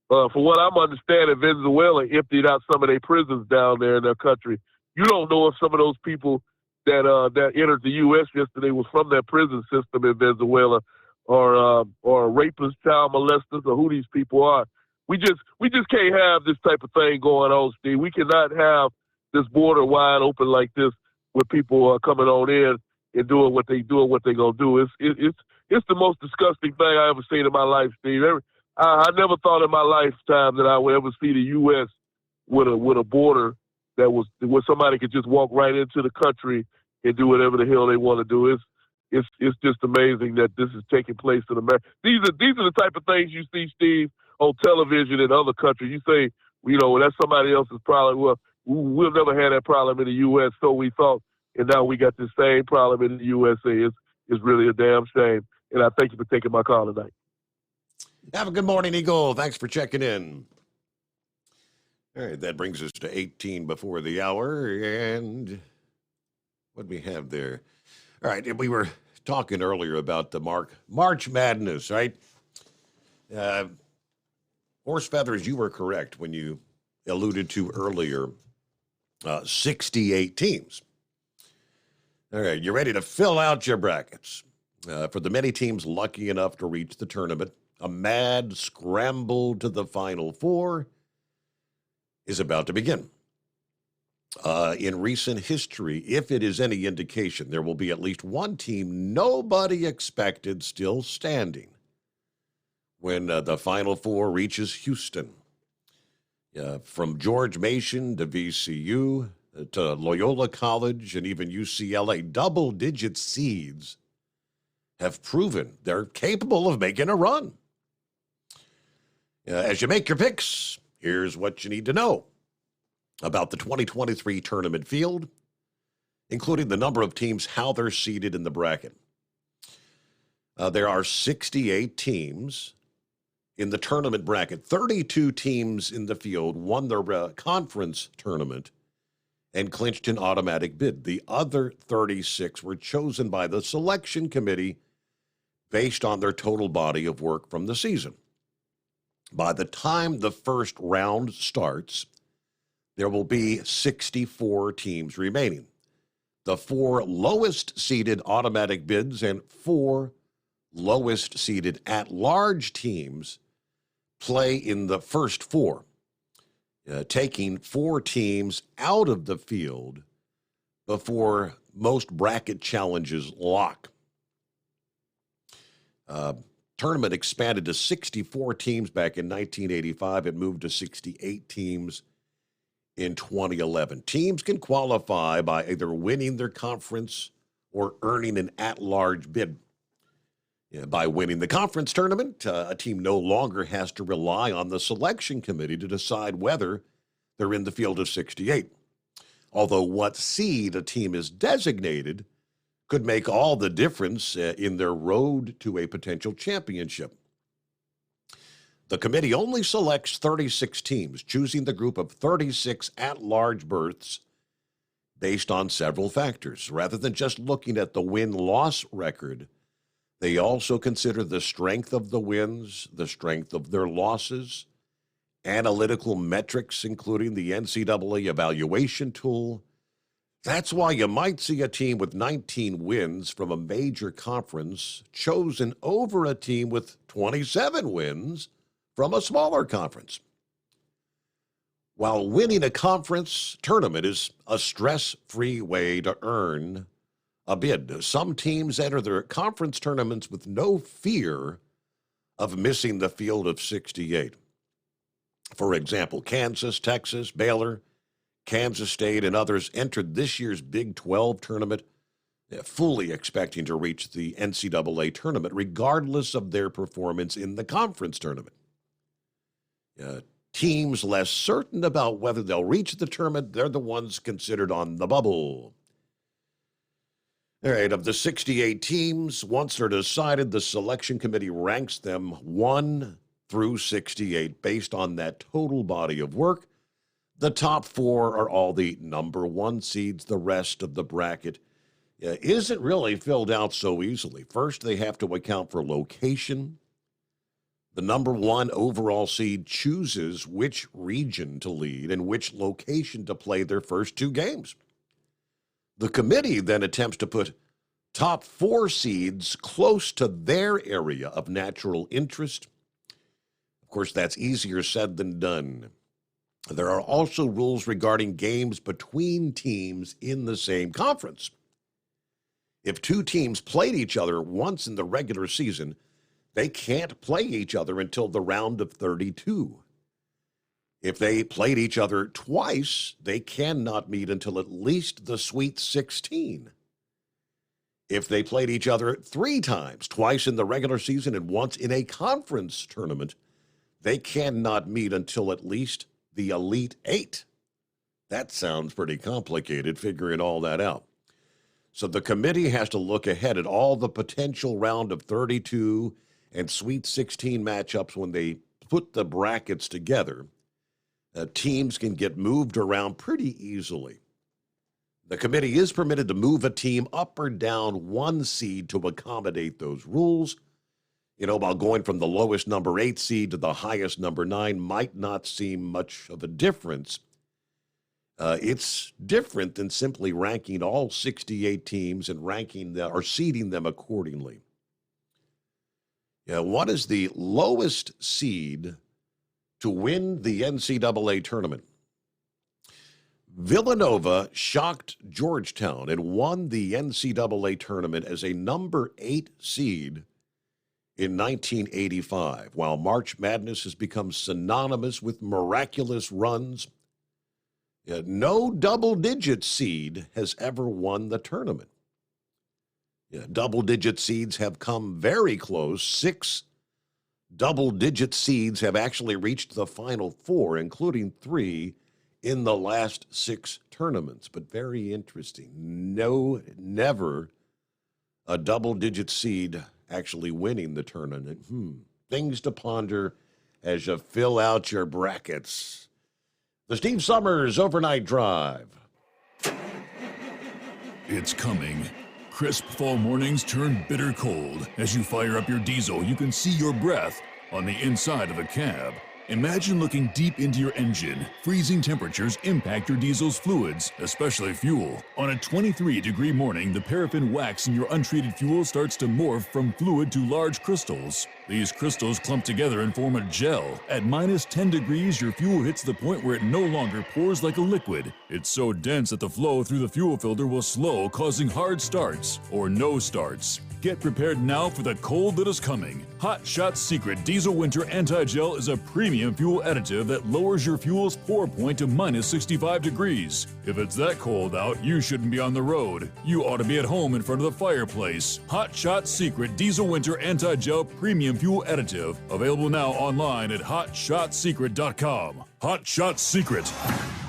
From what I'm understanding, Venezuela emptied out some of their prisons down there in their country. You don't know if some of those people that entered the U.S. yesterday was from that prison system in Venezuela, or rapists, child molesters, or who these people are. We just can't have this type of thing going on, Steve. We cannot have this border wide open like this, with people coming on in and doing what they're gonna do. It's the most disgusting thing I ever seen in my life, Steve. I never thought in my lifetime that I would ever see the U.S. with a border where somebody could just walk right into the country and do whatever the hell they want to do. It's just amazing that this is taking place in America. These are the type of things you see, Steve, on television in other countries. You say, that's somebody else's problem. Well, we'll never have that problem in the U.S., so we thought, and now we got the same problem in the USA. It's really a damn shame. And I thank you for taking my call tonight. Have a good morning, Eagle. Thanks for checking in. All right, that brings us to 18 before the hour. And what do we have there? All right, we were talking earlier about the March Madness, right? Horse feathers, you were correct when you alluded to earlier 68 teams. All right, you ready to fill out your brackets? For the many teams lucky enough to reach the tournament, a mad scramble to the Final Four is about to begin. In recent history, if it is any indication, there will be at least one team nobody expected still standing when the Final Four reaches Houston. From George Mason to VCU to Loyola College and even UCLA, double-digit seeds have proven they're capable of making a run. As you make your picks, here's what you need to know about the 2023 tournament field, including the number of teams, how they're seeded in the bracket. There are 68 teams in the tournament bracket. 32 teams in the field won their conference tournament and clinched an automatic bid. The other 36 were chosen by the selection committee based on their total body of work from the season. By the time the first round starts, there will be 64 teams remaining. The 4 lowest seeded automatic bids and 4 lowest seeded at-large teams play in the first 4, taking 4 teams out of the field before most bracket challenges lock. tournament expanded to 64 teams back in 1985. It moved to 68 teams in 2011. Teams can qualify by either winning their conference or earning an at-large bid. By winning the conference tournament, a team no longer has to rely on the selection committee to decide whether they're in the field of 68. Although what seed a team is designated could make all the difference in their road to a potential championship. The committee only selects 36 teams, choosing the group of 36 at-large berths based on several factors. Rather than just looking at the win-loss record, they also consider the strength of the wins, the strength of their losses, analytical metrics, including the NCAA evaluation tool. That's why you might see a team with 19 wins from a major conference chosen over a team with 27 wins from a smaller conference. While winning a conference tournament is a stress-free way to earn a bid, some teams enter their conference tournaments with no fear of missing the field of 68. For example, Kansas, Texas, Baylor, Kansas State, and others entered this year's Big 12 tournament fully expecting to reach the NCAA tournament, regardless of their performance in the conference tournament. Teams less certain about whether they'll reach the tournament, they're the ones considered on the bubble. All right, of the 68 teams, once they're decided, the selection committee ranks them 1 through 68 based on that total body of work. The top 4 are all the number 1 seeds. The rest of the bracket isn't really filled out so easily. First, they have to account for location. The number 1 overall seed chooses which region to lead and which location to play their first 2 games. The committee then attempts to put top 4 seeds close to their area of natural interest. Of course, that's easier said than done. There are also rules regarding games between teams in the same conference. If 2 teams played each other once in the regular season, they can't play each other until the round of 32. If they played each other twice, they cannot meet until at least the Sweet 16. If they played each other 3 times, twice in the regular season and once in a conference tournament, they cannot meet until at least the Elite 8. That sounds pretty complicated, figuring all that out. So the committee has to look ahead at all the potential round of 32 and Sweet 16 matchups when they put the brackets together. Teams can get moved around pretty easily. The committee is permitted to move a team up or down 1 seed to accommodate those rules. While going from the lowest number 8 seed to the highest number 9 might not seem much of a difference. It's different than simply ranking all 68 teams and ranking them or seeding them accordingly. What is the lowest seed to win the NCAA tournament? Villanova shocked Georgetown and won the NCAA tournament as a number 8 seed in 1985. While March Madness has become synonymous with miraculous runs, no double-digit seed has ever won the tournament. Double-digit seeds have come very close. 6 double-digit seeds have actually reached the Final Four, including 3 in the last 6 tournaments. But very interesting. Never a double-digit seed actually winning the tournament. Things to ponder as you fill out your brackets. The Steve Summers Overnight Drive. It's coming. Crisp fall mornings turn bitter cold. As you fire up your diesel, you can see your breath on the inside of a cab. Imagine looking deep into your engine. Freezing temperatures impact your diesel's fluids, especially fuel. On a 23-degree morning, the paraffin wax in your untreated fuel starts to morph from fluid to large crystals. These crystals clump together and form a gel. At minus 10 degrees, your fuel hits the point where it no longer pours like a liquid. It's so dense that the flow through the fuel filter will slow, causing hard starts or no starts. Get prepared now for the cold that is coming. Hot Shot Secret Diesel Winter Anti-Gel is a premium fuel additive that lowers your fuel's pour point to minus 65 degrees. If it's that cold out, you shouldn't be on the road. You ought to be at home in front of the fireplace. Hot Shot Secret Diesel Winter Anti-Gel Premium Fuel Additive. Available now online at hotshotsecret.com. Hot Shot Secret.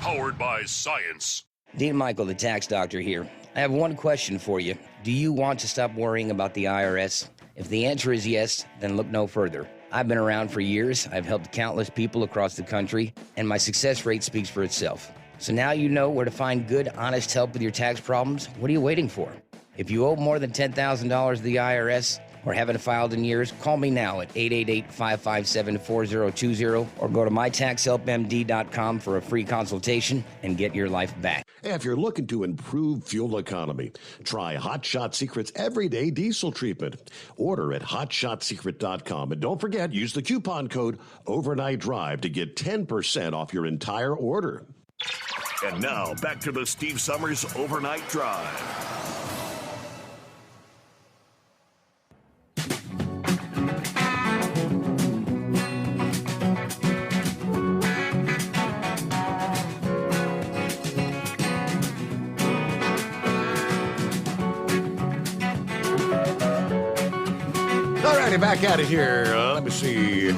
Powered by science. Dean Michael, the tax doctor here. I have one question for you. Do you want to stop worrying about the IRS? If the answer is yes, then look no further. I've been around for years, I've helped countless people across the country, and my success rate speaks for itself. So now you know where to find good, honest help with your tax problems. What are you waiting for? If you owe more than $10,000 to the IRS or haven't filed in years, call me now at 888-557-4020 or go to mytaxhelpmd.com for a free consultation and get your life back. If you're looking to improve fuel economy, try Hot Shot Secret's Everyday Diesel Treatment. Order at hotshotsecret.com. And don't forget, use the coupon code Overnight Drive to get 10% off your entire order. And now, back to the Steve Summers Overnight Drive. All righty, back at it here. Let me see.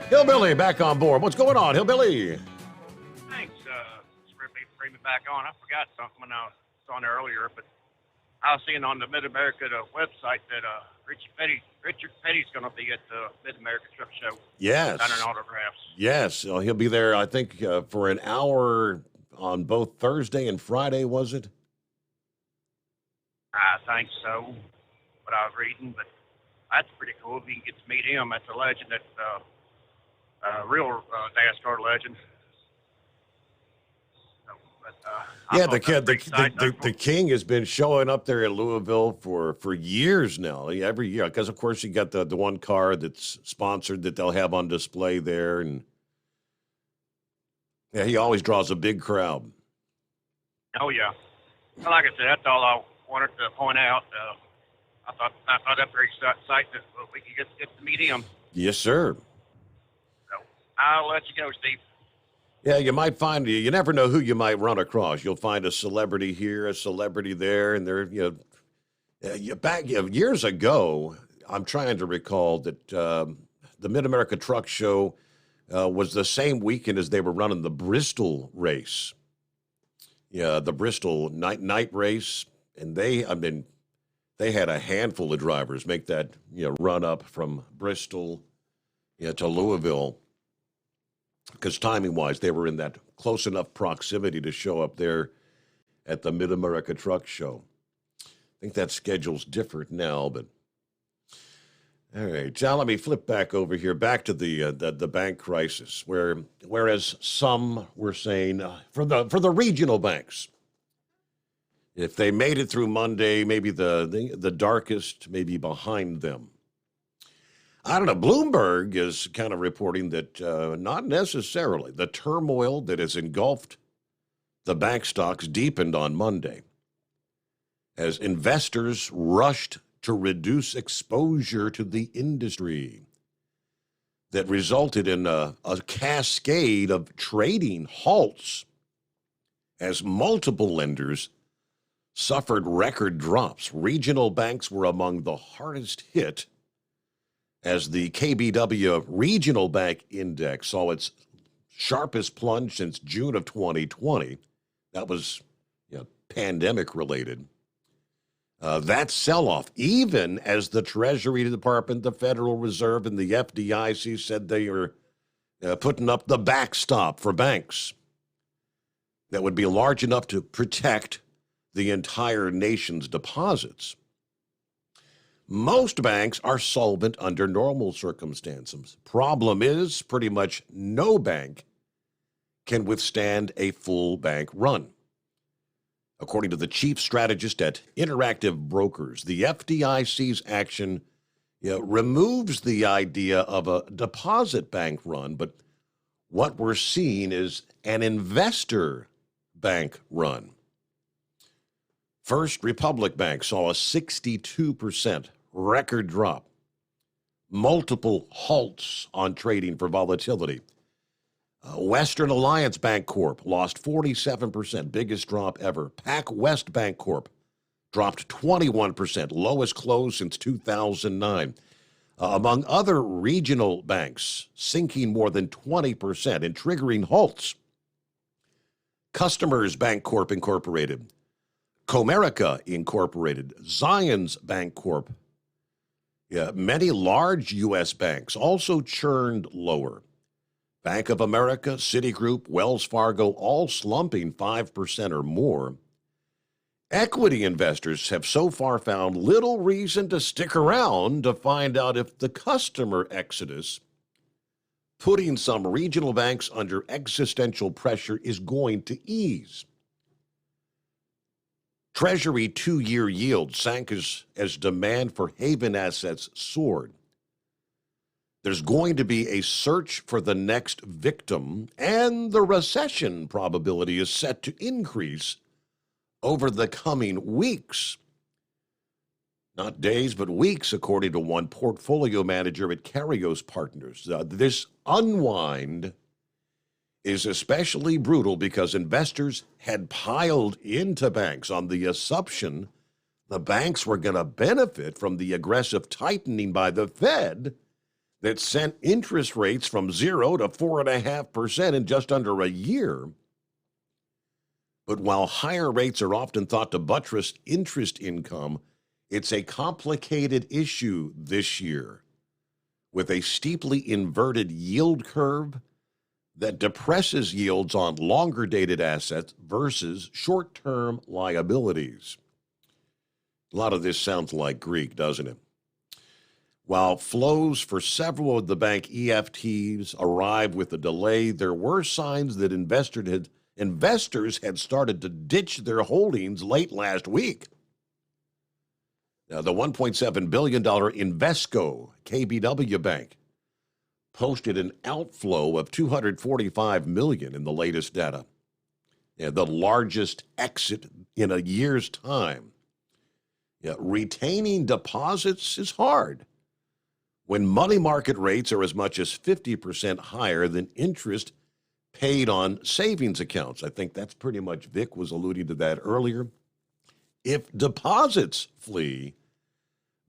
Hillbilly back on board. What's going on, Hillbilly? Thanks for bringing me back on. I forgot something when I was on there earlier, but I was seeing on the Mid-America website that Richard Petty's going to be at the Mid-America Truck Show. Yes. Signing autographs. Yes. He'll be there, I think, for an hour on both Thursday and Friday, was it? I think so, what I was reading, but that's pretty cool if you can get to meet him. That's a legend. That's a real NASCAR legend. So, but, Yeah, the King has been showing up there in Louisville for years now. Every year, because of course you got the one car that's sponsored that they'll have on display there, and yeah, he always draws a big crowd. Oh yeah, well, like I said, that's all I wanted to point out. I thought that was very exciting that we could get to meet him. Yes, sir. So I'll let you go, Steve. Yeah, you might find you never know who you might run across. You'll find a celebrity here, a celebrity there, and they're years ago. I'm trying to recall that the Mid-America Truck Show was the same weekend as they were running the Bristol race. Yeah, the Bristol night race, and they had a handful of drivers make that run up from Bristol to Louisville. Because timing-wise, they were in that close enough proximity to show up there at the Mid-America Truck Show. I think that schedule's different now, but all right. Now let me flip back over here, back to the bank crisis, whereas some were saying for the regional banks, if they made it through Monday, maybe the darkest may be behind them. I don't know. Bloomberg is kind of reporting that not necessarily. The turmoil that has engulfed the bank stocks deepened on Monday as investors rushed to reduce exposure to the industry. That resulted in a cascade of trading halts as multiple lenders suffered record drops. Regional banks were among the hardest hit as the KBW Regional Bank Index saw its sharpest plunge since June of 2020. That was pandemic related. That sell-off, even as the Treasury Department, the Federal Reserve, and the FDIC said they were putting up the backstop for banks that would be large enough to protect the entire nation's deposits. Most banks are solvent under normal circumstances. Problem is, pretty much no bank can withstand a full bank run. According to the chief strategist at Interactive Brokers, the FDIC's action removes the idea of a deposit bank run, but what we're seeing is an investor bank run. First Republic Bank saw a 62% record drop, multiple halts on trading for volatility. Western Alliance Bank Corp lost 47%, biggest drop ever. PacWest Bank Corp dropped 21%, lowest close since 2009. Among other regional banks, sinking more than 20% and triggering halts. Customers Bank Corp Incorporated, Comerica Incorporated, Zions Bank Corp. Many large U.S. banks also churned lower. Bank of America, Citigroup, Wells Fargo, all slumping 5% or more. Equity investors have so far found little reason to stick around to find out if the customer exodus, putting some regional banks under existential pressure, is going to ease. Treasury 2-year yield sank as demand for haven assets soared. There's going to be a search for the next victim, and the recession probability is set to increase over the coming weeks. Not days, but weeks, according to one portfolio manager at Carios Partners. This unwind is especially brutal because investors had piled into banks on the assumption the banks were going to benefit from the aggressive tightening by the Fed that sent interest rates from 0 to 4.5% in just under a year. But while higher rates are often thought to buttress interest income, it's a complicated issue this year, with a steeply inverted yield curve that depresses yields on longer-dated assets versus short-term liabilities. A lot of this sounds like Greek, doesn't it? While flows for several of the bank EFTs arrived with a delay, there were signs that investors had started to ditch their holdings late last week. Now, the $1.7 billion Invesco KBW Bank posted an outflow of $245 million in the latest data, the largest exit in a year's time. Retaining deposits is hard when money market rates are as much as 50% higher than interest paid on savings accounts. I think that's pretty much, Vic was alluding to that earlier. If deposits flee,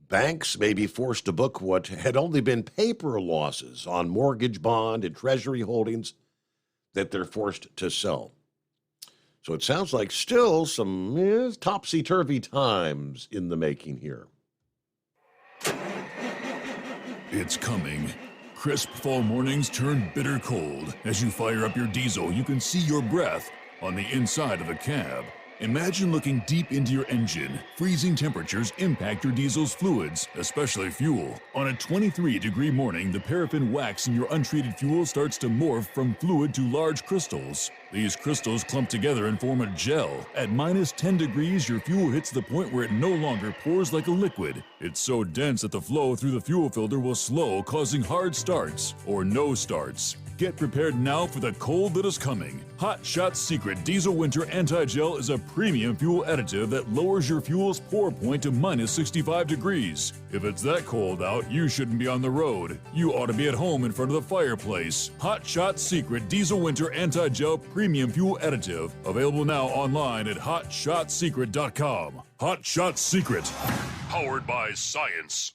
banks may be forced to book what had only been paper losses on mortgage, bond, and treasury holdings that they're forced to sell. So it sounds like still some topsy-turvy times in the making here. It's coming. Crisp fall mornings turn bitter cold. As you fire up your diesel, you can see your breath on the inside of the cab. Imagine looking deep into your engine. Freezing temperatures impact your diesel's fluids, especially fuel. On a 23-degree morning, the paraffin wax in your untreated fuel starts to morph from fluid to large crystals. These crystals clump together and form a gel. At minus 10 degrees, your fuel hits the point where it no longer pours like a liquid. It's so dense that the flow through the fuel filter will slow, causing hard starts or no starts. Get prepared now for the cold that is coming. Hot Shot Secret Diesel Winter Anti-Gel is a premium fuel additive that lowers your fuel's pour point to minus 65 degrees. If it's that cold out, you shouldn't be on the road. You ought to be at home in front of the fireplace. Hot Shot Secret Diesel Winter Anti-Gel Premium Fuel Additive. Available now online at hotshotsecret.com. Hot Shot Secret. Powered by science.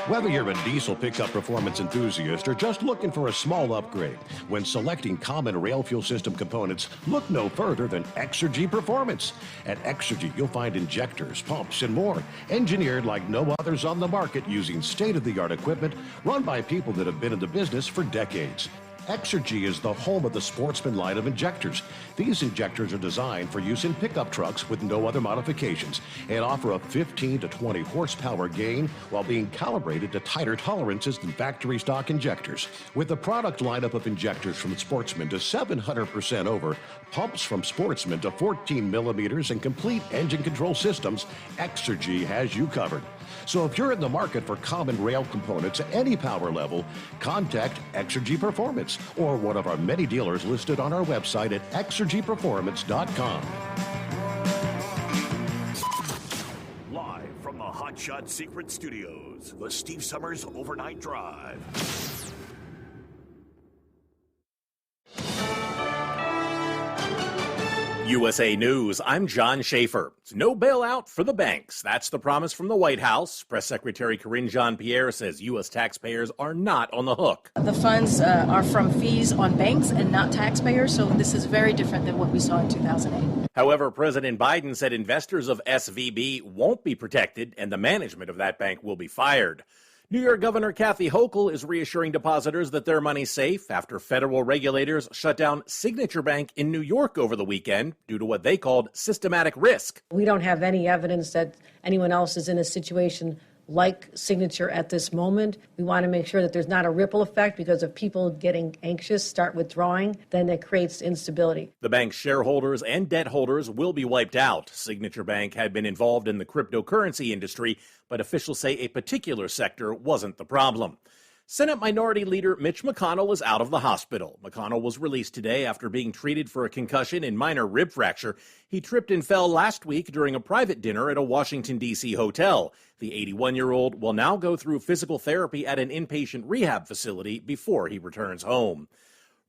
Whether you're a diesel pickup performance enthusiast or just looking for a small upgrade, when selecting common rail fuel system components, look no further than Exergy Performance. At Exergy, you'll find injectors, pumps, and more, engineered like no others on the market using state-of-the-art equipment run by people that have been in the business for decades. Exergy is the home of the Sportsman line of injectors. These injectors are designed for use in pickup trucks with no other modifications and offer a 15 to 20 horsepower gain while being calibrated to tighter tolerances than factory stock injectors. With the product lineup of injectors from Sportsman to 700% over, pumps from Sportsman to 14 millimeters, and complete engine control systems, Exergy has you covered. So if you're in the market for common rail components at any power level, contact Exergy Performance or one of our many dealers listed on our website at exergyperformance.com. Live from the Hot Shot Secret Studios, the Steve Summers Overnight Drive. USA News, I'm John Schaefer. It's no bailout for the banks. That's the promise from the White House. Press Secretary Karine Jean-Pierre says U.S. taxpayers are not on the hook. The funds are from fees on banks and not taxpayers, so this is very different than what we saw in 2008. However, President Biden said investors of SVB won't be protected and the management of that bank will be fired. New York Governor Kathy Hochul is reassuring depositors that their money's safe after federal regulators shut down Signature Bank in New York over the weekend due to what they called systematic risk. We don't have any evidence that anyone else is in a situation like Signature at this moment. We want to make sure that there's not a ripple effect because if people getting anxious start withdrawing, then it creates instability. The bank's shareholders and debt holders will be wiped out. Signature Bank had been involved in the cryptocurrency industry, but officials say a particular sector wasn't the problem. Senate Minority Leader Mitch McConnell is out of the hospital. McConnell was released today after being treated for a concussion and minor rib fracture. He tripped and fell last week during a private dinner at a Washington, D.C. hotel. The 81-year-old will now go through physical therapy at an inpatient rehab facility before he returns home.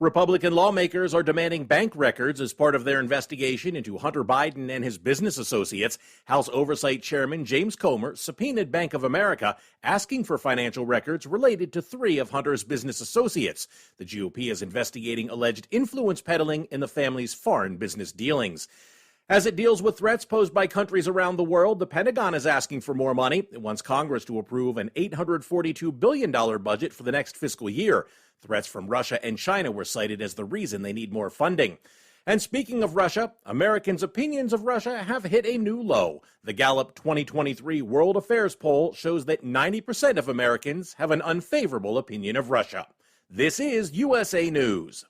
Republican lawmakers are demanding bank records as part of their investigation into Hunter Biden and his business associates. House Oversight Chairman James Comer subpoenaed Bank of America, asking for financial records related to 3 of Hunter's business associates. The GOP is investigating alleged influence peddling in the family's foreign business dealings. As it deals with threats posed by countries around the world, the Pentagon is asking for more money. It wants Congress to approve an $842 billion budget for the next fiscal year. Threats from Russia and China were cited as the reason they need more funding. And speaking of Russia, Americans' opinions of Russia have hit a new low. The Gallup 2023 World Affairs poll shows that 90% of Americans have an unfavorable opinion of Russia. This is USA News.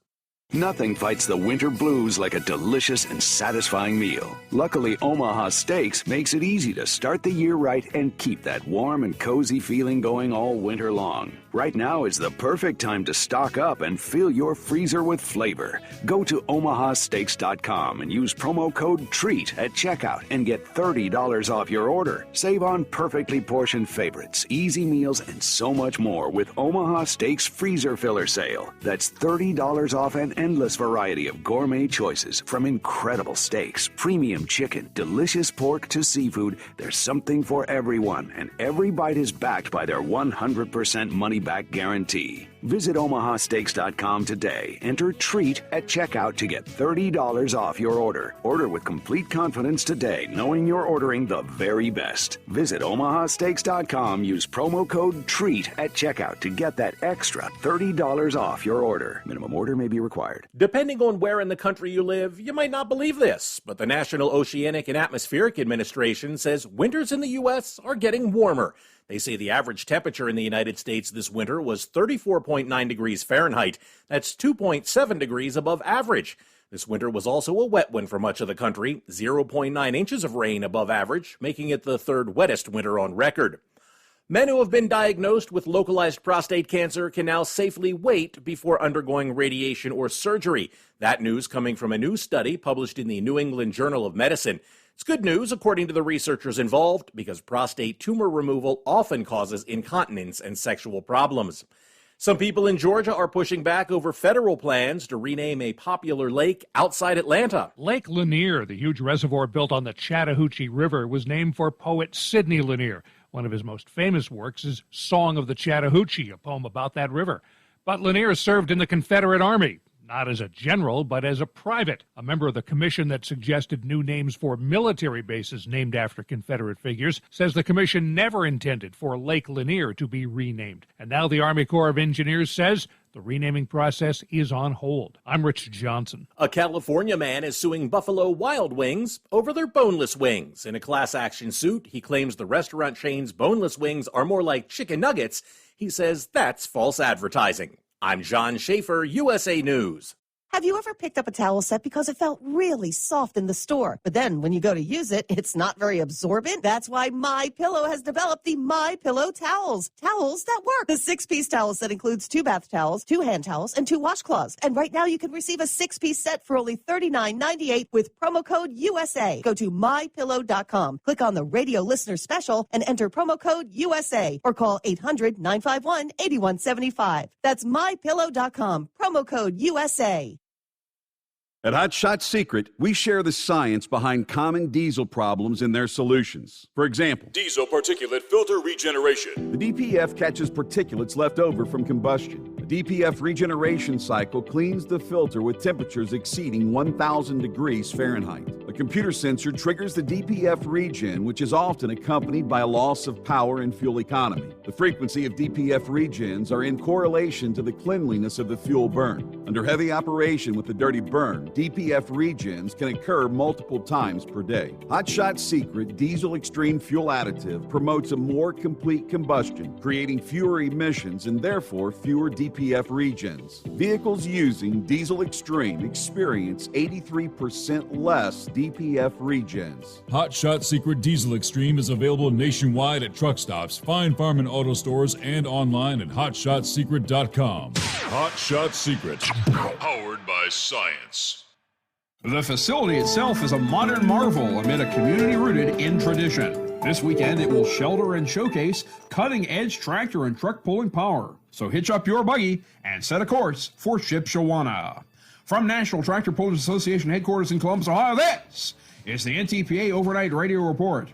Nothing fights the winter blues like a delicious and satisfying meal. Luckily, Omaha Steaks makes it easy to start the year right and keep that warm and cozy feeling going all winter long. Right now is the perfect time to stock up and fill your freezer with flavor. Go to omahasteaks.com and use promo code TREAT at checkout and get $30 off your order. Save on perfectly portioned favorites, easy meals, and so much more with Omaha Steaks Freezer Filler Sale. That's $30 off an endless variety of gourmet choices, from incredible steaks, premium chicken, delicious pork to seafood. There's something for everyone, and every bite is backed by their 100% money-back guarantee. Visit omahasteaks.com today. Enter TREAT at checkout to get $30 off your order. Order with complete confidence today, knowing you're ordering the very best. Visit omahasteaks.com. Use promo code TREAT at checkout to get that extra $30 off your order. Minimum order may be required. Depending on where in the country you live, you might not believe this, but the National Oceanic and Atmospheric Administration says winters in the U.S. are getting warmer. They say the average temperature in the United States this winter was 34.9 degrees Fahrenheit. That's 2.7 degrees above average. This winter was also a wet one for much of the country, 0.9 inches of rain above average, making it the third wettest winter on record. Men who have been diagnosed with localized prostate cancer can now safely wait before undergoing radiation or surgery. That news coming from a new study published in the New England Journal of Medicine. It's good news, according to the researchers involved, because prostate tumor removal often causes incontinence and sexual problems. Some people in Georgia are pushing back over federal plans to rename a popular lake outside Atlanta. Lake Lanier, the huge reservoir built on the Chattahoochee River, was named for poet Sidney Lanier. One of his most famous works is Song of the Chattahoochee, a poem about that river. But Lanier served in the Confederate Army. not as a general, but as a private. A member of the commission that suggested new names for military bases named after Confederate figures says the commission never intended for Lake Lanier to be renamed. And now the Army Corps of Engineers says the renaming process is on hold. I'm Rich Johnson. A California man is suing Buffalo Wild Wings over their boneless wings. In a class action suit, he claims the restaurant chain's boneless wings are more like chicken nuggets. He says that's false advertising. I'm John Schaefer, USA News. Have you ever picked up a towel set because it felt really soft in the store, but then when you go to use it, it's not very absorbent? That's why MyPillow has developed the MyPillow towels. Towels that work. The 6-piece towel set includes 2 bath towels, 2 hand towels, and 2 washcloths. And right now you can receive a 6-piece set for only $39.98 with promo code USA. Go to MyPillow.com, click on the radio listener special, and enter promo code USA, or call 800-951-8175. That's MyPillow.com, promo code USA. At Hot Shot Secret, we share the science behind common diesel problems and their solutions. For example, Diesel particulate filter regeneration. the DPF catches particulates left over from combustion. The DPF regeneration cycle cleans the filter with temperatures exceeding 1,000 degrees Fahrenheit. A computer sensor triggers the DPF regen, which is often accompanied by a loss of power and fuel economy. The frequency of DPF regens are in correlation to the cleanliness of the fuel burn. Under heavy operation with the dirty burn, DPF regens can occur multiple times per day. Hot Shot Secret Diesel Extreme Fuel Additive promotes a more complete combustion, creating fewer emissions and therefore fewer DPF regens. Vehicles using Diesel Extreme experience 83% less DPF regens. Hot Shot Secret Diesel Extreme is available nationwide at truck stops, Fine Farm and auto stores, and online at hotshotsecret.com. Hot Shot Secret, powered by science. The facility itself is a modern marvel amid a community rooted in tradition. This weekend, it will shelter and showcase cutting-edge tractor and truck pulling power. So hitch up your buggy and set a course for Shipshewana. From National Tractor Pullers Association headquarters in Columbus, Ohio, this is the NTPA Overnight Radio Report.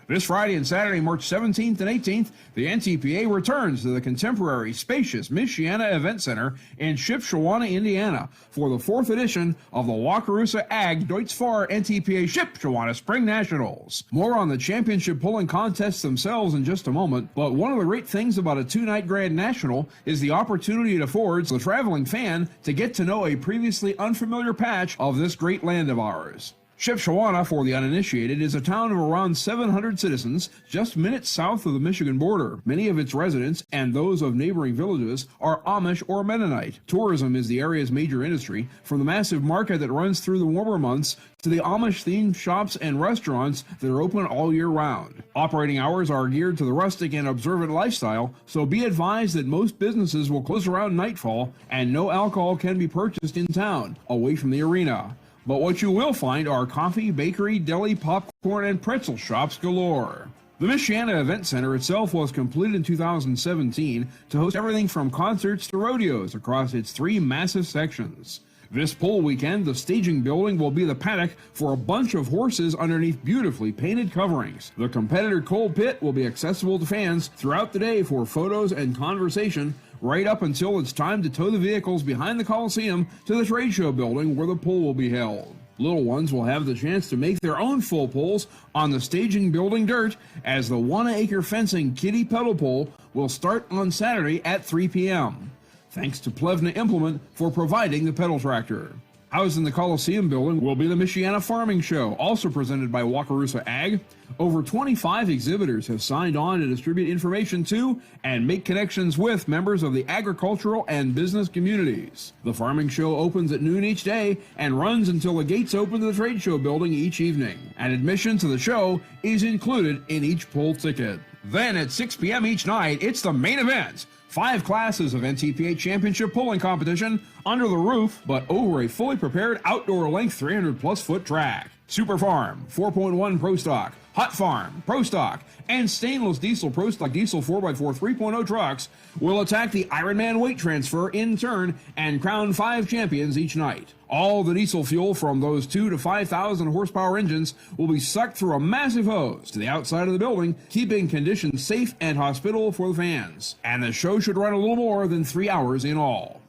This Friday and Saturday, March 17th and 18th, the NTPA returns to the contemporary, spacious Michiana Event Center in Shipshewana, Indiana, for the 4th edition of the Wakarusa Ag Deutz-Fahr NTPA Shipshewana Spring Nationals. More on the championship pulling contests themselves in just a moment, but one of the great things about a 2-night Grand National is the opportunity it affords the traveling fan to get to know a previously unfamiliar patch of this great land of ours. Shipshewana, for the uninitiated, is a town of around 700 citizens just minutes south of the Michigan border. Many of its residents and those of neighboring villages are Amish or Mennonite. Tourism is the area's major industry, from the massive market that runs through the warmer months to the Amish-themed shops and restaurants that are open all year round. Operating hours are geared to the rustic and observant lifestyle, so be advised that most businesses will close around nightfall and no alcohol can be purchased in town, away from the arena. But what you will find are coffee, bakery, deli, popcorn, and pretzel shops galore. The Michiana Event Center itself was completed in 2017 to host everything from concerts to rodeos across its 3 massive sections. This pull weekend, the staging building will be the paddock for a bunch of horses underneath beautifully painted coverings. The competitor coal pit will be accessible to fans throughout the day for photos and conversation, right up until it's time to tow the vehicles behind the Coliseum to the trade show building where the pull will be held. Little ones will have the chance to make their own full pulls on the staging building dirt, as the 1-acre fencing kiddie pedal pull will start on Saturday at 3 p.m. Thanks to Plevna Implement for providing the pedal tractor. Housed in the Coliseum building will be the Michiana Farming Show, also presented by Wakarusa Ag. Over 25 exhibitors have signed on to distribute information to and make connections with members of the agricultural and business communities. The Farming Show opens at noon each day and runs until the gates open to the trade show building each evening. And admission to the show is included in each pull ticket. Then at 6 p.m. each night, it's the main event. 5 classes of NTPA Championship pulling competition under the roof, but over a fully prepared outdoor length 300-plus foot track. Super Farm, 4.1 Pro Stock, Hot Farm, Pro Stock, and Stainless Diesel Pro Stock Diesel 4x4 3.0 trucks will attack the Ironman weight transfer in turn and crown 5 champions each night. All the diesel fuel from those 2,000 to 5,000 horsepower engines will be sucked through a massive hose to the outside of the building, keeping conditions safe and hospitable for the fans. And the show should run a little more than 3 hours in all.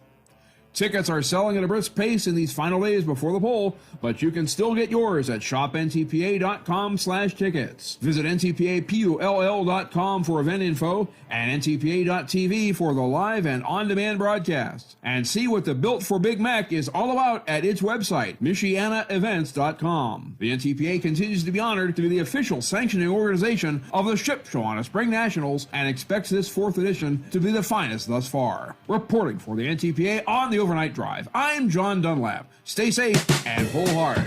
Tickets are selling at a brisk pace in these final days before the poll, but you can still get yours at shopntpa.com/tickets. Visit ntpapull.com for event info and ntpa.tv for the live and on-demand broadcasts. And see what the Built for Big Mac is all about at its website, michianaevents.com. The NTPA continues to be honored to be the official sanctioning organization of the Ship Shawana Spring Nationals and expects this 4th edition to be the finest thus far. Reporting for the NTPA on the Overnight Drive, I'm John Dunlap. Stay safe and pull hard.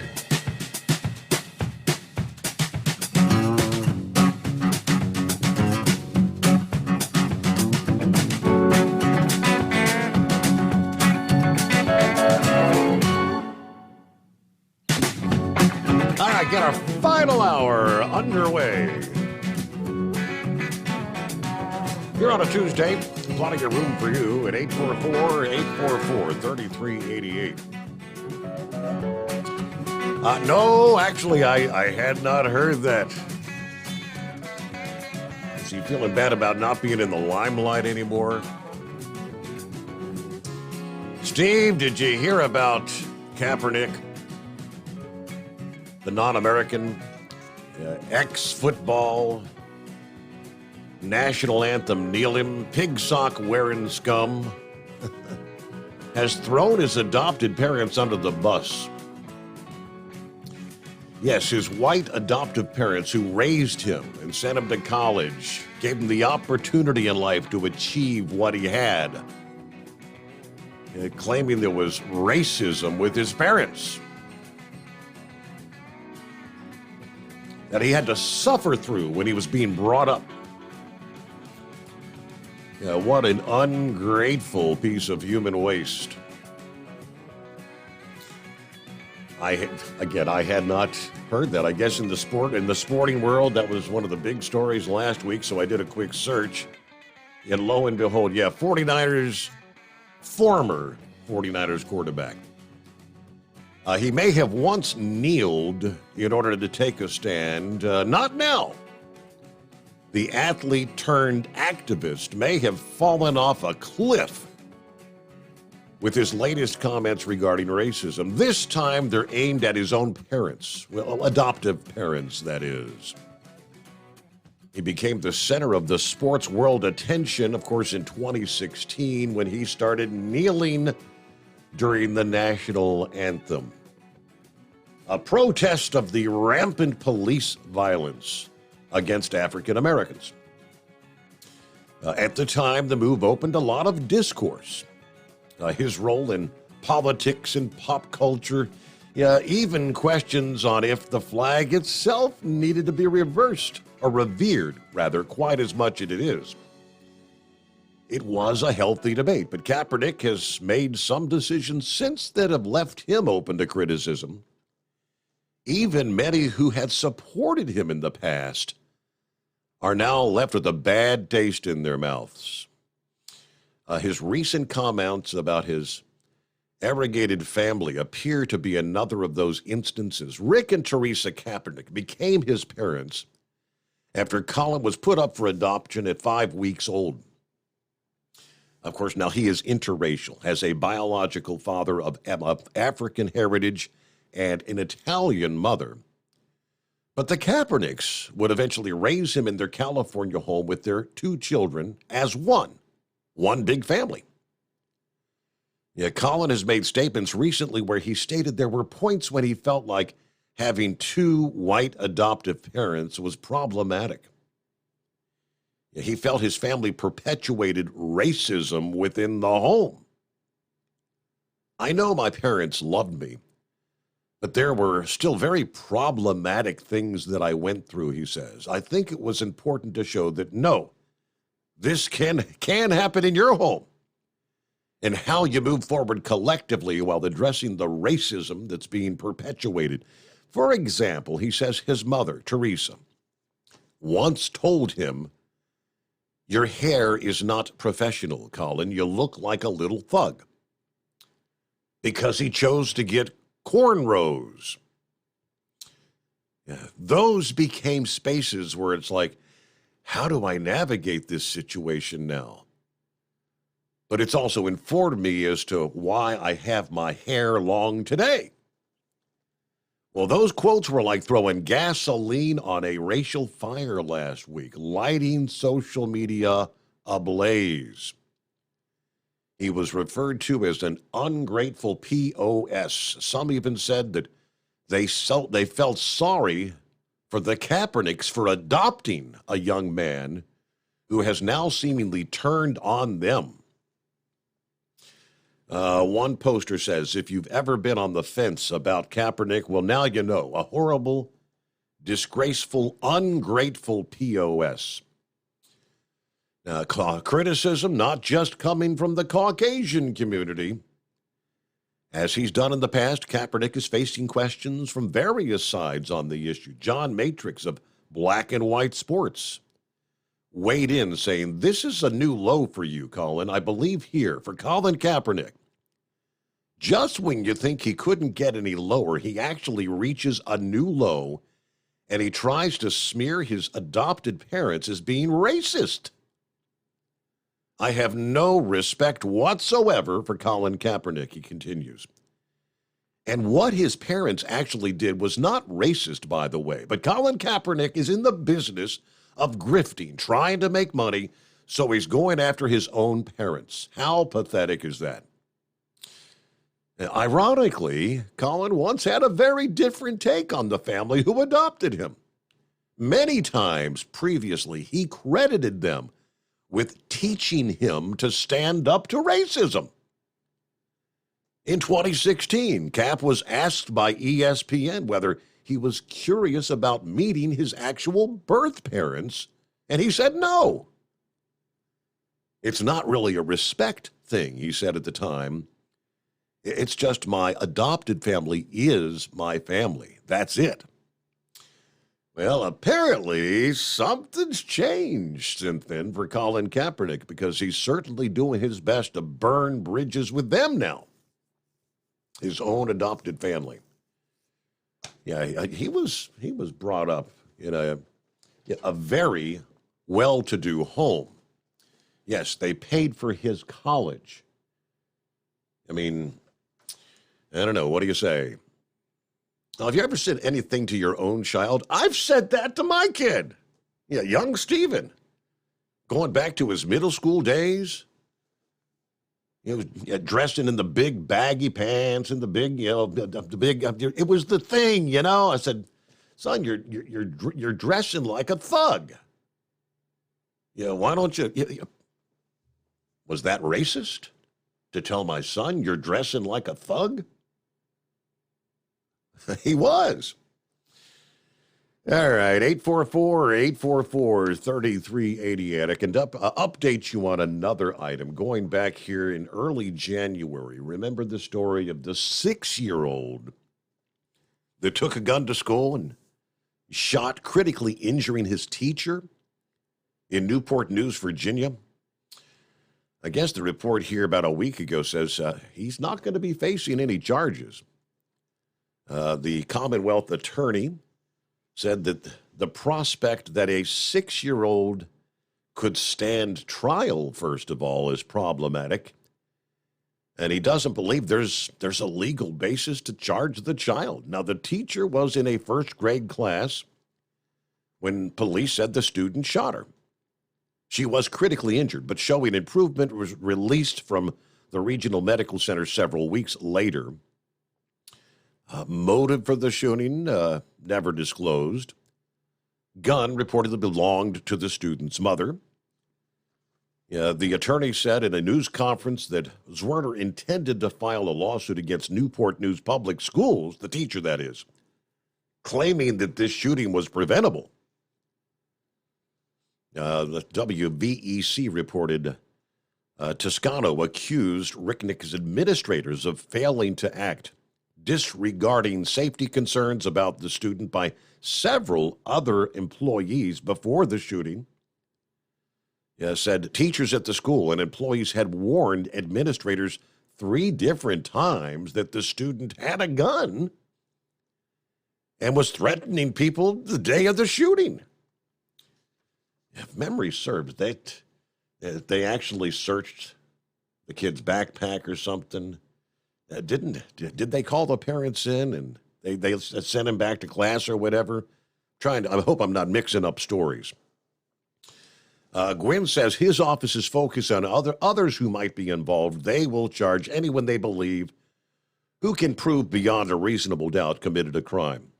All right, get our final hour underway. Here on a Tuesday, plenty of room for you at 844-844-3388. No, actually, I had not heard that. Is he feeling bad about not being in the limelight anymore? Steve, did you hear about Kaepernick, the non-American, ex-football, national anthem kneeling, pig sock wearing scum, has thrown his adopted parents under the bus? Yes, his white adoptive parents who raised him and sent him to college, gave him the opportunity in life to achieve what he had, claiming there was racism with his parents that he had to suffer through when he was being brought up. Yeah, what an ungrateful piece of human waste. I had not heard that. I guess in the sporting world, that was one of the big stories last week, so I did a quick search. And lo and behold, yeah, former 49ers quarterback. He may have once kneeled in order to take a stand. Not now. The athlete turned activist may have fallen off a cliff with his latest comments regarding racism. This time they're aimed at his own parents, well, adoptive parents, that is. He became the center of the sports world attention, of course, in 2016 when he started kneeling during the national anthem. A protest of the rampant police violence against African Americans. At the time, the move opened a lot of discourse. His role in politics and pop culture, even questions on if the flag itself needed to be reversed, or revered, rather, quite as much as it is. It was a healthy debate, but Kaepernick has made some decisions since that have left him open to criticism. Even many who had supported him in the past are now left with a bad taste in their mouths. His recent comments about his arrogated family appear to be another of those instances. Rick and Teresa Kaepernick became his parents after Colin was put up for adoption at 5 weeks old. Of course, now he is interracial, has a biological father of African heritage and an Italian mother. But the Kaepernicks would eventually raise him in their California home with their 2 children as one big family. Yeah, Colin has made statements recently where he stated there were points when he felt like having 2 white adoptive parents was problematic. Yeah, he felt his family perpetuated racism within the home. I know my parents loved me, but there were still very problematic things that I went through, he says. I think it was important to show that, no, this can happen in your home, and how you move forward collectively while addressing the racism that's being perpetuated. For example, he says his mother, Teresa, once told him, "Your hair is not professional, Colin. You look like a little thug," because he chose to get cornrows. Yeah, those became spaces where it's like, how do I navigate this situation now? but it's also informed me as to why I have my hair long today. Well, those quotes were like throwing gasoline on a racial fire last week, lighting social media ablaze. He was referred to as an ungrateful POS. Some even said that they felt sorry for the Kaepernicks for adopting a young man who has now seemingly turned on them. One poster says, if you've ever been on the fence about Kaepernick, well, now you know. A horrible, disgraceful, ungrateful POS. Criticism not just coming from the Caucasian community. As he's done in the past, Kaepernick is facing questions from various sides on the issue. John Matrix of Black and White Sports weighed in saying, this is a new low for you, Colin. I believe here for Colin Kaepernick. Just when you think he couldn't get any lower, he actually reaches a new low, and he tries to smear his adopted parents as being racist. I have no respect whatsoever for Colin Kaepernick, he continues. And what his parents actually did was not racist, by the way, but Colin Kaepernick is in the business of grifting, trying to make money, so he's going after his own parents. How pathetic is that? Ironically, Colin once had a very different take on the family who adopted him. Many times previously, he credited them with teaching him to stand up to racism. In 2016, Cap was asked by ESPN whether he was curious about meeting his actual birth parents, and he said no. It's not really a respect thing, he said at the time. It's just my adopted family is my family. That's it. Well, apparently something's changed since then for Colin Kaepernick, because he's certainly doing his best to burn bridges with them now. His own adopted family. Yeah, he was brought up in a very well-to-do home. Yes, they paid for his college. I mean, I don't know. What do you say? Now, have you ever said anything to your own child? I've said that to my kid. Yeah, young Steven. Going back to his middle school days. He was dressed in the big baggy pants and the big, it was the thing, you know. I said, son, you're dressing like a thug. Yeah, why don't you? Was that racist to tell my son you're dressing like a thug? He was. All right, 844-844-3388. I can update you on another item. Going back here in early January, remember the story of the 6-year-old that took a gun to school and shot, critically injuring his teacher in Newport News, Virginia? I guess the report here about a week ago says he's not going to be facing any charges. The Commonwealth attorney said that the prospect that a 6-year-old could stand trial, first of all, is problematic. And he doesn't believe there's a legal basis to charge the child. Now, the teacher was in a first-grade class when police said the student shot her. She was critically injured, but showing improvement, was released from the regional medical center several weeks later. Motive for the shooting, never disclosed. Gun reportedly belonged to the student's mother. The attorney said in a news conference that Zwerner intended to file a lawsuit against Newport News Public Schools, the teacher that is, claiming that this shooting was preventable. The WVEC reported Toscano accused Ricknick's administrators of failing to act, disregarding safety concerns about the student by several other employees before the shooting. Said teachers at the school and employees had warned administrators 3 different times that the student had a gun and was threatening people the day of the shooting. If memory serves, they actually searched the kid's backpack or something. Did they call the parents in and they sent him back to class or whatever? I hope I'm not mixing up stories. Gwynn says his office is focused on others who might be involved. They will charge anyone they believe who can prove beyond a reasonable doubt committed a crime.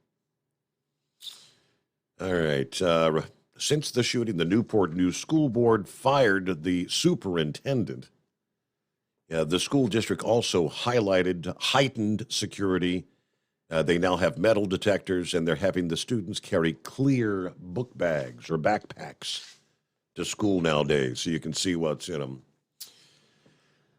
All right. Since the shooting, the Newport News School Board fired the superintendent. The school district also highlighted heightened security. They now have metal detectors, and they're having the students carry clear book bags or backpacks to school nowadays so you can see what's in them.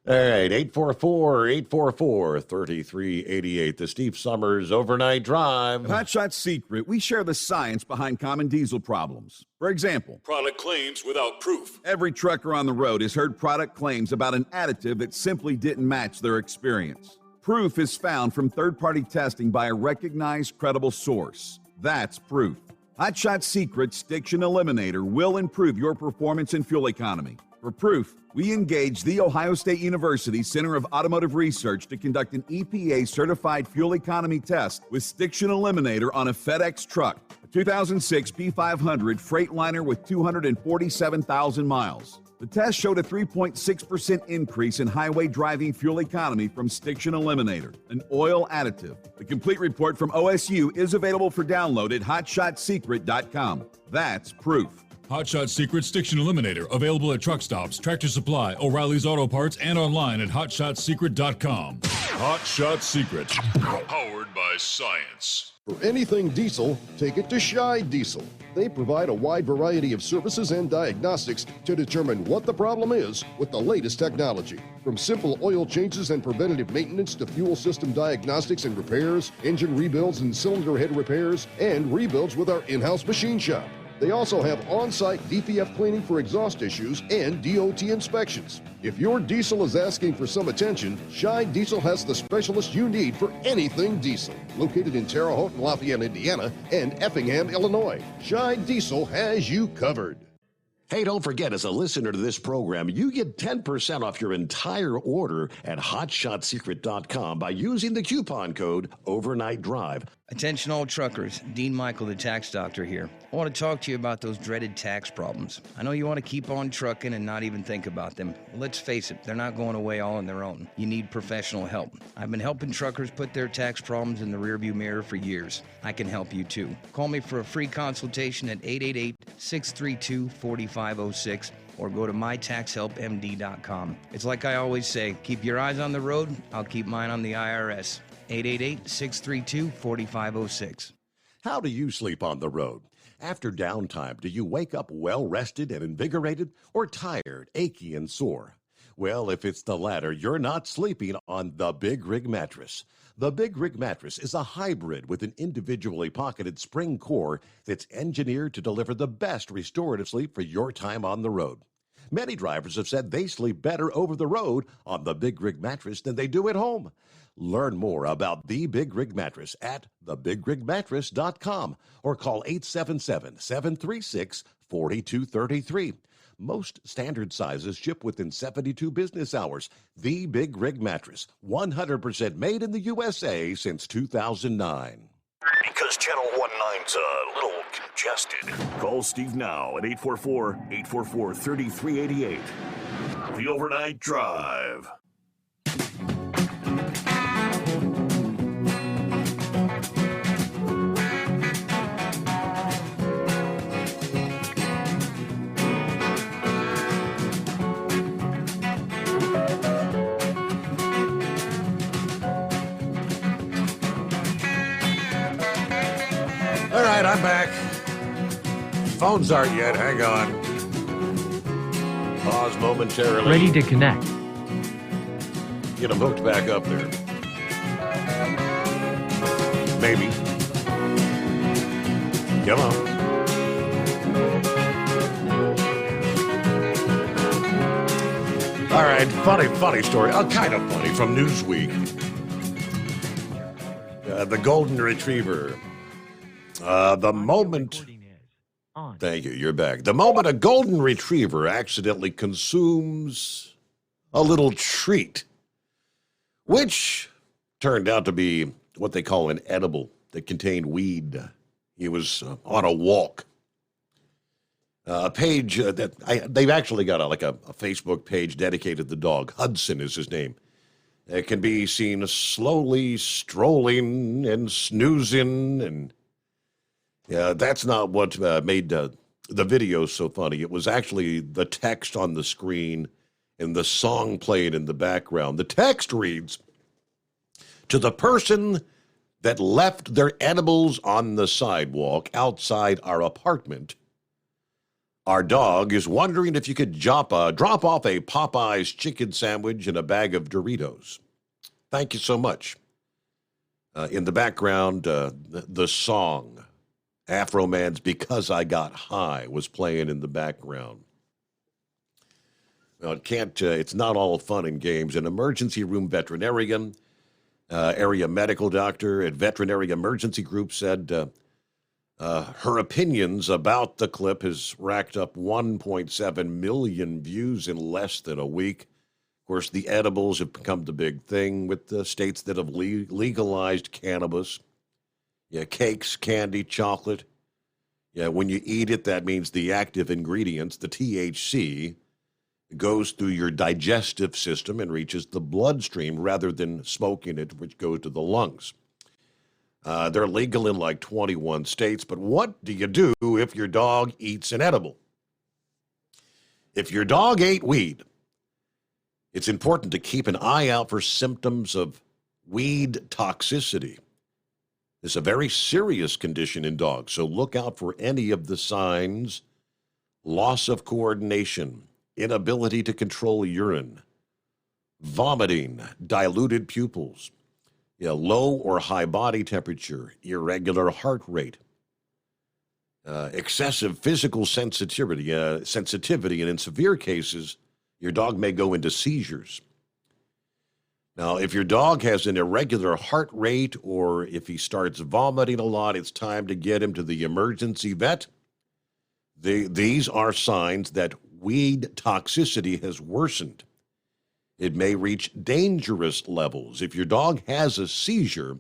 All right, 844-844-3388, the Steve Summers Overnight Drive. At Hot Shot Secret, we share the science behind common diesel problems. For example, Product claims without proof. every trucker on the road has heard product claims about an additive that simply didn't match their experience. Proof is found from third-party testing by a recognized, credible source. That's proof. Hot Shot Secret's Stiction Eliminator will improve your performance and fuel economy. For proof, we engaged the Ohio State University Center of Automotive Research to conduct an EPA-certified fuel economy test with Stiction Eliminator on a FedEx truck, a 2006 P500 Freightliner with 247,000 miles. The test showed a 3.6% increase in highway driving fuel economy from Stiction Eliminator, an oil additive. The complete report from OSU is available for download at hotshotsecret.com. That's proof. Hot Shot Secret Stiction Eliminator, available at truck stops, Tractor Supply, O'Reilly's Auto Parts, and online at hotshotsecret.com. Hot Shot Secret, powered by science. For anything diesel, take it to Scheid Diesel. They provide a wide variety of services and diagnostics to determine what the problem is with the latest technology. From simple oil changes and preventative maintenance to fuel system diagnostics and repairs, engine rebuilds and cylinder head repairs, and rebuilds with our in-house machine shop. They also have on-site DPF cleaning for exhaust issues and DOT inspections. If your diesel is asking for some attention, Scheid Diesel has the specialist you need for anything diesel. Located in Terre Haute and Lafayette, Indiana, and Effingham, Illinois, Scheid Diesel has you covered. Hey, don't forget, as a listener to this program, you get 10% off your entire order at hotshotsecret.com by using the coupon code Overnight Drive. Attention all truckers, Dean Michael, the tax doctor here. I want to talk to you about those dreaded tax problems. I know you want to keep on trucking and not even think about them. Well, let's face it, they're not going away all on their own. You need professional help. I've been helping truckers put their tax problems in the rearview mirror for years. I can help you too. Call me for a free consultation at 888-632-4506 or go to mytaxhelpmd.com. It's like I always say, keep your eyes on the road, I'll keep mine on the IRS. 888-632-4506. How do you sleep on the road? After downtime, do you wake up well-rested and invigorated or tired, achy, and sore? Well, if it's the latter, you're not sleeping on the Big Rig Mattress. The Big Rig Mattress is a hybrid with an individually pocketed spring core that's engineered to deliver the best restorative sleep for your time on the road. Many drivers have said they sleep better over the road on the Big Rig Mattress than they do at home. Learn more about the Big Rig Mattress at thebigrigmattress.com or call 877-736-4233. Most standard sizes ship within 72 business hours. The Big Rig Mattress, 100% made in the USA since 2009. Because Channel 19's a little congested. Call Steve now at 844-844-3388. The Overnight Drive. All right, I'm back. Phones aren't yet. Hang on. Pause momentarily. Ready to connect. Get them hooked back up there. Maybe. Come on. All right, funny story. Kind of funny from Newsweek. The Golden Retriever. The moment... Thank you, you're back. The moment a Golden Retriever accidentally consumes a little treat, which turned out to be what they call an edible that contained weed. He was on a walk. A page they've actually got a Facebook page dedicated to the dog. Hudson is his name. It can be seen slowly strolling and snoozing, and that's not what made the video so funny. It was actually the text on the screen and the song playing in the background. The text reads, "To the person that left their edibles on the sidewalk outside our apartment, our dog is wondering if you could drop off a Popeyes chicken sandwich and a bag of Doritos. Thank you so much." In the background, the song Afro Man's "Because I Got High" was playing in the background. Well, it's not all fun and games. An emergency room veterinarian, area medical doctor at Veterinary Emergency Group said her opinions about the clip has racked up 1.7 million views in less than a week. Of course, the edibles have become the big thing with the states that have legalized cannabis. Yeah, cakes, candy, chocolate. Yeah, when you eat it, that means the active ingredients, the THC, goes through your digestive system and reaches the bloodstream rather than smoking it, which goes to the lungs. They're legal in like 21 states, but what do you do if your dog eats an edible? If your dog ate weed, it's important to keep an eye out for symptoms of weed toxicity. It's a very serious condition in dogs, so look out for any of the signs: loss of coordination, inability to control urine, vomiting, diluted pupils, low or high body temperature, irregular heart rate, excessive physical sensitivity, and in severe cases, your dog may go into seizures. Now, if your dog has an irregular heart rate or if he starts vomiting a lot, it's time to get him to the emergency vet. These are signs that weed toxicity has worsened. It may reach dangerous levels. If your dog has a seizure,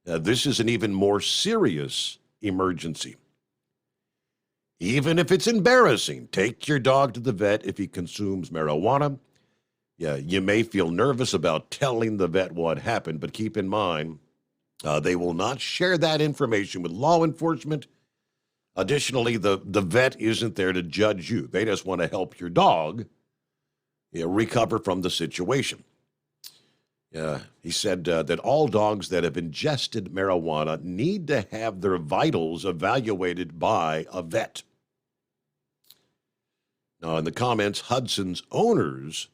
this is an even more serious emergency. Even if it's embarrassing, take your dog to the vet if he consumes marijuana. Yeah, you may feel nervous about telling the vet what happened, but keep in mind, they will not share that information with law enforcement. Additionally, the vet isn't there to judge you. They just want to help your dog recover from the situation. He said that all dogs that have ingested marijuana need to have their vitals evaluated by a vet. Now, in the comments, Hudson's owners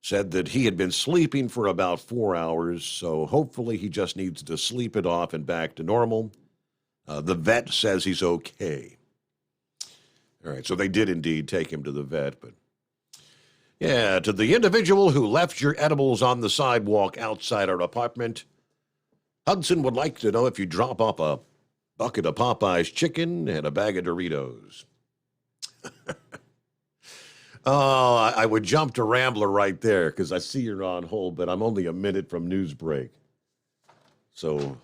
said that he had been sleeping for about 4 hours, so hopefully he just needs to sleep it off and back to normal. The vet says he's okay. All right, so they did indeed take him to the vet, but yeah, to the individual who left your edibles on the sidewalk outside our apartment, Hudson would like to know if you drop off a bucket of Popeyes chicken and a bag of Doritos. Oh, I would jump to Rambler right there because I see you're on hold, but I'm only a minute from news break. So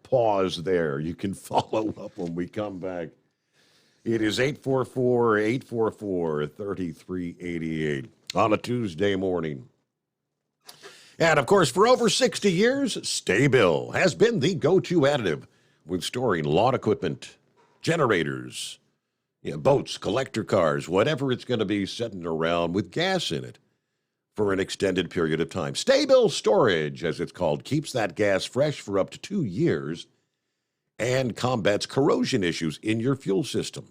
pause there. You can follow up when we come back. It is 844-844-3388 on a Tuesday morning. And, of course, for over 60 years, Sta-Bil has been the go-to additive when storing lawn equipment, generators, boats, collector cars, whatever it's going to be sitting around with gas in it for an extended period of time. Sta-Bil Storage, as it's called, keeps that gas fresh for up to 2 years and combats corrosion issues in your fuel system.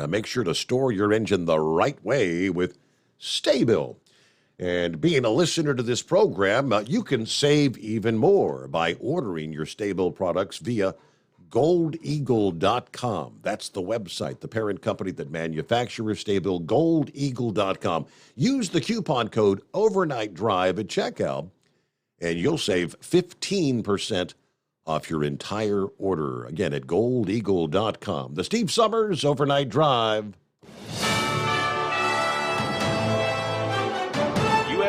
Make sure to store your engine the right way with Sta-Bil. And being a listener to this program, you can save even more by ordering your Sta-Bil products via goldeagle.com. That's the website, the parent company that manufactures Sta-Bil, goldeagle.com. Use the coupon code OvernightDrive at checkout, and you'll save 15% off your entire order. Again, at goldeagle.com. The Steve Summers Overnight Drive.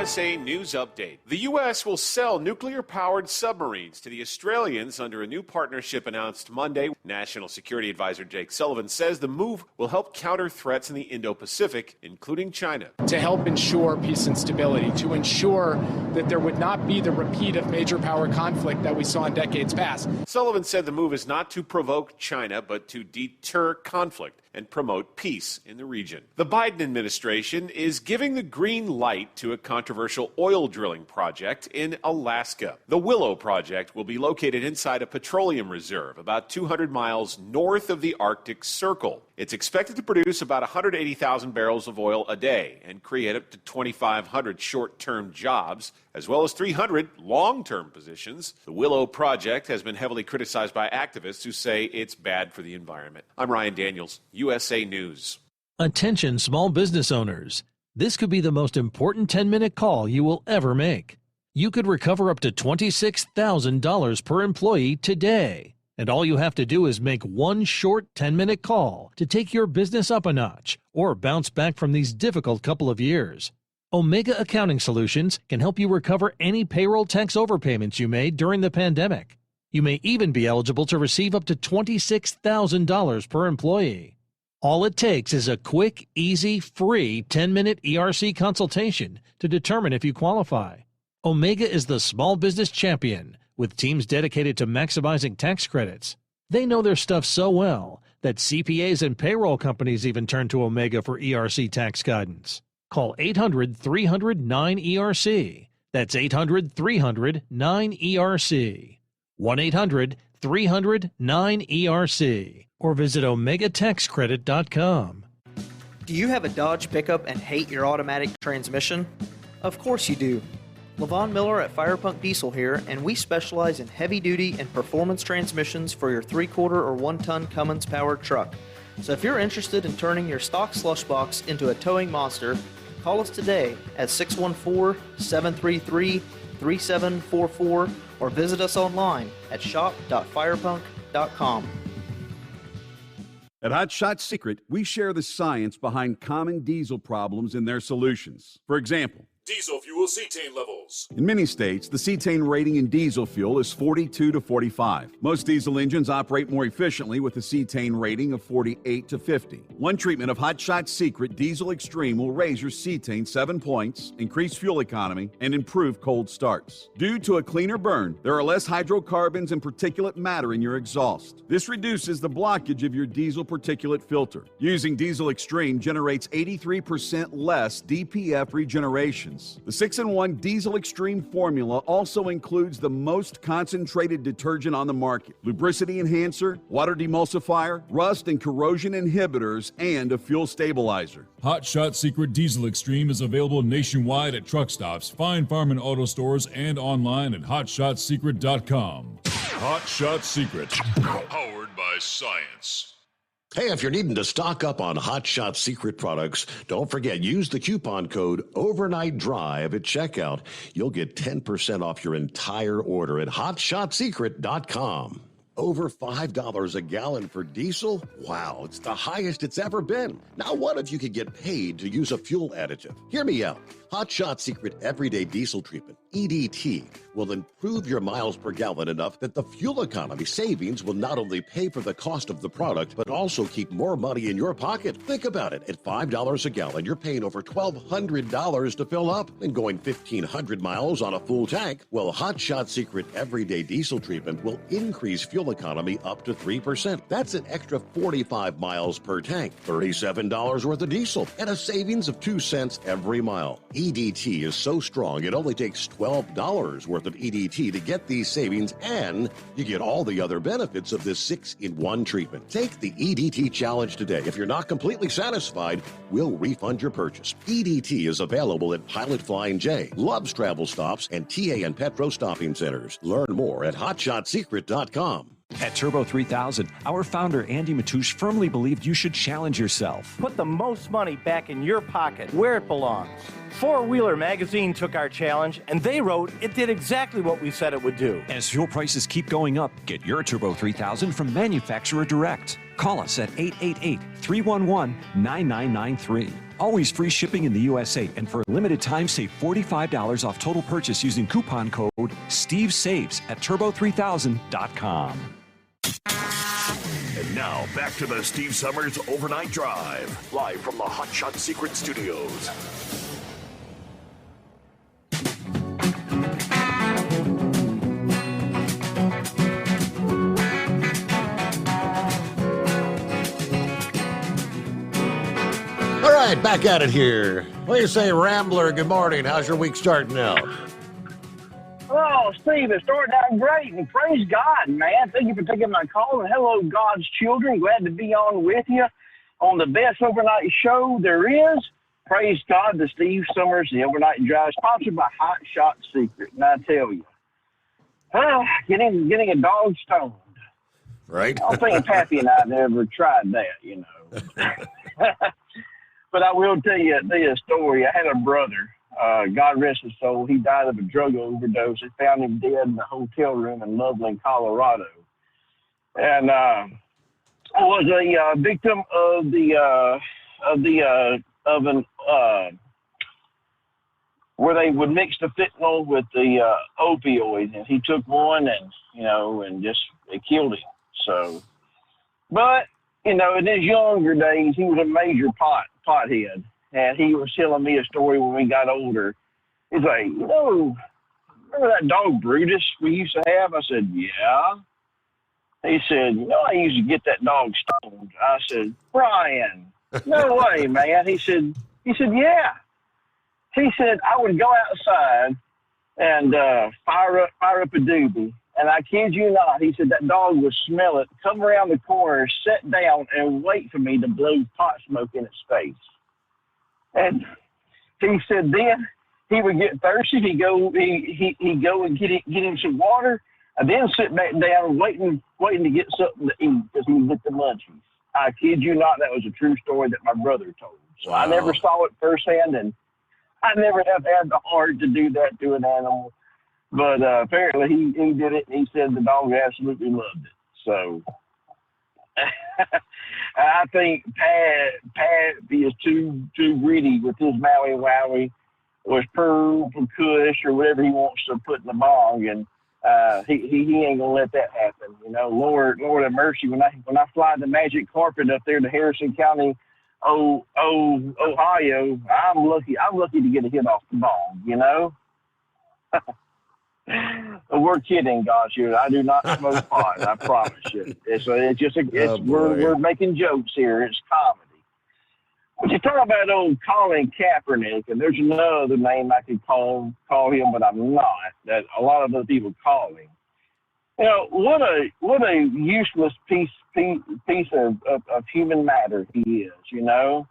USA News Update. The U.S. will sell nuclear-powered submarines to the Australians under a new partnership announced Monday. National Security Advisor Jake Sullivan says the move will help counter threats in the Indo-Pacific, including China. To help ensure peace and stability, to ensure that there would not be the repeat of major power conflict that we saw in decades past. Sullivan said the move is not to provoke China, but to deter conflict and promote peace in the region. The Biden administration is giving the green light to a controversial oil drilling project in Alaska. The Willow Project will be located inside a petroleum reserve about 200 miles north of the Arctic Circle. It's expected to produce about 180,000 barrels of oil a day and create up to 2,500 short-term jobs, as well as 300 long-term positions. The Willow Project has been heavily criticized by activists who say it's bad for the environment. I'm Ryan Daniels, USA News. Attention small business owners. This could be the most important 10-minute call you will ever make. You could recover up to $26,000 per employee today. And all you have to do is make one short 10-minute call to take your business up a notch or bounce back from these difficult couple of years. Omega Accounting Solutions can help you recover any payroll tax overpayments you made during the pandemic. You may even be eligible to receive up to $26,000 per employee. All it takes is a quick, easy, free 10-minute ERC consultation to determine if you qualify. Omega is the small business champion with teams dedicated to maximizing tax credits. They know their stuff so well that CPAs and payroll companies even turn to Omega for ERC tax guidance. Call 800-300-9ERC. That's 800-300-9ERC. 1-800-300-9ERC. Or visit OmegaTaxCredit.com. Do you have a Dodge pickup and hate your automatic transmission? Of course you do. Levon Miller at Firepunk Diesel here, and we specialize in heavy-duty and performance transmissions for your 3-quarter or 1-ton Cummins-powered truck. So if you're interested in turning your stock slush box into a towing monster, call us today at 614-733-3744 or visit us online at shop.firepunk.com. At Hot Shot Secret, we share the science behind common diesel problems and their solutions. For example, Diesel fuel cetane levels. in many states, the cetane rating in diesel fuel is 42 to 45. Most diesel engines operate more efficiently with a cetane rating of 48 to 50. One treatment of Hot Shot Secret Diesel Extreme will raise your cetane 7 points, increase fuel economy, and improve cold starts. Due to a cleaner burn, there are less hydrocarbons and particulate matter in your exhaust. This reduces the blockage of your diesel particulate filter. Using Diesel Extreme generates 83% less DPF regeneration. The 6-in-1 Diesel Extreme formula also includes the most concentrated detergent on the market, lubricity enhancer, water demulsifier, rust and corrosion inhibitors, and a fuel stabilizer. Hot Shot Secret Diesel Extreme is available nationwide at truck stops, Fine Farm and auto stores, and online at hotshotsecret.com. Hot Shot Secret, powered by science. Hey, if you're needing to stock up on Hot Shot Secret products, don't forget, use the coupon code Overnight Drive at checkout. You'll get 10% off your entire order at hotshotsecret.com. Over $5 a gallon for diesel? Wow, it's the highest it's ever been. Now, what if you could get paid to use a fuel additive? Hear me out. Hot Shot Secret Everyday Diesel Treatment, EDT, will improve your miles per gallon enough that the fuel economy savings will not only pay for the cost of the product, but also keep more money in your pocket. Think about it. At $5 a gallon, you're paying over $1,200 to fill up and going 1,500 miles on a full tank. Well, Hot Shot Secret Everyday Diesel Treatment will increase fuel economy up to 3%. That's an extra 45 miles per tank, $37 worth of diesel, and a savings of 2 cents every mile. EDT is so strong, it only takes $12 worth of EDT to get these savings, and you get all the other benefits of this 6-in-1 treatment. Take the EDT challenge today. If you're not completely satisfied, we'll refund your purchase. EDT is available at Pilot Flying J, Love's Travel Stops, and TA and Petro Stopping Centers. Learn more at hotshotsecret.com. At Turbo 3000, our founder Andy Matouche firmly believed you should challenge yourself. Put the most money back in your pocket, where it belongs. Four Wheeler Magazine took our challenge, and they wrote it did exactly what we said it would do. As fuel prices keep going up, get your Turbo 3000 from manufacturer direct. Call us at 888-311-9993. Always free shipping in the USA, and for a limited time, save $45 off total purchase using coupon code SteveSaves at turbo3000.com. And now back to the Steve Summers Overnight Drive, live from the Hot Shot Secret Studios. All right, back at it here. What do you say, Rambler? Good morning. How's your week starting out? Oh, Steve, it's starting out great, and praise God, man. Thank you for taking my call, and hello, God's children. Glad to be on with you on the best overnight show there is. Praise God, the Steve Summers, the Overnight Drive, sponsored by Hot Shot Secret. And I tell you, getting a dog stoned. Right. I don't think Pappy and I never tried that, you know. But I will tell you a story. I had a brother, God rest his soul. He died of a drug overdose. They found him dead in a hotel room in Loveland, Colorado. And I was a victim of where they would mix the fentanyl with the opioid, and he took one, and just it killed him. So, but in his younger days, he was a major pothead, and he was telling me a story when we got older. He's like, remember that dog Brutus we used to have? I said, yeah. He said, I used to get that dog stoned. I said, Brian, no way, man. He said, yeah. He said, I would go outside and fire up a doobie. And I kid you not, he said that dog would smell it, come around the corner, sit down, and wait for me to blow pot smoke in its face. And he said then he would get thirsty. He'd go and get him some water, and then sit back down waiting to get something to eat because he would get the munchies. I kid you not, that was a true story that my brother told. So wow. I never saw it firsthand, and I never have had the heart to do that to an animal. But apparently he did it, and he said the dog absolutely loved it. So I think Pat is too greedy with his Maui Wowie, or his Purple Kush, or whatever he wants to put in the bong, and he ain't gonna let that happen. Lord have mercy. When I fly the magic carpet up there to Harrison County, Ohio, I'm lucky to get a hit off the bong. We're kidding, gosh, I do not smoke pot. I promise you. We're making jokes here. It's comedy. But you talk about old Colin Kaepernick, and there's another name I could call him, but I'm not. That a lot of other people call him. What a useless piece of human matter he is. I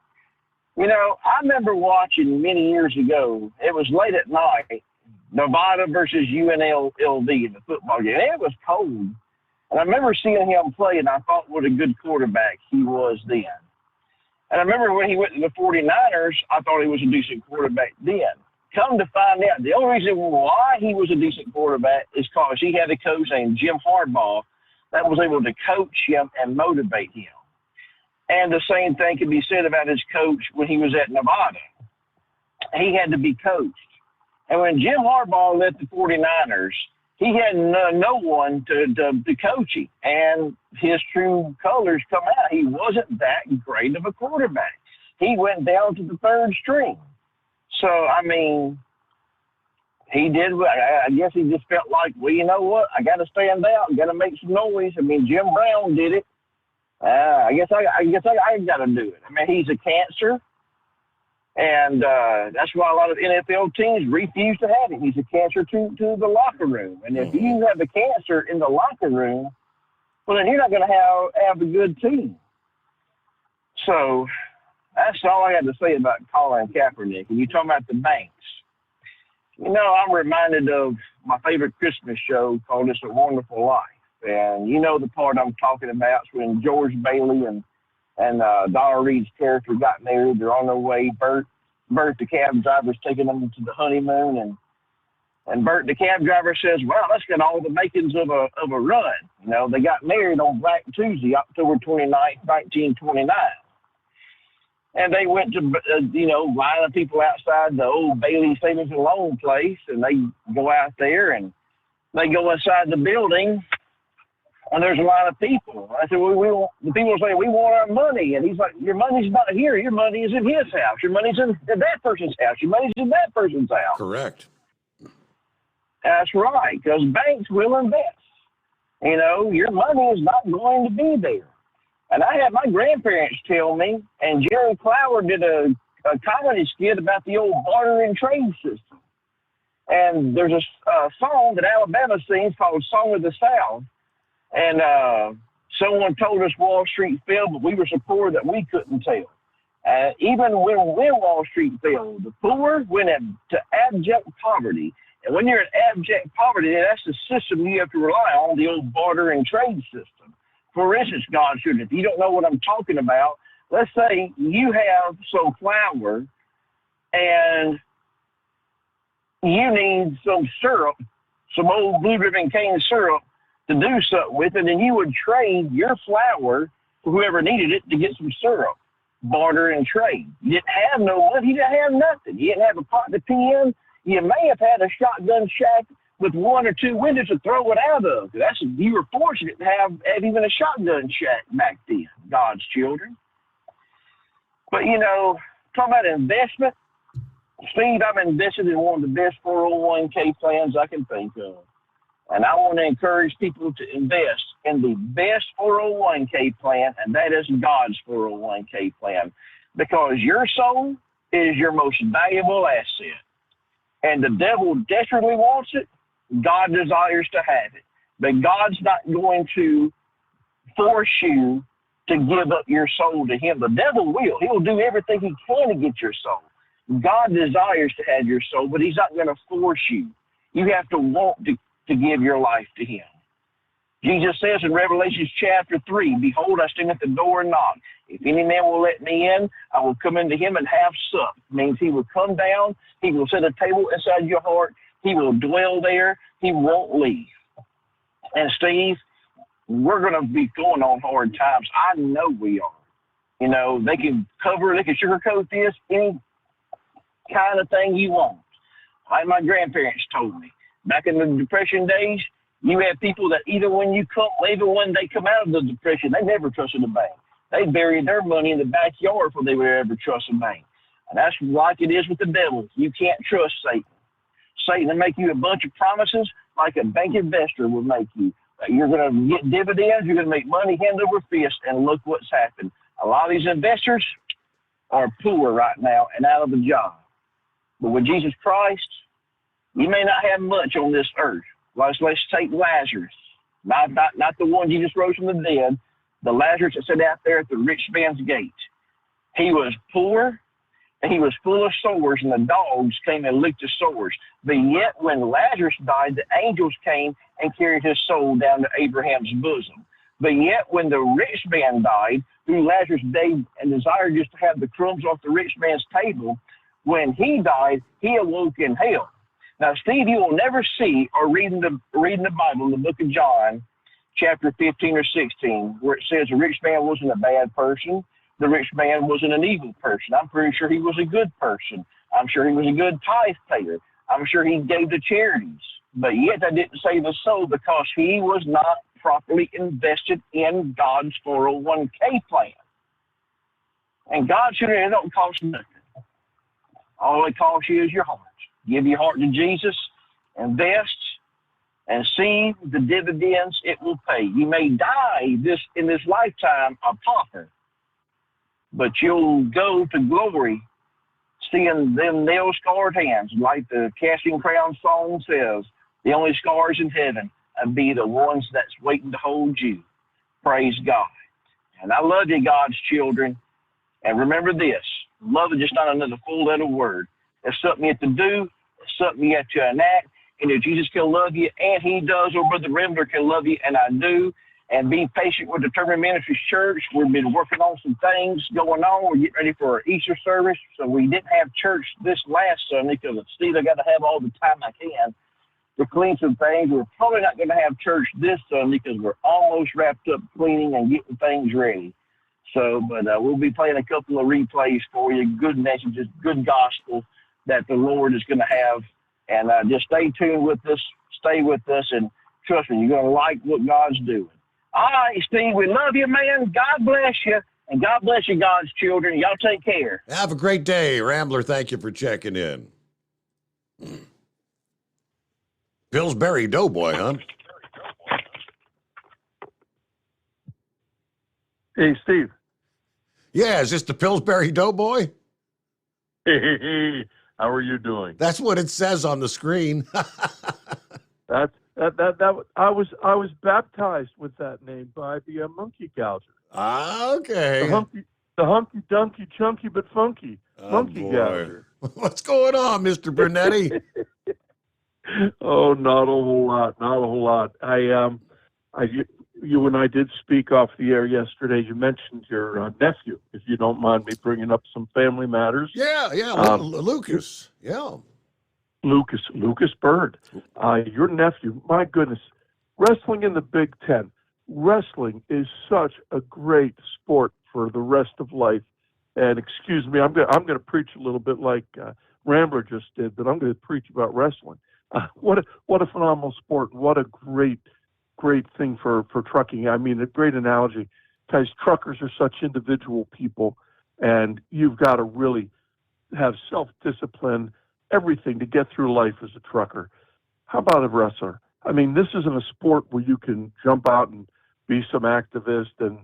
remember watching many years ago. It was late at night. Nevada versus UNLV in the football game. It was cold. And I remember seeing him play, and I thought what a good quarterback he was then. And I remember when he went to the 49ers, I thought he was a decent quarterback then. Come to find out, the only reason why he was a decent quarterback is because he had a coach named Jim Harbaugh that was able to coach him and motivate him. And the same thing could be said about his coach when he was at Nevada. He had to be coached. And when Jim Harbaugh left the 49ers, he had no one to coach him. And his true colors come out. He wasn't that great of a quarterback. He went down to the third string. So, he did. I guess he just felt like, well, you know what? I got to stand out. Got to make some noise. Jim Brown did it. I guess I got to do it. He's a cancer. And that's why a lot of NFL teams refuse to have him. He's a cancer to the locker room. And if you have a cancer in the locker room, well, then you're not going to have a good team. So that's all I had to say about Colin Kaepernick. And you talking about the banks. I'm reminded of my favorite Christmas show called It's a Wonderful Life. And the part I'm talking about is when George Bailey and Donna Reed's character got married. They're on their way. Bert, the cab driver, is taking them to the honeymoon, and Bert, the cab driver, says, "Well, that's got all the makings of a run." They got married on Black Tuesday, October 29th, 1929. And they went to, line of people outside the old Bailey Savings and Loan place, and they go out there and they go inside the building, and there's a lot of people. I said, the people say, we want our money. And he's like, your money's not here. Your money is in his house. Your money's in that person's house. Your money's in that person's house. Correct. That's right, because banks will invest. Your money is not going to be there. And I had my grandparents tell me, and Jerry Clower did a comedy skit about the old barter and trade system. And there's a song that Alabama sings called Song of the South. And someone told us Wall Street fell, but we were so poor that we couldn't tell. Even when Wall Street fell, the poor went to abject poverty. And when you're in abject poverty, that's the system you have to rely on, the old barter and trade system. For instance, God should, if you don't know what I'm talking about, let's say you have some flour and you need some syrup, some old blue ribbon cane syrup to do something with it, and you would trade your flour for whoever needed it to get some syrup. Barter and trade. You didn't have no money. You didn't have nothing. You didn't have a pot to pee in. You may have had a shotgun shack with 1 or 2 windows to throw it out of. You were fortunate to have even a shotgun shack back then, God's children. But, talking about investment, Steve, I'm invested in one of the best 401k plans I can think of. And I want to encourage people to invest in the best 401k plan, and that is God's 401k plan, because your soul is your most valuable asset. And the devil desperately wants it. God desires to have it. But God's not going to force you to give up your soul to him. The devil will. He'll do everything he can to get your soul. God desires to have your soul, but he's not going to force you. You have to want to give your life to him. Jesus says in Revelation chapter 3, behold, I stand at the door and knock. If any man will let me in, I will come into him and have sup. Means he will come down, he will set a table inside your heart, he will dwell there, he won't leave. And Steve, we're going to be going on hard times. I know we are. They can sugarcoat this, any kind of thing you want. Like my grandparents told me. Back in the Depression days, you had people that even when they come out of the Depression, they never trusted a bank. They buried their money in the backyard before they would ever trust a bank. And that's like it is with the devil. You can't trust Satan. Satan will make you a bunch of promises like a bank investor will make you. You're going to get dividends, you're going to make money hand over fist, and look what's happened. A lot of these investors are poor right now and out of a job. But with Jesus Christ, you may not have much on this earth. Let's take Lazarus, not the one Jesus rose from the dead, the Lazarus that sat out there at the rich man's gate. He was poor, and he was full of sores, and the dogs came and licked his sores. But yet when Lazarus died, the angels came and carried his soul down to Abraham's bosom. But yet when the rich man died, who Lazarus begged and desired just to have the crumbs off the rich man's table, when he died, he awoke in hell. Now, Steve, you will never see or read in the Bible, in the book of John, chapter 15 or 16, where it says the rich man wasn't a bad person. The rich man wasn't an evil person. I'm pretty sure he was a good person. I'm sure he was a good tithe payer. I'm sure he gave to charities. But yet that didn't save his soul because he was not properly invested in God's 401k plan. And God's children, it don't cost nothing. All it costs you is your heart. Give your heart to Jesus, invest, and see the dividends it will pay. You may die in this lifetime a pauper, but you'll go to glory seeing them nail-scarred hands. Like the Casting Crown song says, the only scars in heaven will be the ones that's waiting to hold you. Praise God. And I love you, God's children. And remember this, love is just not another full-letter word. It's something you have to do. It's something you have to enact. And if Jesus can love you, and he does, or Brother Remler can love you, and I do, and be patient with Determined Ministries Church. We've been working on some things going on. We're getting ready for our Easter service. So we didn't have church this last Sunday because, Steve, I got to have all the time I can to clean some things. We're probably not going to have church this Sunday because we're almost wrapped up cleaning and getting things ready. So, but we'll be playing a couple of replays for you. Good messages, good gospel that the Lord is going to have. And just stay tuned with us. Stay with us. And trust me, you're going to like what God's doing. All right, Steve, we love you, man. God bless you. And God bless you, God's children. Y'all take care. Have a great day, Rambler. Thank you for checking in. Pillsbury Doughboy, huh? Hey, Steve. Yeah, is this the Pillsbury Doughboy? Hey, how are you doing? That's what it says on the screen. That I was baptized with that name by the monkey gouger. Okay. The hunky dunky chunky but funky monkey gouger. What's going on, Mr. Brunetti? Oh, not a whole lot. Not a whole lot. You and I did speak off the air yesterday. You mentioned your nephew, if you don't mind me bringing up some family matters. Yeah, Lucas. Yeah. Lucas Bird. Your nephew, my goodness. Wrestling in the Big Ten. Wrestling is such a great sport for the rest of life. And excuse me, I'm going to preach a little bit like Rambler just did, but I'm going to preach about wrestling. What a phenomenal sport. What a great thing for trucking. I mean, a great analogy. Guys, truckers are such individual people, and you've got to really have self-discipline, everything to get through life as a trucker. How about a wrestler? I mean, this isn't a sport where you can jump out and be some activist and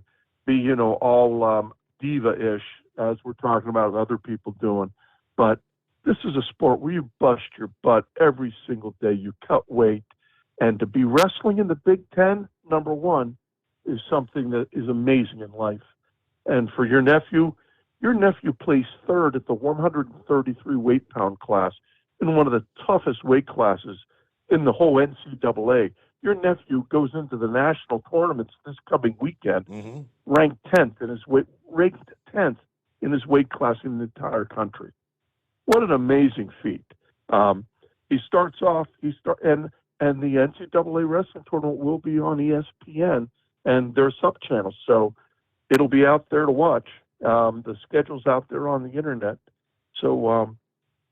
be, all diva-ish, as we're talking about other people doing. But this is a sport where you bust your butt every single day. You cut weight. And to be wrestling in the Big Ten, number one, is something that is amazing in life. And for your nephew placed third at the 133 weight pound class in one of the toughest weight classes in the whole NCAA. Your nephew goes into the national tournaments this coming weekend, ranked 10th in his weight class in the entire country. What an amazing feat! He starts off. And the NCAA wrestling tournament will be on ESPN and their sub-channels, so it'll be out there to watch. The schedule's out there on the internet. So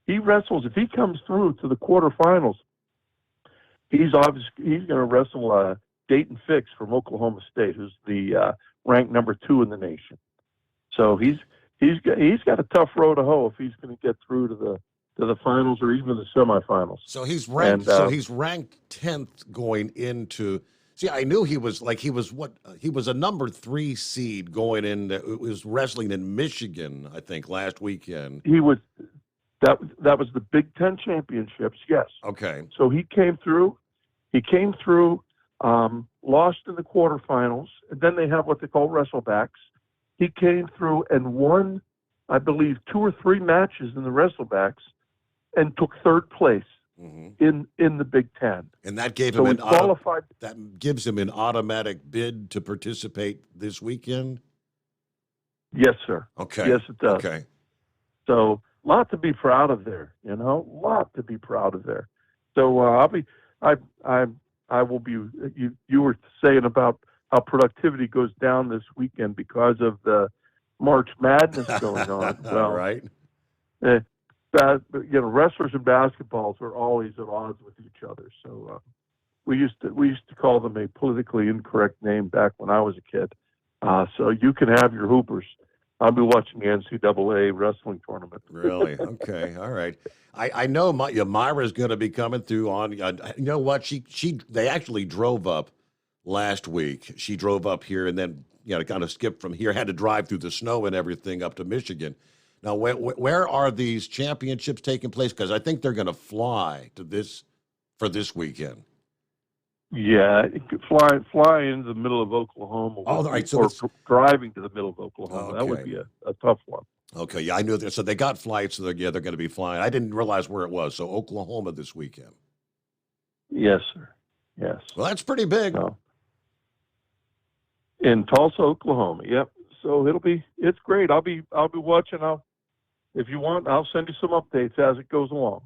he wrestles. If he comes through to the quarterfinals, he's going to wrestle Dayton Fix from Oklahoma State, who's the ranked number 2 in the nation. So he's got a tough road to hoe if he's going to get through to the finals or even the semifinals. So he's ranked. He's ranked 10th going into. See, I knew he was a number 3 seed going in. It was wrestling in Michigan, I think, last weekend. He was. That was the Big Ten championships. Yes. Okay. So he came through. Lost in the quarterfinals, and then they have what they call wrestlebacks. He came through and won, I believe, 2 or 3 matches in the wrestlebacks, and took third place in the Big Ten. And that gave him that gives him an automatic bid to participate this weekend? Yes, sir. Okay. Yes, it does. Okay. So a lot to be proud of there, a lot to be proud of there. So I will be, you were saying about how productivity goes down this weekend because of the March Madness going on. Well, right. Wrestlers and basketballs are always at odds with each other. So we used to call them a politically incorrect name back when I was a kid. So you can have your hoopers. I'll be watching the NCAA wrestling tournament. Really? Okay. All right. I know Myra's going to be coming through on. You know what? They actually drove up last week. She drove up here and then kind of skipped from here. Had to drive through the snow and everything up to Michigan. Now, where are these championships taking place? Because I think they're going to fly to for this weekend. Yeah, fly into the middle of Oklahoma. Oh, all right. So or driving to the middle of Oklahoma. Okay. That would be a tough one. Okay, yeah, I knew that. So they got flights, so they're going to be flying. I didn't realize where it was. So Oklahoma this weekend. Yes, sir. Yes. Well, that's pretty big. In Tulsa, Oklahoma. Yep. So it's great. I'll be watching. If you want, I'll send you some updates as it goes along.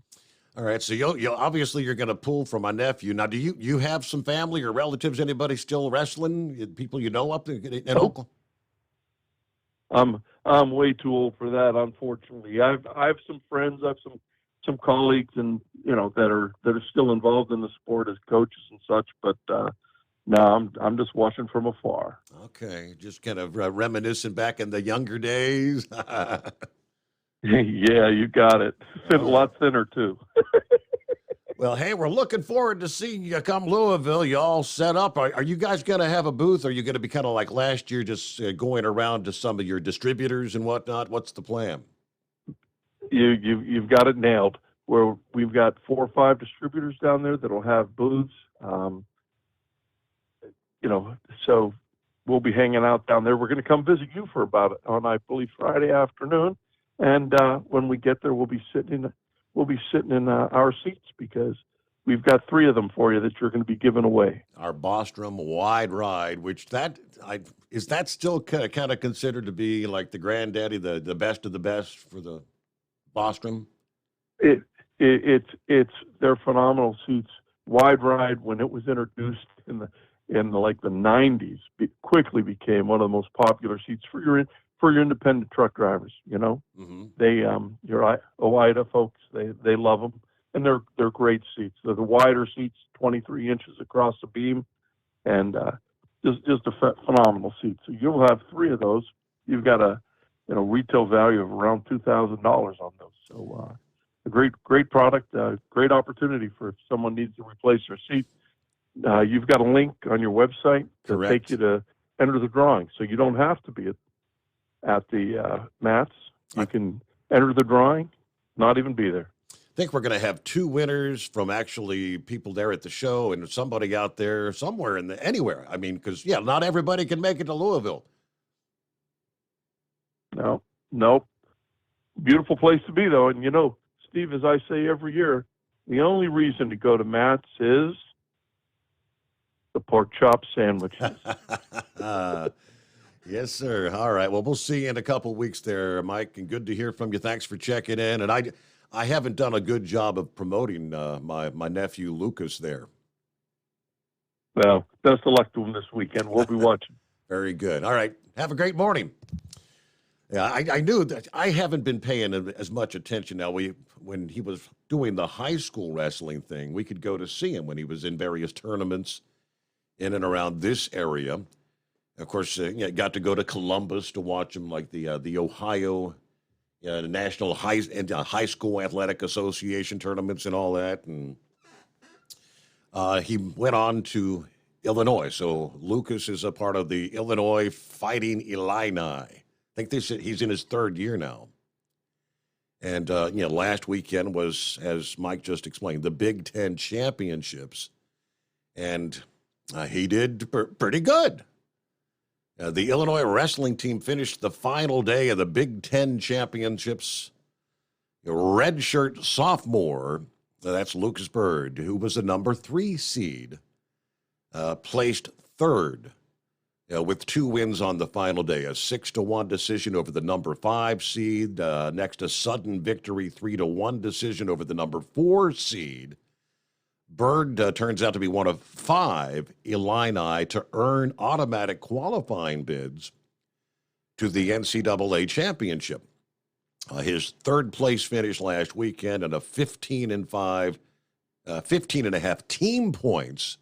All right. So you'll obviously you're going to pull from my nephew. Now, do you have some family or relatives? Anybody still wrestling? People you know up in Oklahoma? I'm way too old for that, unfortunately. I have some friends, I have some colleagues, and that are still involved in the sport as coaches and such. But no, I'm just watching from afar. Okay, just kind of reminiscing back in the younger days. Yeah, you got it. A lot thinner too. Well, hey, we're looking forward to seeing you come Louisville. You all set up. Are you guys going to have a booth? Or are you going to be kind of like last year, just going around to some of your distributors and whatnot? What's the plan? You've got it nailed. We've got 4 or 5 distributors down there that'll have booths. So we'll be hanging out down there. We're going to come visit you for on I believe Friday afternoon, and when we get there, we'll be sitting in our seats because we've got 3 of them for you that you're going to be giving away. Our Bostrom Wide Ride, which is that still kind of considered to be like the granddaddy, the best of the best for the Bostrom? They're phenomenal seats. Wide Ride, when it was introduced in the 90s, quickly became one of the most popular seats for your independent truck drivers. Mm-hmm. They your OIDA folks, they love them, and they're great seats. They're the wider seats, 23 inches across the beam, and just a phenomenal seat. So you'll have 3 of those. You've got a retail value of around $2,000 on those. So a great product, great opportunity for if someone needs to replace their seat. You've got a link on your website to Correct. take you to enter the drawing, so you don't have to be at the mats. You can enter the drawing, not even be there. I think we're going to have 2 winners from actually people there at the show and somebody out there somewhere anywhere. I mean, because not everybody can make it to Louisville. No, nope. Beautiful place to be though, and Steve, as I say every year, the only reason to go to Matt's is the pork chop sandwiches. Yes, sir. All right. Well, we'll see you in a couple of weeks there, Mike, and good to hear from you. Thanks for checking in. And I haven't done a good job of promoting my nephew Lucas there. Well, best of luck to him this weekend. We'll be watching. Very good. All right. Have a great morning. Yeah, I knew that I haven't been paying as much attention now. When he was doing the high school wrestling thing, we could go to see him when he was in various tournaments in and around this area. Of course, got to go to Columbus to watch him, like the Ohio National High School Athletic Association tournaments and all that. And he went on to Illinois. So Lucas is a part of the Illinois Fighting Illini. I think he's in his 3rd year now. And, last weekend was, as Mike just explained, the Big Ten Championships. And he did pretty good. The Illinois wrestling team finished the final day of the Big Ten Championships. A redshirt sophomore, that's Lucas Bird, who was the number 3 seed, placed 3rd with 2 wins on the final day. A 6-1 decision over the number 5 seed. Next, a sudden victory, 3-1 decision over the number 4 seed. Bird turns out to be one of 5 Illini to earn automatic qualifying bids to the NCAA championship. His 3rd place finish last weekend and a 15.5 team points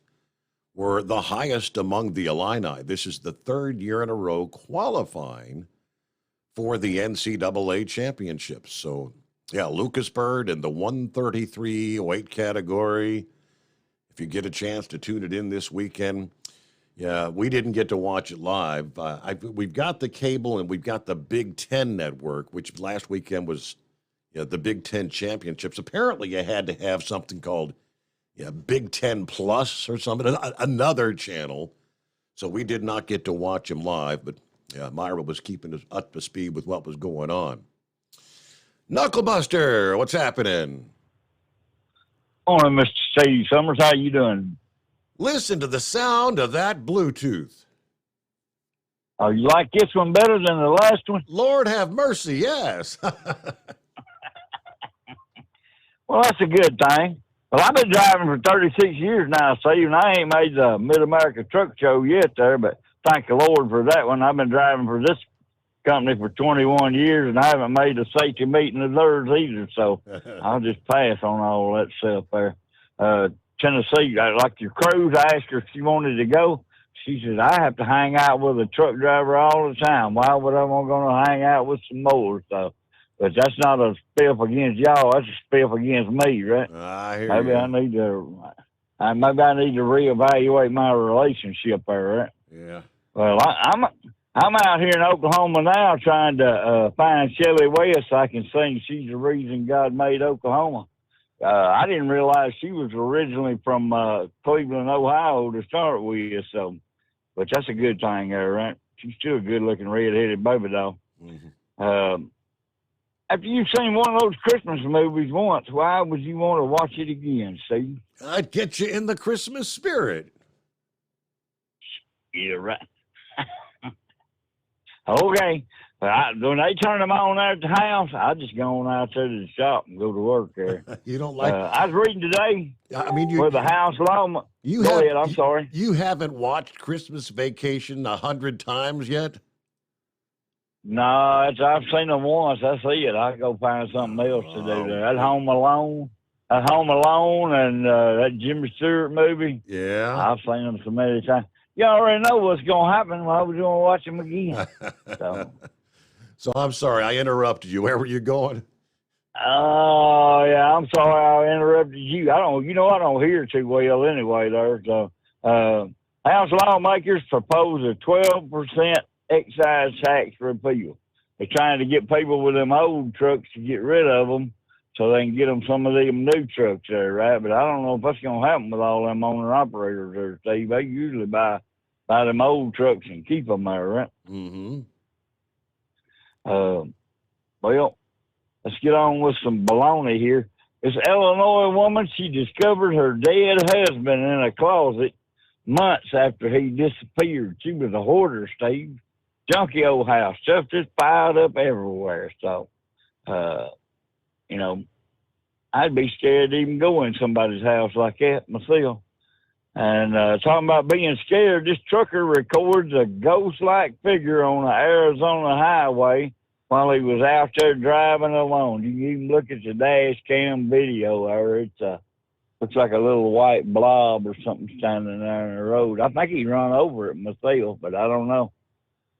were the highest among the Illini. This is the 3rd year in a row qualifying for the NCAA championship. So, Lucas Bird in the 133 weight category. If you get a chance to tune it in this weekend, we didn't get to watch it live. We've got the cable and we've got the Big Ten network, which last weekend was the Big Ten championships. Apparently, you had to have something called Big Ten Plus or something, another channel. So we did not get to watch him live, but Myra was keeping us up to speed with what was going on. Knucklebuster, what's happening? Morning, Mr. Steve Summers. How you doing? Listen to the sound of that Bluetooth. Oh, you like this one better than the last one? Lord have mercy, yes. Well, that's a good thing. Well, I've been driving for 36 years now, Steve, and I ain't made the Mid-America Truck Show yet there, but thank the Lord for that one. I've been driving for this company for 21 years, and I haven't made a safety meeting of theirs either. So I'll just pass on all that stuff there. Tennessee, like your cruise, I asked her if she wanted to go. She said, I have to hang out with a truck driver all the time. Why would I want to hang out with some more? So, but that's not a spiff against y'all. That's a spiff against me, right? I hear maybe you. Maybe I need to reevaluate my relationship there, right? Yeah. Well, I'm out here in Oklahoma now trying to find Shelly West so I can sing She's the Reason God Made Oklahoma. I didn't realize she was originally from Cleveland, Ohio to start with, so, but that's a good thing there, right? She's still a good-looking red-headed baby doll. Mm-hmm. After you've seen one of those Christmas movies once, why would you want to watch it again, Steve? I'd get you in the Christmas spirit. Yeah, right. Okay. When they turn them on there at the house, I just go on out there to the shop and go to work there. You don't like... I was reading today where the house lawn... Go ahead, I'm sorry. You haven't watched Christmas Vacation 100 times yet? No, I've seen them once. I see it. I go find something else to do there. That Home Alone and that Jimmy Stewart movie. Yeah. I've seen them so many times. You already know what's going to happen. Why would you want to watch them again? So I'm sorry, I interrupted you. Where were you going? Oh, yeah, I'm sorry I interrupted you. I don't hear too well anyway there. So, House lawmakers propose a 12% excise tax repeal. They're trying to get people with them old trucks to get rid of them so they can get them some of them new trucks there, right? But I don't know if that's going to happen with all them owner-operators there, Steve. They usually buy them old trucks and keep them there, right? Mm-hmm. Well, let's get on with some baloney here. This Illinois woman, she discovered her dead husband in a closet months after he disappeared. She was a hoarder, Steve. Junky old house. Stuff just piled up everywhere. So, I'd be scared to even go in somebody's house like that myself. And talking about being scared, this trucker records a ghost-like figure on the Arizona highway while he was out there driving alone. You can even look at the dash cam video there. It looks like a little white blob or something standing there in the road. I think he run over it myself, but I don't know.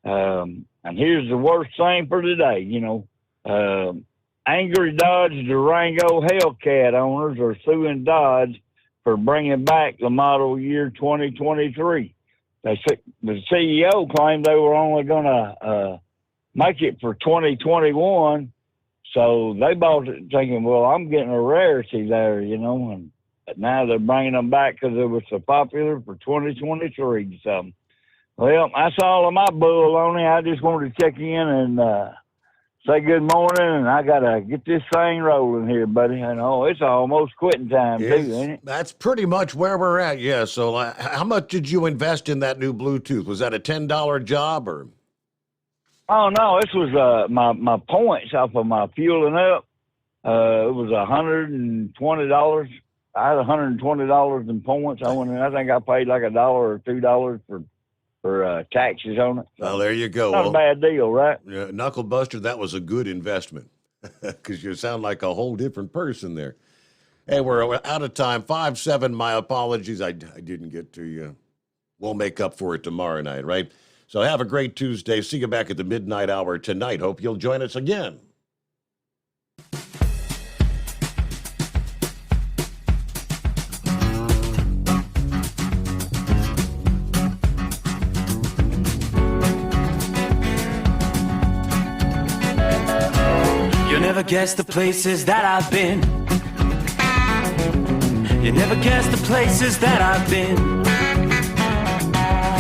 And here's the worst thing for today, angry Dodge Durango Hellcat owners are suing Dodge for bringing back the model year 2023. The CEO claimed they were only going to make it for 2021, so they bought it thinking, well, I'm getting a rarity there, and now they're bringing them back because it was so popular for 2023. So, well, that's all of my baloney. I just wanted to check in and say good morning, and I got to get this thing rolling here, buddy. It's almost quitting time, too, ain't it? That's pretty much where we're at, yeah. So how much did you invest in that new Bluetooth? Was that a $10 job or? Oh, no, this was my points off of my fueling up. It was $120. I had $120 in points. I think I paid like $1 or $2 for taxes on it. Well, there you go. Not a bad deal, right? Yeah, Knuckle Buster, that was a good investment because you sound like a whole different person there. Hey, we're out of time. 5-7, my apologies. I didn't get to you. We'll make up for it tomorrow night, right? So have a great Tuesday. See you back at the midnight hour tonight. Hope you'll join us again. You'll never guess the places that I've been. You never guess the places that I've been.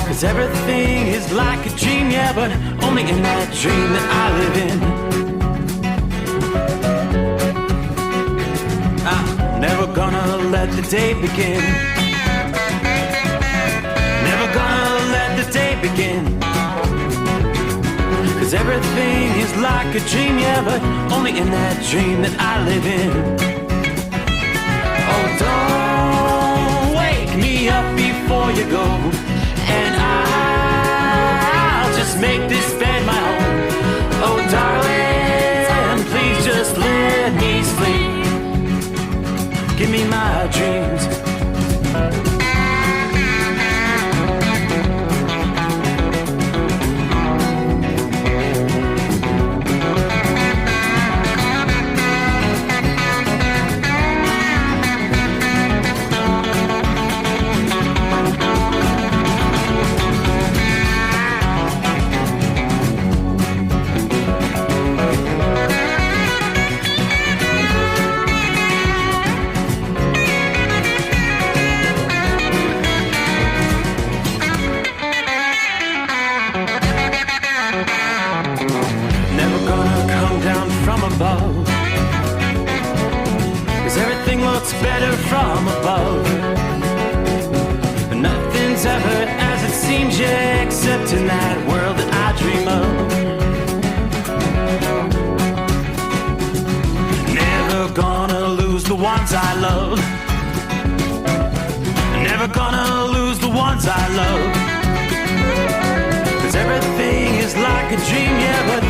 'Cause everything is like a dream, yeah, but only in that dream that I live in. I'm never gonna let the day begin. Never gonna let the day begin. 'Cause everything is like a dream, yeah, but only in that dream that I live in. Oh, don't wake me up before you go, and I'll just make this bed my home. seems, yeah, except in that world that I dream of. Never gonna lose the ones I love. Never gonna lose the ones I love. 'Cause everything is like a dream, yeah, but